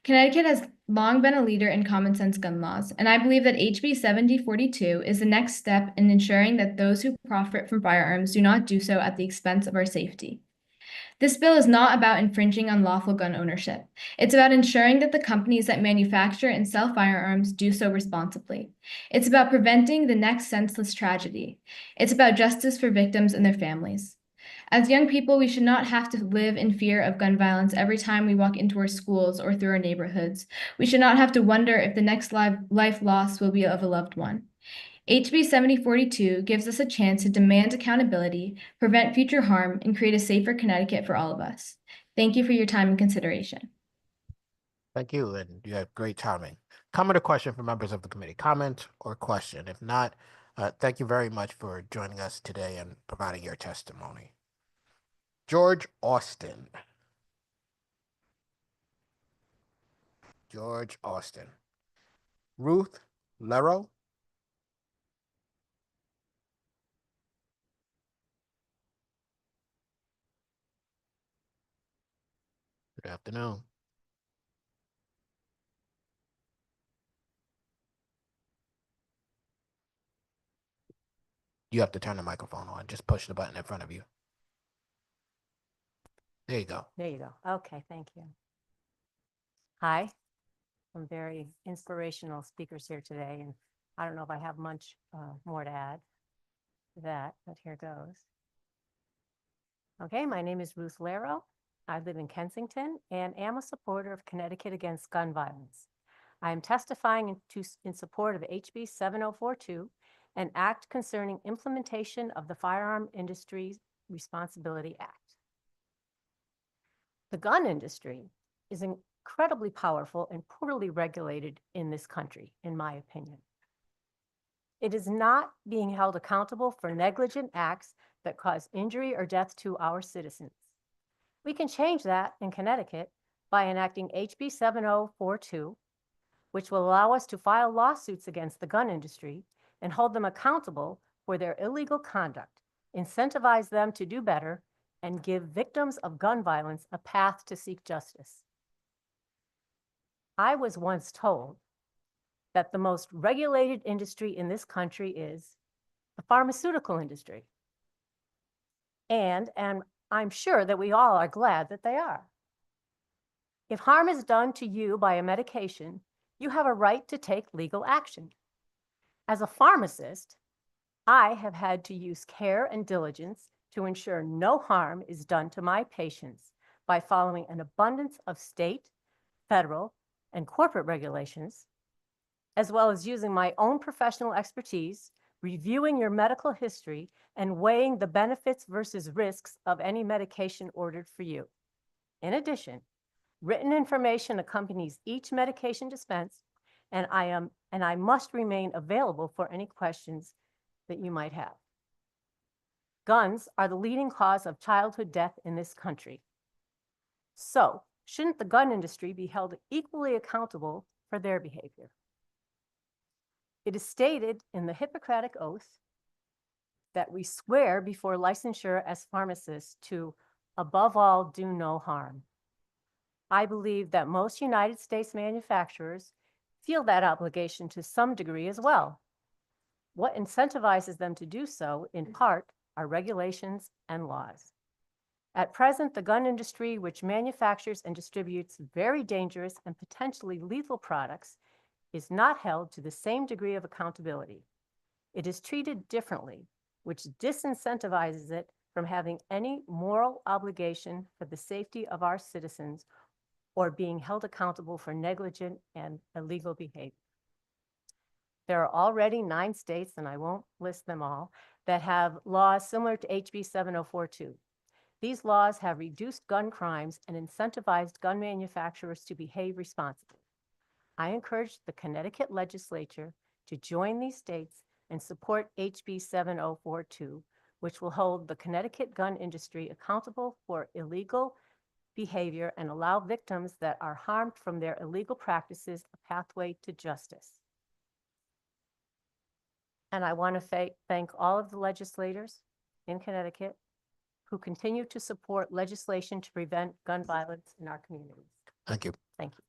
Connecticut has long been a leader in common sense gun laws, and I believe that HB 7042 is the next step in ensuring that those who profit from firearms do not do so at the expense of our safety. This bill is not about infringing on lawful gun ownership. It's about ensuring that the companies that manufacture and sell firearms do so responsibly. It's about preventing the next senseless tragedy. It's about justice for victims and their families. As young people, we should not have to live in fear of gun violence every time we walk into our schools or through our neighborhoods. We should not have to wonder if the next life lost will be of a loved one. HB 7042 gives us a chance to demand accountability, prevent future harm, and create a safer Connecticut for all of us. Thank you for your time and consideration. Thank you, and you have great timing. Comment or question from members of the committee? Comment or question? If not, thank you very much for joining us today and providing your testimony. George Austin. George Austin. Ruth Lero. Good afternoon. You have to turn the microphone on. Just push the button in front of you. There you go. There you go. Okay, thank you. Hi, some very inspirational speakers here today, and I don't know if I have much more to add to that, but here goes. Okay, my name is Ruth Laro. I live in Kensington and am a supporter of Connecticut Against Gun Violence. I am testifying in support of HB 7042, an act concerning implementation of the Firearm Industry Responsibility Act. The gun industry is incredibly powerful and poorly regulated in this country, in my opinion. It is not being held accountable for negligent acts that cause injury or death to our citizens. We can change that in Connecticut by enacting HB 7042, which will allow us to file lawsuits against the gun industry and hold them accountable for their illegal conduct, incentivize them to do better, and give victims of gun violence a path to seek justice. I was once told that the most regulated industry in this country is the pharmaceutical industry. And I'm sure that we all are glad that they are. If harm is done to you by a medication, you have a right to take legal action. As a pharmacist, I have had to use care and diligence to ensure no harm is done to my patients by following an abundance of state, federal, and corporate regulations, as well as using my own professional expertise, reviewing your medical history, and weighing the benefits versus risks of any medication ordered for you. In addition, written information accompanies each medication dispense, and I must remain available for any questions that you might have. Guns are the leading cause of childhood death in this country. So, shouldn't the gun industry be held equally accountable for their behavior? It is stated in the Hippocratic Oath that we swear before licensure as pharmacists to, above all, do no harm. I believe that most United States manufacturers feel that obligation to some degree as well. What incentivizes them to do so, in part, are regulations and laws. At present, the gun industry, which manufactures and distributes very dangerous and potentially lethal products, is not held to the same degree of accountability. It is treated differently, which disincentivizes it from having any moral obligation for the safety of our citizens or being held accountable for negligent and illegal behavior. There are already 9 states, and I won't list them all, that have laws similar to HB 7042. These laws have reduced gun crimes and incentivized gun manufacturers to behave responsibly. I encourage the Connecticut legislature to join these states and support HB 7042, which will hold the Connecticut gun industry accountable for illegal behavior and allow victims that are harmed from their illegal practices a pathway to justice. And I want to thank all of the legislators in Connecticut who continue to support legislation to prevent gun violence in our communities. Thank you. Thank you.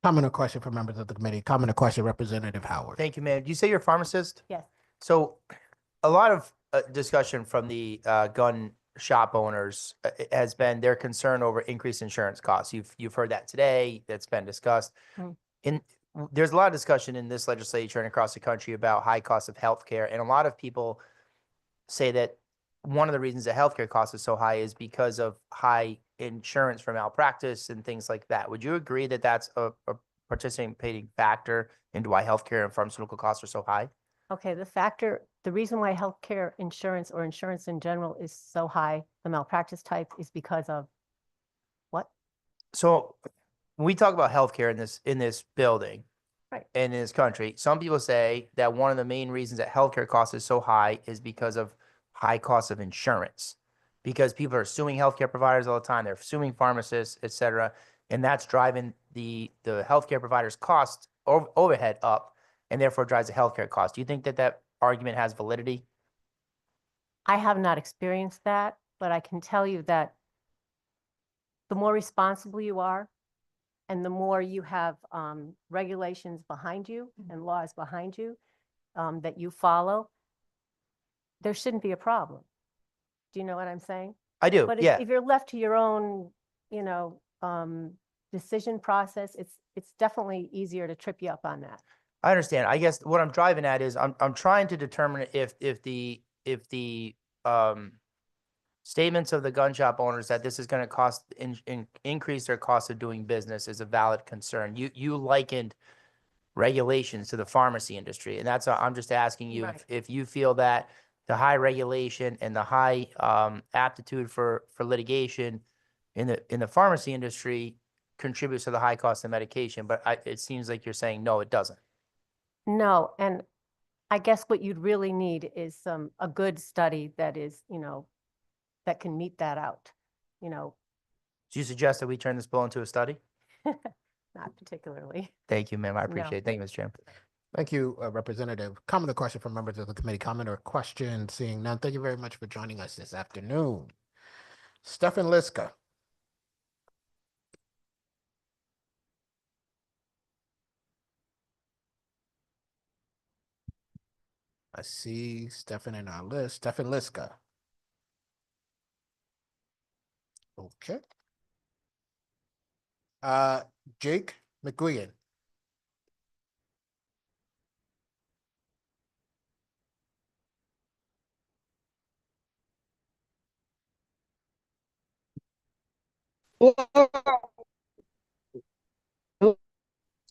Comment or question from members of the committee? Comment or question, Representative Howard? Thank you, ma'am. Do you say you're a pharmacist? Yes. So a lot of discussion from the gun shop owners has been their concern over increased insurance costs. You've heard that today. That's been discussed. There's a lot of discussion in this legislature and across the country about high costs of healthcare. And a lot of people say that one of the reasons that healthcare costs is so high is because of high insurance for malpractice and things like that. Would you agree that that's a participating factor into why healthcare and pharmaceutical costs are so high? Okay, the reason why healthcare insurance or insurance in general is so high, the malpractice type, is because of what? So when we talk about healthcare in this building, right, and in this country, some people say that one of the main reasons that healthcare costs is so high is because of high costs of insurance, because people are suing healthcare providers all the time. They're suing pharmacists, et cetera, and that's driving the healthcare providers' cost overhead up, and therefore drives the healthcare cost. Do you think that argument has validity? I have not experienced that, but I can tell you that the more responsible you are and the more you have regulations behind you and laws behind you that you follow, there shouldn't be a problem. Do you know what I'm saying? I do, But yeah. if you're left to your own, decision process, it's definitely easier to trip you up on that. I understand. I guess what I'm driving at is I'm trying to determine if the statements of the gun shop owners that this is going to cost increase their cost of doing business is a valid concern. You likened regulations to the pharmacy industry, and that's I'm just asking you Right. if you feel that the high regulation and the high aptitude for litigation in the pharmacy industry contributes to the high cost of medication, but it seems like you're saying no, it doesn't. No, and I guess what you'd really need is a good study that is, that can meet that out, Do you suggest that we turn this bill into a study? not particularly. Thank you, ma'am. I No. appreciate it. Thank you, Mr. Chairman. Thank you, Representative. Comment or question from members of the committee? Comment or question? Seeing none. Thank you very much for joining us this afternoon. Stefan Liska. I see Stefan in our list. Stefan Liska. Okay. Jake McGuigan.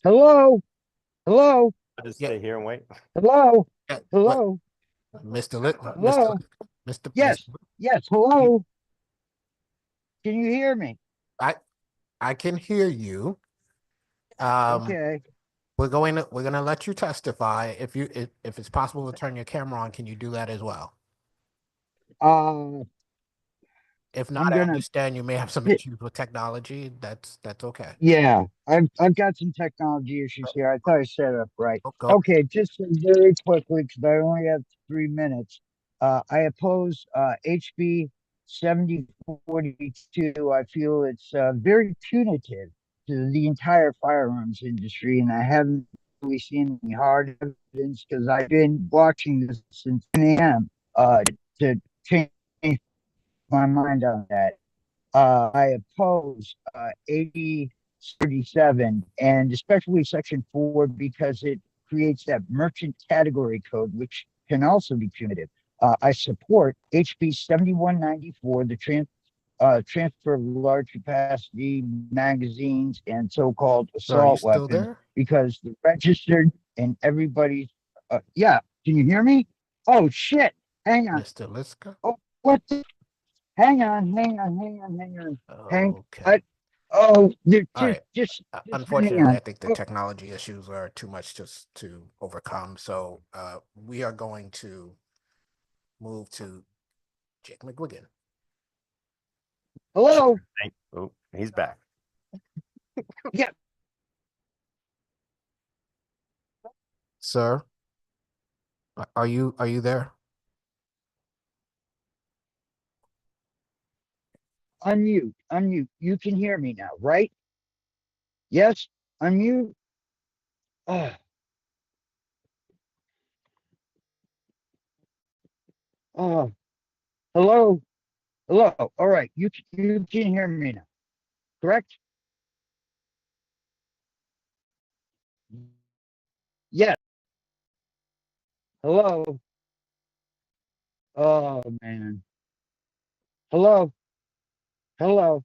Hello? Hello? I'll just Yeah. stay here and wait. Hello? Yeah, Hello? Mr. Lit, Hello? Yes, yes, hello? Can you hear me? I can hear you. Okay. We're gonna let you testify. If it's possible to turn your camera on, can you do that as well? If not, I'm I gonna, understand you may have some issues with technology. That's okay. yeah, I've got some technology issues here. I thought I set it up right. Go. Okay, just very quickly, because I only have 3 minutes. I oppose HB 7042. I feel it's very punitive to the entire firearms industry, and I haven't really seen any hard evidence because I've been watching this since 10 a.m. To change my mind on that. I oppose 8037 and especially Section 4 because it creates that merchant category code, which can also be punitive. I support HB 7194, the transfer of large capacity magazines and so-called Sir, are you assault still weapons, there? because the registered and everybody's, yeah, can you hear me? Oh, shit. Hang on. Mr. Liska? Oh, what the? Hang on. Hang. Okay. Oh, All right. just hang Unfortunately, on. I think the Oh, technology issues are too much just to overcome. So we are going to move to Jake McGuigan. hello. Oh, he's back. Yeah. Sir, are you there? Unmute. You can hear me now, right? Yes. Unmute. Oh, oh. Hello. Hello. All right. You can hear me now, correct? Yes. Hello. Oh man. Hello. Hello.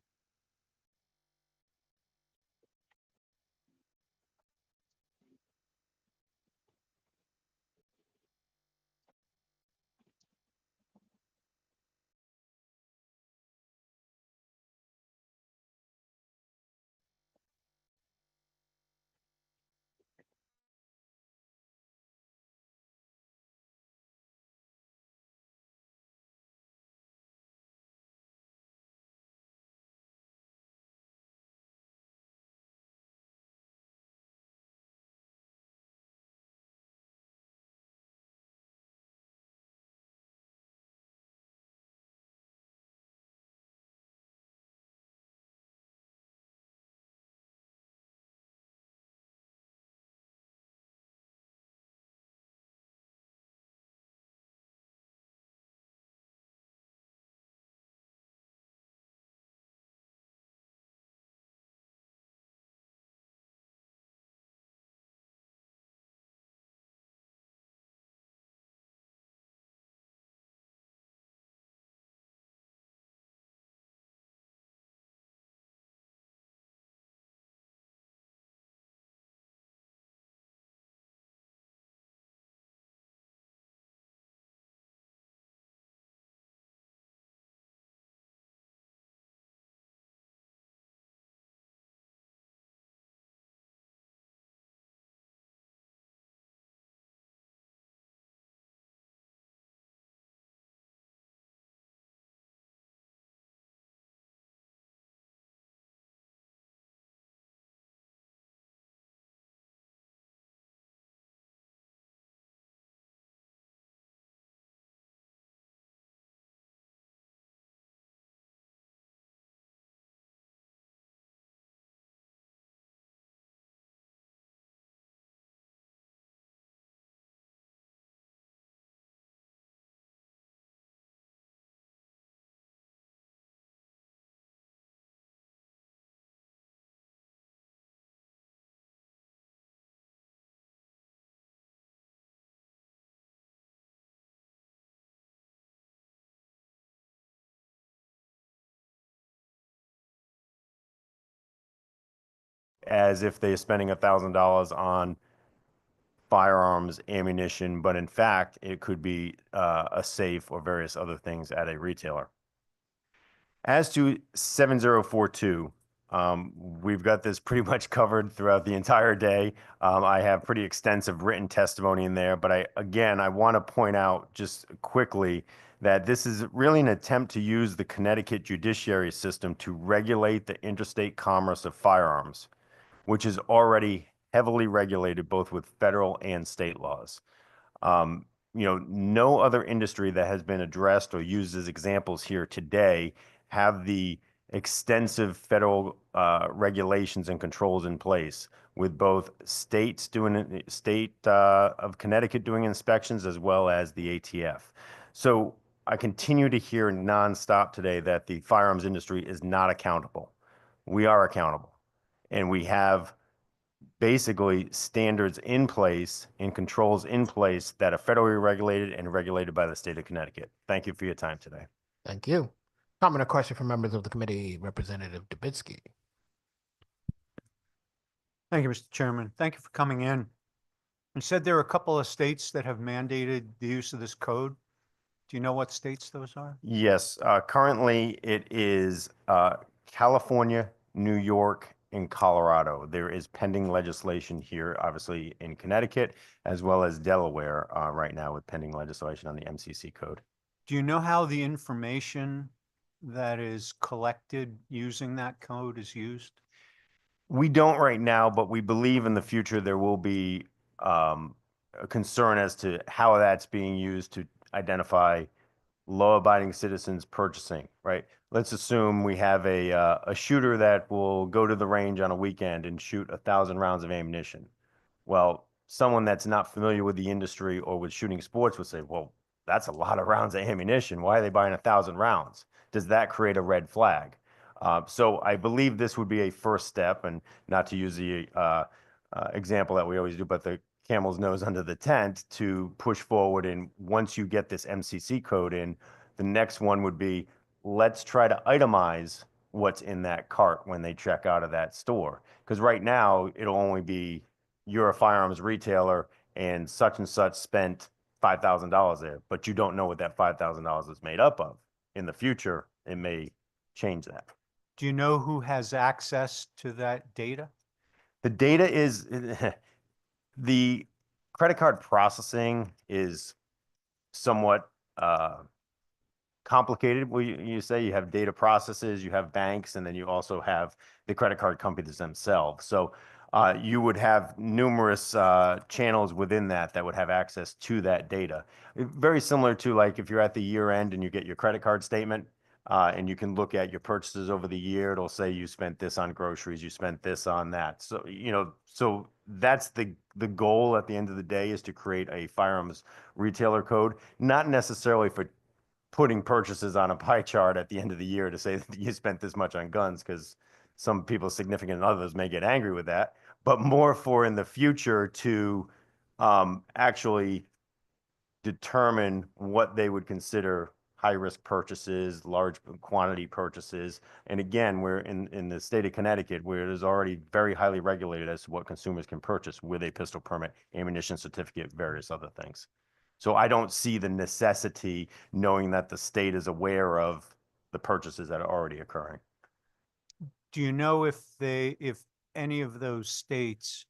as if they're spending $1,000 on firearms, ammunition, but in fact, it could be a safe or various other things at a retailer. As to 7042, we've got this pretty much covered throughout the entire day. I have pretty extensive written testimony in there, but I want to point out just quickly that this is really an attempt to use the Connecticut judiciary system to regulate the interstate commerce of firearms, which is already heavily regulated both with federal and state laws. No other industry that has been addressed or used as examples here today have the extensive federal regulations and controls in place, with both states doing state of Connecticut doing inspections as well as the ATF. So I continue to hear nonstop today that the firearms industry is not accountable. We are accountable, and we have basically standards in place and controls in place that are federally regulated and regulated by the state of Connecticut. Thank you for your time today. Thank you. Comment or question from members of the committee, Representative Dubinsky. Thank you, Mr. Chairman. Thank you for coming in. You said there are a couple of states that have mandated the use of this code. Do you know what states those are? Yes, currently it is California, New York, and Colorado. There is pending legislation here, obviously in Connecticut, as well as Delaware right now with pending legislation on the MCC code. Do you know how the information that is collected using that code is used? We don't right now, but we believe in the future there will be a concern as to how that's being used to identify law-abiding citizens purchasing, right? Let's assume we have a shooter that will go to the range on a weekend and shoot 1,000 rounds of ammunition. Well, someone that's not familiar with the industry or with shooting sports would say, well, that's a lot of rounds of ammunition. Why are they buying 1,000 rounds? Does that create a red flag? So I believe this would be a first step, and not to use the example that we always do, but the camel's nose under the tent to push forward. And once you get this MCC code in, the next one would be, let's try to itemize what's in that cart when they check out of that store. Because right now, it'll only be, you're a firearms retailer and such spent $5,000 there, but you don't know what that $5,000 is made up of. In the future, it may change that. Do you know who has access to that data? The data is, the credit card processing is somewhat complicated. You say you have data processes, you have banks, and then you also have the credit card companies themselves. So you would have numerous channels within that would have access to that data. Very similar to like if you're at the year end and you get your credit card statement, and you can look at your purchases over the year. It'll say you spent this on groceries, you spent this on that. So, so that's the goal at the end of the day, is to create a firearms retailer code, not necessarily for putting purchases on a pie chart at the end of the year to say that you spent this much on guns, because some people's significant others may get angry with that, but more for in the future to actually determine what they would consider high-risk purchases, large quantity purchases. And again, we're in the state of Connecticut, where it is already very highly regulated as to what consumers can purchase with a pistol permit, ammunition certificate, various other things. So I don't see the necessity, knowing that the state is aware of the purchases that are already occurring. Do you know if any of those states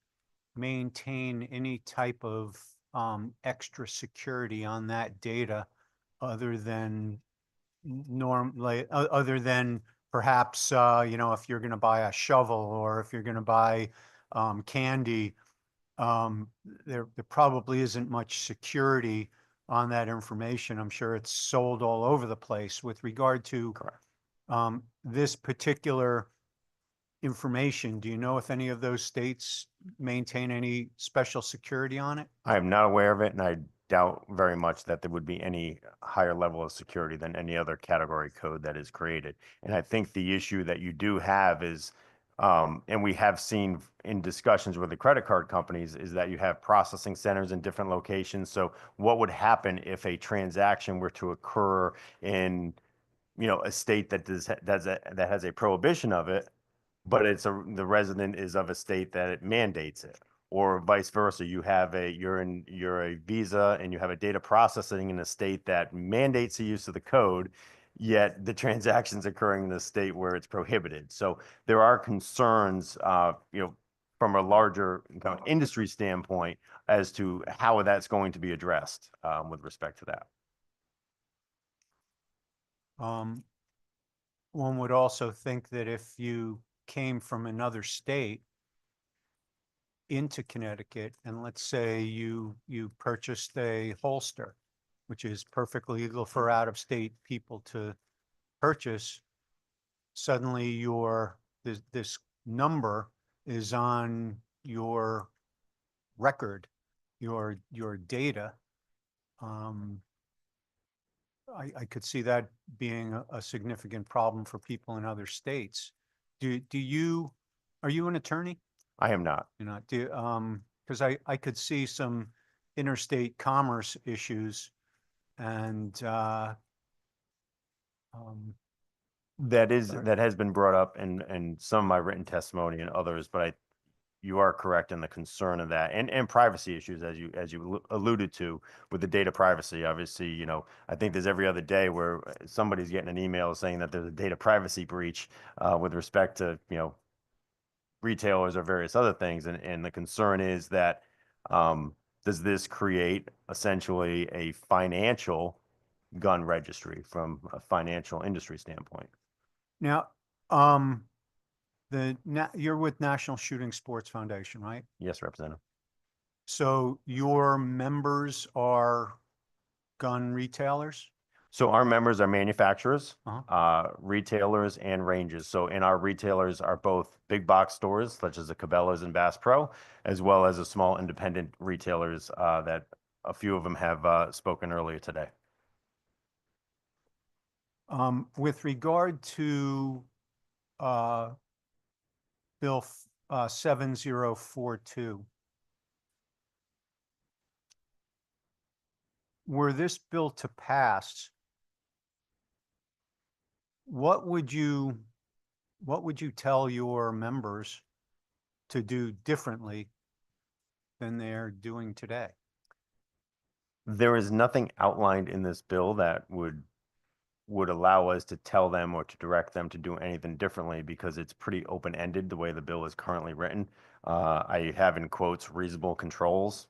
maintain any type of extra security on that data other than other than perhaps if you're going to buy a shovel, or if you're going to buy candy, there probably isn't much security on that information. I'm sure it's sold all over the place. With regard to this particular information, do you know if any of those states maintain any special security on it? I am not aware of it, and I doubt very much that there would be any higher level of security than any other category code that is created. And I think the issue that you do have is, and we have seen in discussions with the credit card companies, is that you have processing centers in different locations. So what would happen if a transaction were to occur in, a state that has a prohibition of it, but the resident is of a state that it mandates it, or vice versa. You're a visa and you have a data processing in a state that mandates the use of the code, yet the transactions occurring in the state where it's prohibited. So there are concerns, from a larger industry standpoint as to how that's going to be addressed, with respect to that. One would also think that if you came from another state into Connecticut, and let's say you purchased a holster, which is perfectly legal for out-of-state people to purchase, suddenly this number is on your record, your data. I could see that being a significant problem for people in other states. Are you an attorney? I am not. You're not, because I could see some interstate commerce issues and, That Sorry. has been brought up in some of my written testimony and others, but you are correct in the concern of that, and privacy issues, as you alluded to with the data privacy. Obviously, I think there's every other day where somebody's getting an email saying that there's a data privacy breach, with respect to, retailers or various other things. And the concern is that, does this create essentially a financial gun registry from a financial industry standpoint? now, you're with National Shooting Sports Foundation, right? Yes, Representative. So your members are gun retailers? So our members are manufacturers, retailers, and ranges. So in our retailers are both big box stores such as the Cabela's and Bass Pro, as well as the small independent retailers, that a few of them have spoken earlier today. With regard to Bill 7042, were this bill to pass, what would you tell your members to do differently than they're doing today? There is nothing outlined in this bill that would allow us to tell them or to direct them to do anything differently, because it's pretty open-ended the way the bill is currently written. I have in quotes reasonable controls,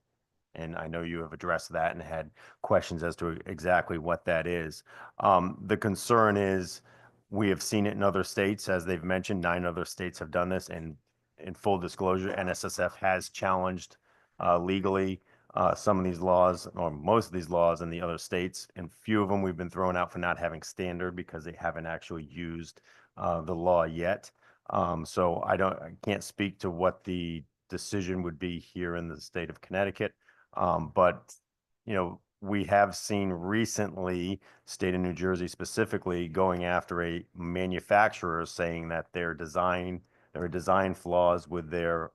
and I know you have addressed that and had questions as to exactly what that is. The concern is, we have seen it in other states, as they've mentioned, 9 other states have done this, and in full disclosure, NSSF has challenged legally some of these laws, or most of these laws in the other states, and few of them we've been thrown out for not having standard because they haven't actually used the law yet. So I can't speak to what the decision would be here in the state of Connecticut. But we have seen recently, state of New Jersey specifically, going after a manufacturer saying that there are design flaws with their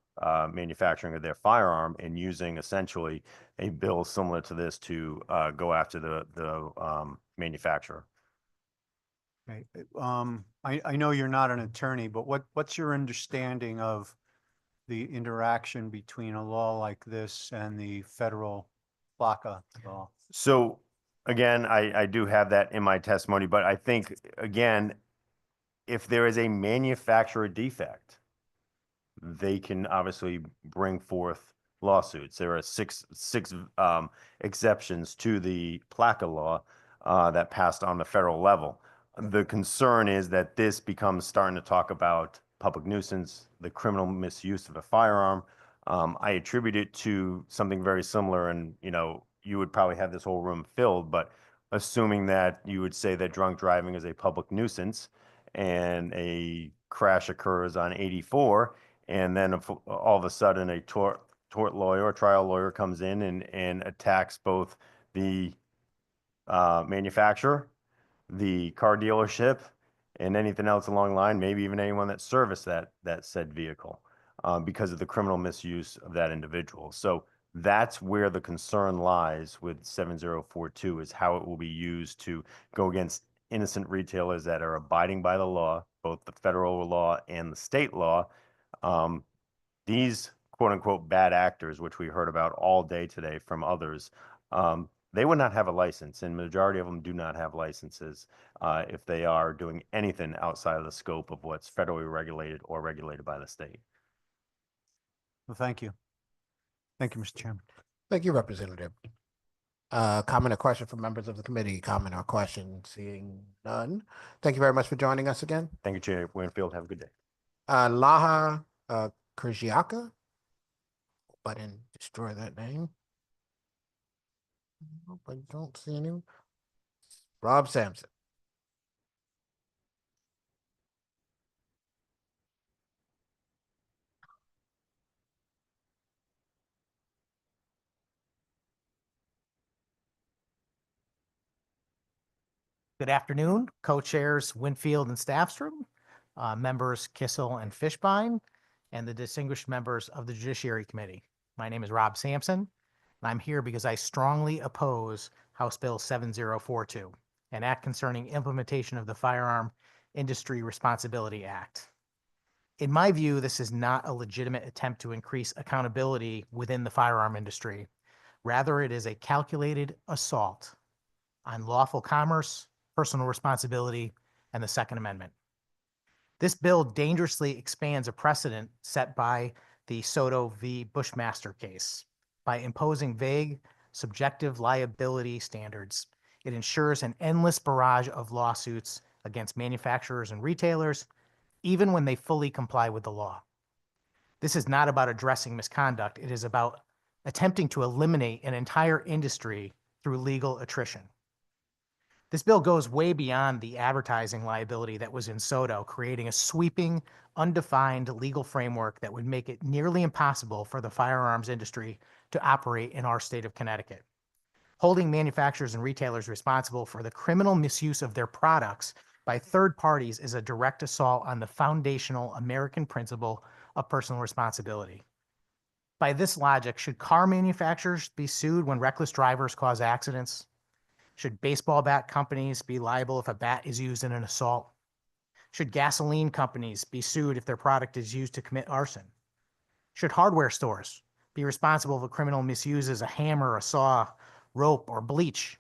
manufacturing of their firearm, and using essentially a bill similar to this to go after the manufacturer. Okay. I know you're not an attorney, but what's your understanding of the interaction between a law like this and the federal FLACA law? So again, I do have that in my testimony, but I think, again, if there is a manufacturer defect, they can obviously bring forth lawsuits. There are six exceptions to the PLACA law that passed on the federal level. The concern is that this becomes starting to talk about public nuisance, the criminal misuse of a firearm. I attribute it to something very similar, and you would probably have this whole room filled, but assuming that you would say that drunk driving is a public nuisance and a crash occurs on 84, and then all of a sudden a tort lawyer or trial lawyer comes in and attacks both the manufacturer, the car dealership, and anything else along the line, maybe even anyone that serviced that said vehicle, because of the criminal misuse of that individual. So that's where the concern lies with 7042, is how it will be used to go against innocent retailers that are abiding by the law, both the federal law and the state law. These quote unquote bad actors, which we heard about all day today from others, they would not have a license, and majority of them do not have licenses if they are doing anything outside of the scope of what's federally regulated or regulated by the state. Well, thank you. Thank you, Mr. Chairman. Thank you, Representative. Comment or question from members of the committee? Comment or question? Seeing none. Thank you very much for joining us again. Thank you, Chair Winfield. Have a good day. Laha Kerjiaka. Hope I didn't destroy that name. Hope I don't see any. Rob Sampson. Good afternoon, co-chairs Winfield and Staffstrom, members Kissel and Fishbein, and the distinguished members of the Judiciary Committee. My name is Rob Sampson, and I'm here because I strongly oppose House Bill 7042, an act concerning implementation of the Firearm Industry Responsibility Act. In my view, this is not a legitimate attempt to increase accountability within the firearm industry. Rather, it is a calculated assault on lawful commerce, personal responsibility, and the Second Amendment. This bill dangerously expands a precedent set by the Soto v. Bushmaster case. By imposing vague, subjective liability standards, it ensures an endless barrage of lawsuits against manufacturers and retailers, even when they fully comply with the law. This is not about addressing misconduct. It is about attempting to eliminate an entire industry through legal attrition. This bill goes way beyond the advertising liability that was in Soto, creating a sweeping, undefined legal framework that would make it nearly impossible for the firearms industry to operate in our state of Connecticut. Holding manufacturers and retailers responsible for the criminal misuse of their products by third parties is a direct assault on the foundational American principle of personal responsibility. By this logic, should car manufacturers be sued when reckless drivers cause accidents? Should baseball bat companies be liable if a bat is used in an assault? Should gasoline companies be sued if their product is used to commit arson? Should hardware stores be responsible if a criminal misuses a hammer, a saw, rope, or bleach,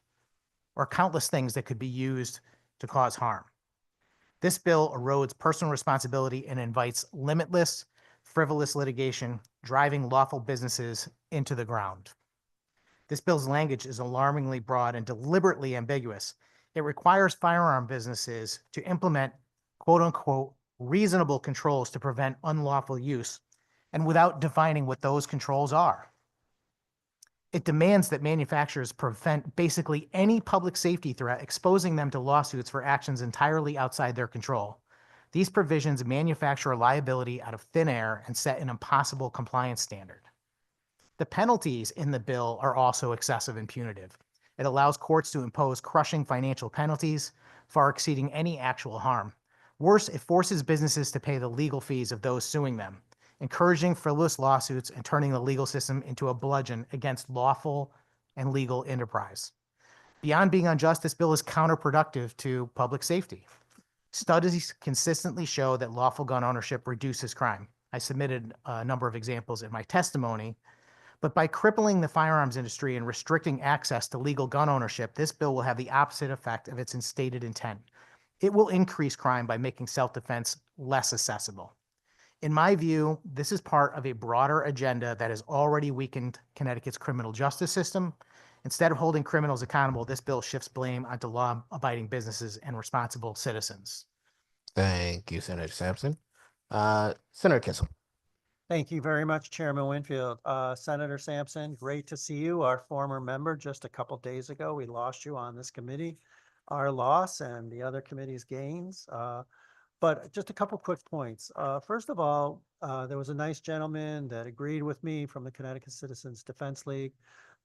or countless things that could be used to cause harm? This bill erodes personal responsibility and invites limitless, frivolous litigation, driving lawful businesses into the ground. This bill's language is alarmingly broad and deliberately ambiguous. It requires firearm businesses to implement quote unquote reasonable controls to prevent unlawful use, and without defining what those controls are. It demands that manufacturers prevent basically any public safety threat, exposing them to lawsuits for actions entirely outside their control. These provisions manufacture liability out of thin air and set an impossible compliance standard. The penalties in the bill are also excessive and punitive. It allows courts to impose crushing financial penalties, far exceeding any actual harm. Worse, it forces businesses to pay the legal fees of those suing them, encouraging frivolous lawsuits and turning the legal system into a bludgeon against lawful and legal enterprise. Beyond being unjust, this bill is counterproductive to public safety. Studies consistently show that lawful gun ownership reduces crime. I submitted a number of examples in my testimony. But by crippling the firearms industry and restricting access to legal gun ownership, this bill will have the opposite effect of its stated intent. It will increase crime by making self-defense less accessible. In my view, this is part of a broader agenda that has already weakened Connecticut's criminal justice system. Instead of holding criminals accountable, this bill shifts blame onto law-abiding businesses and responsible citizens. Thank you, Senator Sampson. Senator Kissel. Thank you very much, Chairman Winfield. Senator Sampson, great to see you, our former member. Just a couple days ago, we lost you on this committee, our loss and the other committee's gains. But just a couple quick points. First of all, there was a nice gentleman that agreed with me from the Connecticut Citizens Defense League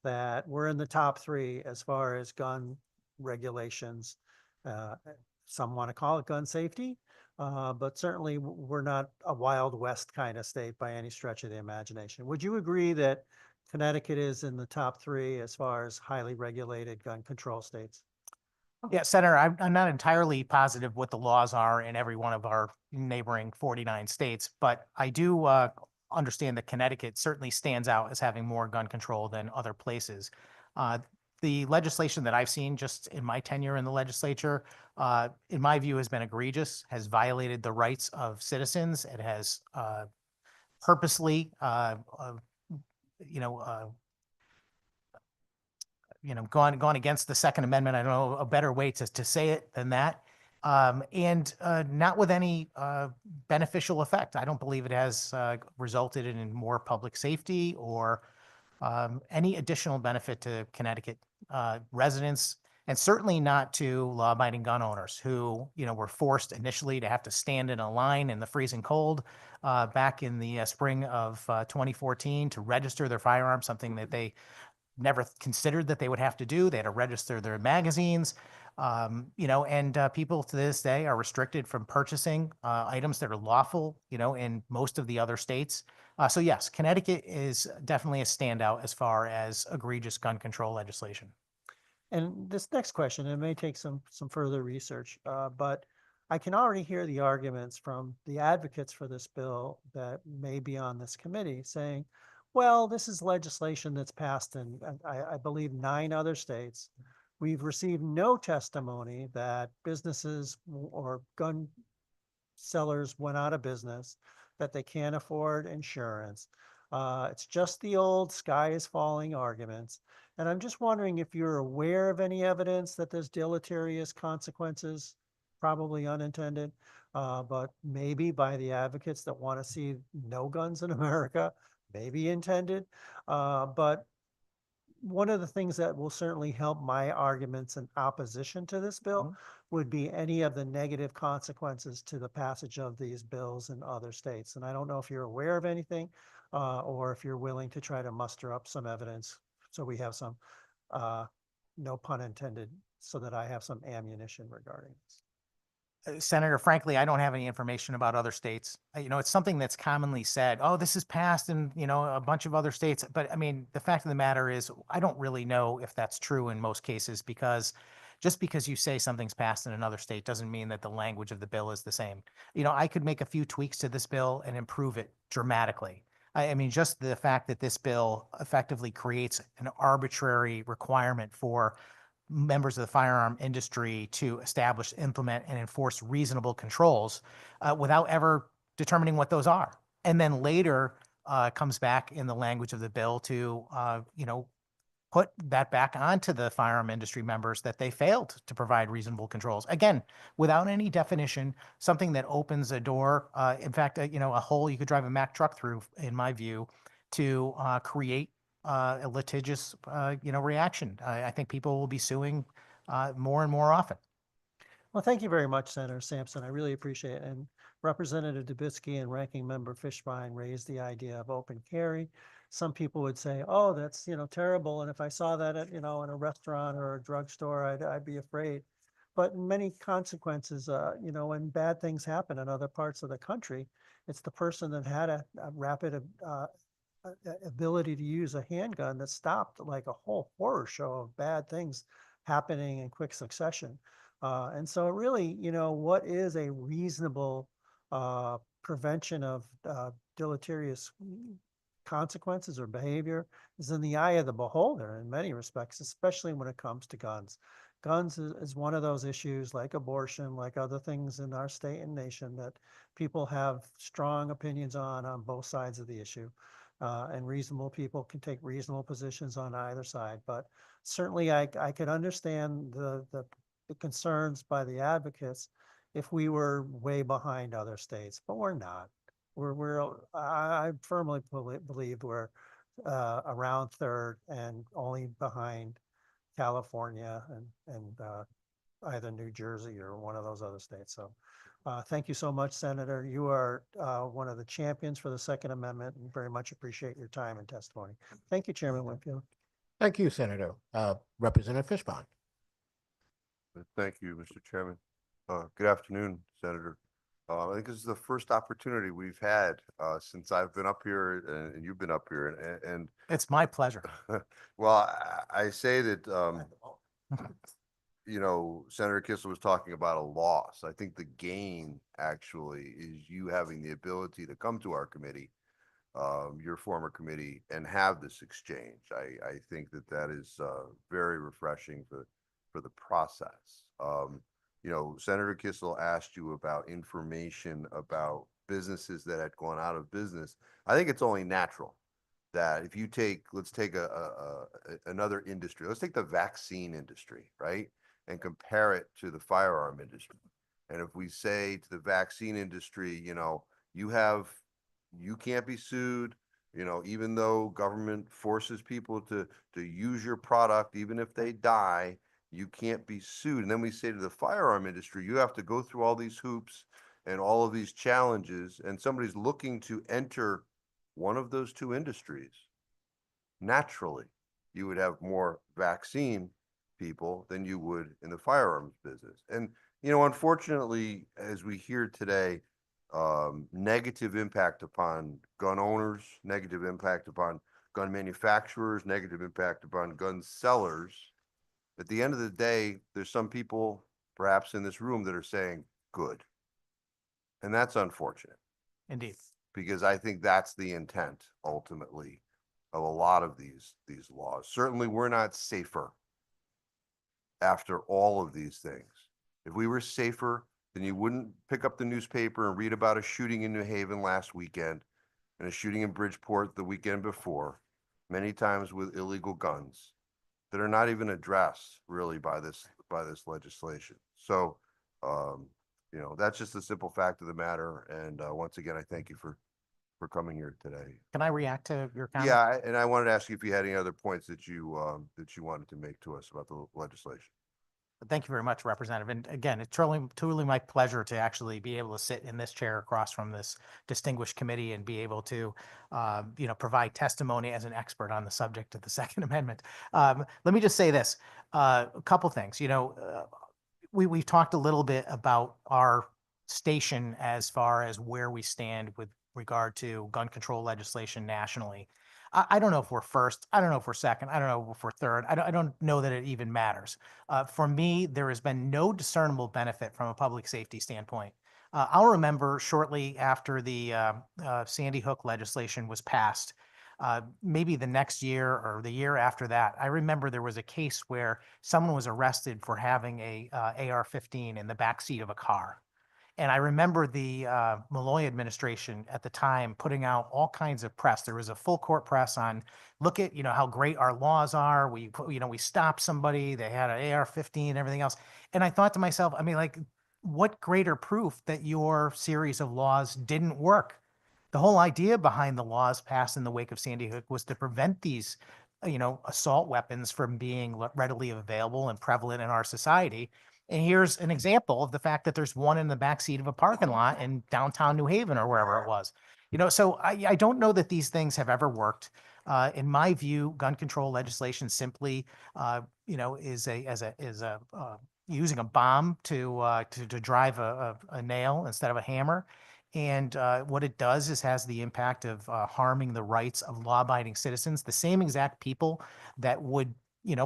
that we're in the top 3 as far as gun regulations. Some want to call it gun safety. But certainly we're not a Wild West kind of state by any stretch of the imagination. Would you agree that Connecticut is in the top 3 as far as highly regulated gun control states? Yeah, Senator, I'm not entirely positive what the laws are in every one of our neighboring 49 states, but I do understand that Connecticut certainly stands out as having more gun control than other places. The legislation that I've seen just in my tenure in the legislature, in my view, has been egregious, has violated the rights of citizens. It has purposely, gone against the Second Amendment. I don't know a better way to say it than that. And not with any beneficial effect. I don't believe it has resulted in more public safety or any additional benefit to Connecticut residents, and certainly not to law-abiding gun owners who, were forced initially to have to stand in a line in the freezing cold back in the spring of 2014 to register their firearm, something that they never considered that they would have to do. They had to register their magazines, and people to this day are restricted from purchasing items that are lawful, in most of the other states. So yes, Connecticut is definitely a standout as far as egregious gun control legislation. And this next question, it may take some further research, but I can already hear the arguments from the advocates for this bill that may be on this committee saying, well, this is legislation that's passed in, I believe, 9 other states. We've received no testimony that businesses or gun sellers went out of business, that they can't afford insurance. It's just the old sky is falling arguments. And I'm just wondering if you're aware of any evidence that there's deleterious consequences, probably unintended, but maybe by the advocates that want to see no guns in America, maybe intended. But one of the things that will certainly help my arguments in opposition to this bill would be any of the negative consequences to the passage of these bills in other states. And I don't know if you're aware of anything or if you're willing to try to muster up some evidence so we have some, no pun intended, so that I have some ammunition regarding this. Senator, frankly, I don't have any information about other states. It's something that's commonly said, oh, this is passed in, a bunch of other states. But I mean, the fact of the matter is, I don't really know if that's true in most cases, because just because you say something's passed in another state doesn't mean that the language of the bill is the same. I could make a few tweaks to this bill and improve it dramatically. I mean, just the fact that this bill effectively creates an arbitrary requirement for members of the firearm industry to establish, implement, and enforce reasonable controls without ever determining what those are. And then later comes back in the language of the bill to, put that back onto the firearm industry members that they failed to provide reasonable controls. Again, without any definition, something that opens a door, in fact, a hole you could drive a Mack truck through, in my view, to create a litigious, reaction. I think people will be suing more and more often. Well, thank you very much, Senator Sampson. I really appreciate it. And Representative Dubitsky and Ranking Member Fishbein raised the idea of open carry. Some people would say, oh, that's, terrible. And if I saw that at, in a restaurant or a drugstore, I'd be afraid. But in many consequences, when bad things happen in other parts of the country, it's the person that had a rapid ability to use a handgun that stopped like a whole horror show of bad things happening in quick succession. And so really, what is a reasonable prevention of deleterious consequences or behavior is in the eye of the beholder in many respects, especially when it comes to guns. Guns is one of those issues, like abortion, like other things in our state and nation, that people have strong opinions on both sides of the issue. And reasonable people can take reasonable positions on either side. But certainly I could understand the concerns by the advocates if we were way behind other states, but we're not. I firmly believe we're around third and only behind California and either New Jersey or one of those other states. So thank you so much, Senator. You are one of the champions for the Second Amendment, and very much appreciate your time and testimony. Thank you, Chairman Winfield. Thank you, Senator. Representative Fishbein. Thank you, Mr. Chairman. Good afternoon, Senator. I think this is the first opportunity we've had since I've been up here and you've been up here, and it's my pleasure. Well, I say that Senator Kissel was talking about a loss. I think the gain actually is you having the ability to come to our committee, your former committee, and have this exchange. I think that is very refreshing for the process. Senator Kissel asked you about information about businesses that had gone out of business. I think it's only natural that if you let's take another industry, let's take the vaccine industry, right? And compare it to the firearm industry. And if we say to the vaccine industry, you can't be sued, even though government forces people to use your product, even if they die, you can't be sued. And then we say to the firearm industry, you have to go through all these hoops and all of these challenges, and somebody's looking to enter one of those two industries. Naturally, you would have more vaccine people than you would in the firearms business. And, unfortunately, as we hear today, negative impact upon gun owners, negative impact upon gun manufacturers, negative impact upon gun sellers. At the end of the day, there's some people perhaps in this room that are saying good. And that's unfortunate. Indeed. Because I think that's the intent ultimately of a lot of these laws. Certainly we're not safer after all of these things. If we were safer, then you wouldn't pick up the newspaper and read about a shooting in New Haven last weekend and a shooting in Bridgeport the weekend before, many times with illegal guns that are not even addressed really by this legislation. So, that's just a simple fact of the matter. And once again, I thank you for coming here today. Can I react to your comment? Yeah, and I wanted to ask you if you had any other points that you wanted to make to us about the legislation. Thank you very much, Representative. And again, it's truly my pleasure to actually be able to sit in this chair across from this distinguished committee and be able to, provide testimony as an expert on the subject of the Second Amendment. Let me just say this, a couple things. We've talked a little bit about our station as far as where we stand with regard to gun control legislation nationally. I don't know if we're first. I don't know if we're second. I don't know if we're third. I don't know that it even matters. For me, there has been no discernible benefit from a public safety standpoint. I'll remember shortly after the Sandy Hook legislation was passed, maybe the next year or the year after that, I remember there was a case where someone was arrested for having a AR-15 in the backseat of a car. And I remember the Malloy administration at the time putting out all kinds of press. There was a full court press on, look at, how great our laws are. We stopped somebody, they had an AR-15 and everything else. And I thought to myself, what greater proof that your series of laws didn't work? The whole idea behind the laws passed in the wake of Sandy Hook was to prevent these, assault weapons from being readily available and prevalent in our society. And here's an example of the fact that there's one in the backseat of a parking lot in downtown New Haven or wherever it was. So I don't know that these things have ever worked. In my view, gun control legislation simply, is using a bomb to drive a nail instead of a hammer. And what it does is has the impact of harming the rights of law-abiding citizens, the same exact people that would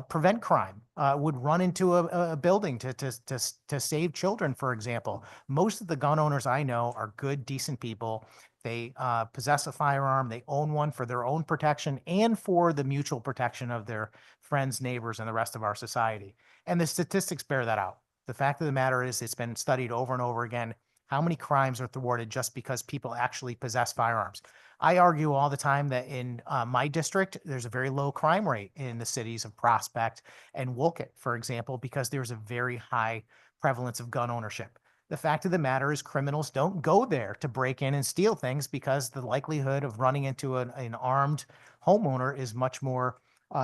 prevent crime, would run into a building to save children, for example. Most of the gun owners I know are good, decent people. They possess a firearm, they own one for their own protection and for the mutual protection of their friends, neighbors, and the rest of our society. And the statistics bear that out. The fact of the matter is it's been studied over and over again. How many crimes are thwarted just because people actually possess firearms? I argue all the time that in my district, there's a very low crime rate in the cities of Prospect and Wolcott, for example, because there's a very high prevalence of gun ownership. The fact of the matter is criminals don't go there to break in and steal things because the likelihood of running into an armed homeowner is much more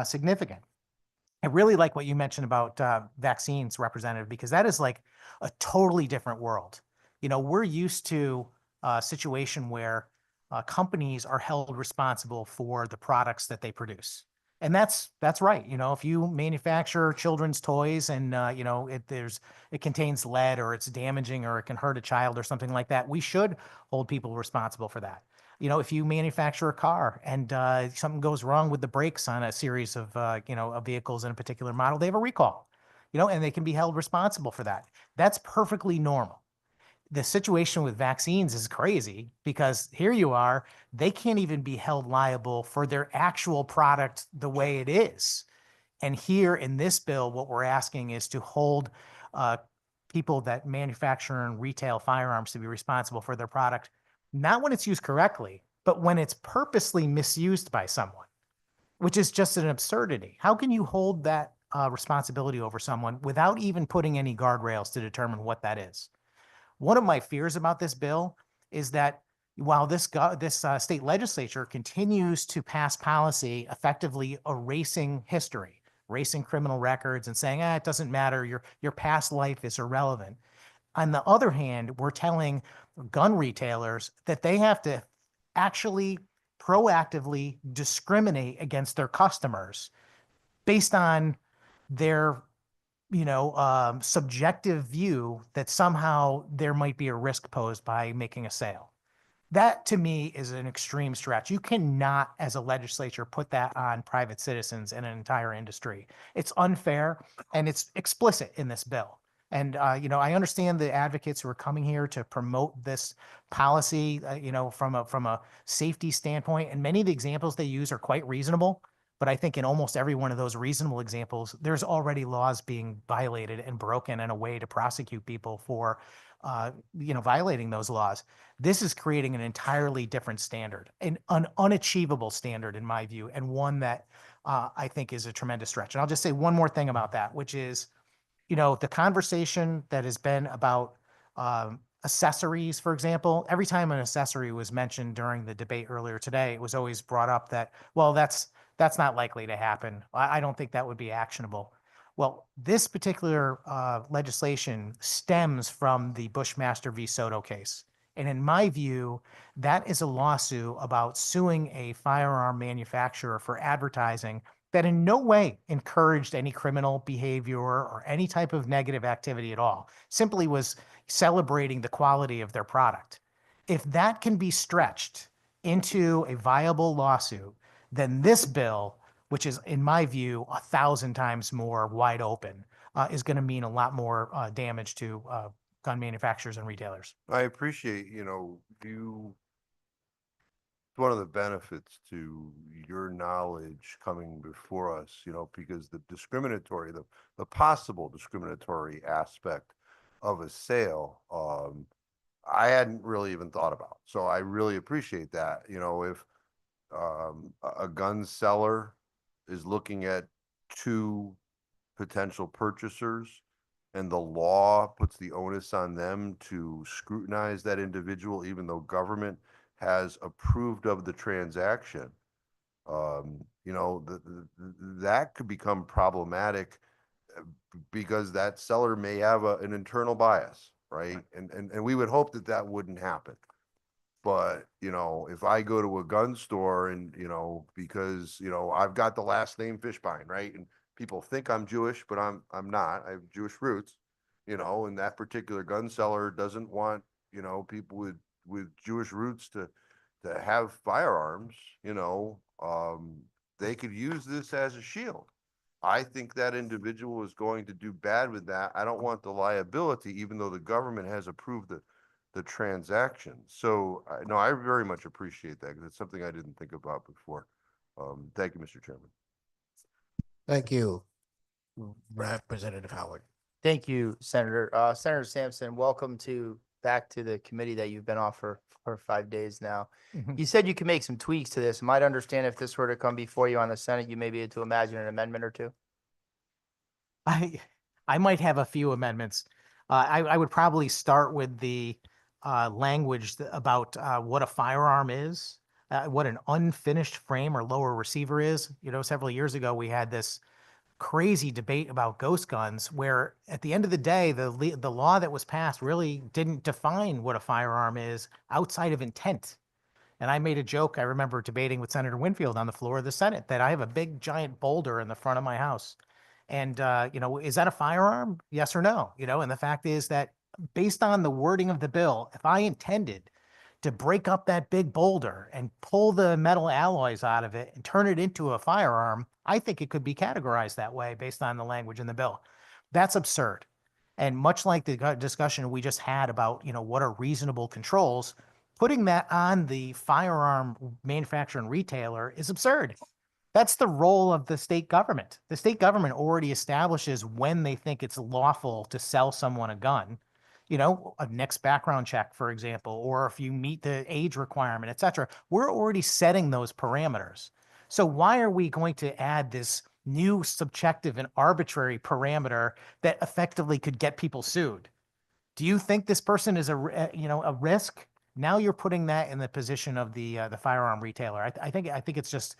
significant. I really like what you mentioned about vaccines, Representative, because that is like a totally different world. We're used to a situation where companies are held responsible for the products that they produce. And that's right. If you manufacture children's toys and, it contains lead or it's damaging or it can hurt a child or something like that, we should hold people responsible for that. If you manufacture a car and something goes wrong with the brakes on a series of, vehicles in a particular model, they have a recall. and they can be held responsible for that. That's perfectly normal. The situation with vaccines is crazy because here you are, they can't even be held liable for their actual product the way it is. And here in this bill, what we're asking is to hold people that manufacture and retail firearms to be responsible for their product, not when it's used correctly, but when it's purposely misused by someone, which is just an absurdity. How can you hold that responsibility over someone without even putting any guardrails to determine what that is? One of my fears about this bill is that while this state legislature continues to pass policy effectively erasing history, erasing criminal records and saying, it doesn't matter, your past life is irrelevant. On the other hand, we're telling gun retailers that they have to actually proactively discriminate against their customers based on their subjective view that somehow there might be a risk posed by making a sale. That to me is an extreme stretch. You cannot, as a legislature, put that on private citizens and an entire industry. It's unfair and it's explicit in this bill. And, I understand the advocates who are coming here to promote this policy, from a safety standpoint. And many of the examples they use are quite reasonable. But I think in almost every one of those reasonable examples, there's already laws being violated and broken and a way to prosecute people for, violating those laws. This is creating an entirely different standard, an unachievable standard in my view, and one that I think is a tremendous stretch. And I'll just say one more thing about that, which is, the conversation that has been about accessories, for example. Every time an accessory was mentioned during the debate earlier today, it was always brought up that, well, that's not likely to happen. I don't think that would be actionable. Well, this particular legislation stems from the Bushmaster v. Soto case. And in my view, that is a lawsuit about suing a firearm manufacturer for advertising that in no way encouraged any criminal behavior or any type of negative activity at all, simply was celebrating the quality of their product. If that can be stretched into a viable lawsuit, then this bill, which is, in my view, 1,000 times more wide open, is going to mean a lot more damage to gun manufacturers and retailers. I appreciate, one of the benefits to your knowledge coming before us, because the possible discriminatory aspect of a sale, I hadn't really even thought about. So I really appreciate that. If a gun seller is looking at two potential purchasers and the law puts the onus on them to scrutinize that individual, even though government has approved of the transaction, that could become problematic because that seller may have an internal bias, right? And we would hope that wouldn't happen. But, if I go to a gun store and, because, I've got the last name Fishbein, right? And people think I'm Jewish, but I'm not. I have Jewish roots, and that particular gun seller doesn't want, people with Jewish roots to have firearms, they could use this as a shield. I think that individual is going to do bad with that. I don't want the liability, even though the government has approved the transaction. So no, I very much appreciate that because it's something I didn't think about before. Thank you, Mr. Chairman. Thank you, Representative Howard. Thank you, Senator. Senator Sampson, welcome back to the committee that you've been off for 5 days now. You said you could make some tweaks to this. Might understand if this were to come before you on the Senate, you may be able to imagine an amendment or two. I might have a few amendments. I would probably start with the language about what a firearm is, what an unfinished frame or lower receiver is. Several years ago, we had this crazy debate about ghost guns where at the end of the day, the law that was passed really didn't define what a firearm is outside of intent. And I made a joke, I remember debating with Senator Winfield on the floor of the Senate, that I have a big giant boulder in the front of my house. And, is that a firearm? Yes or no? And the fact is that based on the wording of the bill, if I intended to break up that big boulder and pull the metal alloys out of it and turn it into a firearm, I think it could be categorized that way based on the language in the bill. That's absurd. And much like the discussion we just had about, what are reasonable controls, putting that on the firearm manufacturer and retailer is absurd. That's the role of the state government. The state government already establishes when they think it's lawful to sell someone a gun, a next background check, for example, or if you meet the age requirement, et cetera. We're already setting those parameters. So why are we going to add this new subjective and arbitrary parameter that effectively could get people sued? Do you think this person is a risk? Now you're putting that in the position of the firearm retailer. I think it's just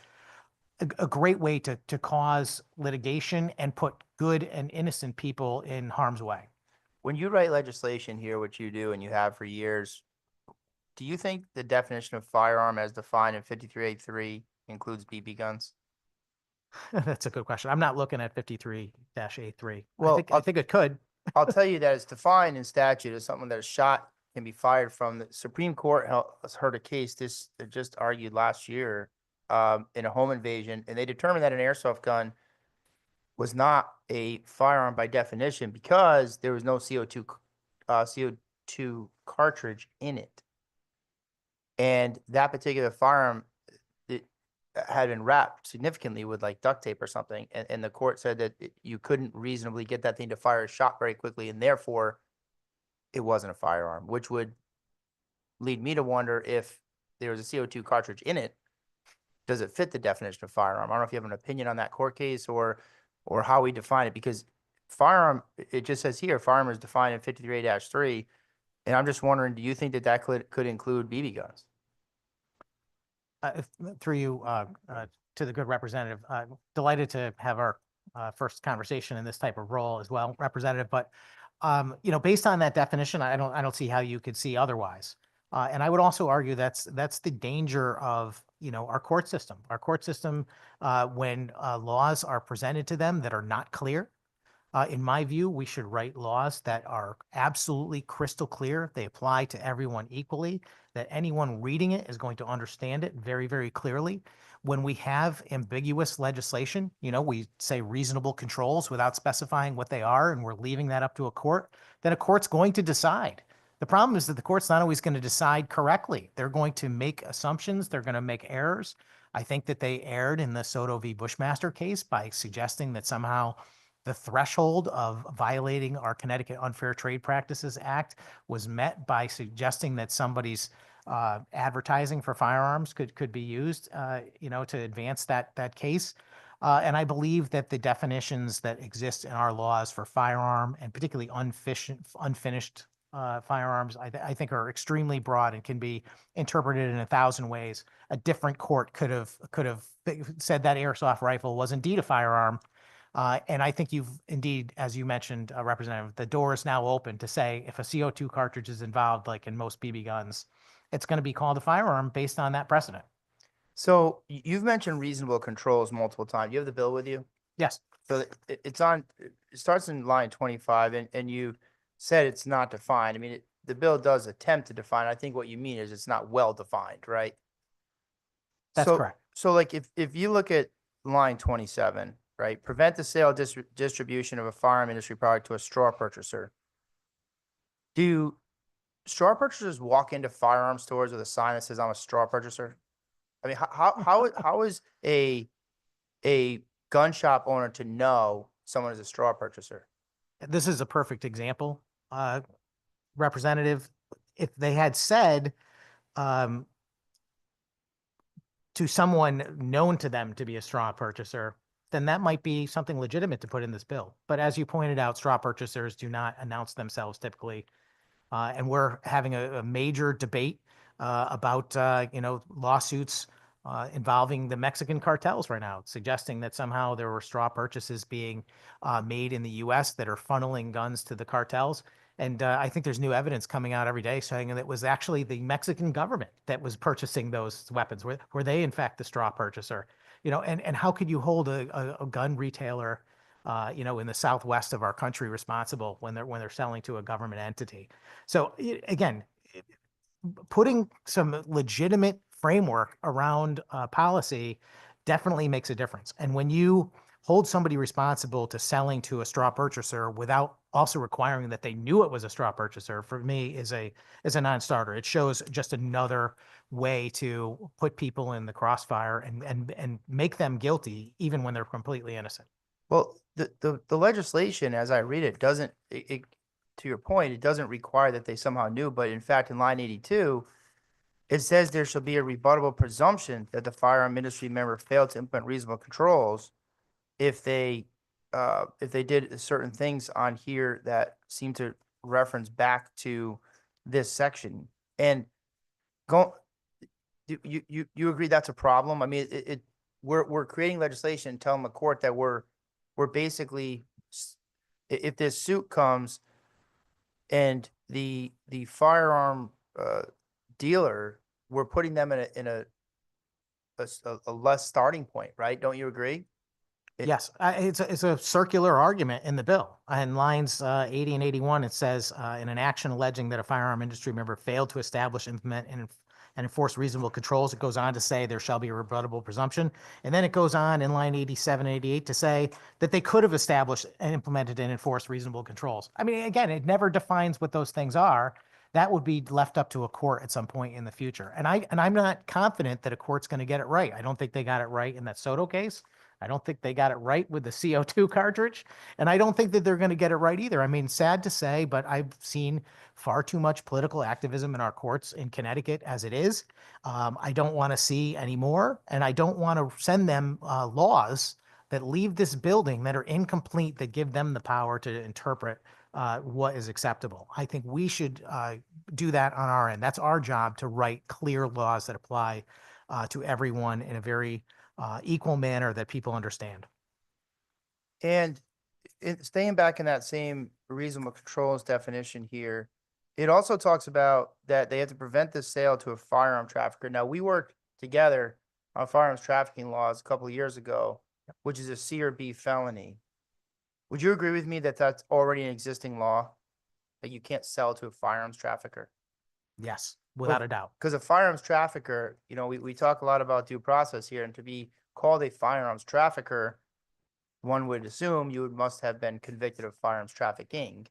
a great way to cause litigation and put good and innocent people in harm's way. When you write legislation here, which you do and you have for years, do you think the definition of firearm as defined in 53A3 includes BB guns? That's a good question. I'm not looking at 53-A3. Well, I think it could. I'll tell you that it's defined in statute as something that a shot can be fired from. The Supreme Court has heard a case that just argued last year in a home invasion, and they determined that an airsoft gun was not a firearm by definition because there was no CO2 cartridge in it. And that particular firearm had been wrapped significantly with like duct tape or something. And the court said that you couldn't reasonably get that thing to fire a shot very quickly. And therefore it wasn't a firearm, which would lead me to wonder if there was a CO2 cartridge in it, does it fit the definition of firearm? I don't know if you have an opinion on that court case or how we define it, because firearm, it just says here, firearm is defined in 53A-3. And I'm just wondering, do you think that could include BB guns? Through you to the good representative, delighted to have our first conversation in this type of role as well, Representative. But based on that definition, I don't see how you could see otherwise. And I would also argue that's the danger of our court system. Our court system, when laws are presented to them that are not clear. In my view, we should write laws that are absolutely crystal clear. They apply to everyone equally, that anyone reading it is going to understand it very, very clearly. When we have ambiguous legislation, we say reasonable controls without specifying what they are, and we're leaving that up to a court, then a court's going to decide. The problem is that the court's not always going to decide correctly. They're going to make assumptions. They're going to make errors. I think that they erred in the Soto v. Bushmaster case by suggesting that somehow the threshold of violating our Connecticut Unfair Trade Practices Act was met by suggesting that somebody's advertising for firearms could be used, to advance that case. And I believe that the definitions that exist in our laws for firearm and particularly unfinished firearms, I think are extremely broad and can be interpreted in 1,000 ways. A different court could have said that airsoft rifle was indeed a firearm. And I think you've indeed, as you mentioned, Representative, the door is now open to say if a CO2 cartridge is involved, like in most BB guns, it's going to be called a firearm based on that precedent. So you've mentioned reasonable controls multiple times. You have the bill with you? Yes. So it starts in line 25 and you said it's not defined. I mean, the bill does attempt to define. I think what you mean is it's not well defined, right? That's correct. So like if you look at line 27, right, prevent the sale, distribution of a firearm industry product to a straw purchaser. Do straw purchasers walk into firearm stores with a sign that says I'm a straw purchaser? I mean, how is a gun shop owner to know someone is a straw purchaser? This is a perfect example, Representative. If they had said to someone known to them to be a straw purchaser, then that might be something legitimate to put in this bill. But as you pointed out, straw purchasers do not announce themselves typically. And we're having a major debate about, lawsuits involving the Mexican cartels right now, suggesting that somehow there were straw purchases being made in the U.S. that are funneling guns to the cartels. And I think there's new evidence coming out every day saying that it was actually the Mexican government that was purchasing those weapons. Were they, in fact, the straw purchaser? And how could you hold a gun retailer, in the southwest of our country responsible when they're selling to a government entity? So again, putting some legitimate framework around policy definitely makes a difference. And when you hold somebody responsible to selling to a straw purchaser without also requiring that they knew it was a straw purchaser, for me is a non-starter. It shows just another way to put people in the crossfire and make them guilty even when they're completely innocent. Well, the legislation, as I read it, doesn't, to your point, it doesn't require that they somehow knew, but in fact, in line 82, it says there shall be a rebuttable presumption that the firearm industry member failed to implement reasonable controls if they did certain things on here that seem to reference back to this section. And go, you agree that's a problem? I mean, we're creating legislation telling the court that we're basically, if this suit comes and the firearm dealer, we're putting them in a less starting point, right? Don't you agree? Yes, it's a circular argument in the bill. In lines 80 and 81, it says, in an action alleging that a firearm industry member failed to establish, implement, and enforce reasonable controls, it goes on to say there shall be a rebuttable presumption. And then it goes on in line 87 and 88 to say that they could have established and implemented and enforced reasonable controls. I mean, again, it never defines what those things are. That would be left up to a court at some point in the future. And I'm not confident that a court's going to get it right. I don't think they got it right in that Soto case. I don't think they got it right with the CO2 cartridge. And I don't think that they're going to get it right either. I mean, sad to say, but I've seen far too much political activism in our courts in Connecticut as it is. I don't want to see any more. And I don't want to send them laws that leave this building that are incomplete, that give them the power to interpret what is acceptable. I think we should do that on our end. That's our job, to write clear laws that apply to everyone in a very equal manner that people understand. And staying back in that same reasonable controls definition here, it also talks about that they have to prevent the sale to a firearm trafficker. Now, we worked together on firearms trafficking laws a couple of years ago, which is a C or B felony. Would you agree with me that that's already an existing law, that you can't sell to a firearms trafficker? Yes, without a doubt. Because a firearms trafficker, you know, we talk a lot about due process here, and to be called a firearms trafficker, one would assume you must have been convicted of firearms trafficking,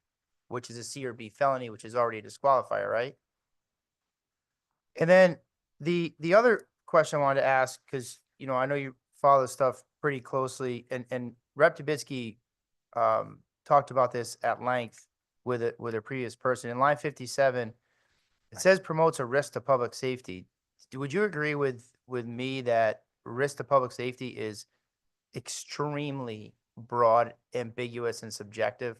which is a C or B felony, which is already a disqualifier, right? And then the other question I wanted to ask, because, you know, I know you follow this stuff pretty closely, and Rep. Dubitsky talked about this at length with a previous person. In line 57, it says promotes a risk to public safety. Would you agree with me that risk to public safety is extremely broad, ambiguous, and subjective?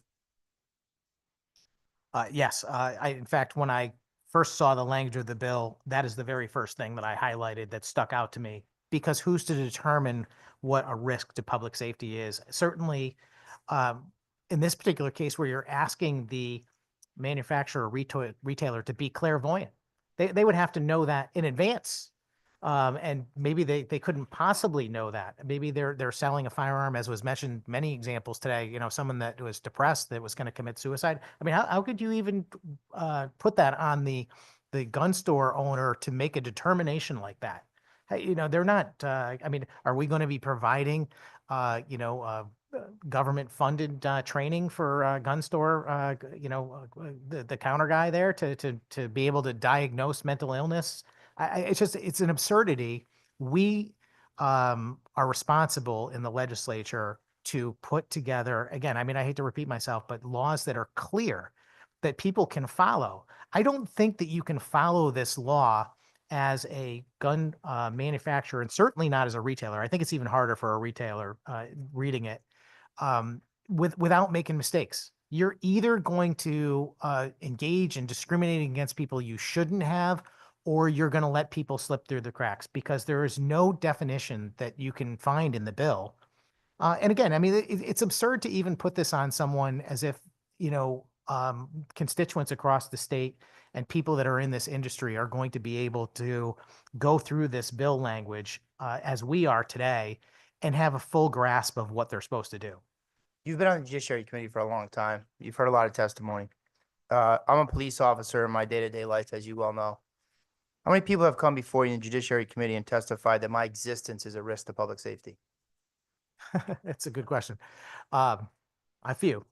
Yes. In fact, when I first saw the language of the bill, that is the very first thing that I highlighted that stuck out to me, because who's to determine what a risk to public safety is? Certainly, in this particular case where you're asking the manufacturer or retailer to be clairvoyant, they would have to know that in advance. And maybe they couldn't possibly know that. Maybe they're selling a firearm, as was mentioned, many examples today, you know, someone that was depressed, that was going to commit suicide. I mean, how could you even put that on the gun store owner to make a determination like that? Hey, you know, they're not, I mean, are we going to be providing, you know, government funded training for gun store, you know, the counter guy there to be able to diagnose mental illness? It's an absurdity. We are responsible in the legislature to put together, again, I mean, I hate to repeat myself, but laws that are clear, that people can follow. I don't think that you can follow this law as a gun manufacturer, and certainly not as a retailer. I think it's even harder for a retailer reading it without making mistakes. You're either going to engage in discriminating against people you shouldn't have, or you're going to let people slip through the cracks, because there is no definition that you can find in the bill. And again, I mean, it's absurd to even put this on someone as if, you know, constituents across the state and people that are in this industry are going to be able to go through this bill language as we are today and have a full grasp of what they're supposed to do. You've been on the Judiciary Committee for a long time. You've heard a lot of testimony. I'm a police officer in my day-to-day life, as you well know. How many people have come before you in the Judiciary Committee and testified that my existence is a risk to public safety? It's a good question. A few.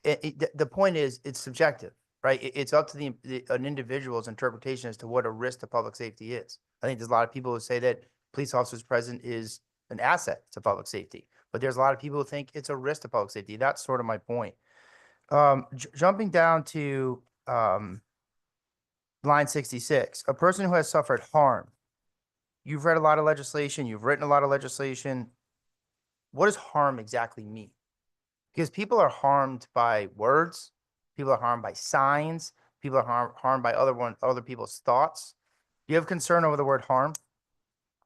The point is, it's subjective, right? It's up to an individual's interpretation as to what a risk to public safety is. I think there's a lot of people who say that police officers present is an asset to public safety, but there's a lot of people who think it's a risk to public safety. That's sort of my point. Jumping down to line 66, a person who has suffered harm. You've read a lot of legislation, you've written a lot of legislation. What does harm exactly mean? Because people are harmed by words, people are harmed by signs, people are harmed by other people's thoughts. Do you have concern over the word harm?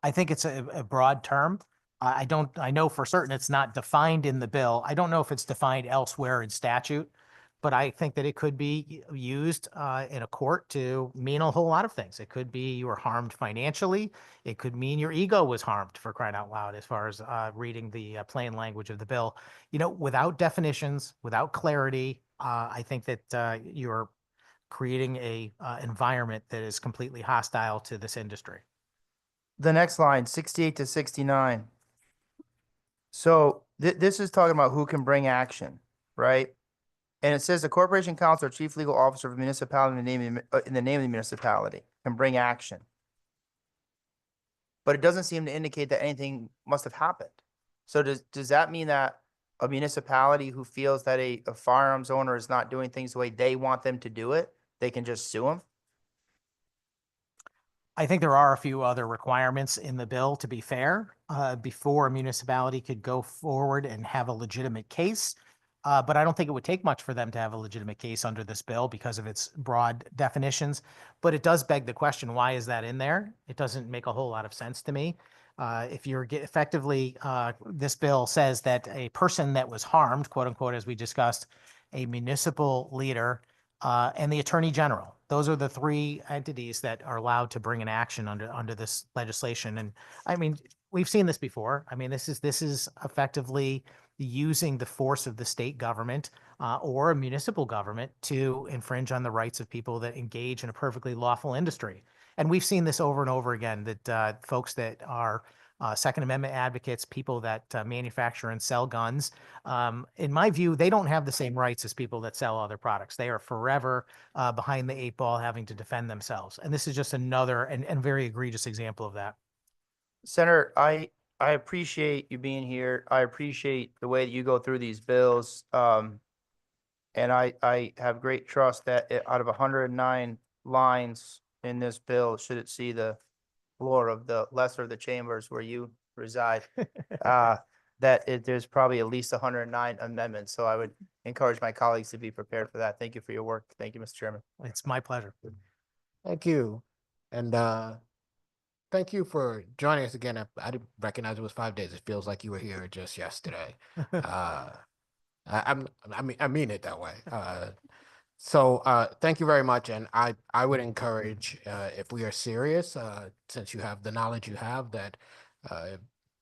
I think it's a broad term. I know for certain it's not defined in the bill. I don't know if it's defined elsewhere in statute, but I think that it could be used in a court to mean a whole lot of things. It could be you were harmed financially. It could mean your ego was harmed, for crying out loud, as far as reading the plain language of the bill. You know, without definitions, without clarity, I think that you're creating a environment that is completely hostile to this industry. The next line, 68 to 69. So this is talking about who can bring action, right? And it says the corporation counsel or chief legal officer of a municipality in the name of the municipality can bring action. But it doesn't seem to indicate that anything must have happened. So does that mean that a municipality who feels that a firearms owner is not doing things the way they want them to do it, they can just sue them? I think there are a few other requirements in the bill, to be fair, before a municipality could go forward and have a legitimate case. But I don't think it would take much for them to have a legitimate case under this bill because of its broad definitions. But it does beg the question, why is that in there? It doesn't make a whole lot of sense to me. If you're effectively, this bill says that a person that was harmed, quote unquote, as we discussed, a municipal leader, and the attorney general. Those are the three entities that are allowed to bring an action under this legislation. And I mean, we've seen this before. I mean, this is effectively using the force of the state government or a municipal government to infringe on the rights of people that engage in a perfectly lawful industry. And we've seen this over and over again, that folks that are Second Amendment advocates, people that manufacture and sell guns, in my view, they don't have the same rights as people that sell other products. They are forever behind the eight ball, having to defend themselves. And this is just another and very egregious example of that. Senator, I appreciate you being here. I appreciate the way that you go through these bills. And I have great trust that out of 109 lines in this bill, should it see the floor of the lesser of the chambers where you reside, there's probably at least 109 amendments. So I would encourage my colleagues to be prepared for that. Thank you for your work. Thank you, Mr. Chairman. It's my pleasure. Thank you. And thank you for joining us again. I didn't recognize it was 5 days. It feels like you were here just yesterday. I mean it that way. So thank you very much. And I would encourage, if we are serious, since you have the knowledge you have, that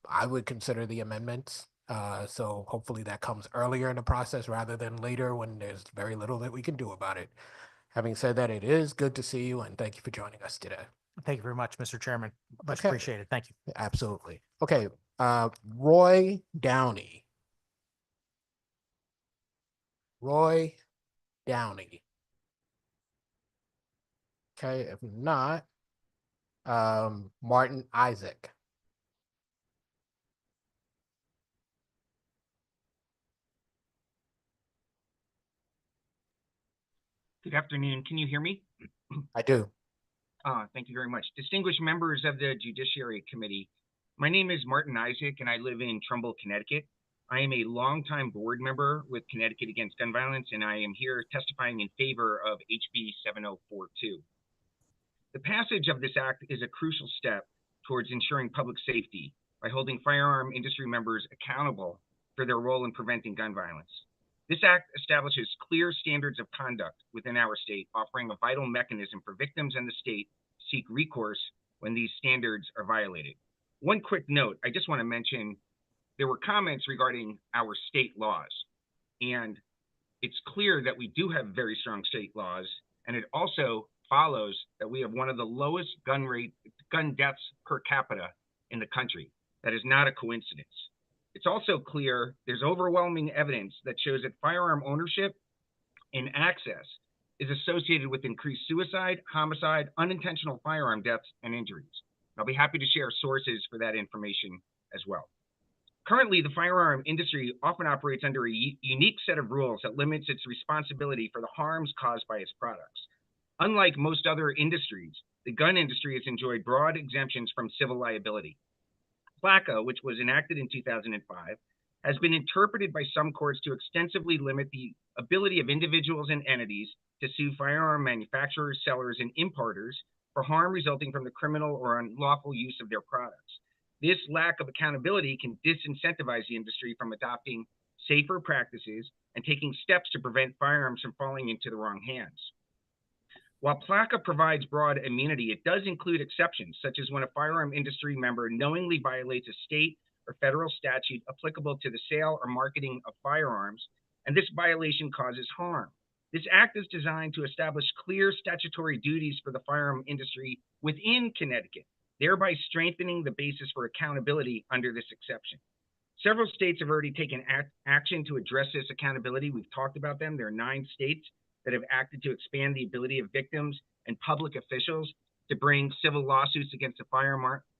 I would consider the amendments. So hopefully that comes earlier in the process rather than later when there's very little that we can do about it. Having said that, it is good to see you and thank you for joining us today. Thank you very much, Mr. Chairman. Much Okay. appreciated. Thank you. Absolutely. Okay. Roy Downey. Roy Downey. Okay, if not, Martin Isaac. Good afternoon. Can you hear me? I do. Thank you very much. Distinguished members of the Judiciary Committee, my name is Martin Isaac and I live in Trumbull, Connecticut. I am a longtime board member with Connecticut Against Gun Violence, and I am here testifying in favor of HB 7042. The passage of this act is a crucial step towards ensuring public safety by holding firearm industry members accountable for their role in preventing gun violence. This act establishes clear standards of conduct within our state, offering a vital mechanism for victims and the state to seek recourse when these standards are violated. One quick note, I just want to mention, there were comments regarding our state laws, and it's clear that we do have very strong state laws, and it also follows that we have one of the lowest gun deaths per capita in the country. That is not a coincidence. It's also clear there's overwhelming evidence that shows that firearm ownership and access is associated with increased suicide, homicide, unintentional firearm deaths, and injuries. I'll be happy to share sources for that information as well. Currently, the firearm industry often operates under a unique set of rules that limits its responsibility for the harms caused by its products. Unlike most other industries, the gun industry has enjoyed broad exemptions from civil liability. PLACA, which was enacted in 2005, has been interpreted by some courts to extensively limit the ability of individuals and entities to sue firearm manufacturers, sellers, and importers for harm resulting from the criminal or unlawful use of their products. This lack of accountability can disincentivize the industry from adopting safer practices and taking steps to prevent firearms from falling into the wrong hands. While PLACA provides broad immunity, it does include exceptions, such as when a firearm industry member knowingly violates a state or federal statute applicable to the sale or marketing of firearms, and this violation causes harm. This act is designed to establish clear statutory duties for the firearm industry within Connecticut, thereby strengthening the basis for accountability under this exception. Several states have already taken action to address this accountability. We've talked about them. There are 9 states that have acted to expand the ability of victims and public officials to bring civil lawsuits against the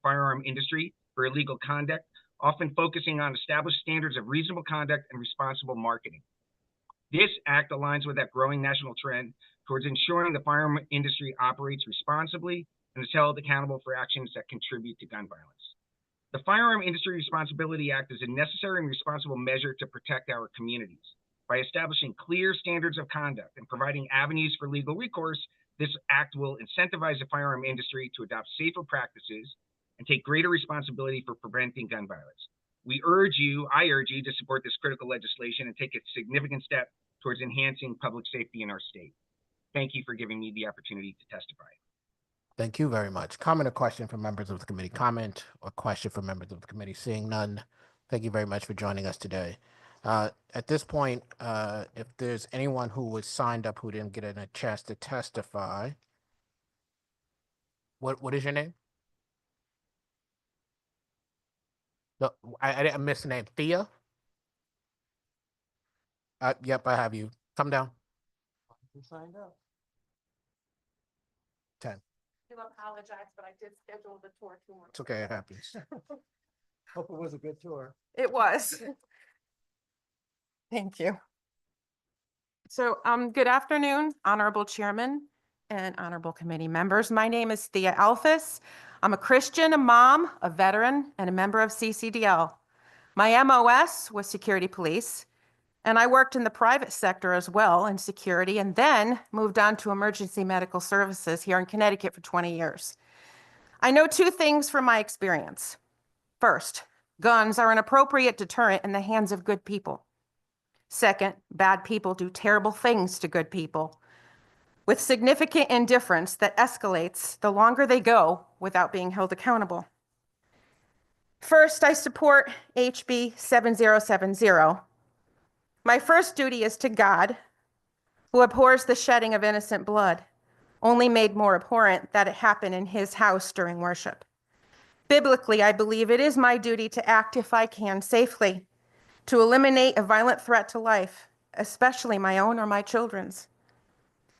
firearm industry for illegal conduct, often focusing on established standards of reasonable conduct and responsible marketing. This act aligns with that growing national trend towards ensuring the firearm industry operates responsibly and is held accountable for actions that contribute to gun violence. The Firearm Industry Responsibility Act is a necessary and responsible measure to protect our communities. By establishing clear standards of conduct and providing avenues for legal recourse, this act will incentivize the firearm industry to adopt safer practices and take greater responsibility for preventing gun violence. I urge you to support this critical legislation and take a significant step towards enhancing public safety in our state. Thank you for giving me the opportunity to testify. Thank you very much. Comment or question from members of the committee? Comment or question from members of the committee? Seeing none, thank you very much for joining us today. At this point, if there's anyone who was signed up who didn't get a chance to testify, what is your name? No, I missed the name. Thea? Yep, I have you. Come down. You signed up. 10. I do apologize, but I did schedule the tour tomorrow. It's okay, it happens. Hope it was a good tour. It was. Thank you. So, good afternoon, Honorable Chairman and Honorable Committee members. My name is Thea Alphys. I'm a Christian, a mom, a veteran, and a member of CCDL. My MOS was security police, and I worked in the private sector as well in security, and then moved on to emergency medical services here in Connecticut for 20 years. I know 2 things from my experience. First, guns are an appropriate deterrent in the hands of good people. Second, bad people do terrible things to good people with significant indifference that escalates the longer they go without being held accountable. First, I support HB 7070. My first duty is to God, who abhors the shedding of innocent blood, only made more abhorrent that it happened in his house during worship. Biblically, I believe it is my duty to act if I can safely, to eliminate a violent threat to life, especially my own or my children's.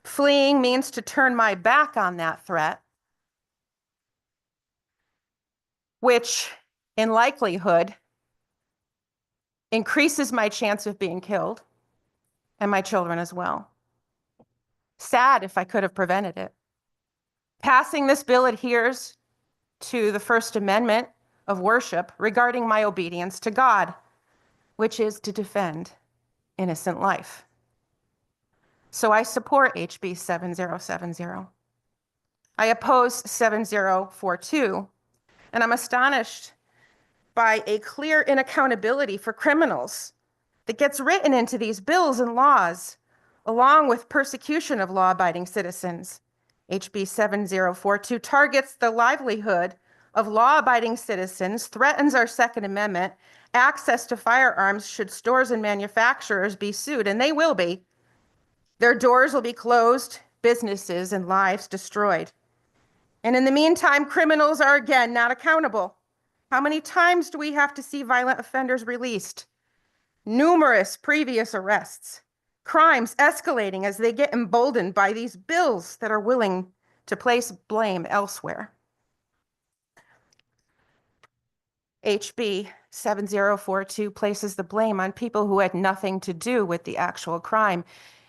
Fleeing means to turn my back on that threat, which in likelihood increases my chance of being killed and my children as well. Sad if I could have prevented it. Passing this bill adheres to the First Amendment of worship regarding my obedience to God, which is to defend innocent life. So I support HB 7070. I oppose 7042, and I'm astonished by a clear inaccountability for criminals that gets written into these bills and laws, along with persecution of law-abiding citizens. HB 7042 targets the livelihood of law-abiding citizens, threatens our Second Amendment, access to firearms should stores and manufacturers be sued, and they will be. Their doors will be closed, businesses and lives destroyed. And in the meantime, criminals are again not accountable. How many times do we have to see violent offenders released? Numerous previous arrests, crimes escalating as they get emboldened by these bills that are willing to place blame elsewhere. HB 7042 places the blame on people who had nothing to do with the actual crime,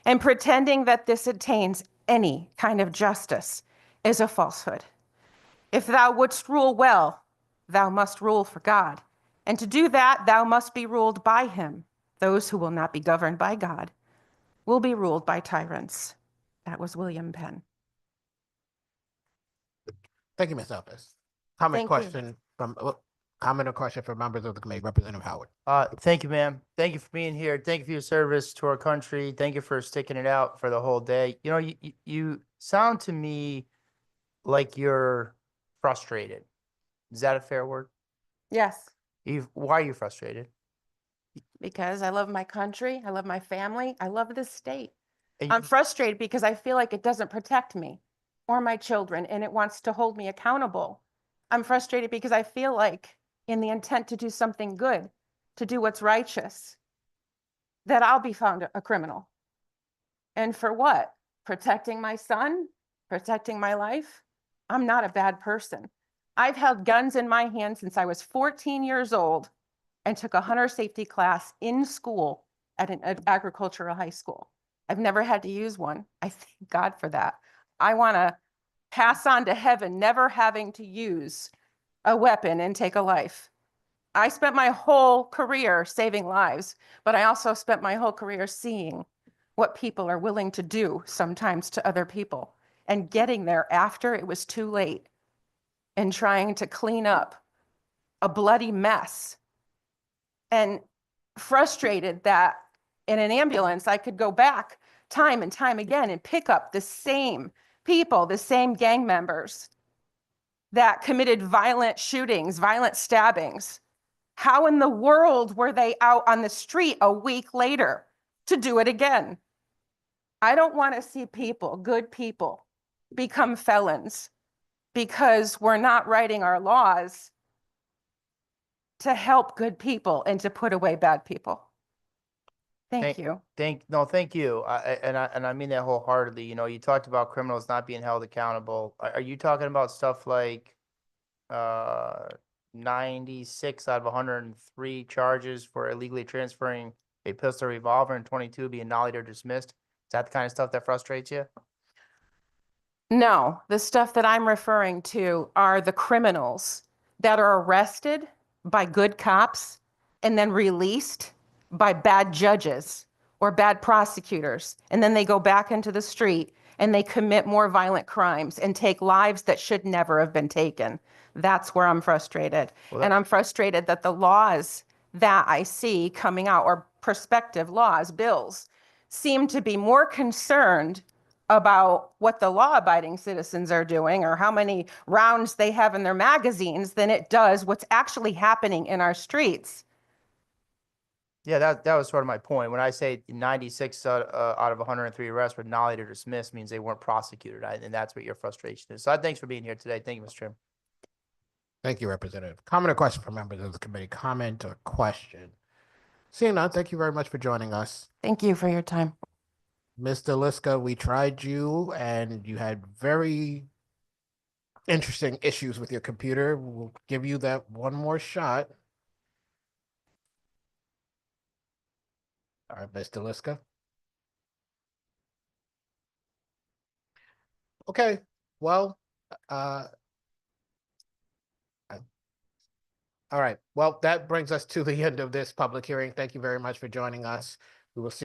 and pretending that this attains any kind of justice is a falsehood. If thou wouldst rule well, thou must rule for God. And to do that, thou must be ruled by him. Those who will not be governed by God will be ruled by tyrants. That was William Penn. Thank you, Ms. Elvis. Comment, Thank you. question from, comment or question from members of the committee. Representative Howard. Thank you, ma'am. Thank you for being here. Thank you for your service to our country. Thank you for sticking it out for the whole day. You know, you sound to me like you're frustrated. Is that a fair word? Yes, Why are you frustrated? because I love my country. I love my family. I love this state. And I'm frustrated because I feel like it doesn't protect me or my children, and it wants to hold me accountable. I'm frustrated because I feel like, in the intent to do something good, to do what's righteous, that I'll be found a criminal. And for what? Protecting my son? Protecting my life? I'm not a bad person. I've held guns in my hand since I was 14 years old and took a hunter safety class in school at an agricultural high school. I've never had to use one. I thank God for that. I want to pass on to heaven, never having to use a weapon and take a life. I spent my whole career saving lives, but I also spent my whole career seeing what people are willing to do sometimes to other people, and getting there after it was too late and trying to clean up a bloody mess, and frustrated that in an ambulance I could go back time and time again and pick up the same people, the same gang members that committed violent shootings, violent stabbings. How in the world were they out on the street a week later to do it again? I don't want to see people, good people, become felons because we're not writing our laws to help good people and to put away bad people. Thank you. Thank you. And I mean that wholeheartedly. You know, you talked about criminals not being held accountable. Are you talking about stuff like 96 out of 103 charges for illegally transferring a pistol or revolver, and 22 being nollied or dismissed? Is that the kind of stuff that frustrates you? No, the stuff that I'm referring to are the criminals that are arrested by good cops and then released by bad judges or bad prosecutors. And then they go back into the street and they commit more violent crimes and take lives that should never have been taken. That's where I'm frustrated. And I'm frustrated that the laws that I see coming out, or prospective laws, bills, seem to be more concerned about what the law-abiding citizens are doing or how many rounds they have in their magazines than it does what's actually happening in our streets. Yeah, that was sort of my point. When I say 96 out of 103 arrests were nollied or dismissed, means they weren't prosecuted. And that's what your frustration is. So thanks for being here today. Thank you, Mr. Chairman. Thank you, Representative. Comment or question from members of the committee? Comment or question? Seeing none, thank you very much for joining us. Thank you for your time. Mr. Liska, we tried you and you had very interesting issues with your computer. We'll give you that one more shot. All right, Mr. Liska. Okay, well, all right. Well, that brings us to the end of this public hearing. Thank you very much for joining us. We will see